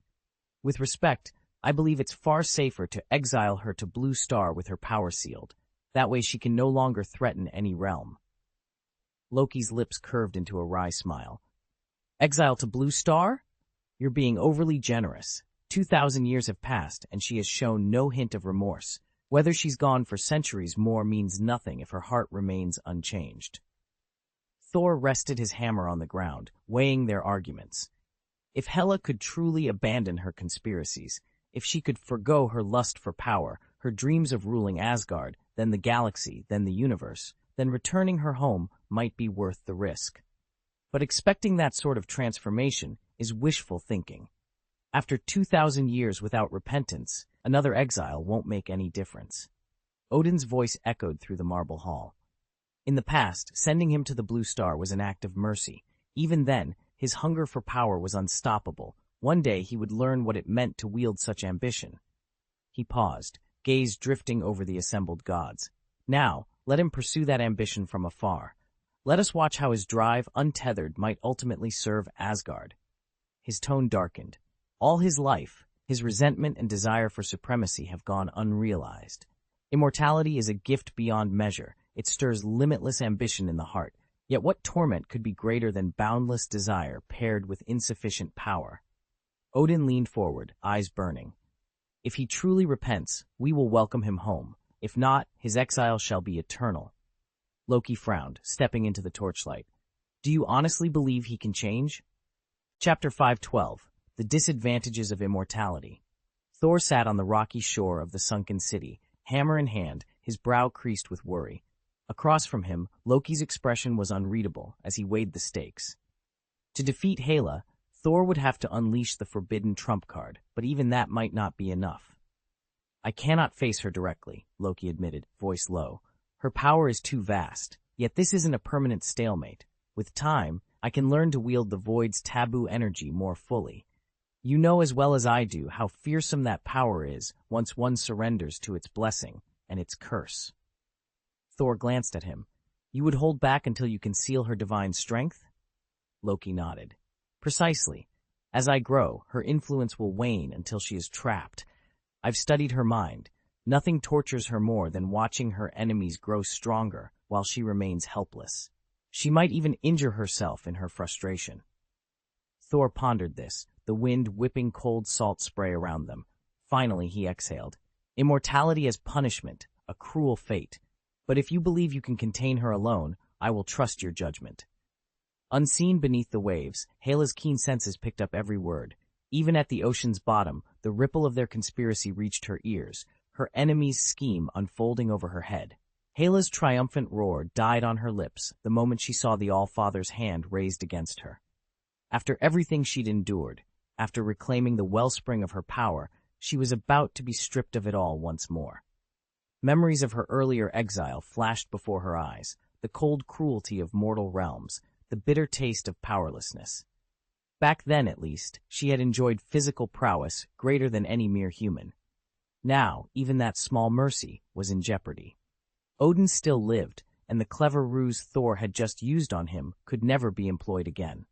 "With respect, I believe it's far safer to exile her to Blue Star with her power sealed. That way she can no longer threaten any realm." Loki's lips curved into a wry smile. "Exile to Blue Star? You're being overly generous. 2,000 years have passed, and she has shown no hint of remorse. Whether she's gone for centuries more means nothing if her heart remains unchanged." Thor rested his hammer on the ground, weighing their arguments. If Hela could truly abandon her conspiracies, If she could forgo her lust for power, her dreams of ruling Asgard, then the galaxy, then the universe, then returning her home might be worth the risk. But expecting that sort of transformation is wishful thinking. After 2,000 years without repentance, another exile won't make any difference. Odin's voice echoed through the marble hall. In the past, sending him to the Blue Star was an act of mercy. Even then, his hunger for power was unstoppable. One day he would learn what it meant to wield such ambition. He paused, gaze drifting over the assembled gods. Now, let him pursue that ambition from afar. Let us watch how his drive, untethered, might ultimately serve Asgard. His tone darkened. All his life, his resentment and desire for supremacy have gone unrealized. Immortality is a gift beyond measure. It stirs limitless ambition in the heart. Yet what torment could be greater than boundless desire paired with insufficient power? Odin leaned forward, eyes burning. If he truly repents, we will welcome him home. If not, his exile shall be eternal. Loki frowned, stepping into the torchlight. Do you honestly believe he can change? Chapter 5:12. The Disadvantages of Immortality. Thor sat on the rocky shore of the sunken city, hammer in hand, his brow creased with worry. Across from him, Loki's expression was unreadable as he weighed the stakes. To defeat Hela, Thor would have to unleash the forbidden trump card, but even that might not be enough. I cannot face her directly, Loki admitted, voice low. Her power is too vast, yet this isn't a permanent stalemate. With time, I can learn to wield the void's taboo energy more fully. You know as well as I do how fearsome that power is once one surrenders to its blessing and its curse. Thor glanced at him. You would hold back until you conceal her divine strength? Loki nodded. Precisely. As I grow, her influence will wane until she is trapped. I've studied her mind. Nothing tortures her more than watching her enemies grow stronger while she remains helpless. She might even injure herself in her frustration. Thor pondered this, the wind whipping cold salt spray around them. Finally, he exhaled. Immortality as punishment, a cruel fate. But if you believe you can contain her alone, I will trust your judgment. Unseen beneath the waves, Hela's keen senses picked up every word. Even at the ocean's bottom, the ripple of their conspiracy reached her ears, her enemy's scheme unfolding over her head. Hela's triumphant roar died on her lips the moment she saw the All-Father's hand raised against her. After everything she'd endured, after reclaiming the wellspring of her power, she was about to be stripped of it all once more. Memories of her earlier exile flashed before her eyes, the cold cruelty of mortal realms, the bitter taste of powerlessness. Back then, at least, she had enjoyed physical prowess greater than any mere human. Now, even that small mercy was in jeopardy. Odin still lived, and the clever ruse Thor had just used on him could never be employed again.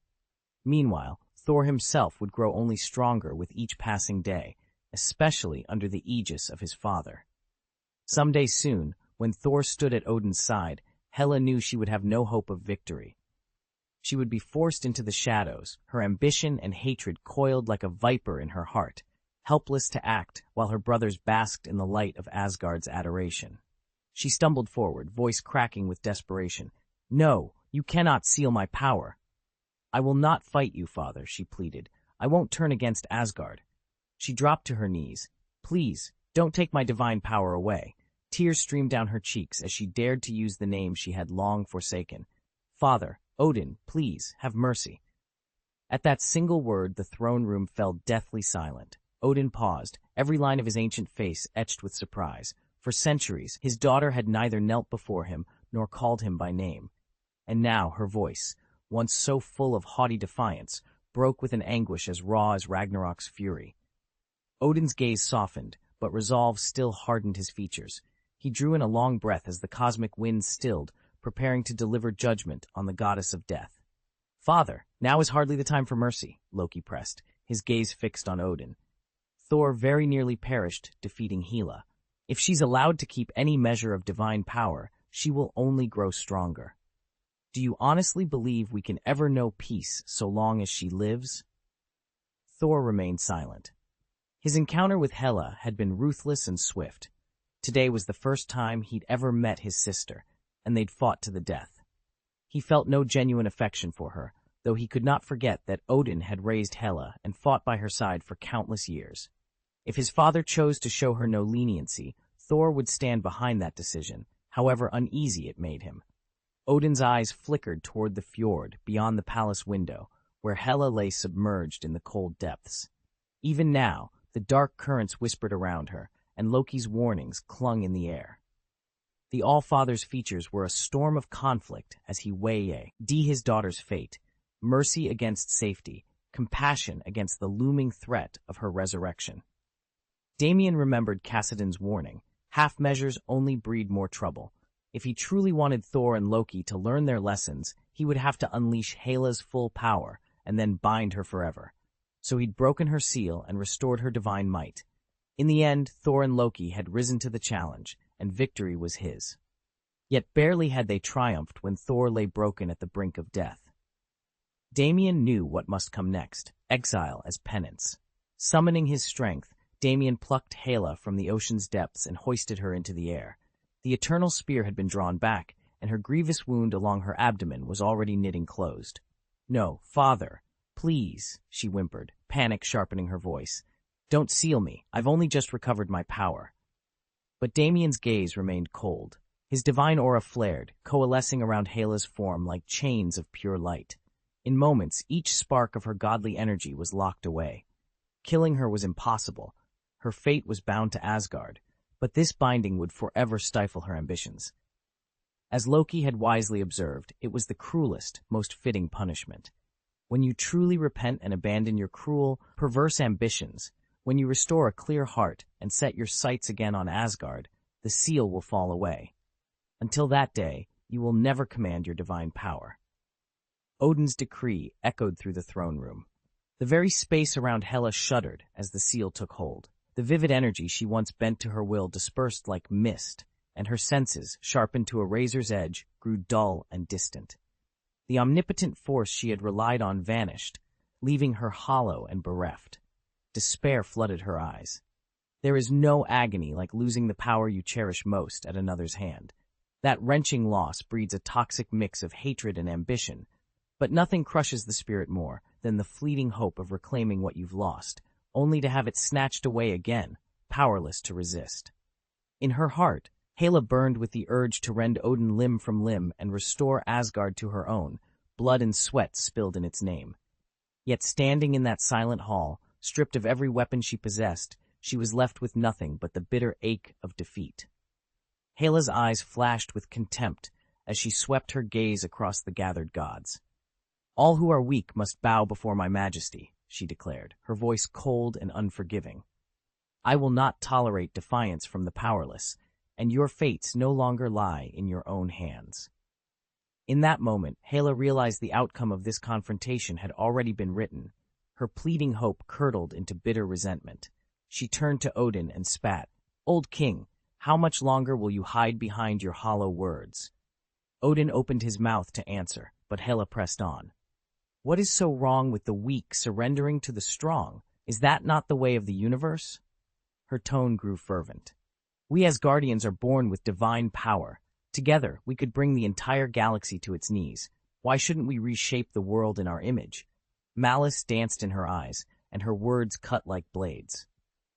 Meanwhile, Thor himself would grow only stronger with each passing day, especially under the aegis of his father. Someday soon, when Thor stood at Odin's side, Hela knew she would have no hope of victory. She would be forced into the shadows, her ambition and hatred coiled like a viper in her heart, helpless to act while her brothers basked in the light of Asgard's adoration. She stumbled forward, voice cracking with desperation. No, you cannot seal my power. I will not fight you, father, she pleaded. I won't turn against Asgard. She dropped to her knees. Please, don't take my divine power away. Tears streamed down her cheeks as she dared to use the name she had long forsaken. Father, Odin, please, have mercy. At that single word, the throne room fell deathly silent. Odin paused, every line of his ancient face etched with surprise. For centuries, his daughter had neither knelt before him nor called him by name. And now her voice, once so full of haughty defiance, broke with an anguish as raw as Ragnarok's fury. Odin's gaze softened, but resolve still hardened his features. He drew in a long breath as the cosmic winds stilled, preparing to deliver judgment on the goddess of death. Father, now is hardly the time for mercy, Loki pressed, his gaze fixed on Odin. Thor very nearly perished, defeating Hela. If she's allowed to keep any measure of divine power, she will only grow stronger. Do you honestly believe we can ever know peace so long as she lives? Thor remained silent. His encounter with Hela had been ruthless and swift. Today was the first time he'd ever met his sister, and they'd fought to the death. He felt no genuine affection for her, though he could not forget that Odin had raised Hela and fought by her side for countless years. If his father chose to show her no leniency, Thor would stand behind that decision, however uneasy it made him. Odin's eyes flickered toward the fjord beyond the palace window, where Hela lay submerged in the cold depths. Even now, the dark currents whispered around her, and Loki's warnings clung in the air. The All-Father's features were a storm of conflict as he weighed his daughter's fate, mercy against safety, compassion against the looming threat of her resurrection. Damien remembered Cassidon's warning, half measures only breed more trouble. If he truly wanted Thor and Loki to learn their lessons, he would have to unleash Hela's full power and then bind her forever. So he'd broken her seal and restored her divine might. In the end, Thor and Loki had risen to the challenge, and victory was his. Yet barely had they triumphed when Thor lay broken at the brink of death. Damien knew what must come next, exile as penance. Summoning his strength, Damien plucked Hela from the ocean's depths and hoisted her into the air. The eternal spear had been drawn back, and her grievous wound along her abdomen was already knitting closed. "No, father, please," she whimpered, panic sharpening her voice. "Don't seal me. I've only just recovered my power." But Damien's gaze remained cold. His divine aura flared, coalescing around Hela's form like chains of pure light. In moments, each spark of her godly energy was locked away. Killing her was impossible. Her fate was bound to Asgard, but this binding would forever stifle her ambitions. As Loki had wisely observed, it was the cruelest, most fitting punishment. When you truly repent and abandon your cruel, perverse ambitions, when you restore a clear heart and set your sights again on Asgard, the seal will fall away. Until that day, you will never command your divine power. Odin's decree echoed through the throne room. The very space around Hela shuddered as the seal took hold. The vivid energy she once bent to her will dispersed like mist, and her senses, sharpened to a razor's edge, grew dull and distant. The omnipotent force she had relied on vanished, leaving her hollow and bereft. Despair flooded her eyes. There is no agony like losing the power you cherish most at another's hand. That wrenching loss breeds a toxic mix of hatred and ambition, but nothing crushes the spirit more than the fleeting hope of reclaiming what you've lost, only to have it snatched away again, powerless to resist. In her heart, Hela burned with the urge to rend Odin limb from limb and restore Asgard to her own, blood and sweat spilled in its name. Yet standing in that silent hall, stripped of every weapon she possessed, she was left with nothing but the bitter ache of defeat. Hela's eyes flashed with contempt as she swept her gaze across the gathered gods. "All who are weak must bow before my majesty," she declared, her voice cold and unforgiving. "I will not tolerate defiance from the powerless, and your fates no longer lie in your own hands." In that moment, Hela realized the outcome of this confrontation had already been written. Her pleading hope curdled into bitter resentment. She turned to Odin and spat, "Old king, how much longer will you hide behind your hollow words?" Odin opened his mouth to answer, but Hela pressed on. "What is so wrong with the weak surrendering to the strong? Is that not the way of the universe?" Her tone grew fervent. "We Asgardians are born with divine power. Together, we could bring the entire galaxy to its knees. Why shouldn't we reshape the world in our image?" Malice danced in her eyes, and her words cut like blades.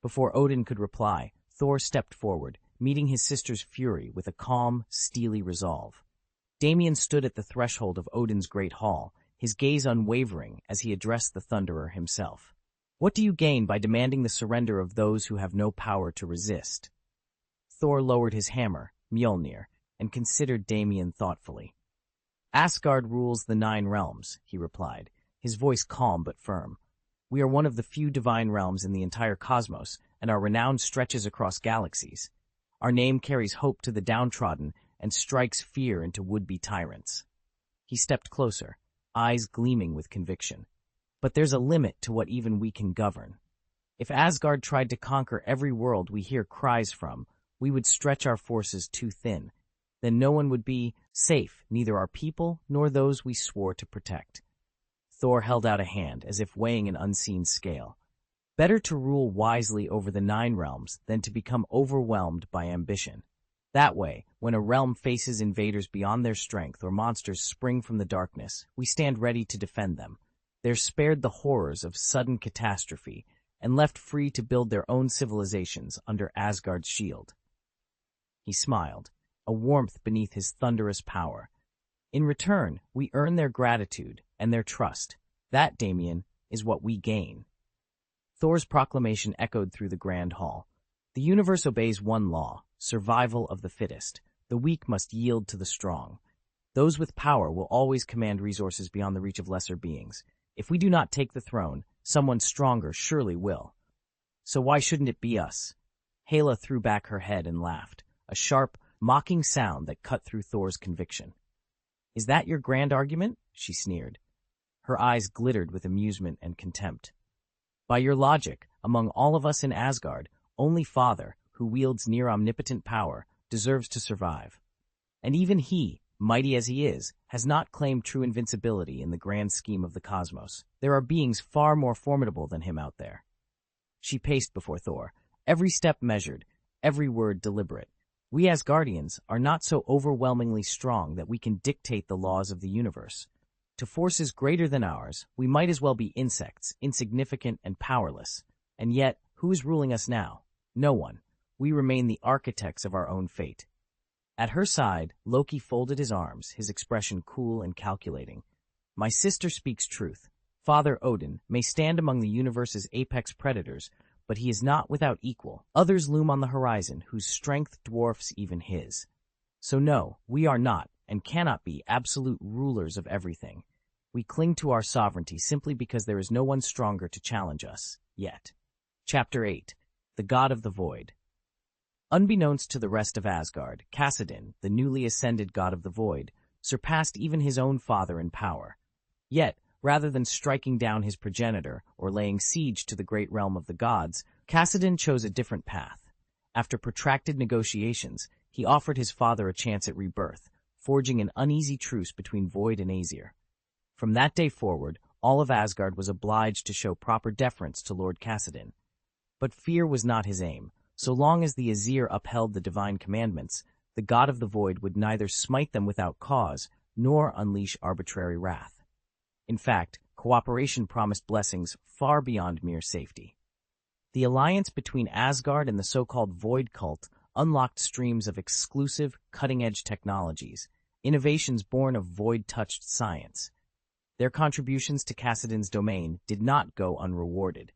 Before Odin could reply, Thor stepped forward, meeting his sister's fury with a calm, steely resolve. Damien stood at the threshold of Odin's great hall, his gaze unwavering as he addressed the Thunderer himself. "What do you gain by demanding the surrender of those who have no power to resist?" Thor lowered his hammer, Mjolnir, and considered Damien thoughtfully. "Asgard rules the 9 realms," he replied, his voice calm but firm. "We are one of the few divine realms in the entire cosmos, and our renown stretches across galaxies. Our name carries hope to the downtrodden and strikes fear into would-be tyrants." He stepped closer, eyes gleaming with conviction. "But there's a limit to what even we can govern. If Asgard tried to conquer every world we hear cries from, we would stretch our forces too thin. Then no one would be safe, neither our people nor those we swore to protect." Thor held out a hand, as if weighing an unseen scale. Better to rule wisely over the 9 realms than to become overwhelmed by ambition. That way, when a realm faces invaders beyond their strength or monsters spring from the darkness, we stand ready to defend them. They're spared the horrors of sudden catastrophe, and left free to build their own civilizations under Asgard's shield. He smiled, a warmth beneath his thunderous power. In return, we earn their gratitude and their trust. That, Damien, is what we gain. Thor's proclamation echoed through the grand hall. The universe obeys one law, survival of the fittest. The weak must yield to the strong. Those with power will always command resources beyond the reach of lesser beings. If we do not take the throne, someone stronger surely will. So why shouldn't it be us? Hela threw back her head and laughed, a sharp, mocking sound that cut through Thor's conviction. Is that your grand argument? She sneered. Her eyes glittered with amusement and contempt. By your logic, among all of us in Asgard, only Father, who wields near-omnipotent power, deserves to survive. And even he, mighty as he is, has not claimed true invincibility in the grand scheme of the cosmos. There are beings far more formidable than him out there. She paced before Thor, every step measured, every word deliberate. We Asgardians are not so overwhelmingly strong that we can dictate the laws of the universe. To forces greater than ours, we might as well be insects, insignificant and powerless. And yet, who is ruling us now? No one. We remain the architects of our own fate. At her side, Loki folded his arms, his expression cool and calculating. My sister speaks truth. Father Odin may stand among the universe's apex predators, but he is not without equal. Others loom on the horizon whose strength dwarfs even his. So no, we are not, and cannot be, absolute rulers of everything. We cling to our sovereignty simply because there is no one stronger to challenge us, yet. Chapter 8. The God of the Void. Unbeknownst to the rest of Asgard, Kassadin, the newly ascended god of the void, surpassed even his own father in power. Yet, rather than striking down his progenitor or laying siege to the great realm of the gods, Kassadin chose a different path. After protracted negotiations, he offered his father a chance at rebirth, forging an uneasy truce between Void and Aesir. From that day forward, all of Asgard was obliged to show proper deference to Lord Kassadin. But fear was not his aim. So long as the Aesir upheld the divine commandments, the god of the void would neither smite them without cause, nor unleash arbitrary wrath. In fact, cooperation promised blessings far beyond mere safety. The alliance between Asgard and the so-called Void Cult unlocked streams of exclusive, cutting-edge technologies, innovations born of void-touched science. Their contributions to Kassadin's domain did not go unrewarded.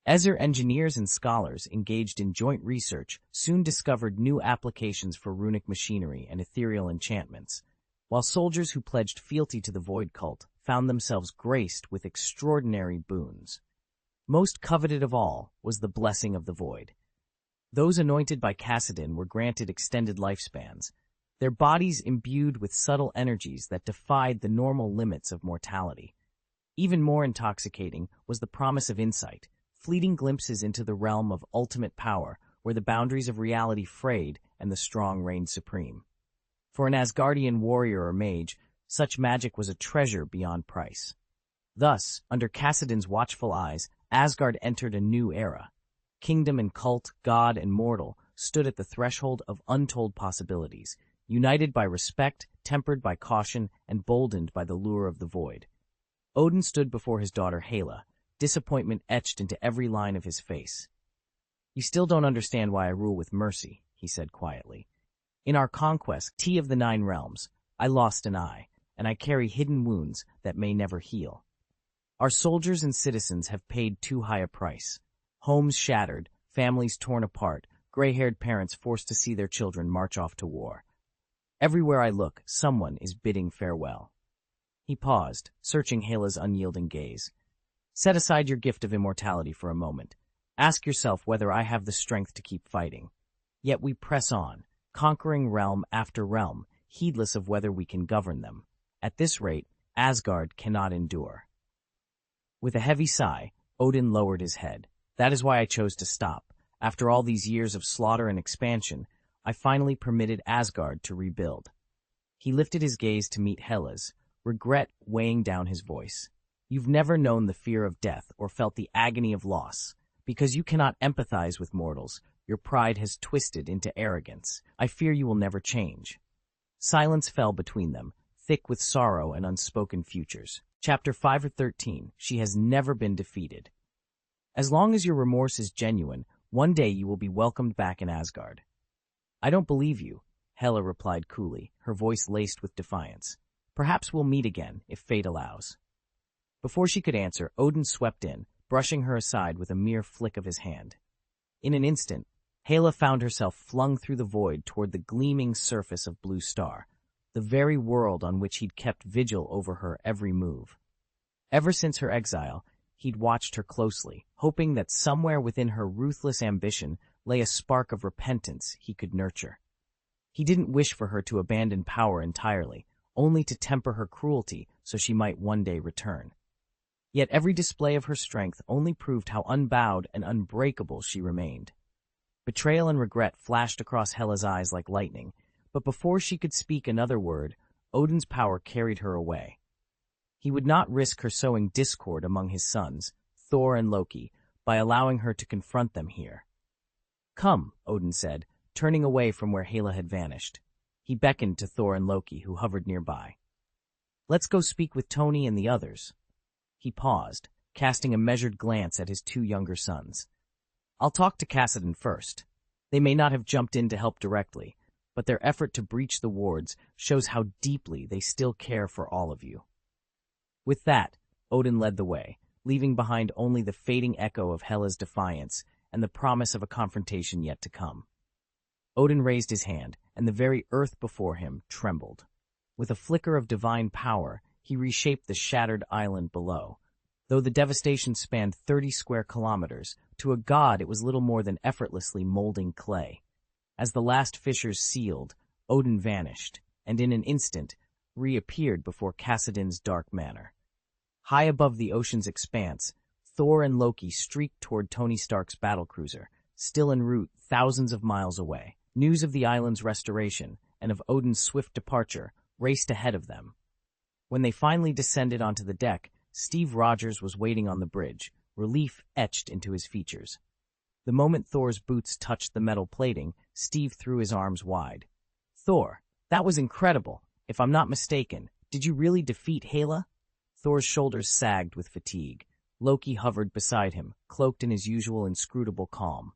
Aesir engineers and scholars engaged in joint research soon discovered new applications for runic machinery and ethereal enchantments, while soldiers who pledged fealty to the Void Cult found themselves graced with extraordinary boons. Most coveted of all was the blessing of the Void. Those anointed by Kassadin were granted extended lifespans, their bodies imbued with subtle energies that defied the normal limits of mortality. Even more intoxicating was the promise of insight, fleeting glimpses into the realm of ultimate power, where the boundaries of reality frayed and the strong reigned supreme. For an Asgardian warrior or mage, such magic was a treasure beyond price. Thus, under Kassadin's watchful eyes, Asgard entered a new era. Kingdom and cult, god and mortal, stood at the threshold of untold possibilities, united by respect, tempered by caution, and boldened by the lure of the void. Odin stood before his daughter Hela, disappointment etched into every line of his face. You still don't understand why I rule with mercy, he said quietly. In our conquest, of the 9 realms, I lost an eye, and I carry hidden wounds that may never heal. Our soldiers and citizens have paid too high a price. Homes shattered, families torn apart, gray-haired parents forced to see their children march off to war. Everywhere I look, someone is bidding farewell. He paused, searching Hela's unyielding gaze. Set aside your gift of immortality for a moment. Ask yourself whether I have the strength to keep fighting. Yet we press on, conquering realm after realm, heedless of whether we can govern them. At this rate, Asgard cannot endure. With a heavy sigh, Odin lowered his head. That is why I chose to stop. After all these years of slaughter and expansion, I finally permitted Asgard to rebuild. He lifted his gaze to meet Hela's, regret weighing down his voice. You've never known the fear of death or felt the agony of loss. Because you cannot empathize with mortals, your pride has twisted into arrogance. I fear you will never change. Silence fell between them, thick with sorrow and unspoken futures. Chapter 5 or 13, She has never been defeated. As long as your remorse is genuine, one day you will be welcomed back in Asgard. I don't believe you, Hela replied coolly, her voice laced with defiance. Perhaps we'll meet again, if fate allows. Before she could answer, Odin swept in, brushing her aside with a mere flick of his hand. In an instant, Hela found herself flung through the void toward the gleaming surface of Blue Star, the very world on which he'd kept vigil over her every move. Ever since her exile, he'd watched her closely, hoping that somewhere within her ruthless ambition lay a spark of repentance he could nurture. He didn't wish for her to abandon power entirely, only to temper her cruelty so she might one day return. Yet every display of her strength only proved how unbowed and unbreakable she remained. Betrayal and regret flashed across Hela's eyes like lightning, but before she could speak another word, Odin's power carried her away. He would not risk her sowing discord among his sons, Thor and Loki, by allowing her to confront them here. Come, Odin said, turning away from where Hela had vanished. He beckoned to Thor and Loki, who hovered nearby. Let's go speak with Tony and the others. He paused, casting a measured glance at his two younger sons. I'll talk to Kassadin first. They may not have jumped in to help directly, but their effort to breach the wards shows how deeply they still care for all of you. With that, Odin led the way, leaving behind only the fading echo of Hela's defiance and the promise of a confrontation yet to come. Odin raised his hand, and the very earth before him trembled. With a flicker of divine power, he reshaped the shattered island below. Though the devastation spanned 30 square kilometers, to a god it was little more than effortlessly molding clay. As the last fissures sealed, Odin vanished, and in an instant reappeared before Kassadin's dark manor. High above the ocean's expanse, Thor and Loki streaked toward Tony Stark's battlecruiser, still en route thousands of miles away. News of the island's restoration and of Odin's swift departure raced ahead of them. When they finally descended onto the deck, Steve Rogers was waiting on the bridge, relief etched into his features. The moment Thor's boots touched the metal plating, Steve threw his arms wide. Thor, that was incredible. If I'm not mistaken, did you really defeat Hela? Thor's shoulders sagged with fatigue. Loki hovered beside him, cloaked in his usual inscrutable calm.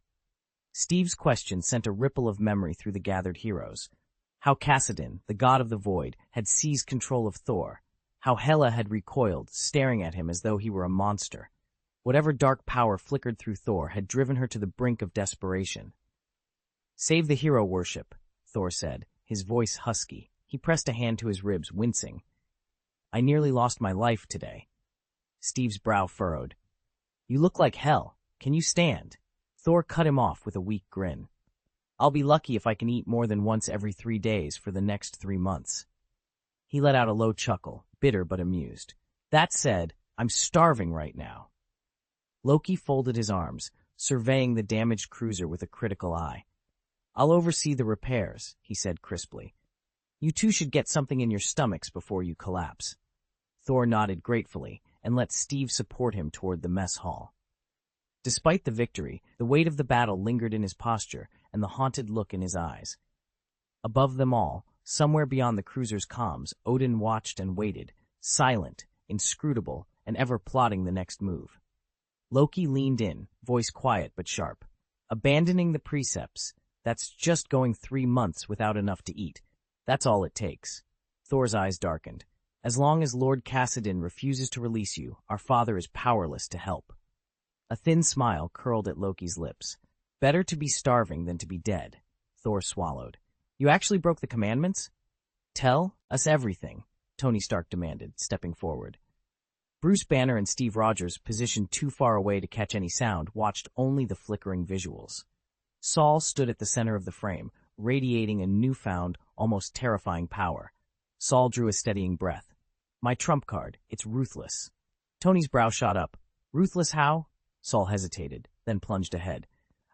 Steve's question sent a ripple of memory through the gathered heroes. How Kassadin, the god of the void, had seized control of Thor. How Hela had recoiled, staring at him as though he were a monster. Whatever dark power flickered through Thor had driven her to the brink of desperation. Save the hero worship, Thor said, his voice husky. He pressed a hand to his ribs, wincing. I nearly lost my life today. Steve's brow furrowed. You look like hell. Can you stand? Thor cut him off with a weak grin. I'll be lucky if I can eat more than once every 3 days for the next 3 months. He let out a low chuckle, bitter but amused. That said, I'm starving right now. Loki folded his arms, surveying the damaged cruiser with a critical eye. I'll oversee the repairs, he said crisply. You two should get something in your stomachs before you collapse. Thor nodded gratefully and let Steve support him toward the mess hall. Despite the victory, the weight of the battle lingered in his posture and the haunted look in his eyes. Above them all, somewhere beyond the cruiser's comms, Odin watched and waited, silent, inscrutable, and ever plotting the next move. Loki leaned in, voice quiet but sharp. Abandoning the precepts, that's just going 3 months without enough to eat. That's all it takes. Thor's eyes darkened. As long as Lord Kassadin refuses to release you, our father is powerless to help. A thin smile curled at Loki's lips. Better to be starving than to be dead. Thor swallowed. You actually broke the commandments? Tell us everything, Tony Stark demanded, stepping forward. Bruce Banner and Steve Rogers, positioned too far away to catch any sound, watched only the flickering visuals. Saul stood at the center of the frame, radiating a newfound, almost terrifying power. Saul drew a steadying breath. My trump card, it's ruthless. Tony's brow shot up. Ruthless how? Saul hesitated, then plunged ahead.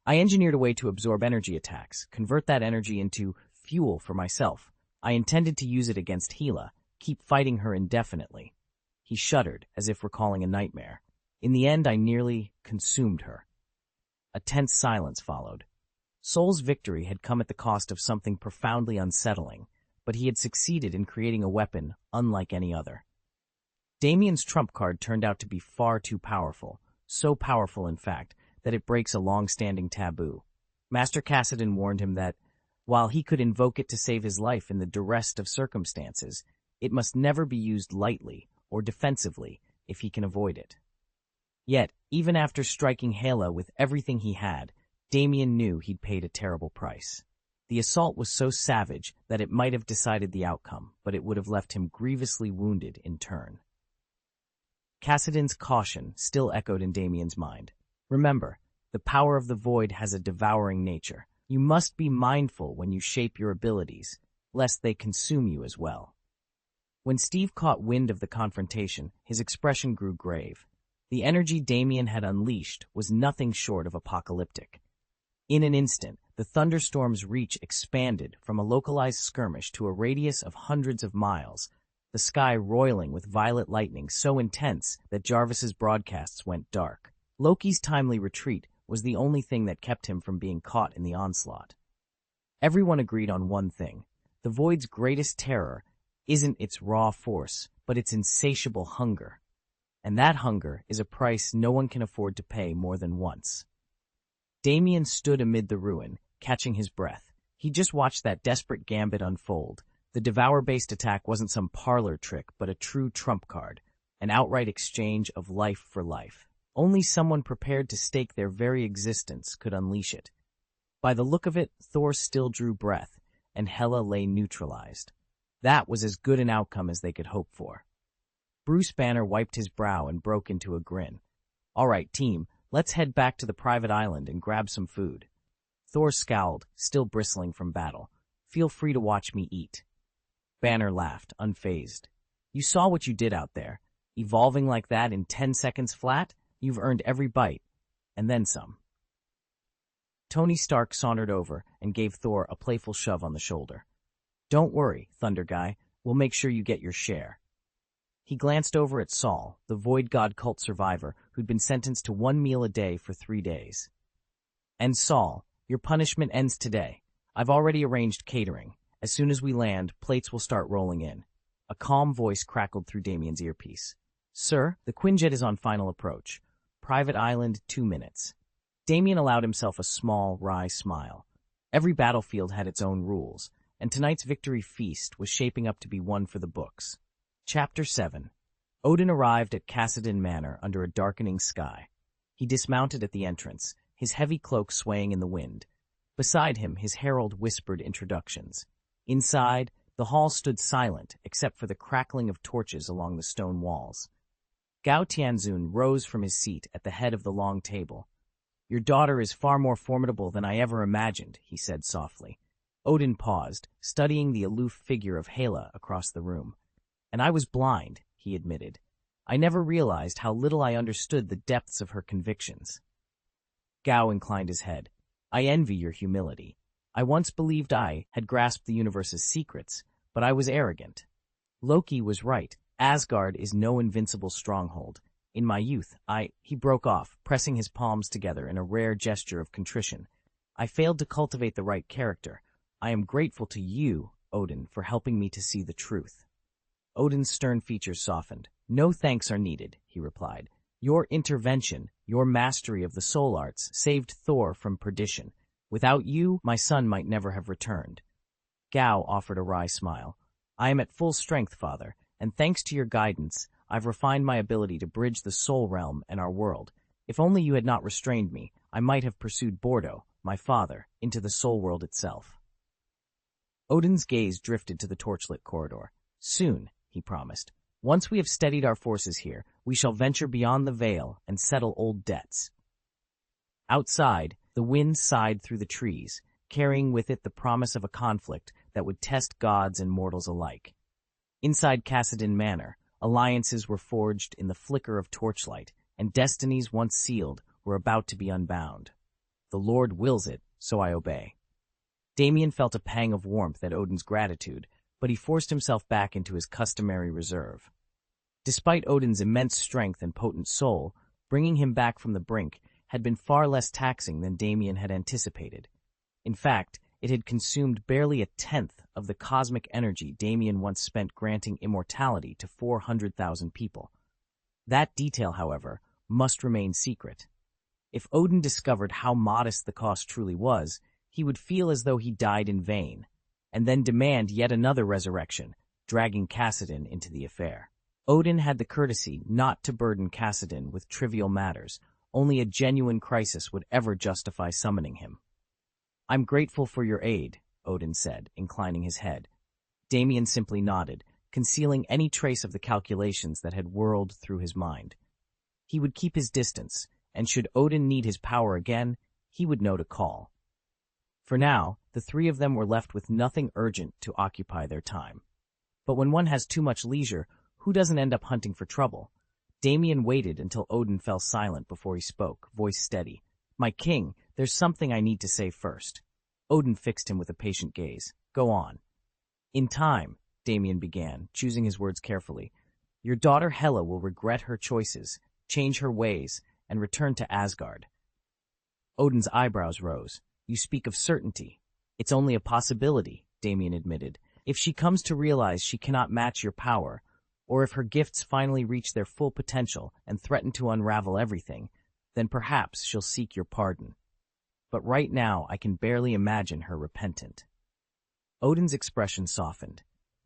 I engineered a way to absorb energy attacks, convert that energy into fuel for myself. I intended to use it against Hela, keep fighting her indefinitely. He shuddered, as if recalling a nightmare. In the end, I nearly consumed her. A tense silence followed. Saul's victory had come at the cost of something profoundly unsettling, but he had succeeded in creating a weapon unlike any other. Damien's trump card turned out to be far too powerful, so powerful in fact that it breaks a long-standing taboo. Master Cassidon warned him that, while he could invoke it to save his life in the duress of circumstances, it must never be used lightly or defensively if he can avoid it. Yet, even after striking Hela with everything he had, Damien knew he'd paid a terrible price. The assault was so savage that it might have decided the outcome, but it would have left him grievously wounded in turn. Cassidon's caution still echoed in Damien's mind. Remember, the power of the void has a devouring nature. You must be mindful when you shape your abilities, lest they consume you as well. When Steve caught wind of the confrontation, his expression grew grave. The energy Damien had unleashed was nothing short of apocalyptic. In an instant, the thunderstorm's reach expanded from a localized skirmish to a radius of hundreds of miles, the sky roiling with violet lightning so intense that Jarvis's broadcasts went dark. Loki's timely retreat was the only thing that kept him from being caught in the onslaught. Everyone agreed on one thing. The Void's greatest terror isn't its raw force, but its insatiable hunger. And that hunger is a price no one can afford to pay more than once. Damien stood amid the ruin, catching his breath. He just watched that desperate gambit unfold. The Devour-based attack wasn't some parlor trick, but a true trump card, an outright exchange of life for life. Only someone prepared to stake their very existence could unleash it. By the look of it, Thor still drew breath, and Hela lay neutralized. That was as good an outcome as they could hope for. Bruce Banner wiped his brow and broke into a grin. "All right, team, let's head back to the private island and grab some food." Thor scowled, still bristling from battle. "Feel free to watch me eat." Banner laughed, unfazed. "You saw what you did out there. Evolving like that in 10 seconds flat? You've earned every bite. And then some." Tony Stark sauntered over and gave Thor a playful shove on the shoulder. "Don't worry, Thunder Guy. We'll make sure you get your share." He glanced over at Saul, the Void God cult survivor who'd been sentenced to 1 meal a day for 3 days. "And Saul, your punishment ends today. I've already arranged catering. As soon as we land, plates will start rolling in." A calm voice crackled through Damien's earpiece. "Sir, the Quinjet is on final approach. Private island, 2 minutes." Damien allowed himself a small, wry smile. Every battlefield had its own rules, and tonight's victory feast was shaping up to be one for the books. Chapter 7. Odin arrived at Cassidon Manor under a darkening sky. He dismounted at the entrance, his heavy cloak swaying in the wind. Beside him, his herald whispered introductions. Inside, the hall stood silent except for the crackling of torches along the stone walls. Gao Tianzun rose from his seat at the head of the long table. "Your daughter is far more formidable than I ever imagined," he said softly. Odin paused, studying the aloof figure of Hela across the room. "And I was blind," he admitted. "I never realized how little I understood the depths of her convictions." Gao inclined his head. "I envy your humility. I once believed I had grasped the universe's secrets, but I was arrogant. Loki was right. Asgard is no invincible stronghold. In my youth, He broke off, pressing his palms together in a rare gesture of contrition. "I failed to cultivate the right character. I am grateful to you, Odin, for helping me to see the truth." Odin's stern features softened. "No thanks are needed," he replied. "Your intervention, your mastery of the soul arts, saved Thor from perdition. Without you, my son might never have returned." Gao offered a wry smile. "I am at full strength, father, and thanks to your guidance, I've refined my ability to bridge the soul realm and our world. If only you had not restrained me, I might have pursued Bordo, my father, into the soul world itself." Odin's gaze drifted to the torchlit corridor. "Soon," he promised. "Once we have steadied our forces here, we shall venture beyond the veil and settle old debts." Outside, the wind sighed through the trees, carrying with it the promise of a conflict that would test gods and mortals alike. Inside Cassidon Manor, alliances were forged in the flicker of torchlight, and destinies once sealed were about to be unbound. "The Lord wills it, so I obey." Damien felt a pang of warmth at Odin's gratitude, but he forced himself back into his customary reserve. Despite Odin's immense strength and potent soul, bringing him back from the brink had been far less taxing than Damien had anticipated. In fact, it had consumed barely a tenth of the cosmic energy Damien once spent granting immortality to 400,000 people. That detail, however, must remain secret. If Odin discovered how modest the cost truly was, he would feel as though he died in vain, and then demand yet another resurrection, dragging Kassadin into the affair. Odin had the courtesy not to burden Kassadin with trivial matters. Only a genuine crisis would ever justify summoning him. "I'm grateful for your aid," Odin said, inclining his head. Damien simply nodded, concealing any trace of the calculations that had whirled through his mind. He would keep his distance, and should Odin need his power again, he would know to call. For now, the three of them were left with nothing urgent to occupy their time. But when one has too much leisure, who doesn't end up hunting for trouble? Damien waited until Odin fell silent before he spoke, voice steady. "My king, there's something I need to say first." Odin fixed him with a patient gaze. "Go on." "In time," Damien began, choosing his words carefully, "your daughter Hela will regret her choices, change her ways, and return to Asgard." Odin's eyebrows rose. "You speak of certainty." "It's only a possibility," Damien admitted. "If she comes to realize she cannot match your power, or if her gifts finally reach their full potential and threaten to unravel everything, then perhaps she'll seek your pardon. But right now I can barely imagine her repentant." Odin's expression softened.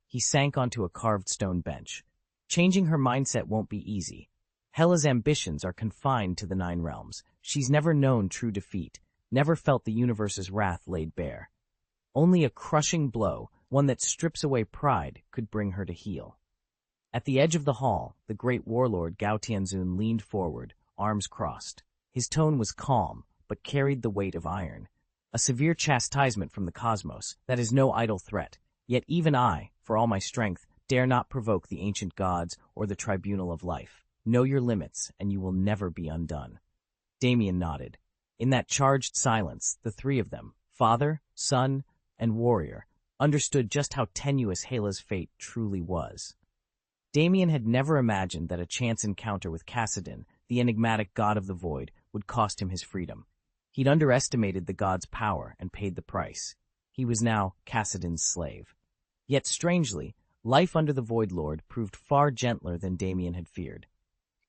He sank onto a carved stone bench. "Changing her mindset won't be easy. Hela's ambitions are confined to the Nine Realms. She's never known true defeat, never felt the universe's wrath laid bare. Only a crushing blow, one that strips away pride, could bring her to heel." At the edge of the hall, the great warlord Gao Tianzun leaned forward, arms crossed. His tone was calm, but carried the weight of iron. "A severe chastisement from the cosmos, that is no idle threat. Yet even I, for all my strength, dare not provoke the ancient gods or the tribunal of life. Know your limits, and you will never be undone." Damien nodded. In that charged silence, the three of them, father, son, and warrior, understood just how tenuous Hela's fate truly was. Damien had never imagined that a chance encounter with Kassadin, the enigmatic god of the void, would cost him his freedom. He'd underestimated the god's power and paid the price. He was now Kassadin's slave. Yet strangely, life under the Void Lord proved far gentler than Damien had feared.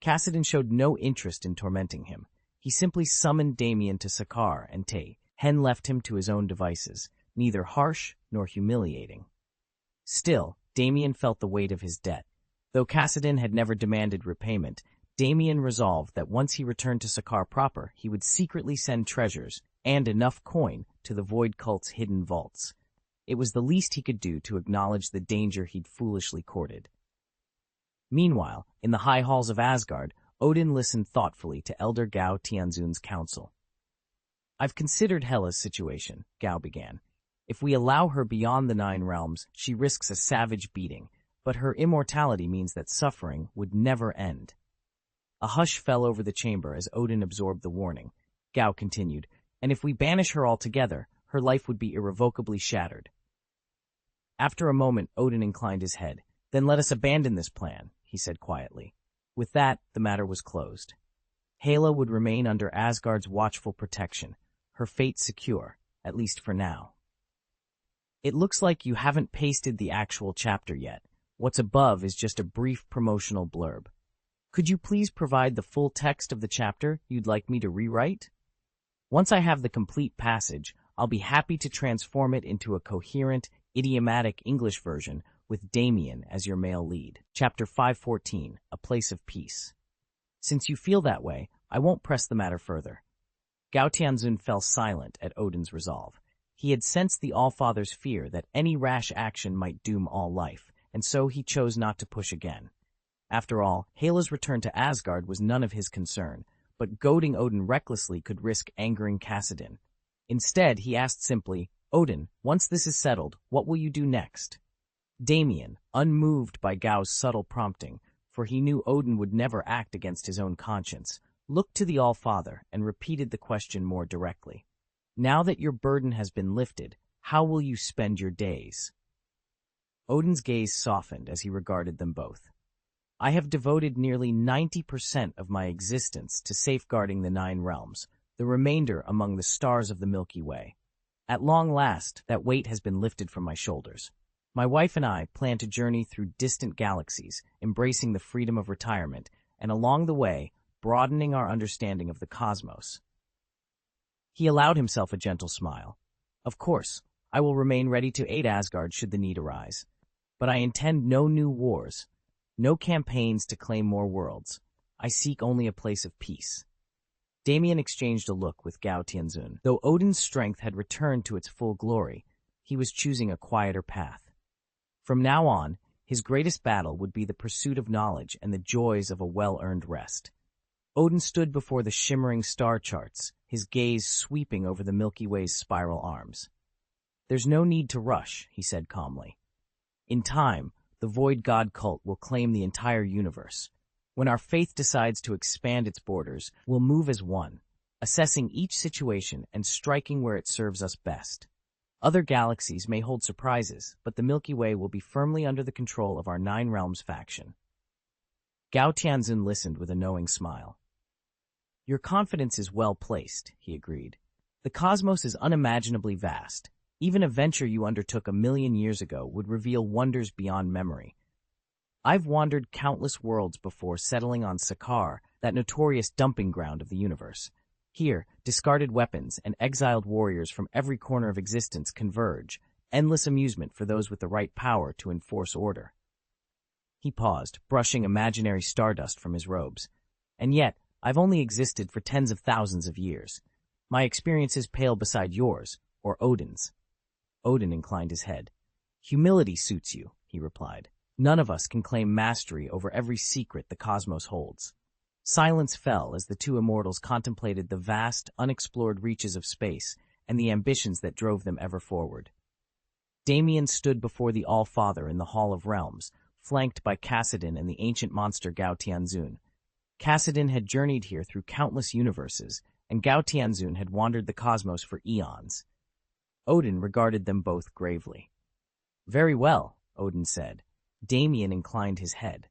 Kassadin showed no interest in tormenting him. He simply summoned Damien to Sakaar and Hen left him to his own devices, neither harsh nor humiliating. Still, Damien felt the weight of his debt. Though Kassadin had never demanded repayment, Damien resolved that once he returned to Sakaar proper, he would secretly send treasures, and enough coin, to the Void Cult's hidden vaults. It was the least he could do to acknowledge the danger he'd foolishly courted. Meanwhile, in the high halls of Asgard, Odin listened thoughtfully to Elder Gao Tianzun's counsel. "I've considered Hela's situation," Gao began. "If we allow her beyond the Nine Realms, she risks a savage beating, but her immortality means that suffering would never end." A hush fell over the chamber as Odin absorbed the warning. Gao continued, "And if we banish her altogether, her life would be irrevocably shattered." After a moment, Odin inclined his head. "Then let us abandon this plan," he said quietly. With that, the matter was closed. Hela would remain under Asgard's watchful protection, her fate secure, at least for now. "It looks like you haven't pasted the actual chapter yet. What's above is just a brief promotional blurb. Could you please provide the full text of the chapter you'd like me to rewrite? Once I have the complete passage, I'll be happy to transform it into a coherent, idiomatic English version with Damien as your male lead." Chapter 514, A Place of Peace. "Since you feel that way, I won't press the matter further." Gao Tianzun fell silent at Odin's resolve. He had sensed the Allfather's fear that any rash action might doom all life, and so he chose not to push again. After all, Hela's return to Asgard was none of his concern, but goading Odin recklessly could risk angering Kassadin. Instead, he asked simply, "Odin, once this is settled, what will you do next?" Damien, unmoved by Gao's subtle prompting, for he knew Odin would never act against his own conscience, looked to the Allfather and repeated the question more directly. "Now that your burden has been lifted, how will you spend your days?" Odin's gaze softened as he regarded them both. "I have devoted nearly 90% of my existence to safeguarding the Nine Realms, the remainder among the stars of the Milky Way. At long last, that weight has been lifted from my shoulders. My wife and I plan to journey through distant galaxies, embracing the freedom of retirement, and along the way, broadening our understanding of the cosmos. He allowed himself a gentle smile. Of course, I will remain ready to aid Asgard should the need arise. But I intend no new wars, no campaigns to claim more worlds. I seek only a place of peace. Damien exchanged a look with Gao Tianzun. Though Odin's strength had returned to its full glory, he was choosing a quieter path. From now on, his greatest battle would be the pursuit of knowledge and the joys of a well-earned rest. Odin stood before the shimmering star charts, his gaze sweeping over the Milky Way's spiral arms. There's no need to rush, he said calmly. In time, the Void God cult will claim the entire universe. When our faith decides to expand its borders, we'll move as one, assessing each situation and striking where it serves us best. Other galaxies may hold surprises, but the Milky Way will be firmly under the control of our Nine Realms faction. Gao Tianzun listened with a knowing smile. Your confidence is well placed, he agreed. The cosmos is unimaginably vast. Even a venture you undertook 1,000,000 years ago would reveal wonders beyond memory. I've wandered countless worlds before settling on Sakar, that notorious dumping ground of the universe. Here, discarded weapons and exiled warriors from every corner of existence converge, endless amusement for those with the right power to enforce order. He paused, brushing imaginary stardust from his robes. And yet, I've only existed for tens of thousands of years. My experiences pale beside yours, or Odin's. Odin inclined his head. Humility suits you, he replied. None of us can claim mastery over every secret the cosmos holds. Silence fell as the two immortals contemplated the vast, unexplored reaches of space and the ambitions that drove them ever forward. Damien stood before the All-Father in the Hall of Realms, flanked by Kassadin and the ancient monster Gao Tianzun. Kassadin had journeyed here through countless universes, and Gao Tianzun had wandered the cosmos for eons. Odin regarded them both gravely. Very well, Odin said. Damien inclined his head.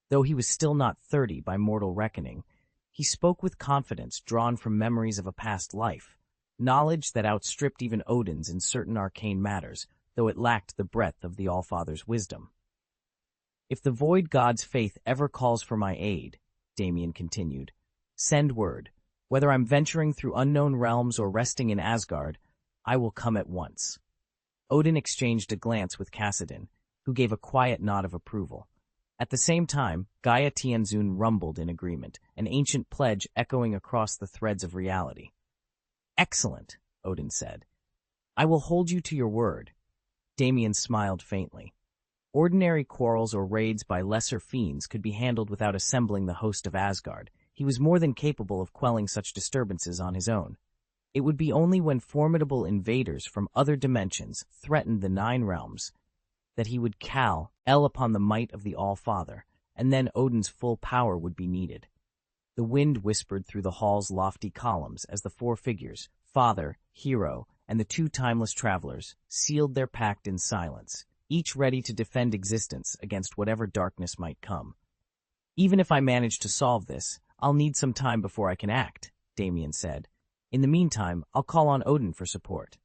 Though he was still not 30 by mortal reckoning, he spoke with confidence drawn from memories of a past life, knowledge that outstripped even Odin's in certain arcane matters, though it lacked the breadth of the All-Father's wisdom. If the Void God's faith ever calls for my aid, Damien continued, send word. Whether I'm venturing through unknown realms or resting in Asgard, I will come at once. Odin exchanged a glance with Kassadin, who gave a quiet nod of approval. At the same time, Gaia Tianzun rumbled in agreement, an ancient pledge echoing across the threads of reality. Excellent, Odin said. I will hold you to your word. Damien smiled faintly. Ordinary quarrels or raids by lesser fiends could be handled without assembling the host of Asgard. He was more than capable of quelling such disturbances on his own. It would be only when formidable invaders from other dimensions threatened the Nine Realms that he would call upon the might of the All-Father, and then Odin's full power would be needed. The wind whispered through the hall's lofty columns as the four figures, Father, Hero, and the two timeless travelers, sealed their pact in silence, each ready to defend existence against whatever darkness might come. Even if I manage to solve this, I'll need some time before I can act, Damien said. In the meantime, I'll call on Odin for support.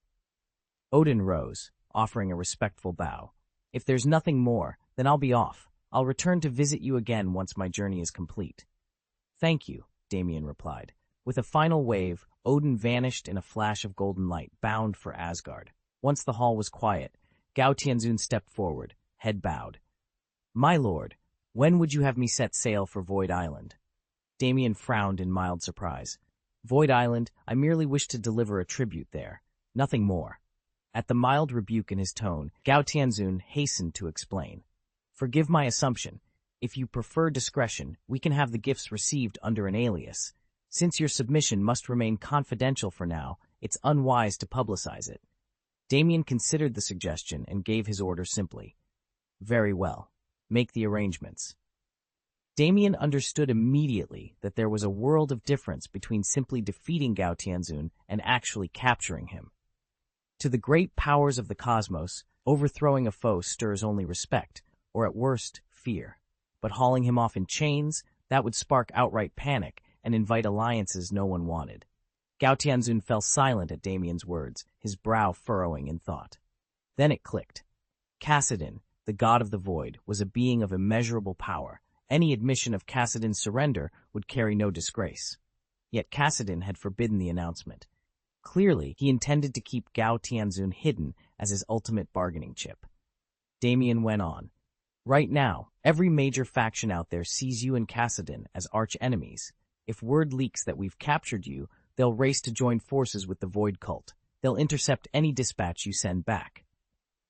Odin rose, offering a respectful bow. If there's nothing more, then I'll be off. I'll return to visit you again once my journey is complete. Thank you, Damien replied. With a final wave, Odin vanished in a flash of golden light, bound for Asgard. Once the hall was quiet, Gao Tianzun stepped forward, head bowed. My lord, when would you have me set sail for Void Island? Damien frowned in mild surprise. Void Island, I merely wish to deliver a tribute there. Nothing more. At the mild rebuke in his tone, Gao Tianzun hastened to explain. Forgive my assumption. If you prefer discretion, we can have the gifts received under an alias. Since your submission must remain confidential for now, it's unwise to publicize it. Damien considered the suggestion and gave his order simply. Very well. Make the arrangements. Damien understood immediately that there was a world of difference between simply defeating Gao Tianzun and actually capturing him. To the great powers of the cosmos, overthrowing a foe stirs only respect, or at worst, fear. But hauling him off in chains, that would spark outright panic and invite alliances no one wanted. Gao Tianzun fell silent at Damien's words, his brow furrowing in thought. Then it clicked. Kassadin, the god of the void, was a being of immeasurable power, Any admission of Cassidon's surrender would carry no disgrace. Yet Cassidon had forbidden the announcement. Clearly, he intended to keep Gao Tianzun hidden as his ultimate bargaining chip. Damien went on. Right now, every major faction out there sees you and Cassidon as arch-enemies. If word leaks that we've captured you, they'll race to join forces with the Void Cult. They'll intercept any dispatch you send back.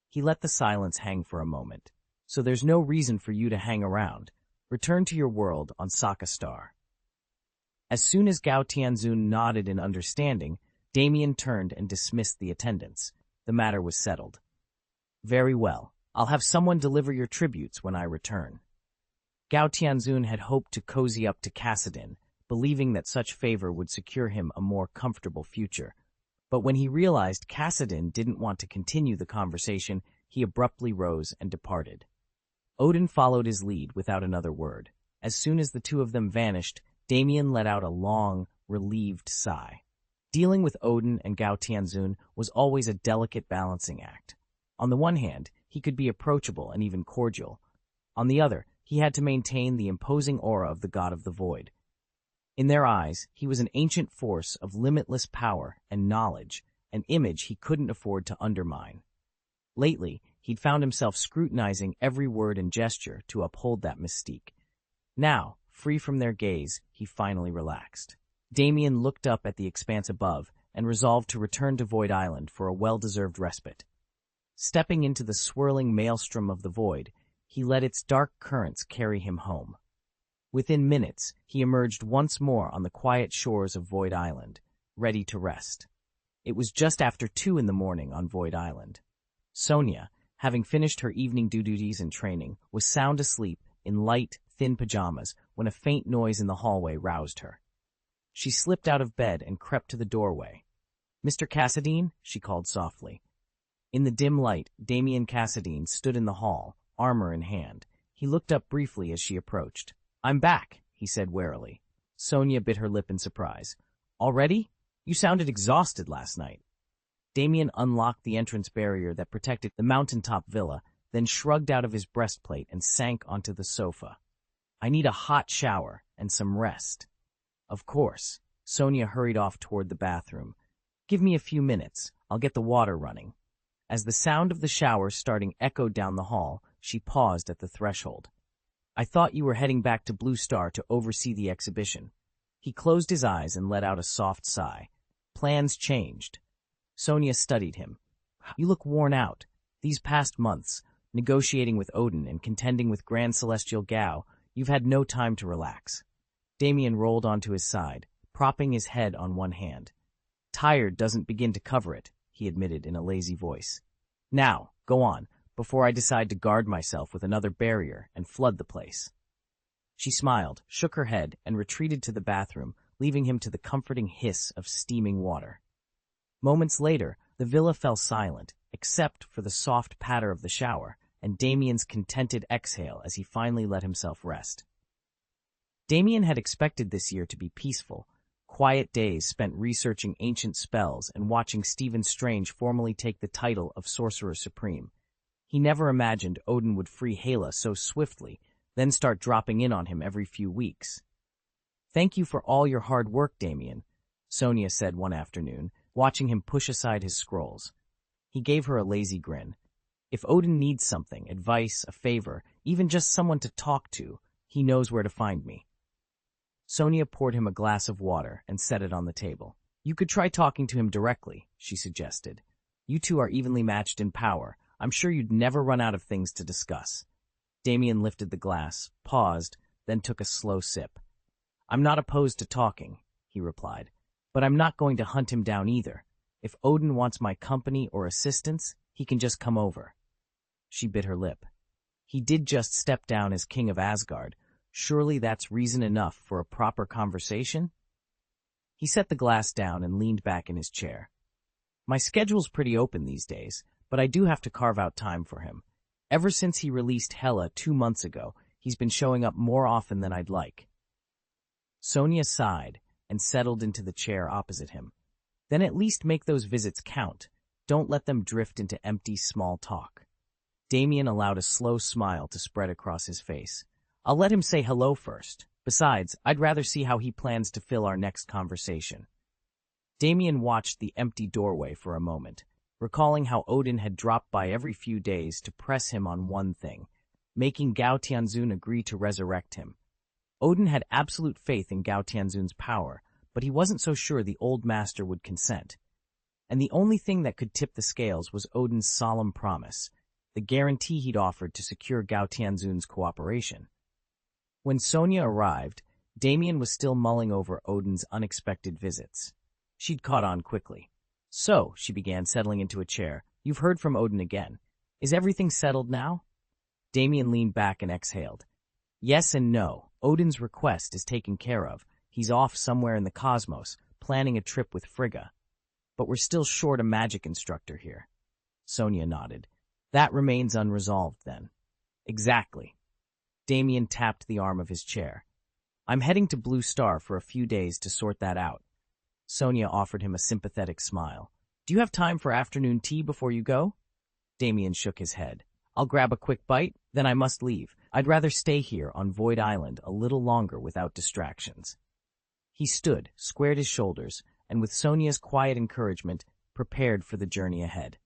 He let the silence hang for a moment. So there's no reason for you to hang around. Return to your world on Saga Star. As soon as Gao Tianzun nodded in understanding, Damien turned and dismissed the attendants. The matter was settled. Very well. I'll have someone deliver your tributes when I return. Gao Tianzun had hoped to cozy up to Cassidon, believing that such favor would secure him a more comfortable future. But when he realized Cassidon didn't want to continue the conversation, he abruptly rose and departed. Odin followed his lead without another word. As soon as the two of them vanished, Damien let out a long, relieved sigh. Dealing with Odin and Gao Tianzun was always a delicate balancing act. On the one hand, he could be approachable and even cordial. On the other, he had to maintain the imposing aura of the god of the void. In their eyes, he was an ancient force of limitless power and knowledge, an image he couldn't afford to undermine. Lately, he'd found himself scrutinizing every word and gesture to uphold that mystique. Now, free from their gaze, he finally relaxed. Damien looked up at the expanse above and resolved to return to Void Island for a well-deserved respite. Stepping into the swirling maelstrom of the void, he let its dark currents carry him home. Within minutes, he emerged once more on the quiet shores of Void Island, ready to rest. It was just after 2 in the morning on Void Island. Sonia, having finished her evening duties and training, was sound asleep in light, thin pajamas when a faint noise in the hallway roused her. She slipped out of bed and crept to the doorway. "Mr. Cassidine?" she called softly. In the dim light, Damien Cassidine stood in the hall, armor in hand. He looked up briefly as she approached. "I'm back," he said warily. Sonia bit her lip in surprise. "Already? You sounded exhausted last night." Damien unlocked the entrance barrier that protected the mountaintop villa, then shrugged out of his breastplate and sank onto the sofa. "I need a hot shower and some rest." "Of course." Sonia hurried off toward the bathroom. "Give me a few minutes. I'll get the water running." As the sound of the shower starting echoed down the hall, she paused at the threshold. "I thought you were heading back to Blue Star to oversee the exhibition." He closed his eyes and let out a soft sigh. Plans changed. Sonia studied him. "You look worn out. These past months, negotiating with Odin and contending with Grand Celestial Gao, you've had no time to relax." Damien rolled onto his side, propping his head on one hand. "Tired doesn't begin to cover it," he admitted in a lazy voice. "Now, go on, before I decide to guard myself with another barrier and flood the place." She smiled, shook her head, and retreated to the bathroom, leaving him to the comforting hiss of steaming water. Moments later, the villa fell silent, except for the soft patter of the shower and Damien's contented exhale as he finally let himself rest. Damien had expected this year to be peaceful, quiet days spent researching ancient spells and watching Stephen Strange formally take the title of Sorcerer Supreme. He never imagined Odin would free Hela so swiftly, then start dropping in on him every few weeks. "Thank you for all your hard work, Damien," Sonia said one afternoon, watching him push aside his scrolls. He gave her a lazy grin. "If Odin needs something, advice, a favor, even just someone to talk to, he knows where to find me." Sonia poured him a glass of water and set it on the table. "You could try talking to him directly," she suggested. "You two are evenly matched in power. I'm sure you'd never run out of things to discuss." Damien lifted the glass, paused, then took a slow sip. "I'm not opposed to talking," he replied, "but I'm not going to hunt him down either. If Odin wants my company or assistance, he can just come over." She bit her lip. He did just step down as king of Asgard. Surely that's reason enough for a proper conversation? He set the glass down and leaned back in his chair. "My schedule's pretty open these days, but I do have to carve out time for him. Ever since he released Hela 2 months ago, he's been showing up more often than I'd like." Sonia sighed and settled into the chair opposite him. "Then at least make those visits count. Don't let them drift into empty, small talk." Damien allowed a slow smile to spread across his face. I'll let him say hello first. Besides, I'd rather see how he plans to fill our next conversation. Damien watched the empty doorway for a moment, recalling how Odin had dropped by every few days to press him on one thing, making Gao Tianzun agree to resurrect him. Odin had absolute faith in Gao Tianzun's power, but he wasn't so sure the old master would consent. And the only thing that could tip the scales was Odin's solemn promise, the guarantee he'd offered to secure Gao Tianzun's cooperation. When Sonia arrived, Damien was still mulling over Odin's unexpected visits. She'd caught on quickly. "So," she began, settling into a chair, "you've heard from Odin again. Is everything settled now?" Damien leaned back and exhaled. "Yes and no. Odin's request is taken care of. He's off somewhere in the cosmos, planning a trip with Frigga. But we're still short a magic instructor here." Sonia nodded. "That remains unresolved, then." "Exactly." Damien tapped the arm of his chair. "I'm heading to Blue Star for a few days to sort that out." Sonia offered him a sympathetic smile. "Do you have time for afternoon tea before you go?" Damien shook his head. "I'll grab a quick bite, then I must leave. I'd rather stay here on Void Island a little longer without distractions." He stood, squared his shoulders, and with Sonia's quiet encouragement, prepared for the journey ahead.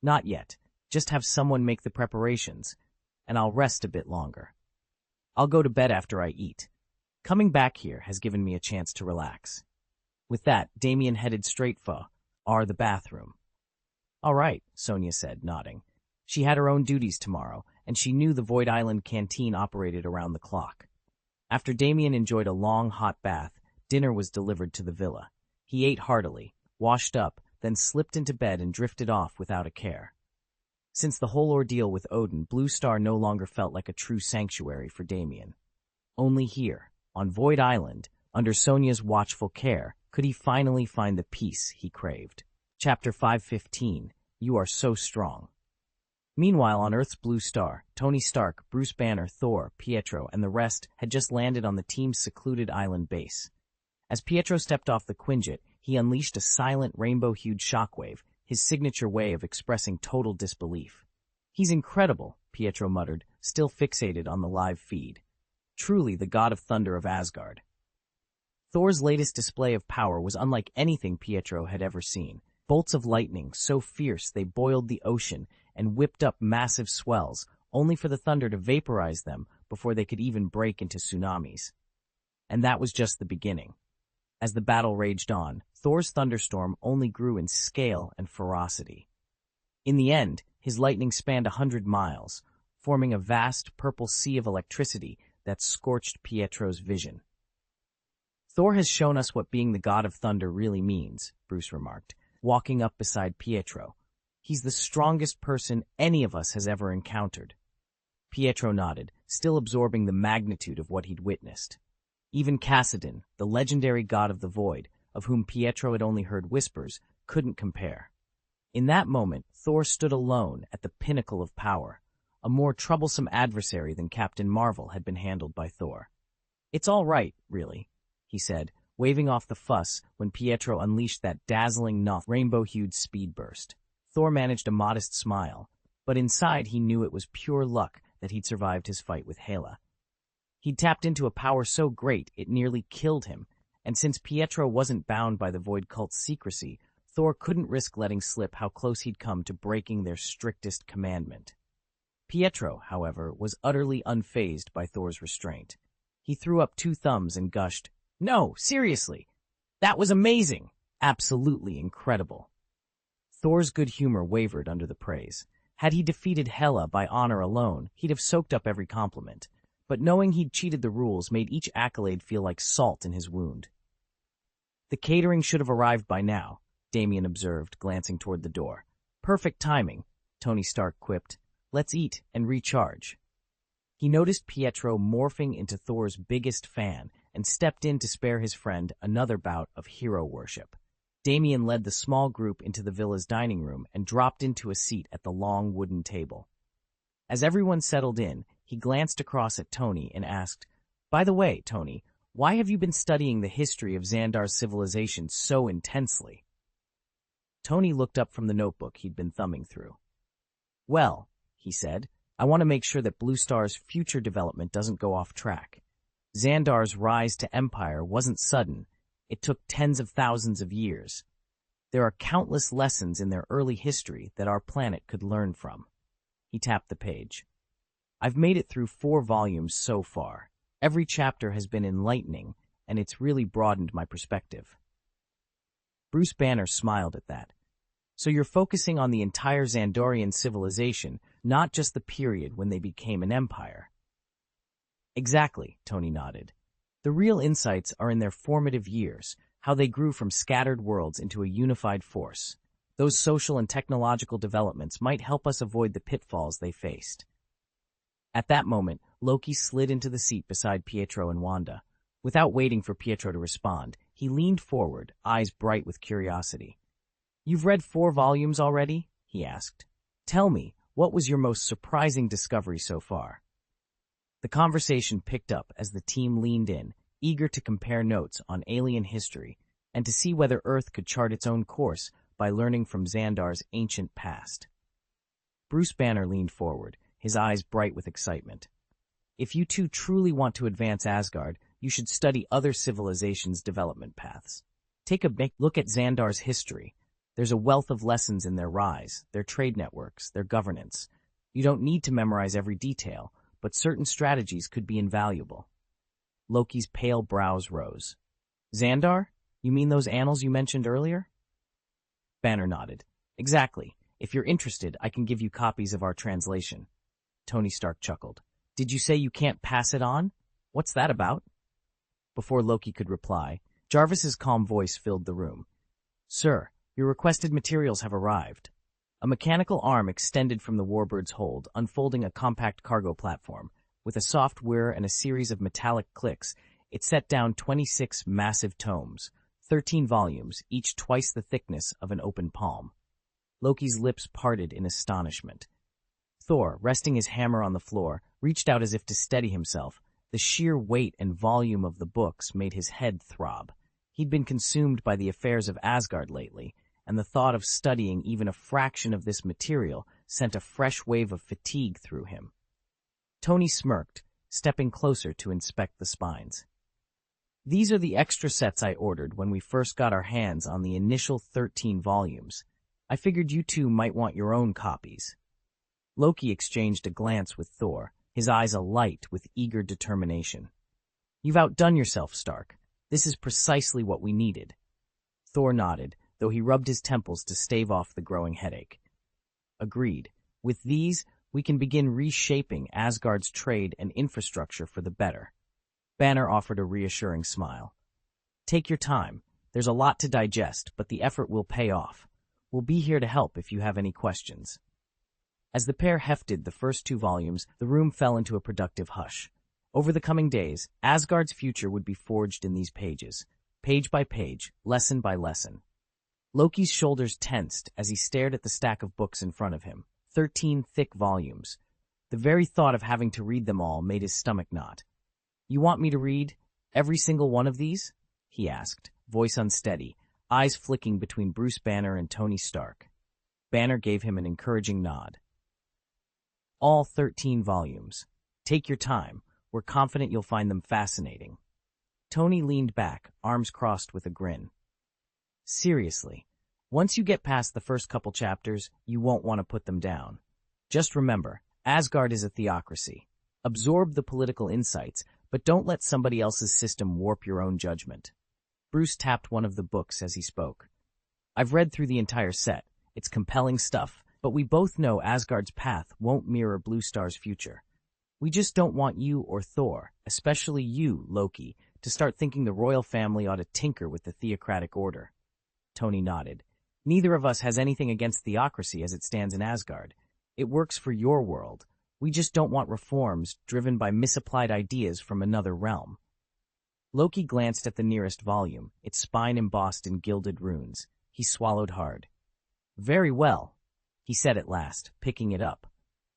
"Not yet. Just have someone make the preparations, and I'll rest a bit longer. I'll go to bed after I eat. Coming back here has given me a chance to relax." With that, Damien headed straight for the bathroom. "All right," Sonia said, nodding. She had her own duties tomorrow, and she knew the Void Island canteen operated around the clock. After Damien enjoyed a long, hot bath, dinner was delivered to the villa. He ate heartily, washed up, then slipped into bed and drifted off without a care. Since the whole ordeal with Odin, Blue Star no longer felt like a true sanctuary for Damien. Only here, on Void Island, under Sonia's watchful care, could he finally find the peace he craved. Chapter 515, You Are So Strong. Meanwhile, on Earth's Blue Star, Tony Stark, Bruce Banner, Thor, Pietro, and the rest had just landed on the team's secluded island base. As Pietro stepped off the Quinjet, he unleashed a silent rainbow-hued shockwave, his signature way of expressing total disbelief. "He's incredible," Pietro muttered, still fixated on the live feed. "Truly the god of thunder of Asgard." Thor's latest display of power was unlike anything Pietro had ever seen. Bolts of lightning so fierce they boiled the ocean and whipped up massive swells, only for the thunder to vaporize them before they could even break into tsunamis. And that was just the beginning. As the battle raged on, Thor's thunderstorm only grew in scale and ferocity. In the end, his lightning spanned 100 miles, forming a vast purple sea of electricity that scorched Pietro's vision. "Thor has shown us what being the god of thunder really means," Bruce remarked, walking up beside Pietro. "He's the strongest person any of us has ever encountered." Pietro nodded, still absorbing the magnitude of what he'd witnessed. Even Cassidon, the legendary god of the void, of whom Pietro had only heard whispers, couldn't compare. In that moment, Thor stood alone at the pinnacle of power. A more troublesome adversary than Captain Marvel had been handled by Thor. "It's all right, really," he said, waving off the fuss when Pietro unleashed that dazzling rainbow-hued speed burst. Thor managed a modest smile, but inside he knew it was pure luck that he'd survived his fight with Hela. He'd tapped into a power so great it nearly killed him, and since Pietro wasn't bound by the Void Cult's secrecy, Thor couldn't risk letting slip how close he'd come to breaking their strictest commandment. Pietro, however, was utterly unfazed by Thor's restraint. He threw up 2 thumbs and gushed, "No, seriously! That was amazing! Absolutely incredible!" Thor's good humor wavered under the praise. Had he defeated Hela by honor alone, he'd have soaked up every compliment. But knowing he'd cheated the rules made each accolade feel like salt in his wound. "The catering should have arrived by now," Damien observed, glancing toward the door. "Perfect timing," Tony Stark quipped. "Let's eat and recharge." He noticed Pietro morphing into Thor's biggest fan and stepped in to spare his friend another bout of hero worship. Damien led the small group into the villa's dining room and dropped into a seat at the long wooden table. As everyone settled in, he glanced across at Tony and asked, "By the way, Tony, why have you been studying the history of Xandar's civilization so intensely?" Tony looked up from the notebook he'd been thumbing through. "Well," he said, I want to make sure that Blue Star's future development doesn't go off track. Xandar's rise to empire wasn't sudden. It took tens of thousands of years. There are countless lessons in their early history that our planet could learn from. He tapped the page. I've made it through 4 volumes so far. Every chapter has been enlightening, and it's really broadened my perspective. Bruce Banner smiled at that. So you're focusing on the entire Xandorian civilization, not just the period when they became an empire. Exactly, Tony nodded. The real insights are in their formative years, how they grew from scattered worlds into a unified force. Those social and technological developments might help us avoid the pitfalls they faced. At that moment, Loki slid into the seat beside Pietro and Wanda. Without waiting for Pietro to respond, he leaned forward, eyes bright with curiosity. "You've read 4 volumes already?" he asked. "Tell me, what was your most surprising discovery so far?" The conversation picked up as the team leaned in, eager to compare notes on alien history and to see whether Earth could chart its own course by learning from Xandar's ancient past. Bruce Banner leaned forward, his eyes bright with excitement. "If you two truly want to advance Asgard, you should study other civilizations' development paths. Take a big look at Xandar's history. There's a wealth of lessons in their rise, their trade networks, their governance. You don't need to memorize every detail, but certain strategies could be invaluable." Loki's pale brows rose. "Xandar? You mean those annals you mentioned earlier?" Banner nodded. "Exactly. If you're interested, I can give you copies of our translation." Tony Stark chuckled. "Did you say you can't pass it on? What's that about?" Before Loki could reply, Jarvis's calm voice filled the room. "Sir, your requested materials have arrived." A mechanical arm extended from the Warbird's hold, unfolding a compact cargo platform. With a soft whir and a series of metallic clicks, it set down 26 massive tomes, 13 volumes, each twice the thickness of an open palm. Loki's lips parted in astonishment. Thor, resting his hammer on the floor, reached out as if to steady himself. The sheer weight and volume of the books made his head throb. He'd been consumed by the affairs of Asgard lately, and the thought of studying even a fraction of this material sent a fresh wave of fatigue through him. Tony smirked, stepping closer to inspect the spines. "These are the extra sets I ordered when we first got our hands on the initial 13 volumes. I figured you two might want your own copies." Loki exchanged a glance with Thor, his eyes alight with eager determination. "You've outdone yourself, Stark. This is precisely what we needed." Thor nodded, though he rubbed his temples to stave off the growing headache. "Agreed. With these, we can begin reshaping Asgard's trade and infrastructure for the better." Banner offered a reassuring smile. "Take your time. There's a lot to digest, but the effort will pay off. We'll be here to help if you have any questions." As the pair hefted the first 2 volumes, the room fell into a productive hush. Over the coming days, Asgard's future would be forged in these pages, page by page, lesson by lesson. Loki's shoulders tensed as he stared at the stack of books in front of him, 13 thick volumes. The very thought of having to read them all made his stomach knot. "You want me to read every single one of these?" he asked, voice unsteady, eyes flicking between Bruce Banner and Tony Stark. Banner gave him an encouraging nod. "All 13 volumes. Take your time. We're confident you'll find them fascinating." Tony leaned back, arms crossed with a grin. "Seriously, once you get past the first couple chapters, you won't want to put them down. Just remember, Asgard is a theocracy. Absorb the political insights, but don't let somebody else's system warp your own judgment." Bruce tapped one of the books as he spoke. "I've read through the entire set. It's compelling stuff, but we both know Asgard's path won't mirror Blue Star's future. We just don't want you or Thor, especially you, Loki, to start thinking the royal family ought to tinker with the theocratic order." Tony nodded. "Neither of us has anything against theocracy as it stands in Asgard. It works for your world. We just don't want reforms driven by misapplied ideas from another realm." Loki glanced at the nearest volume, its spine embossed in gilded runes. He swallowed hard. "Very well," he said at last, picking it up.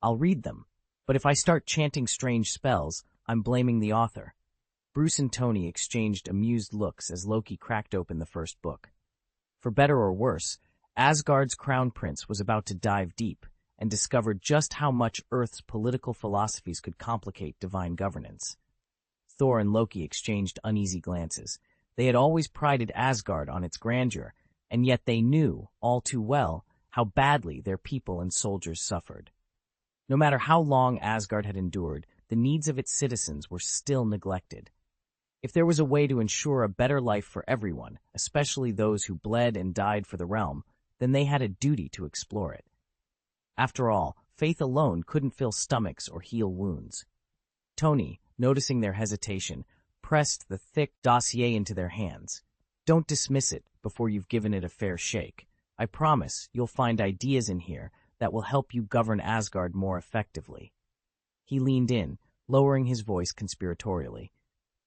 "I'll read them, but if I start chanting strange spells, I'm blaming the author." Bruce and Tony exchanged amused looks as Loki cracked open the first book. For better or worse, Asgard's crown prince was about to dive deep, and discovered just how much Earth's political philosophies could complicate divine governance. Thor and Loki exchanged uneasy glances. They had always prided Asgard on its grandeur, and yet they knew, all too well, how badly their people and soldiers suffered. No matter how long Asgard had endured, the needs of its citizens were still neglected. If there was a way to ensure a better life for everyone, especially those who bled and died for the realm, then they had a duty to explore it. After all, faith alone couldn't fill stomachs or heal wounds. Tony, noticing their hesitation, pressed the thick dossier into their hands. Don't dismiss it before you've given it a fair shake. I promise you'll find ideas in here that will help you govern Asgard more effectively. He leaned in, lowering his voice conspiratorially.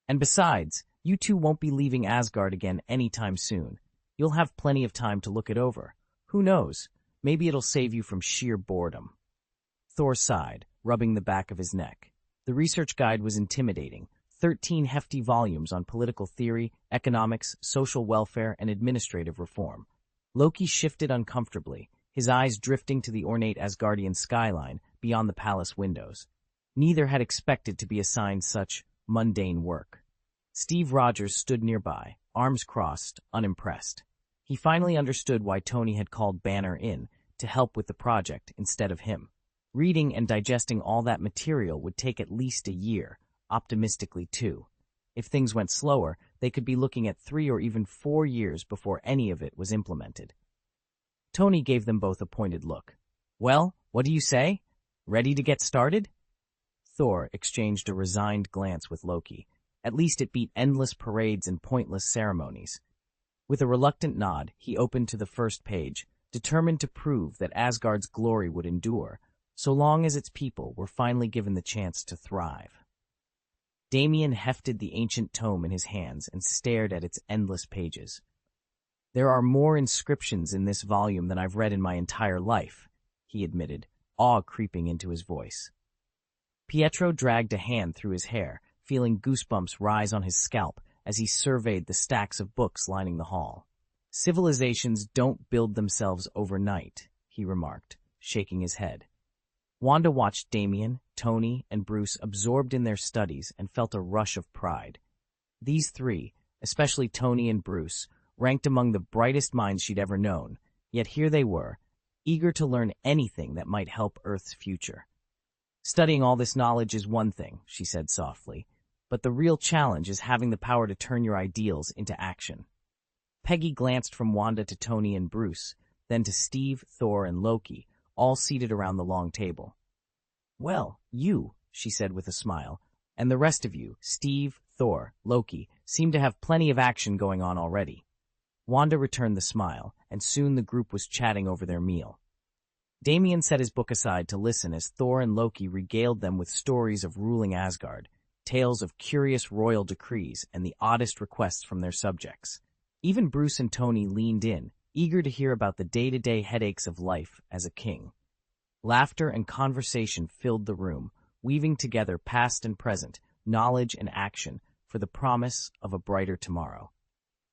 And besides, you two won't be leaving Asgard again anytime soon. You'll have plenty of time to look it over. Who knows? Maybe it'll save you from sheer boredom. Thor sighed, rubbing the back of his neck. The research guide was intimidating. 13 hefty volumes on political theory, economics, social welfare, and administrative reform. Loki shifted uncomfortably, his eyes drifting to the ornate Asgardian skyline beyond the palace windows. Neither had expected to be assigned such mundane work. Steve Rogers stood nearby, arms crossed, unimpressed. He finally understood why Tony had called Banner in to help with the project instead of him. Reading and digesting all that material would take at least a year, optimistically 2. If things went slower, they could be looking at 3 or even 4 years before any of it was implemented. Tony gave them both a pointed look. Well, what do you say? Ready to get started? Thor exchanged a resigned glance with Loki. At least it beat endless parades and pointless ceremonies. With a reluctant nod, he opened to the first page, determined to prove that Asgard's glory would endure, so long as its people were finally given the chance to thrive. Damien hefted the ancient tome in his hands and stared at its endless pages. There are more inscriptions in this volume than I've read in my entire life, he admitted, awe creeping into his voice. Pietro dragged a hand through his hair, feeling goosebumps rise on his scalp as he surveyed the stacks of books lining the hall. Civilizations don't build themselves overnight, he remarked, shaking his head. Wanda watched Damien, Tony, and Bruce absorbed in their studies and felt a rush of pride. These three, especially Tony and Bruce, ranked among the brightest minds she'd ever known, yet here they were, eager to learn anything that might help Earth's future. Studying all this knowledge is one thing, she said softly, but the real challenge is having the power to turn your ideals into action. Peggy glanced from Wanda to Tony and Bruce, then to Steve, Thor, and Loki, all seated around the long table. Well, you, she said with a smile, and the rest of you, Steve, Thor, Loki, seem to have plenty of action going on already. Wanda returned the smile, and soon the group was chatting over their meal. Damien set his book aside to listen as Thor and Loki regaled them with stories of ruling Asgard, tales of curious royal decrees, and the oddest requests from their subjects. Even Bruce and Tony leaned in, eager to hear about the day-to-day headaches of life as a king. Laughter and conversation filled the room, weaving together past and present, knowledge and action, for the promise of a brighter tomorrow.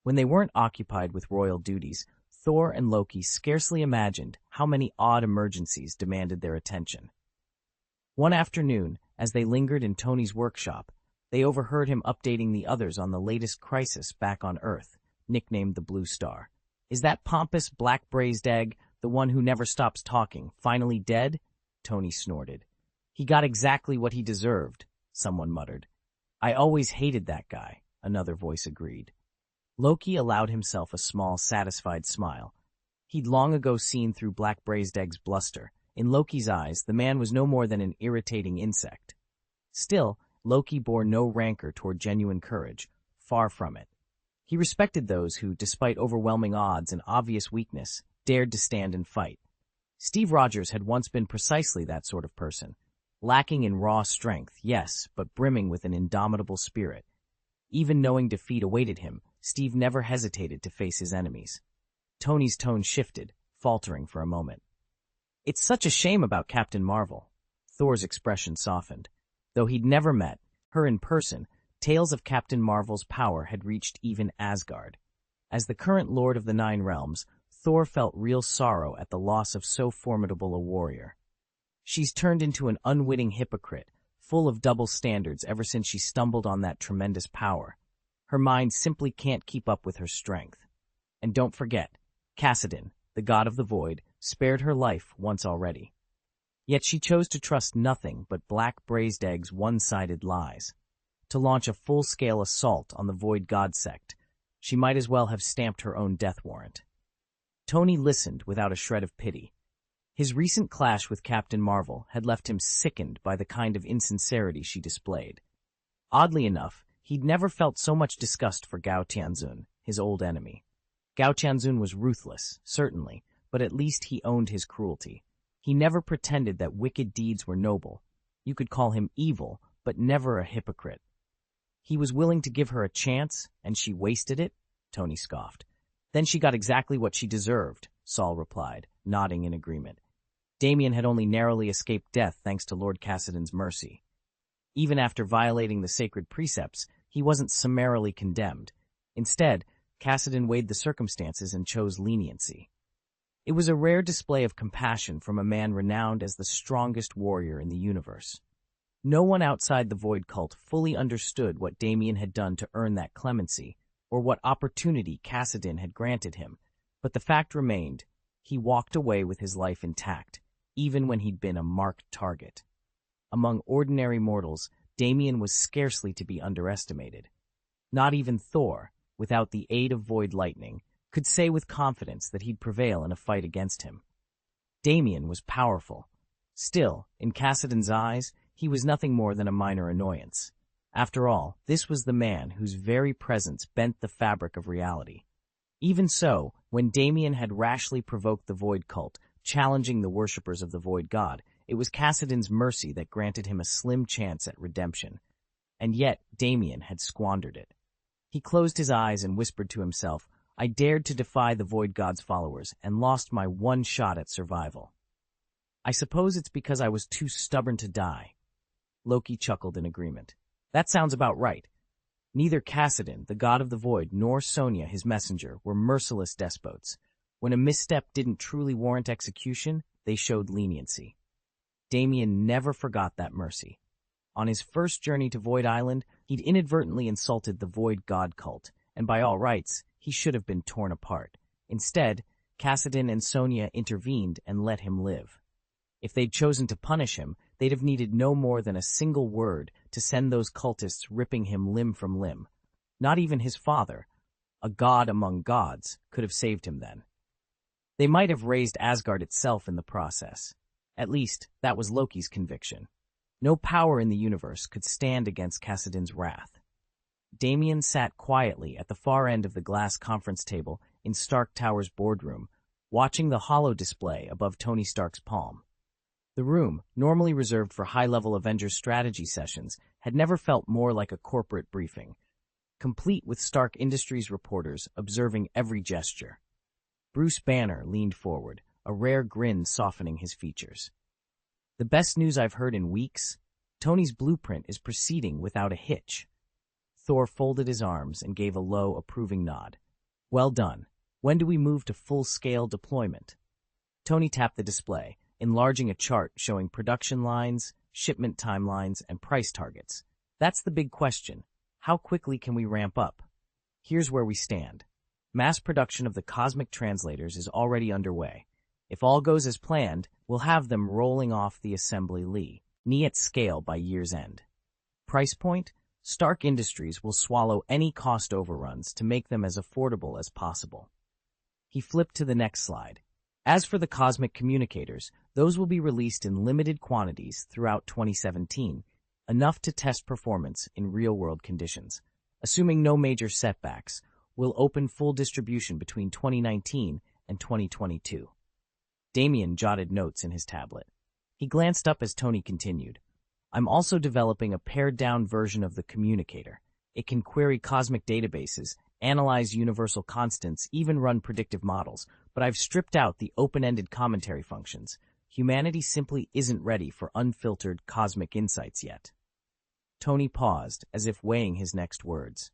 When they weren't occupied with royal duties, Thor and Loki scarcely imagined how many odd emergencies demanded their attention. One afternoon, as they lingered in Tony's workshop, they overheard him updating the others on the latest crisis back on Earth, nicknamed the Blue Star. Is that pompous black-braised egg, the one who never stops talking, finally dead? Tony snorted. He got exactly what he deserved, someone muttered. I always hated that guy, another voice agreed. Loki allowed himself a small, satisfied smile. He'd long ago seen through Black-Braised Egg's bluster. In Loki's eyes, the man was no more than an irritating insect. Still, Loki bore no rancor toward genuine courage, far from it. He respected those who, despite overwhelming odds and obvious weakness, dared to stand and fight. Steve Rogers had once been precisely that sort of person, lacking in raw strength, yes, but brimming with an indomitable spirit. Even knowing defeat awaited him, Steve never hesitated to face his enemies. Tony's tone shifted, faltering for a moment. It's such a shame about Captain Marvel. Thor's expression softened. Though he'd never met her in person, tales of Captain Marvel's power had reached even Asgard. As the current Lord of the Nine Realms, Thor felt real sorrow at the loss of so formidable a warrior. She's turned into an unwitting hypocrite, full of double standards ever since she stumbled on that tremendous power. Her mind simply can't keep up with her strength. And don't forget, Cassidon, the god of the void, spared her life once already. Yet she chose to trust nothing but black braised eggs' one-sided lies. To launch a full-scale assault on the void god sect, she might as well have stamped her own death warrant. Tony listened without a shred of pity. His recent clash with Captain Marvel had left him sickened by the kind of insincerity she displayed. Oddly enough, he'd never felt so much disgust for Gao Tianzun, his old enemy. Gao Tianzun was ruthless, certainly, but at least he owned his cruelty. He never pretended that wicked deeds were noble. You could call him evil, but never a hypocrite. He was willing to give her a chance, and she wasted it? Tony scoffed. Then she got exactly what she deserved, Saul replied, nodding in agreement. Damien had only narrowly escaped death thanks to Lord Cassidon's mercy. Even after violating the sacred precepts, he wasn't summarily condemned. Instead, Cassidon weighed the circumstances and chose leniency. It was a rare display of compassion from a man renowned as the strongest warrior in the universe. No one outside the Void Cult fully understood what Damien had done to earn that clemency, or what opportunity Cassidon had granted him, but the fact remained, he walked away with his life intact, even when he'd been a marked target. Among ordinary mortals, Damien was scarcely to be underestimated. Not even Thor, without the aid of Void Lightning, could say with confidence that he'd prevail in a fight against him. Damien was powerful. Still, in Cassidon's eyes, he was nothing more than a minor annoyance. After all, this was the man whose very presence bent the fabric of reality. Even so, when Damien had rashly provoked the Void Cult, challenging the worshippers of the Void God, it was Cassidon's mercy that granted him a slim chance at redemption. And yet, Damien had squandered it. He closed his eyes and whispered to himself, I dared to defy the Void God's followers and lost my one shot at survival. I suppose it's because I was too stubborn to die. Loki chuckled in agreement. That sounds about right. Neither Cassidon, the god of the void, nor Sonia, his messenger, were merciless despots. When a misstep didn't truly warrant execution, they showed leniency. Damien never forgot that mercy. On his first journey to Void Island, he'd inadvertently insulted the Void God cult, and by all rights, he should have been torn apart. Instead, Cassidon and Sonia intervened and let him live. If they'd chosen to punish him, they'd have needed no more than a single word to send those cultists ripping him limb from limb. Not even his father, a god among gods, could have saved him then. They might have razed Asgard itself in the process. At least, that was Loki's conviction. No power in the universe could stand against Cassidon's wrath. Damien sat quietly at the far end of the glass conference table in Stark Tower's boardroom, watching the holo display above Tony Stark's palm. The room, normally reserved for high-level Avengers strategy sessions, had never felt more like a corporate briefing, complete with Stark Industries reporters observing every gesture. Bruce Banner leaned forward, a rare grin softening his features. The best news I've heard in weeks? Tony's blueprint is proceeding without a hitch. Thor folded his arms and gave a low, approving nod. Well done. When do we move to full-scale deployment? Tony tapped the display, enlarging a chart showing production lines, shipment timelines, and price targets. That's the big question. How quickly can we ramp up? Here's where we stand. Mass production of the cosmic translators is already underway. If all goes as planned, we'll have them rolling off the assembly line at scale by year's end. Price point? Stark Industries will swallow any cost overruns to make them as affordable as possible. He flipped to the next slide. As for the cosmic communicators, those will be released in limited quantities throughout 2017, enough to test performance in real-world conditions. Assuming no major setbacks, we'll open full distribution between 2019 and 2022. Damien jotted notes in his tablet. He glanced up as Tony continued. I'm also developing a pared-down version of the communicator. It can query cosmic databases, analyze universal constants, even run predictive models, but I've stripped out the open-ended commentary functions. Humanity simply isn't ready for unfiltered cosmic insights yet. Tony paused, as if weighing his next words.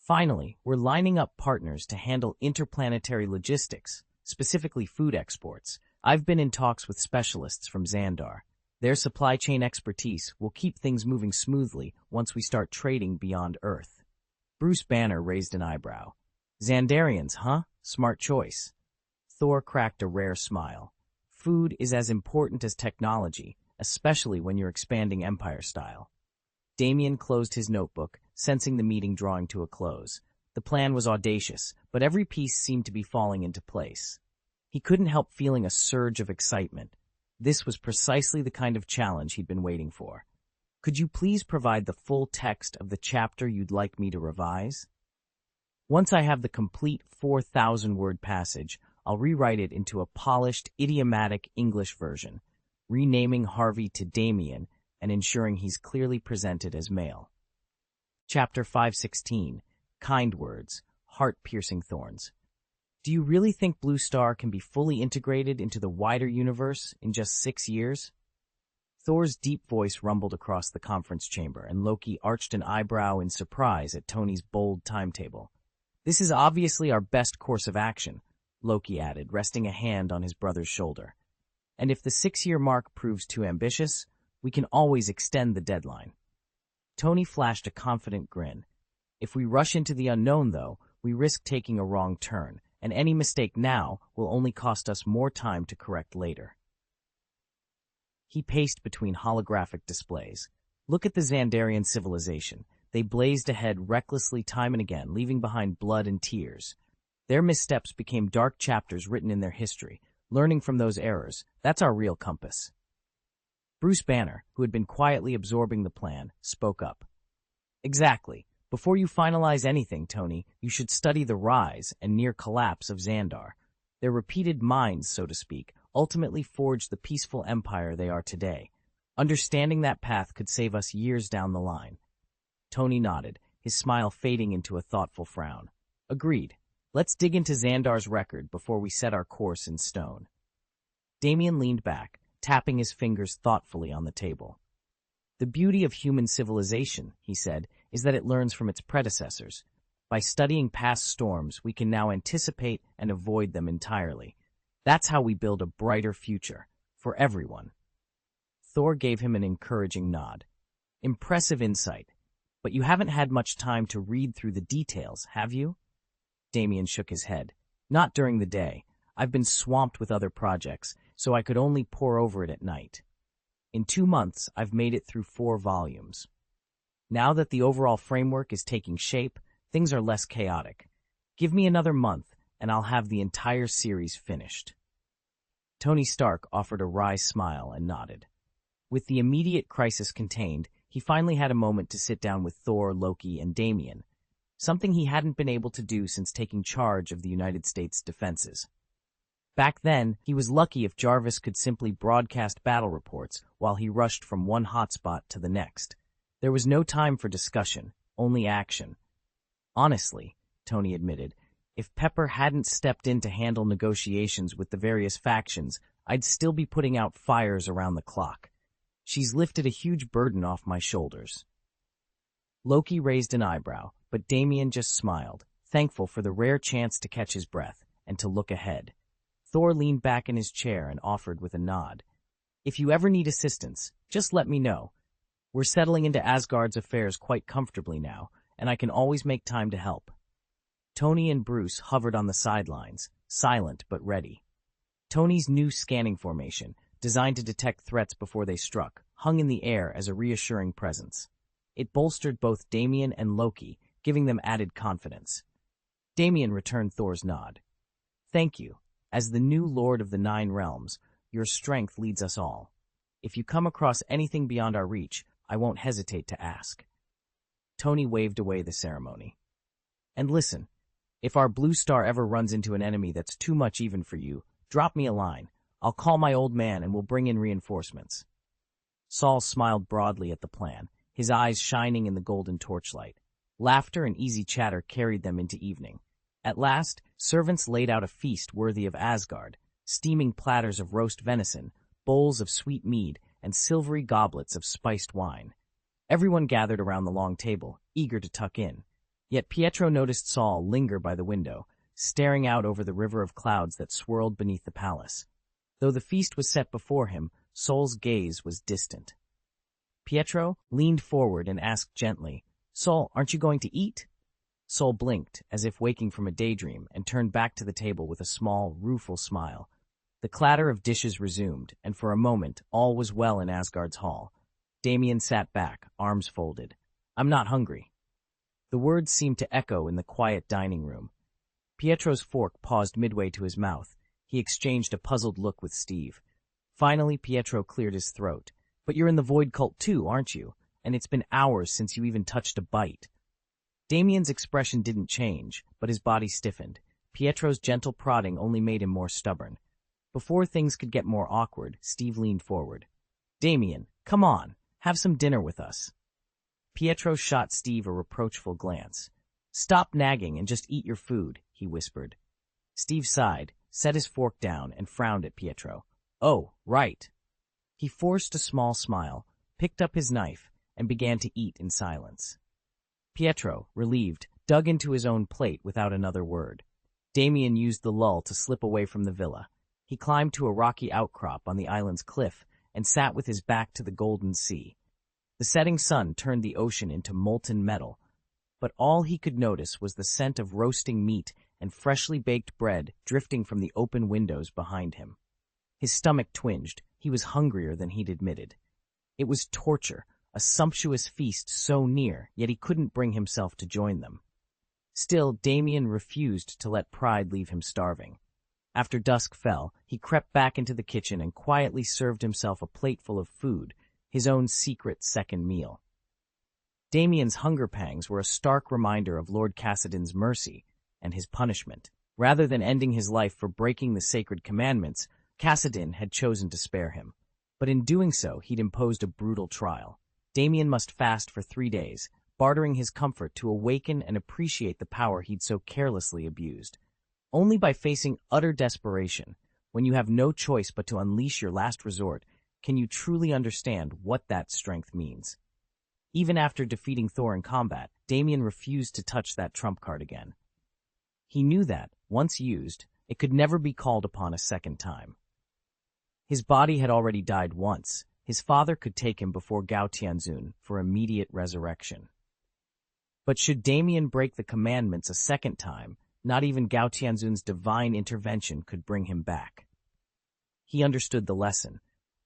Finally, we're lining up partners to handle interplanetary logistics, specifically food exports. I've been in talks with specialists from Xandar. Their supply chain expertise will keep things moving smoothly once we start trading beyond Earth. Bruce Banner raised an eyebrow. Xandarians, huh? Smart choice. Thor cracked a rare smile. Food is as important as technology, especially when you're expanding Empire style. Damien closed his notebook, sensing the meeting drawing to a close. The plan was audacious, but every piece seemed to be falling into place. He couldn't help feeling a surge of excitement. This was precisely the kind of challenge he'd been waiting for. Could you please provide the full text of the chapter you'd like me to revise? Once I have the complete 4,000-word passage, I'll rewrite it into a polished, idiomatic English version, renaming Harvey to Damien and ensuring he's clearly presented as male. Chapter 516, Kind Words, Heart-Piercing Thorns. Do you really think Blue Star can be fully integrated into the wider universe in just 6 years? Thor's deep voice rumbled across the conference chamber, and Loki arched an eyebrow in surprise at Tony's bold timetable. This is obviously our best course of action, Loki added, resting a hand on his brother's shoulder. And if the 6-year mark proves too ambitious, we can always extend the deadline. Tony flashed a confident grin. If we rush into the unknown, though, we risk taking a wrong turn, and any mistake now will only cost us more time to correct later. He paced between holographic displays. Look at the Xandarian civilization. They blazed ahead recklessly time and again, leaving behind blood and tears. Their missteps became dark chapters written in their history. Learning from those errors, that's our real compass. Bruce Banner, who had been quietly absorbing the plan, spoke up. Exactly. Before you finalize anything, Tony, you should study the rise and near collapse of Xandar. Their repeated minds, so to speak, ultimately forged the peaceful empire they are today. Understanding that path could save us years down the line. Tony nodded, his smile fading into a thoughtful frown. Agreed. Let's dig into Xandar's record before we set our course in stone. Damien leaned back, tapping his fingers thoughtfully on the table. The beauty of human civilization, he said, is that it learns from its predecessors. By studying past storms, we can now anticipate and avoid them entirely. That's how we build a brighter future, for everyone. Thor gave him an encouraging nod. Impressive insight. But you haven't had much time to read through the details, have you? Damien shook his head. Not during the day. I've been swamped with other projects, so I could only pore over it at night. In 2 months, I've made it through 4 volumes. Now that the overall framework is taking shape, things are less chaotic. Give me another month, and I'll have the entire series finished. Tony Stark offered a wry smile and nodded. With the immediate crisis contained, he finally had a moment to sit down with Thor, Loki, and Damien, something he hadn't been able to do since taking charge of the United States defenses. Back then, he was lucky if Jarvis could simply broadcast battle reports while he rushed from one hotspot to the next. There was no time for discussion, only action. Honestly, Tony admitted, if Pepper hadn't stepped in to handle negotiations with the various factions, I'd still be putting out fires around the clock. She's lifted a huge burden off my shoulders. Loki raised an eyebrow, but Damien just smiled, thankful for the rare chance to catch his breath and to look ahead. Thor leaned back in his chair and offered with a nod. If you ever need assistance, just let me know. We're settling into Asgard's affairs quite comfortably now, and I can always make time to help. Tony and Bruce hovered on the sidelines, silent but ready. Tony's new scanning formation, designed to detect threats before they struck, hung in the air as a reassuring presence. It bolstered both Damien and Loki, giving them added confidence. Damien returned Thor's nod. Thank you. As the new Lord of the 9 Realms, your strength leads us all. If you come across anything beyond our reach, I won't hesitate to ask. Tony waved away the ceremony. And listen, if our Blue Star ever runs into an enemy that's too much even for you, drop me a line. I'll call my old man and we'll bring in reinforcements. Saul smiled broadly at the plan, his eyes shining in the golden torchlight. Laughter and easy chatter carried them into evening. At last, servants laid out a feast worthy of Asgard, steaming platters of roast venison, bowls of sweet mead, and silvery goblets of spiced wine. Everyone gathered around the long table, eager to tuck in. Yet Pietro noticed Saul linger by the window, staring out over the river of clouds that swirled beneath the palace. Though the feast was set before him, Sol's gaze was distant. Pietro leaned forward and asked gently, "Sol, aren't you going to eat?" Sol blinked, as if waking from a daydream, and turned back to the table with a small, rueful smile. The clatter of dishes resumed, and for a moment all was well in Asgard's hall. Damien sat back, arms folded. "I'm not hungry." The words seemed to echo in the quiet dining room. Pietro's fork paused midway to his mouth. He exchanged a puzzled look with Steve. Finally, Pietro cleared his throat. "But you're in the Void Cult too, aren't you? And it's been hours since you even touched a bite." Damien's expression didn't change, but his body stiffened. Pietro's gentle prodding only made him more stubborn. Before things could get more awkward, Steve leaned forward. "Damien, come on, have some dinner with us." Pietro shot Steve a reproachful glance. "Stop nagging and just eat your food," he whispered. Steve sighed, set his fork down, and frowned at Pietro. "Oh, right." He forced a small smile, picked up his knife, and began to eat in silence. Pietro, relieved, dug into his own plate without another word. Damien used the lull to slip away from the villa. He climbed to a rocky outcrop on the island's cliff and sat with his back to the golden sea. The setting sun turned the ocean into molten metal, but all he could notice was the scent of roasting meat and freshly baked bread drifting from the open windows behind him. His stomach twinged. He was hungrier than he'd admitted. It was torture, a sumptuous feast so near, yet he couldn't bring himself to join them. Still, Damien refused to let pride leave him starving. After dusk fell, he crept back into the kitchen and quietly served himself a plateful of food, his own secret second meal. Damien's hunger pangs were a stark reminder of Lord Cassidon's mercy and his punishment. Rather than ending his life for breaking the sacred commandments, Cassidon had chosen to spare him. But in doing so, he'd imposed a brutal trial. Damien must fast for 3 days, bartering his comfort to awaken and appreciate the power he'd so carelessly abused. Only by facing utter desperation, when you have no choice but to unleash your last resort, can you truly understand what that strength means. Even after defeating Thor in combat, Damien refused to touch that trump card again. He knew that, once used, it could never be called upon a second time. His body had already died once. His father could take him before Gao Tianzun for immediate resurrection. But should Damien break the commandments a second time, not even Gao Tianzun's divine intervention could bring him back. He understood the lesson.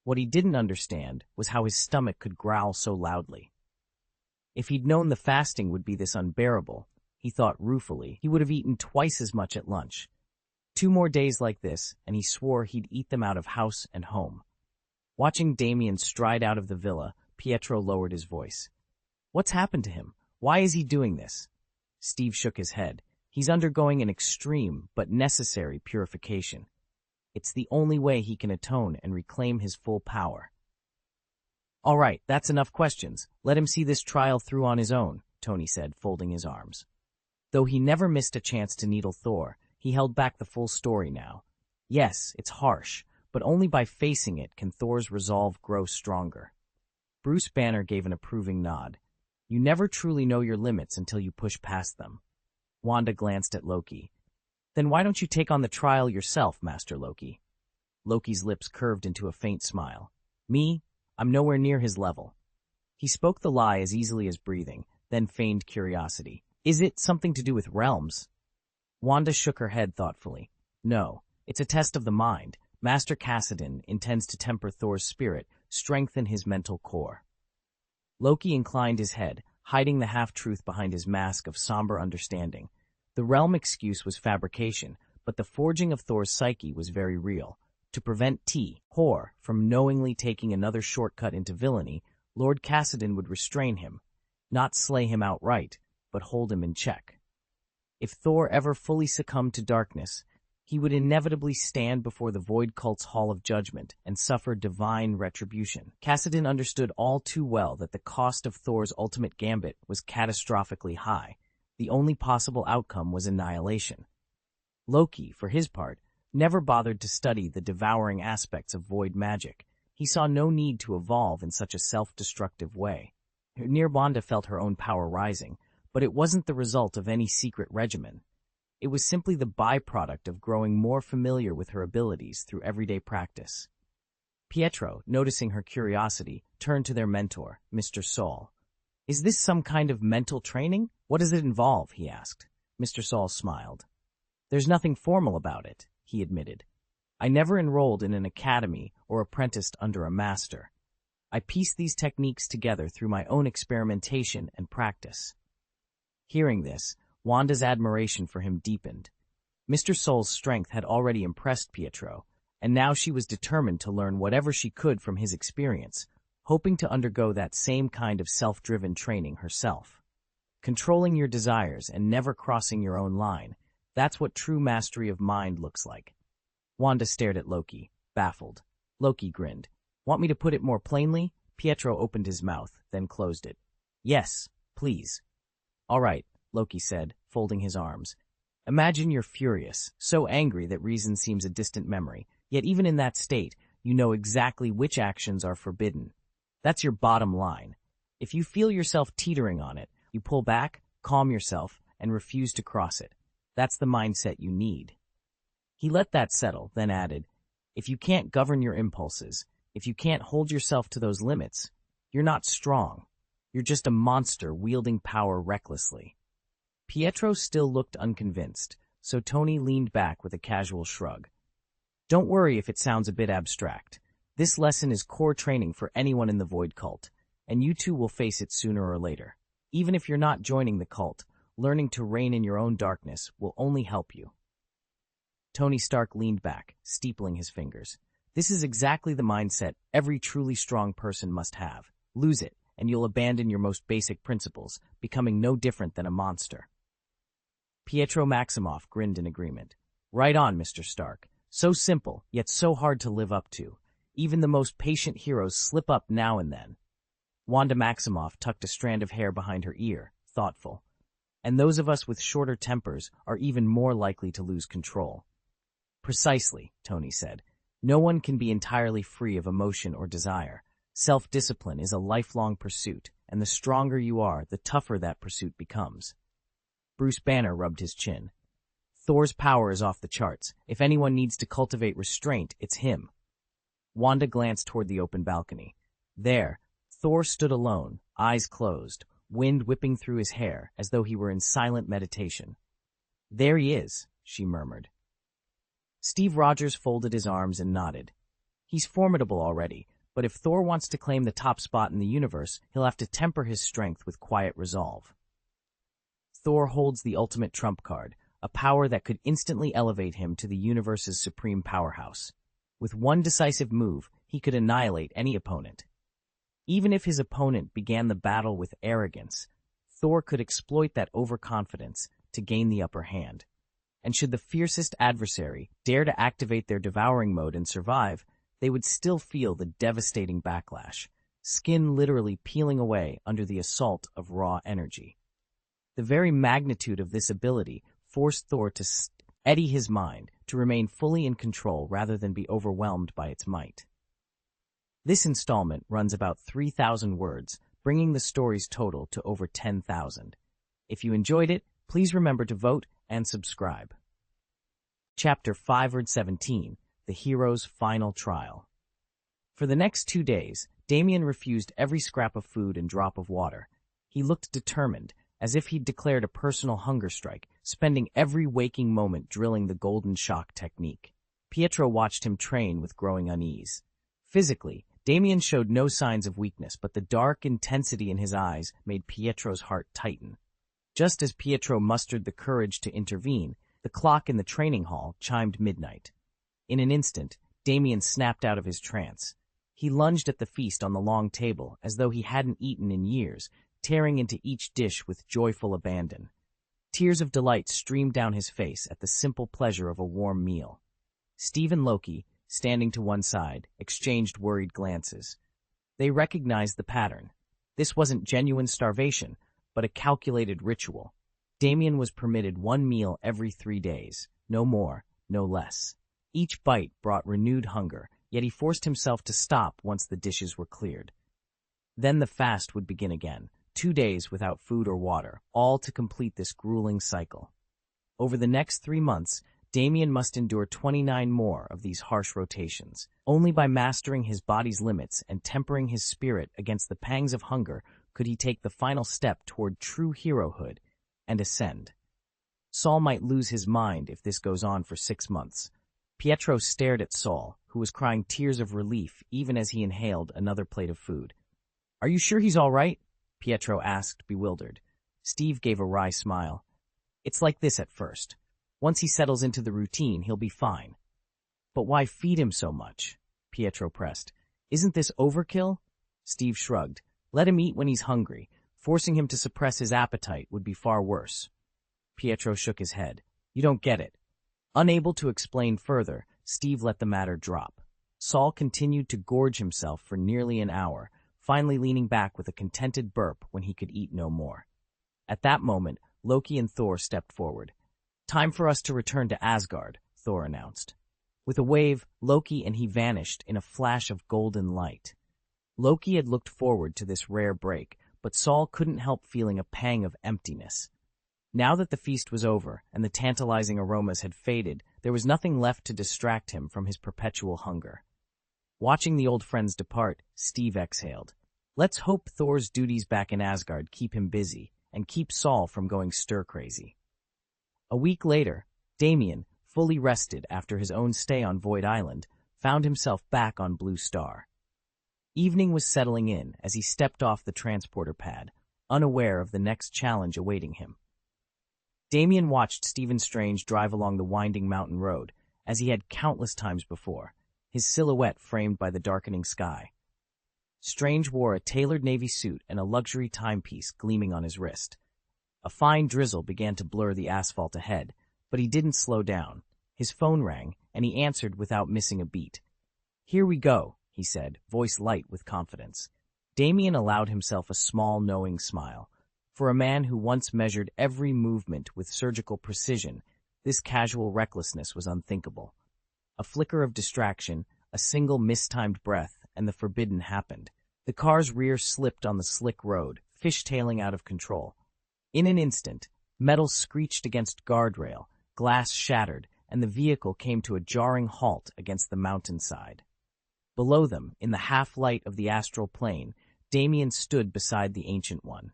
What he didn't understand was how his stomach could growl so loudly. If he'd known the fasting would be this unbearable, he thought ruefully, he would have eaten twice as much at lunch. 2 more days like this, and he swore he'd eat them out of house and home. Watching Damien stride out of the villa, Pietro lowered his voice. "What's happened to him? Why is he doing this?" Steve shook his head. "He's undergoing an extreme but necessary purification. It's the only way he can atone and reclaim his full power." "All right, that's enough questions. Let him see this trial through on his own," Tony said, folding his arms. Though he never missed a chance to needle Thor, he held back the full story now. Yes, it's harsh, but only by facing it can Thor's resolve grow stronger. Bruce Banner gave an approving nod. "You never truly know your limits until you push past them." Wanda glanced at Loki. "Then why don't you take on the trial yourself, Master Loki?" Loki's lips curved into a faint smile. "Me? I'm nowhere near his level." He spoke the lie as easily as breathing, then feigned curiosity. "Is it something to do with realms?" Wanda shook her head thoughtfully. "No, it's a test of the mind. Master Cassidon intends to temper Thor's spirit, strengthen his mental core." Loki inclined his head, hiding the half-truth behind his mask of somber understanding. The realm excuse was fabrication, but the forging of Thor's psyche was very real. To prevent Thor from knowingly taking another shortcut into villainy, Lord Cassidon would restrain him, not slay him outright, but hold him in check. If Thor ever fully succumbed to darkness, he would inevitably stand before the Void Cult's Hall of Judgment and suffer divine retribution. Cassidon understood all too well that the cost of Thor's ultimate gambit was catastrophically high. The only possible outcome was annihilation. Loki, for his part, never bothered to study the devouring aspects of void magic. He saw no need to evolve in such a self-destructive way. Wanda felt her own power rising, but it wasn't the result of any secret regimen. It was simply the byproduct of growing more familiar with her abilities through everyday practice. Pietro, noticing her curiosity, turned to their mentor, Mr. Saul. "Is this some kind of mental training? What does it involve?" he asked. Mr. Saul smiled. "There's nothing formal about it," he admitted. "I never enrolled in an academy or apprenticed under a master. I piece these techniques together through my own experimentation and practice." Hearing this, Wanda's admiration for him deepened. Mr. Saul's strength had already impressed Pietro, and now she was determined to learn whatever she could from his experience, hoping to undergo that same kind of self-driven training herself. Controlling your desires and never crossing your own line, that's what true mastery of mind looks like. Wanda stared at Loki, baffled. Loki grinned. "Want me to put it more plainly?" Pietro opened his mouth, then closed it. "Yes, please." "All right," Loki said, folding his arms. "Imagine you're furious, so angry that reason seems a distant memory, yet even in that state, you know exactly which actions are forbidden. That's your bottom line. If you feel yourself teetering on it, you pull back, calm yourself, and refuse to cross it. That's the mindset you need." He let that settle, then added, "If you can't govern your impulses, if you can't hold yourself to those limits, you're not strong. You're just a monster wielding power recklessly." Pietro still looked unconvinced, so Tony leaned back with a casual shrug. "Don't worry if it sounds a bit abstract. This lesson is core training for anyone in the Void cult, and you two will face it sooner or later. Even if you're not joining the cult, learning to reign in your own darkness will only help you." Tony Stark leaned back, steepling his fingers. "This is exactly the mindset every truly strong person must have. Lose it, and you'll abandon your most basic principles, becoming no different than a monster." Pietro Maximoff grinned in agreement. "Right on, Mr. Stark. So simple, yet so hard to live up to. Even the most patient heroes slip up now and then." Wanda Maximoff tucked a strand of hair behind her ear, thoughtful. "And those of us with shorter tempers are even more likely to lose control." "Precisely," Tony said. "No one can be entirely free of emotion or desire. Self-discipline is a lifelong pursuit, and the stronger you are, the tougher that pursuit becomes." Bruce Banner rubbed his chin. "Thor's power is off the charts. If anyone needs to cultivate restraint, it's him." Wanda glanced toward the open balcony. There, Thor stood alone, eyes closed, wind whipping through his hair as though he were in silent meditation. "There he is," she murmured. Steve Rogers folded his arms and nodded. "He's formidable already, but if Thor wants to claim the top spot in the universe, he'll have to temper his strength with quiet resolve." Thor holds the ultimate trump card, a power that could instantly elevate him to the universe's supreme powerhouse. With one decisive move, he could annihilate any opponent. Even if his opponent began the battle with arrogance, Thor could exploit that overconfidence to gain the upper hand. And should the fiercest adversary dare to activate their devouring mode and survive, they would still feel the devastating backlash, skin literally peeling away under the assault of raw energy. The very magnitude of this ability forced Thor to steady his mind, to remain fully in control rather than be overwhelmed by its might. This installment runs about 3,000 words, bringing the story's total to over 10,000. If you enjoyed it, please remember to vote and subscribe. Chapter 517, The Hero's Final Trial. For the next 2 days, Damien refused every scrap of food and drop of water. He looked determined, as if he'd declared a personal hunger strike, spending every waking moment drilling the golden shock technique. Pietro watched him train with growing unease. Physically, Damien showed no signs of weakness, but the dark intensity in his eyes made Pietro's heart tighten. Just as Pietro mustered the courage to intervene, the clock in the training hall chimed midnight. In an instant, Damien snapped out of his trance. He lunged at the feast on the long table as though he hadn't eaten in years, tearing into each dish with joyful abandon. Tears of delight streamed down his face at the simple pleasure of a warm meal. Steve and Loki, standing to one side, exchanged worried glances. They recognized the pattern. This wasn't genuine starvation, but a calculated ritual. Damien was permitted 1 meal every 3 days, no more, no less. Each bite brought renewed hunger, yet he forced himself to stop once the dishes were cleared. Then the fast would begin again, 2 days without food or water, all to complete this grueling cycle. Over the next 3 months, Damien must endure 29 more of these harsh rotations. Only by mastering his body's limits and tempering his spirit against the pangs of hunger could he take the final step toward true herohood and ascend. Saul might lose his mind if this goes on for 6 months. Pietro stared at Saul, who was crying tears of relief even as he inhaled another plate of food. "Are you sure he's all right?" Pietro asked, bewildered. Steve gave a wry smile. "It's like this at first. Once he settles into the routine, he'll be fine." "But why feed him so much?" Pietro pressed. "Isn't this overkill?" Steve shrugged. "Let him eat when he's hungry. Forcing him to suppress his appetite would be far worse." Pietro shook his head. "You don't get it." Unable to explain further, Steve let the matter drop. Saul continued to gorge himself for nearly an hour, finally leaning back with a contented burp when he could eat no more. At that moment, Loki and Thor stepped forward. "Time for us to return to Asgard," Thor announced. With a wave, Loki and he vanished in a flash of golden light. Loki had looked forward to this rare break, but Saul couldn't help feeling a pang of emptiness. Now that the feast was over and the tantalizing aromas had faded, there was nothing left to distract him from his perpetual hunger. Watching the old friends depart, Steve exhaled. Let's hope Thor's duties back in Asgard keep him busy and keep Saul from going stir-crazy. A week later, Damien, fully rested after his own stay on Void Island, found himself back on Blue Star. Evening was settling in as he stepped off the transporter pad, unaware of the next challenge awaiting him. Damien watched Stephen Strange drive along the winding mountain road, as he had countless times before, his silhouette framed by the darkening sky. Strange wore a tailored navy suit and a luxury timepiece gleaming on his wrist. A fine drizzle began to blur the asphalt ahead, but he didn't slow down. His phone rang, and he answered without missing a beat. "Here we go," he said, voice light with confidence. Damien allowed himself a small, knowing smile. For a man who once measured every movement with surgical precision, this casual recklessness was unthinkable. A flicker of distraction, a single mistimed breath, and the forbidden happened. The car's rear slipped on the slick road, fishtailing out of control. In an instant, metal screeched against guardrail, glass shattered, and the vehicle came to a jarring halt against the mountainside. Below them, in the half-light of the astral plane, Damien stood beside the Ancient One.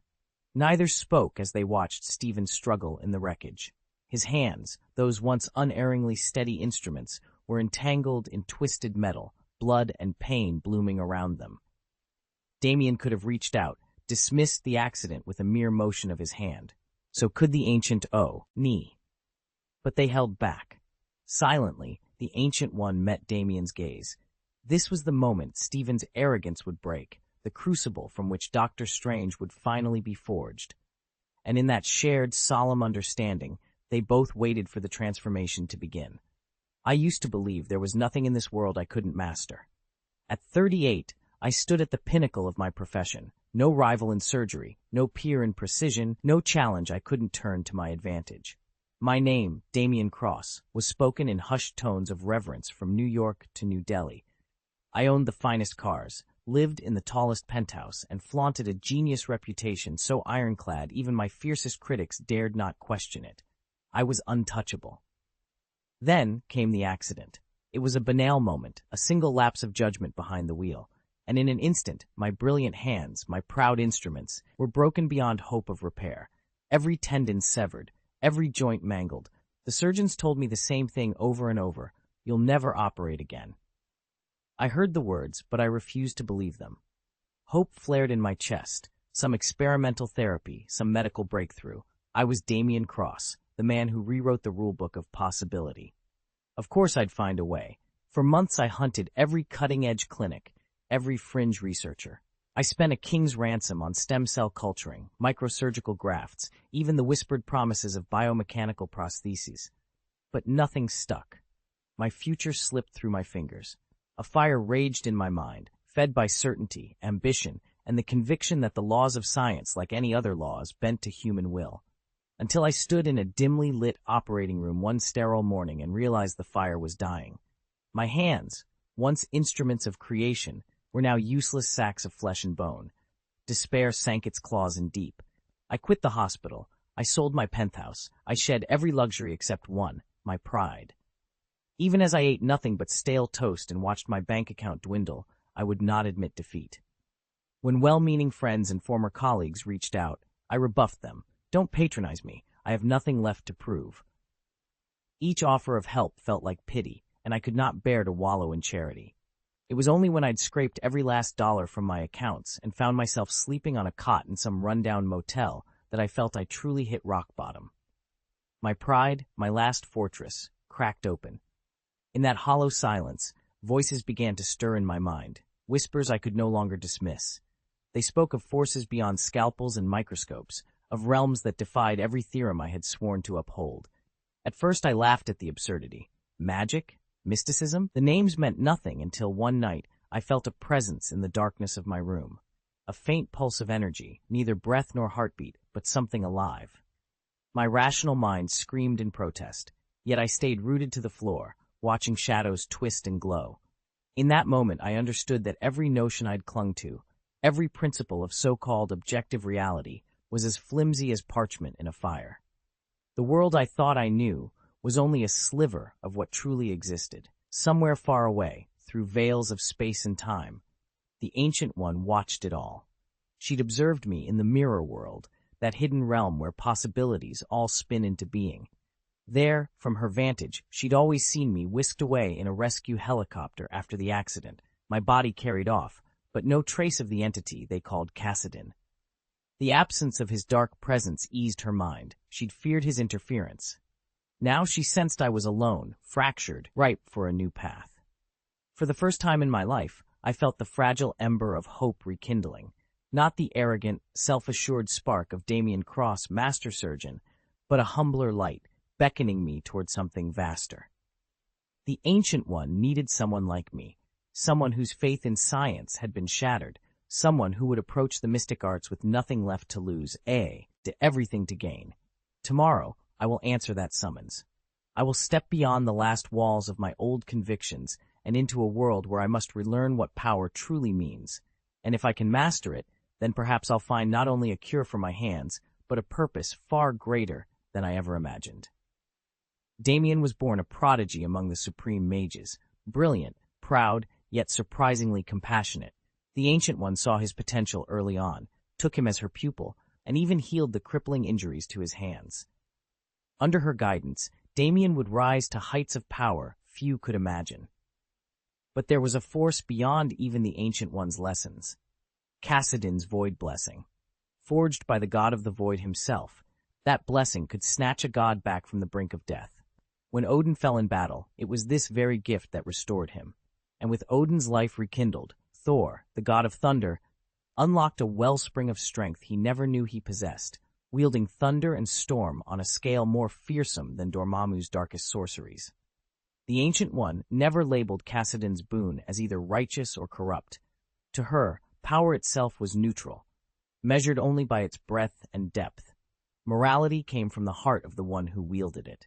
Neither spoke as they watched Stephen struggle in the wreckage. His hands, those once unerringly steady instruments, were entangled in twisted metal, blood and pain blooming around them. Damien could have reached out, dismissed the accident with a mere motion of his hand. So could the Ancient Knee. But they held back. Silently, the Ancient One met Damien's gaze. This was the moment Stephen's arrogance would break, the crucible from which Doctor Strange would finally be forged. And in that shared, solemn understanding, they both waited for the transformation to begin. I used to believe there was nothing in this world I couldn't master. At 38, I stood at the pinnacle of my profession. No rival in surgery, no peer in precision, no challenge I couldn't turn to my advantage. My name, Damien Cross, was spoken in hushed tones of reverence from New York to New Delhi. I owned the finest cars, lived in the tallest penthouse, and flaunted a genius reputation so ironclad even my fiercest critics dared not question it. I was untouchable. Then came the accident. It was a banal moment, a single lapse of judgment behind the wheel. And in an instant, my brilliant hands, my proud instruments, were broken beyond hope of repair. Every tendon severed, every joint mangled. The surgeons told me the same thing over and over: "You'll never operate again." I heard the words, but I refused to believe them. Hope flared in my chest. Some experimental therapy, some medical breakthrough. I was Damien Cross, the man who rewrote the rulebook of possibility. Of course I'd find a way. For months I hunted every cutting-edge clinic, every fringe researcher. I spent a king's ransom on stem cell culturing, microsurgical grafts, even the whispered promises of biomechanical prostheses. But nothing stuck. My future slipped through my fingers. A fire raged in my mind, fed by certainty, ambition, and the conviction that the laws of science, like any other laws, bent to human will. Until I stood in a dimly lit operating room one sterile morning and realized the fire was dying. My hands, once instruments of creation, were now useless sacks of flesh and bone. Despair sank its claws in deep. I quit the hospital. I sold my penthouse. I shed every luxury except one: my pride. Even as I ate nothing but stale toast and watched my bank account dwindle, I would not admit defeat. When well-meaning friends and former colleagues reached out, I rebuffed them. Don't patronize me. I have nothing left to prove. Each offer of help felt like pity, and I could not bear to wallow in charity. It was only when I'd scraped every last dollar from my accounts and found myself sleeping on a cot in some rundown motel that I felt I truly hit rock bottom. My pride, my last fortress, cracked open. In that hollow silence, voices began to stir in my mind, whispers I could no longer dismiss. They spoke of forces beyond scalpels and microscopes, of realms that defied every theorem I had sworn to uphold. At first I laughed at the absurdity. Magic? Mysticism? The names meant nothing until one night I felt a presence in the darkness of my room. A faint pulse of energy, neither breath nor heartbeat, but something alive. My rational mind screamed in protest, yet I stayed rooted to the floor, watching shadows twist and glow. In that moment I understood that every notion I'd clung to, every principle of so-called objective reality, was as flimsy as parchment in a fire. The world I thought I knew was only a sliver of what truly existed. Somewhere far away, through veils of space and time, the Ancient One watched it all. She'd observed me in the mirror world, that hidden realm where possibilities all spin into being. There, from her vantage, she'd always seen me whisked away in a rescue helicopter after the accident, my body carried off, but no trace of the entity they called Cassidon. The absence of his dark presence eased her mind. She'd feared his interference. Now she sensed I was alone, fractured, ripe for a new path. For the first time in my life, I felt the fragile ember of hope rekindling, not the arrogant, self-assured spark of Damien Cross, master surgeon, but a humbler light, beckoning me toward something vaster. The Ancient One needed someone like me, someone whose faith in science had been shattered, someone who would approach the mystic arts with nothing left to lose, to everything to gain. Tomorrow, I will answer that summons. I will step beyond the last walls of my old convictions and into a world where I must relearn what power truly means. And if I can master it, then perhaps I'll find not only a cure for my hands, but a purpose far greater than I ever imagined. Damien was born a prodigy among the supreme mages, brilliant, proud, yet surprisingly compassionate. The Ancient One saw his potential early on, took him as her pupil, and even healed the crippling injuries to his hands. Under her guidance, Damien would rise to heights of power few could imagine. But there was a force beyond even the Ancient One's lessons. Cassidon's void blessing. Forged by the god of the void himself, that blessing could snatch a god back from the brink of death. When Odin fell in battle, it was this very gift that restored him. And with Odin's life rekindled, Thor, the god of thunder, unlocked a wellspring of strength he never knew he possessed, wielding thunder and storm on a scale more fearsome than Dormammu's darkest sorceries. The Ancient One never labeled Cassidon's boon as either righteous or corrupt. To her, power itself was neutral, measured only by its breadth and depth. Morality came from the heart of the one who wielded it.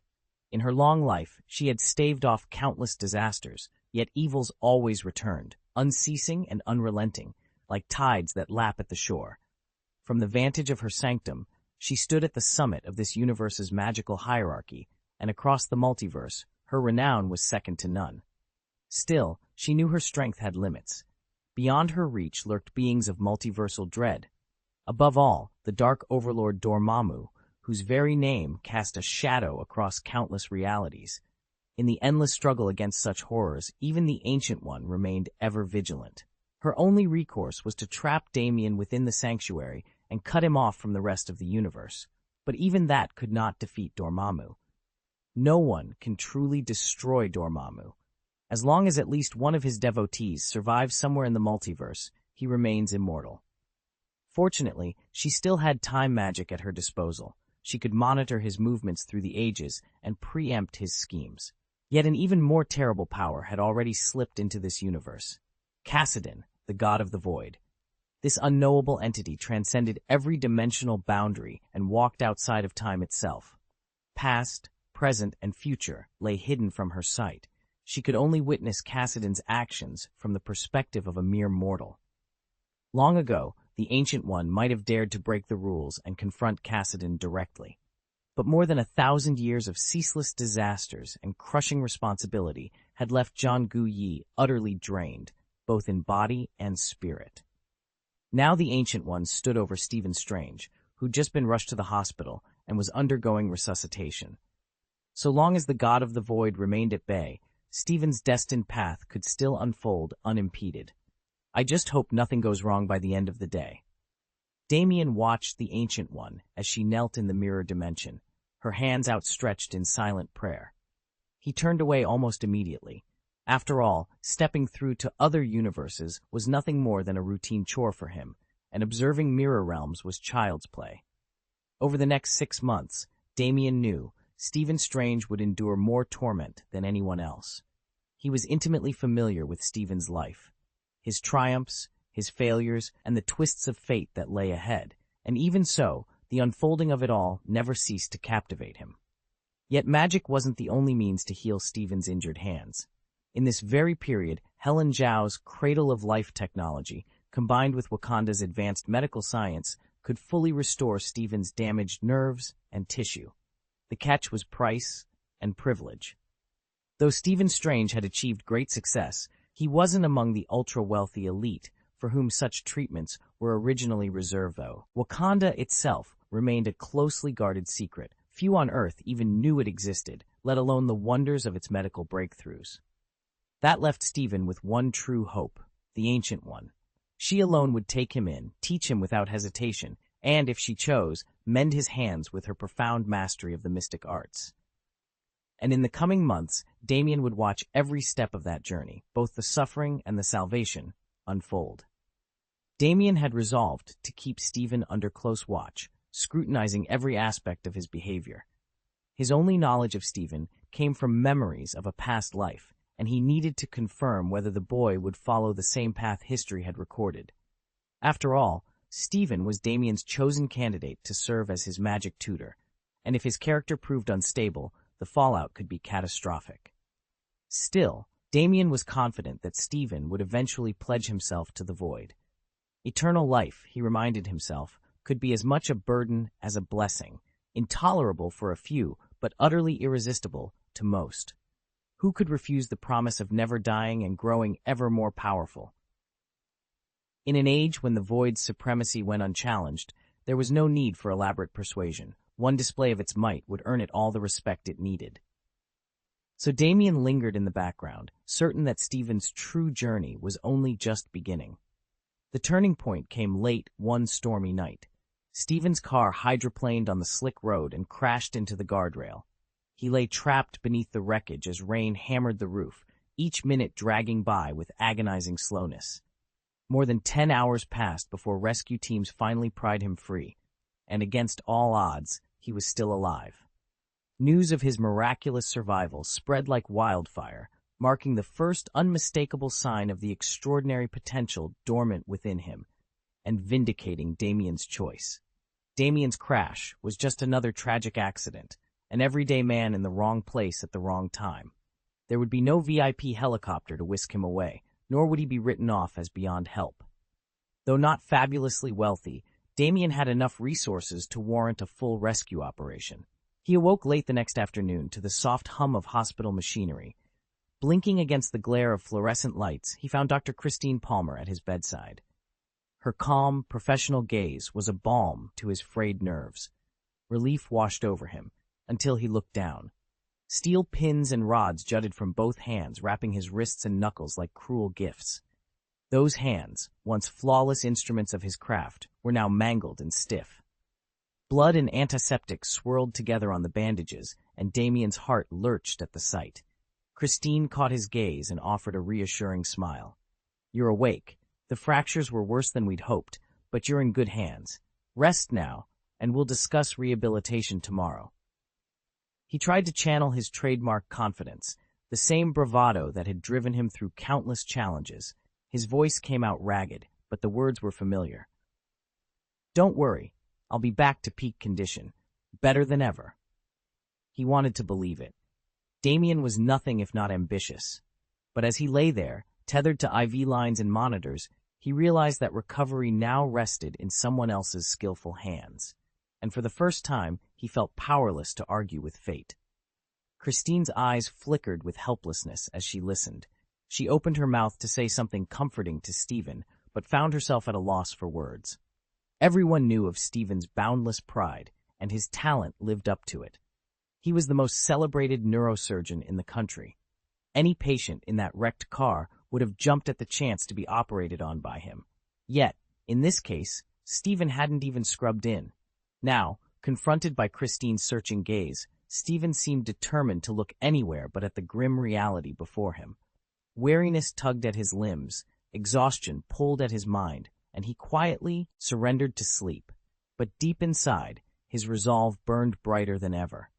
In her long life, she had staved off countless disasters, yet evils always returned, unceasing and unrelenting, like tides that lap at the shore. From the vantage of her sanctum, she stood at the summit of this universe's magical hierarchy, and across the multiverse, her renown was second to none. Still, she knew her strength had limits. Beyond her reach lurked beings of multiversal dread. Above all, the dark overlord Dormammu, whose very name cast a shadow across countless realities. In the endless struggle against such horrors, even the Ancient One remained ever vigilant. Her only recourse was to trap Damien within the sanctuary and cut him off from the rest of the universe. But even that could not defeat Dormammu. No one can truly destroy Dormammu. As long as at least one of his devotees survives somewhere in the multiverse, he remains immortal. Fortunately, she still had time magic at her disposal. She could monitor his movements through the ages and preempt his schemes. Yet an even more terrible power had already slipped into this universe. Cassidon, the god of the void. This unknowable entity transcended every dimensional boundary and walked outside of time itself. Past, present, and future lay hidden from her sight. She could only witness Cassidon's actions from the perspective of a mere mortal. Long ago, the Ancient One might have dared to break the rules and confront Cassidon directly. But more than 1,000 years of ceaseless disasters and crushing responsibility had left John Gu Yi utterly drained, both in body and spirit. Now the Ancient One stood over Stephen Strange, who'd just been rushed to the hospital and was undergoing resuscitation. So long as the God of the Void remained at bay, Stephen's destined path could still unfold unimpeded. I just hope nothing goes wrong by the end of the day. Damien watched the Ancient One as she knelt in the mirror dimension, her hands outstretched in silent prayer. He turned away almost immediately. After all, stepping through to other universes was nothing more than a routine chore for him, and observing mirror realms was child's play. Over the next 6 months, Damien knew Stephen Strange would endure more torment than anyone else. He was intimately familiar with Stephen's life, his triumphs, his failures, and the twists of fate that lay ahead, and even so, the unfolding of it all never ceased to captivate him. Yet magic wasn't the only means to heal Stephen's injured hands. In this very period, Helen Zhao's cradle-of-life technology, combined with Wakanda's advanced medical science, could fully restore Stephen's damaged nerves and tissue. The catch was price and privilege. Though Stephen Strange had achieved great success, he wasn't among the ultra-wealthy elite, for whom such treatments were originally reserved, though. Wakanda itself remained a closely guarded secret. Few on Earth even knew it existed, let alone the wonders of its medical breakthroughs. That left Stephen with one true hope, the Ancient One. She alone would take him in, teach him without hesitation, and, if she chose, mend his hands with her profound mastery of the mystic arts. And in the coming months, Damien would watch every step of that journey, both the suffering and the salvation, unfold. Damien had resolved to keep Stephen under close watch, scrutinizing every aspect of his behavior. His only knowledge of Stephen came from memories of a past life, and he needed to confirm whether the boy would follow the same path history had recorded. After all, Stephen was Damien's chosen candidate to serve as his magic tutor, and if his character proved unstable, the fallout could be catastrophic. Still, Damien was confident that Stephen would eventually pledge himself to the void. Eternal life, he reminded himself, could be as much a burden as a blessing, intolerable for a few, but utterly irresistible to most. Who could refuse the promise of never dying and growing ever more powerful? In an age when the void's supremacy went unchallenged, there was no need for elaborate persuasion. One display of its might would earn it all the respect it needed. So Damien lingered in the background, certain that Stephen's true journey was only just beginning. The turning point came late one stormy night. Stephen's car hydroplaned on the slick road and crashed into the guardrail. He lay trapped beneath the wreckage as rain hammered the roof, each minute dragging by with agonizing slowness. More than 10 hours passed before rescue teams finally pried him free, and against all odds, he was still alive. News of his miraculous survival spread like wildfire, marking the first unmistakable sign of the extraordinary potential dormant within him, and vindicating Damien's choice. Damien's crash was just another tragic accident, an everyday man in the wrong place at the wrong time. There would be no VIP helicopter to whisk him away, nor would he be written off as beyond help. Though not fabulously wealthy, Damien had enough resources to warrant a full rescue operation. He awoke late the next afternoon to the soft hum of hospital machinery. Blinking against the glare of fluorescent lights, he found Dr. Christine Palmer at his bedside. Her calm, professional gaze was a balm to his frayed nerves. Relief washed over him, until he looked down. Steel pins and rods jutted from both hands, wrapping his wrists and knuckles like cruel gifts. Those hands, once flawless instruments of his craft, were now mangled and stiff. Blood and antiseptic swirled together on the bandages, and Damien's heart lurched at the sight. Christine caught his gaze and offered a reassuring smile. "You're awake. The fractures were worse than we'd hoped, but you're in good hands. Rest now, and we'll discuss rehabilitation tomorrow." He tried to channel his trademark confidence, the same bravado that had driven him through countless challenges. His voice came out ragged, but the words were familiar. "Don't worry, I'll be back to peak condition, better than ever." He wanted to believe it. Damien was nothing if not ambitious. But as he lay there, tethered to IV lines and monitors, he realized that recovery now rested in someone else's skillful hands. And for the first time, he he felt powerless to argue with fate. Christine's eyes flickered with helplessness as she listened. She opened her mouth to say something comforting to Stephen, but found herself at a loss for words. Everyone knew of Stephen's boundless pride, and his talent lived up to it. He was the most celebrated neurosurgeon in the country. Any patient in that wrecked car would have jumped at the chance to be operated on by him. Yet, in this case, Stephen hadn't even scrubbed in. Now, confronted by Christine's searching gaze, Stephen seemed determined to look anywhere but at the grim reality before him. Weariness tugged at his limbs, exhaustion pulled at his mind, and he quietly surrendered to sleep. But deep inside, his resolve burned brighter than ever.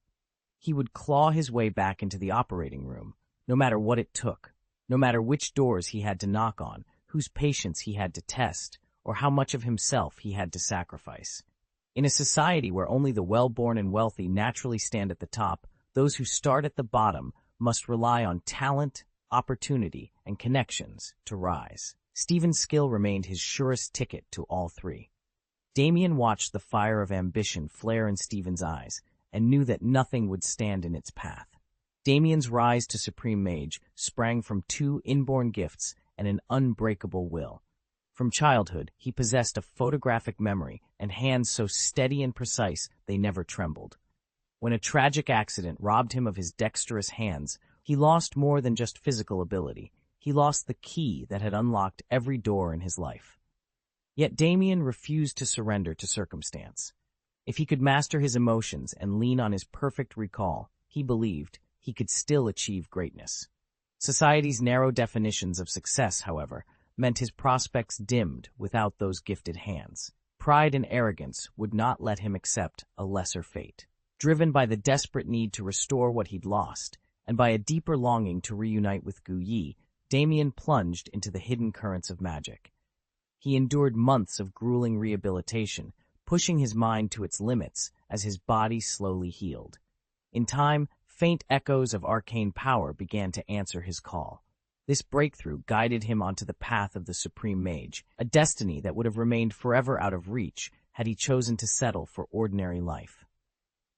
He would claw his way back into the operating room, no matter what it took, no matter which doors he had to knock on, whose patience he had to test, or how much of himself he had to sacrifice. In a society where only the well-born and wealthy naturally stand at the top, those who start at the bottom must rely on talent, opportunity, and connections to rise. Stephen's skill remained his surest ticket to all three. Damien watched the fire of ambition flare in Stephen's eyes and knew that nothing would stand in its path. Damien's rise to Supreme Mage sprang from 2 inborn gifts and an unbreakable will. From childhood, he possessed a photographic memory and hands so steady and precise they never trembled. When a tragic accident robbed him of his dexterous hands, he lost more than just physical ability. He lost the key that had unlocked every door in his life. Yet Damien refused to surrender to circumstance. If he could master his emotions and lean on his perfect recall, he believed he could still achieve greatness. Society's narrow definitions of success, however, meant his prospects dimmed without those gifted hands. Pride and arrogance would not let him accept a lesser fate. Driven by the desperate need to restore what he'd lost, and by a deeper longing to reunite with Gu Yi, Damien plunged into the hidden currents of magic. He endured months of grueling rehabilitation, pushing his mind to its limits as his body slowly healed. In time, faint echoes of arcane power began to answer his call. This breakthrough guided him onto the path of the Supreme Mage, a destiny that would have remained forever out of reach had he chosen to settle for ordinary life.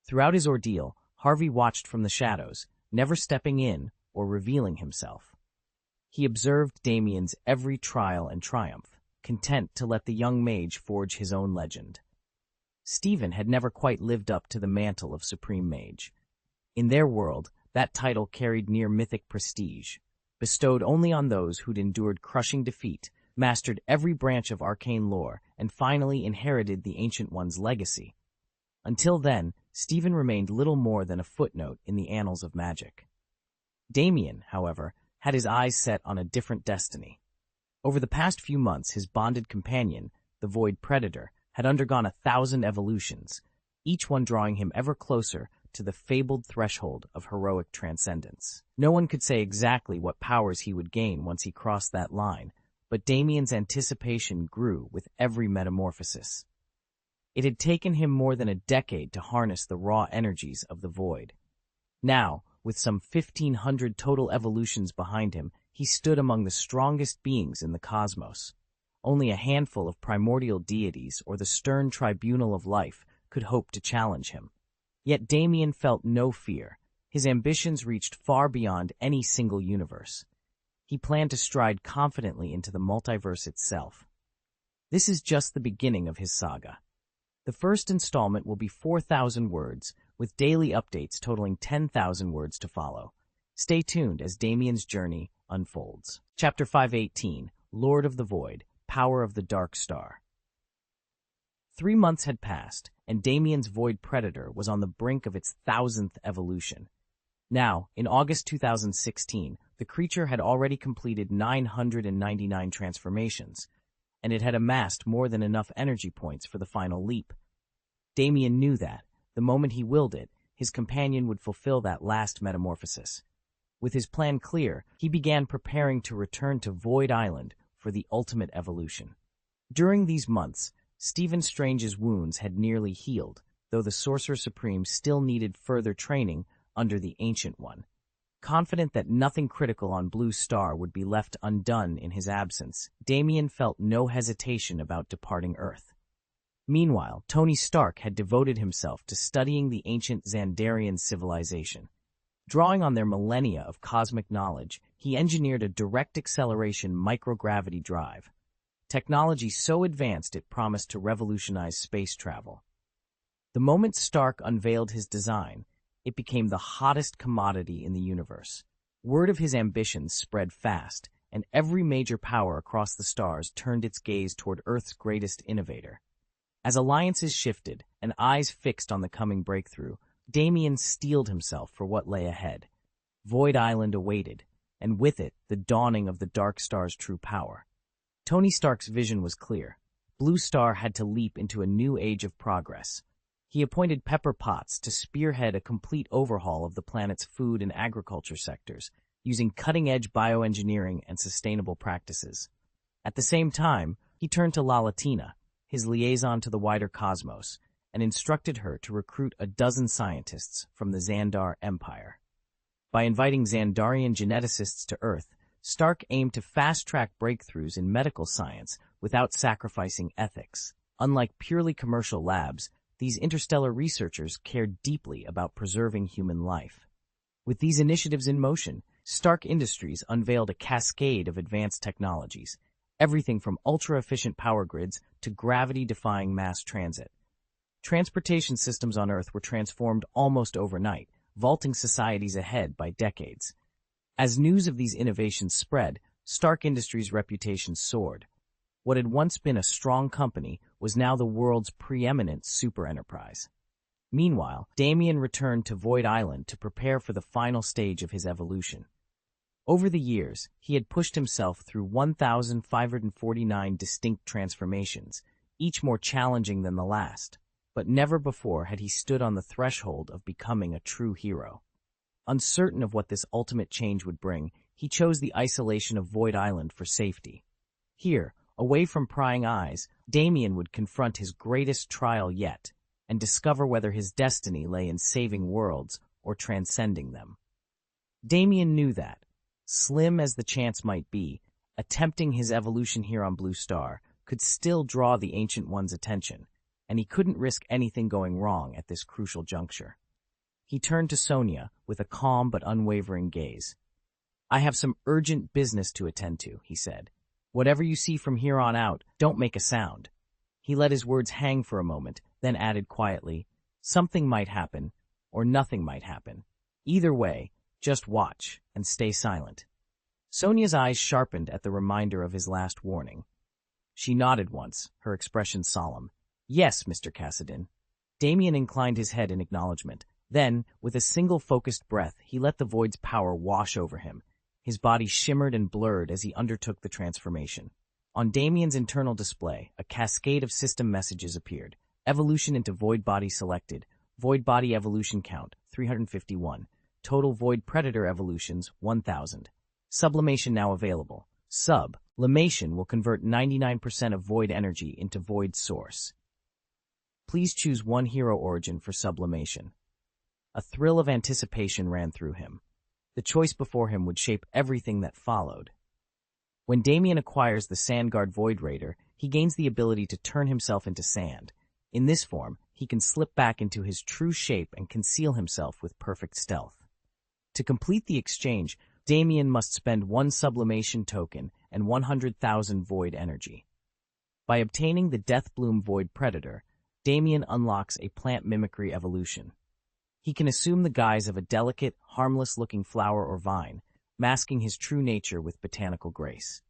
Throughout his ordeal, Harvey watched from the shadows, never stepping in or revealing himself. He observed Damien's every trial and triumph, content to let the young mage forge his own legend. Stephen had never quite lived up to the mantle of Supreme Mage. In their world, that title carried near mythic prestige, bestowed only on those who'd endured crushing defeat, mastered every branch of arcane lore, and finally inherited the Ancient One's legacy. Until then, Stephen remained little more than a footnote in the annals of magic. Damien, however, had his eyes set on a different destiny. Over the past few months, his bonded companion, the Void Predator, had undergone 1,000 evolutions, each one drawing him ever closer to the fabled threshold of heroic transcendence. No one could say exactly what powers he would gain once he crossed that line, but Damien's anticipation grew with every metamorphosis. It had taken him more than a decade to harness the raw energies of the Void. Now, with some 1,500 total evolutions behind him, he stood among the strongest beings in the cosmos. Only a handful of primordial deities or the stern tribunal of life could hope to challenge him. Yet Damien felt no fear. His ambitions reached far beyond any single universe. He planned to stride confidently into the multiverse itself. This is just the beginning of his saga. The first installment will be 4,000 words, with daily updates totaling 10,000 words to follow. Stay tuned as Damien's journey unfolds. Chapter 518, Lord of the Void, Power of the Dark Star. 3 months had passed, and Damien's Void Predator was on the brink of its 1,000th evolution. Now, in August 2016, the creature had already completed 999 transformations, and it had amassed more than enough energy points for the final leap. Damien knew that, the moment he willed it, his companion would fulfill that last metamorphosis. With his plan clear, he began preparing to return to Void Island for the ultimate evolution. During these months, Stephen Strange's wounds had nearly healed, though the Sorcerer Supreme still needed further training under the Ancient One. Confident that nothing critical on Blue Star would be left undone in his absence, Damien felt no hesitation about departing Earth. Meanwhile, Tony Stark had devoted himself to studying the ancient Xandarian civilization. Drawing on their millennia of cosmic knowledge, he engineered a direct acceleration microgravity drive, technology so advanced it promised to revolutionize space travel. The moment Stark unveiled his design, it became the hottest commodity in the universe. Word of his ambitions spread fast, and every major power across the stars turned its gaze toward Earth's greatest innovator. As alliances shifted and eyes fixed on the coming breakthrough, Damien steeled himself for what lay ahead. Void Island awaited, and with it, the dawning of the Dark Star's true power. Tony Stark's vision was clear. Blue Star had to leap into a new age of progress. He appointed Pepper Potts to spearhead a complete overhaul of the planet's food and agriculture sectors, using cutting-edge bioengineering and sustainable practices. At the same time, he turned to Lalatina, his liaison to the wider cosmos, and instructed her to recruit a dozen scientists from the Xandar Empire. By inviting Xandarian geneticists to Earth, Stark aimed to fast-track breakthroughs in medical science without sacrificing ethics. Unlike purely commercial labs, these interstellar researchers cared deeply about preserving human life. With these initiatives in motion, Stark Industries unveiled a cascade of advanced technologies, everything from ultra-efficient power grids to gravity-defying mass transit. Transportation systems on Earth were transformed almost overnight, vaulting societies ahead by decades. As news of these innovations spread, Stark Industries' reputation soared. What had once been a strong company was now the world's preeminent super enterprise. Meanwhile, Damien returned to Void Island to prepare for the final stage of his evolution. Over the years, he had pushed himself through 1,549 distinct transformations, each more challenging than the last, but never before had he stood on the threshold of becoming a true hero. Uncertain of what this ultimate change would bring, he chose the isolation of Void Island for safety. Here, away from prying eyes, Damien would confront his greatest trial yet, and discover whether his destiny lay in saving worlds or transcending them. Damien knew that, slim as the chance might be, attempting his evolution here on Blue Star could still draw the Ancient One's attention, and he couldn't risk anything going wrong at this crucial juncture. He turned to Sonia with a calm but unwavering gaze. "I have some urgent business to attend to," he said. "Whatever you see from here on out, don't make a sound." He let his words hang for a moment, then added quietly, "Something might happen, or nothing might happen. Either way, just watch and stay silent." Sonia's eyes sharpened at the reminder of his last warning. She nodded once, her expression solemn. "Yes, Mr. Cassidin." Damien inclined his head in acknowledgement. Then, with a single focused breath, he let the void's power wash over him. His body shimmered and blurred as he undertook the transformation. On Damien's internal display, a cascade of system messages appeared. Evolution into void body selected. Void body evolution count, 351. Total void predator evolutions, 1,000. Sublimation now available. Sublimation will convert 99% of void energy into void source. Please choose one hero origin for sublimation. A thrill of anticipation ran through him. The choice before him would shape everything that followed. When Damien acquires the Sandguard Void Raider, he gains the ability to turn himself into sand. In this form, he can slip back into his true shape and conceal himself with perfect stealth. To complete the exchange, Damien must spend 1 sublimation token and 100,000 void energy. By obtaining the Deathbloom Void Predator, Damien unlocks a plant mimicry evolution. He can assume the guise of a delicate, harmless-looking flower or vine, masking his true nature with botanical grace.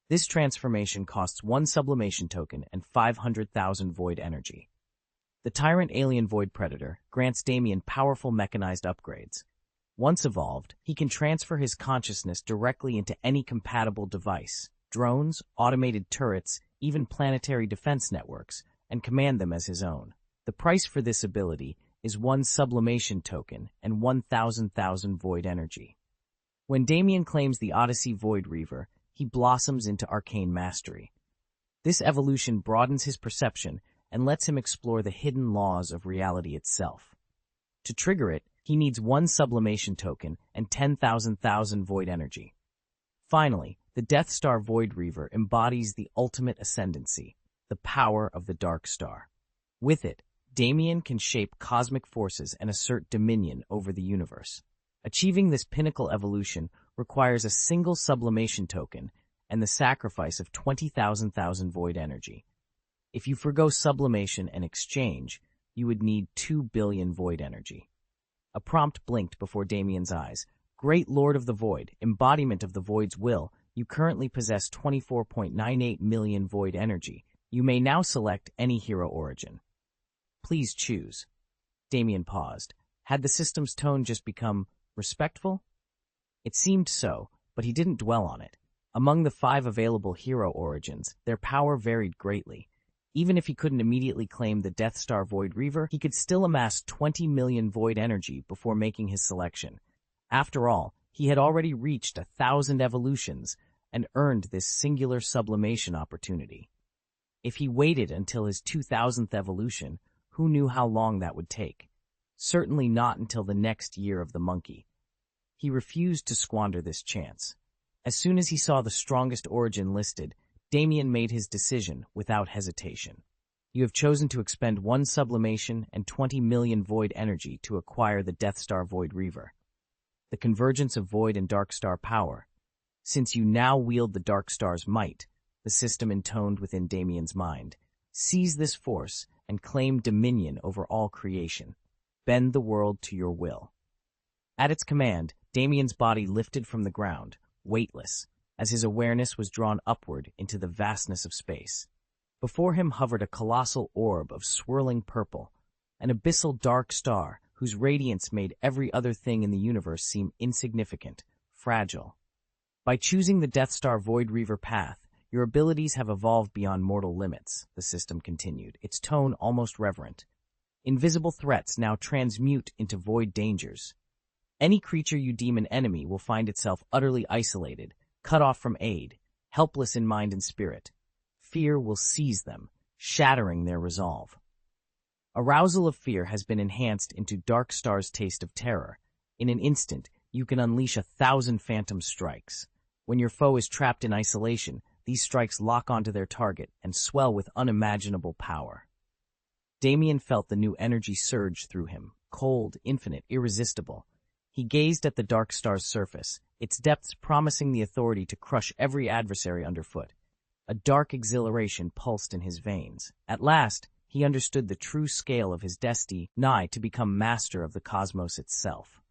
This transformation costs 1 sublimation token and 500,000 void energy. The Tyrant Alien Void Predator grants Damien powerful mechanized upgrades. Once evolved, he can transfer his consciousness directly into any compatible device, drones, automated turrets, even planetary defense networks, and command them as his own. The price for this ability is 1 sublimation token and 1,000,000 void energy. When Damien claims the Odyssey Void Reaver, he blossoms into arcane mastery. This evolution broadens his perception and lets him explore the hidden laws of reality itself. To trigger it, he needs 1 sublimation token and 10,000 void energy. Finally, the Death Star Void Reaver embodies the ultimate ascendancy, the power of the Dark Star. With it, Damien can shape cosmic forces and assert dominion over the universe. Achieving this pinnacle evolution requires a single sublimation token and the sacrifice of 20,000 void energy. If you forgo sublimation and exchange, you would need 2 billion void energy. A prompt blinked before Damien's eyes. Great Lord of the Void, embodiment of the Void's will, you currently possess 24.98 million void energy. You may now select any hero origin. Please choose. Damien paused. Had the system's tone just become respectful? It seemed so, but he didn't dwell on it. Among the 5 available hero origins, their power varied greatly. Even if he couldn't immediately claim the Death Star Void Reaver, he could still amass 20 million void energy before making his selection. After all, he had already reached 1,000 evolutions and earned this singular sublimation opportunity. If he waited until his 2,000th evolution, who knew how long that would take? Certainly not until the next year of the monkey. He refused to squander this chance. As soon as he saw the strongest origin listed, Damien made his decision without hesitation. You have chosen to expend 1 sublimation and 20 million void energy to acquire the Death Star Void Reaver. The convergence of void and dark star power. Since you now wield the dark star's might, the system intoned within Damien's mind, seize this force and claim dominion over all creation. Bend the world to your will. At its command, Damien's body lifted from the ground, weightless, as his awareness was drawn upward into the vastness of space. Before him hovered a colossal orb of swirling purple, an abyssal dark star whose radiance made every other thing in the universe seem insignificant, fragile. By choosing the Death Star Void Reaver path, your abilities have evolved beyond mortal limits, the system continued, its tone almost reverent. Invisible threats now transmute into void dangers. Any creature you deem an enemy will find itself utterly isolated, cut off from aid, helpless in mind and spirit. Fear will seize them, shattering their resolve. Arousal of fear has been enhanced into Dark Star's taste of terror. In an instant, you can unleash 1,000 phantom strikes. When your foe is trapped in isolation, these strikes lock onto their target and swell with unimaginable power. Damien felt the new energy surge through him, cold, infinite, irresistible. He gazed at the dark star's surface, its depths promising the authority to crush every adversary underfoot. A dark exhilaration pulsed in his veins. At last, he understood the true scale of his destiny, nigh to become master of the cosmos itself.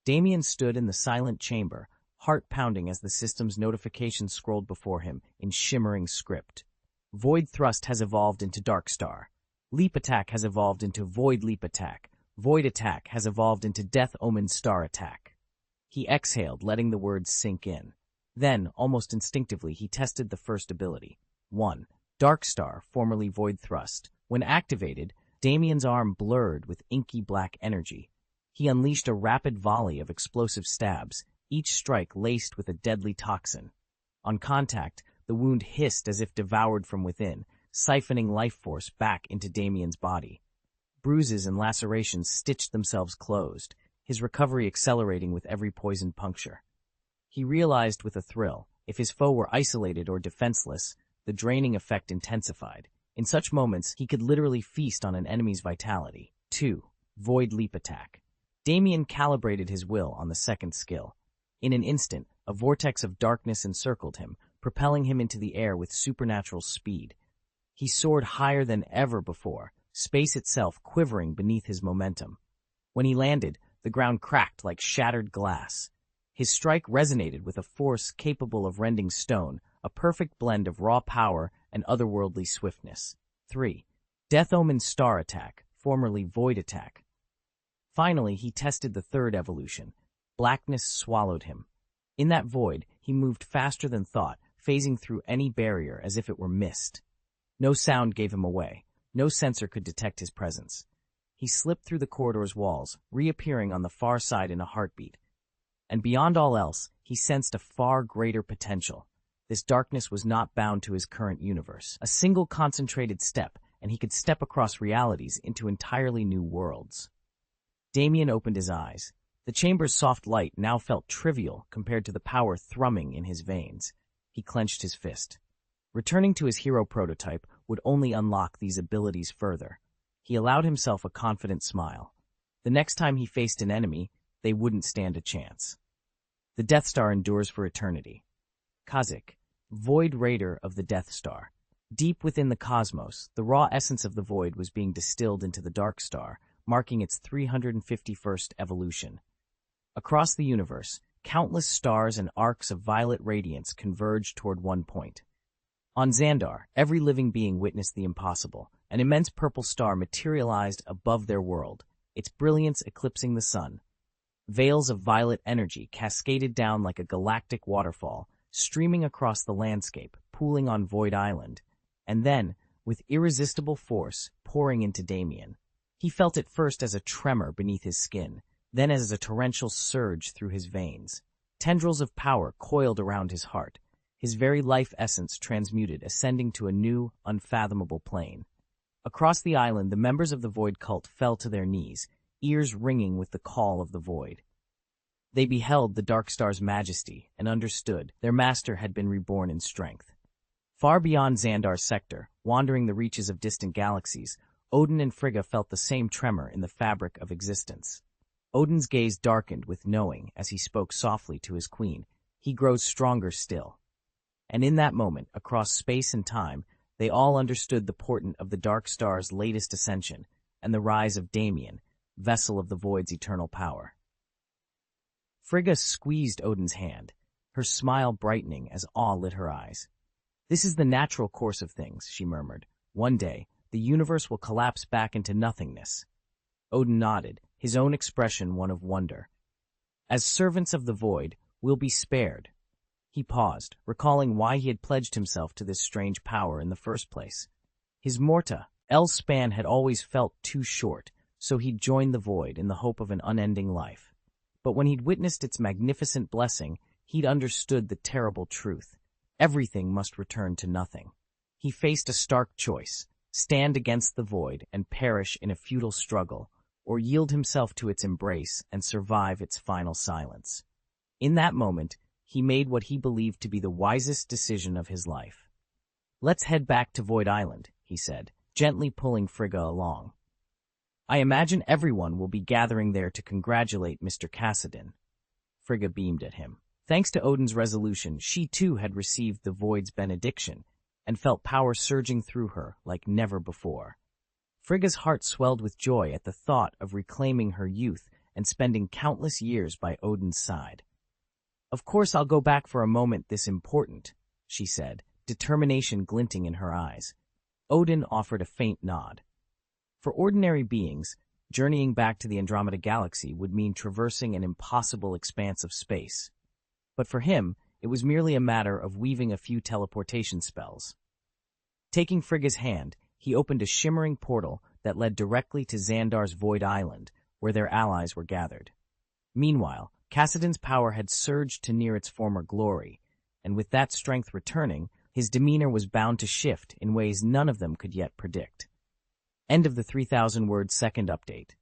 Damien stood in the silent chamber, heart pounding as the system's notifications scrolled before him in shimmering script. Void Thrust has evolved into Dark Star. Leap Attack has evolved into Void Leap Attack. Void Attack has evolved into Death Omen Star Attack. He exhaled, letting the words sink in. Then, almost instinctively, he tested the first ability. 1. Dark Star, formerly Void Thrust. When activated, Damien's arm blurred with inky black energy. He unleashed a rapid volley of explosive stabs, each strike laced with a deadly toxin. On contact, the wound hissed as if devoured from within, siphoning life force back into Damien's body. Bruises and lacerations stitched themselves closed, his recovery accelerating with every poisoned puncture. He realized with a thrill, if his foe were isolated or defenseless, the draining effect intensified. In such moments, he could literally feast on an enemy's vitality. 2. Void Leap Attack. Damien calibrated his will on the second skill. In an instant, a vortex of darkness encircled him, propelling him into the air with supernatural speed. He soared higher than ever before, space itself quivering beneath his momentum. When he landed, the ground cracked like shattered glass. His strike resonated with a force capable of rending stone, a perfect blend of raw power and otherworldly swiftness. 3. Death Omen Star Attack, formerly Void Attack. Finally, he tested the third evolution. Blackness swallowed him. In that void, he moved faster than thought, phasing through any barrier as if it were mist. No sound gave him away. No sensor could detect his presence. He slipped through the corridor's walls, reappearing on the far side in a heartbeat. And beyond all else, he sensed a far greater potential. This darkness was not bound to his current universe. A single concentrated step, and he could step across realities into entirely new worlds. Damien opened his eyes. The chamber's soft light now felt trivial compared to the power thrumming in his veins. He clenched his fist. Returning to his hero prototype would only unlock these abilities further. He allowed himself a confident smile. The next time he faced an enemy, they wouldn't stand a chance. The Death Star endures for eternity. Kazik, Void Raider of the Death Star. Deep within the cosmos, the raw essence of the Void was being distilled into the Dark Star, marking its 351st evolution. Across the universe, countless stars and arcs of violet radiance converged toward one point. On Xandar, every living being witnessed the impossible. An immense purple star materialized above their world, its brilliance eclipsing the sun. Veils of violet energy cascaded down like a galactic waterfall, streaming across the landscape, pooling on Void Island, and then, with irresistible force, pouring into Damien. He felt it first as a tremor beneath his skin, then as a torrential surge through his veins. Tendrils of power coiled around his heart, his very life essence transmuted, ascending to a new, unfathomable plane. Across the island, the members of the Void cult fell to their knees, ears ringing with the call of the Void. They beheld the Dark Star's majesty and understood their master had been reborn in strength. Far beyond Xandar's sector, wandering the reaches of distant galaxies, Odin and Frigga felt the same tremor in the fabric of existence. Odin's gaze darkened with knowing as he spoke softly to his queen. He grows stronger still. And in that moment, across space and time, they all understood the portent of the Dark Star's latest ascension and the rise of Damien, vessel of the Void's eternal power. Frigga squeezed Odin's hand, her smile brightening as awe lit her eyes. "This is the natural course of things," she murmured. "One day, the universe will collapse back into nothingness." Odin nodded, his own expression one of wonder. "As servants of the Void, we'll be spared." He paused, recalling why he had pledged himself to this strange power in the first place. His morta, span had always felt too short, so he'd joined the Void in the hope of an unending life. But when he'd witnessed its magnificent blessing, he'd understood the terrible truth. Everything must return to nothing. He faced a stark choice: stand against the Void and perish in a futile struggle, or yield himself to its embrace and survive its final silence. In that moment, he made what he believed to be the wisest decision of his life. "Let's head back to Void Island," he said, gently pulling Frigga along. "I imagine everyone will be gathering there to congratulate Mr. Cassidon." Frigga beamed at him. Thanks to Odin's resolution, she too had received the Void's benediction and felt power surging through her like never before. Frigga's heart swelled with joy at the thought of reclaiming her youth and spending countless years by Odin's side. "Of course I'll go back for a moment this important," she said, determination glinting in her eyes. Odin offered a faint nod. For ordinary beings, journeying back to the Andromeda Galaxy would mean traversing an impossible expanse of space. But for him, it was merely a matter of weaving a few teleportation spells. Taking Frigga's hand, he opened a shimmering portal that led directly to Xandar's Void Island, where their allies were gathered. Meanwhile, Cassidon's power had surged to near its former glory, and with that strength returning, his demeanor was bound to shift in ways none of them could yet predict. End of the 3,000-word second update.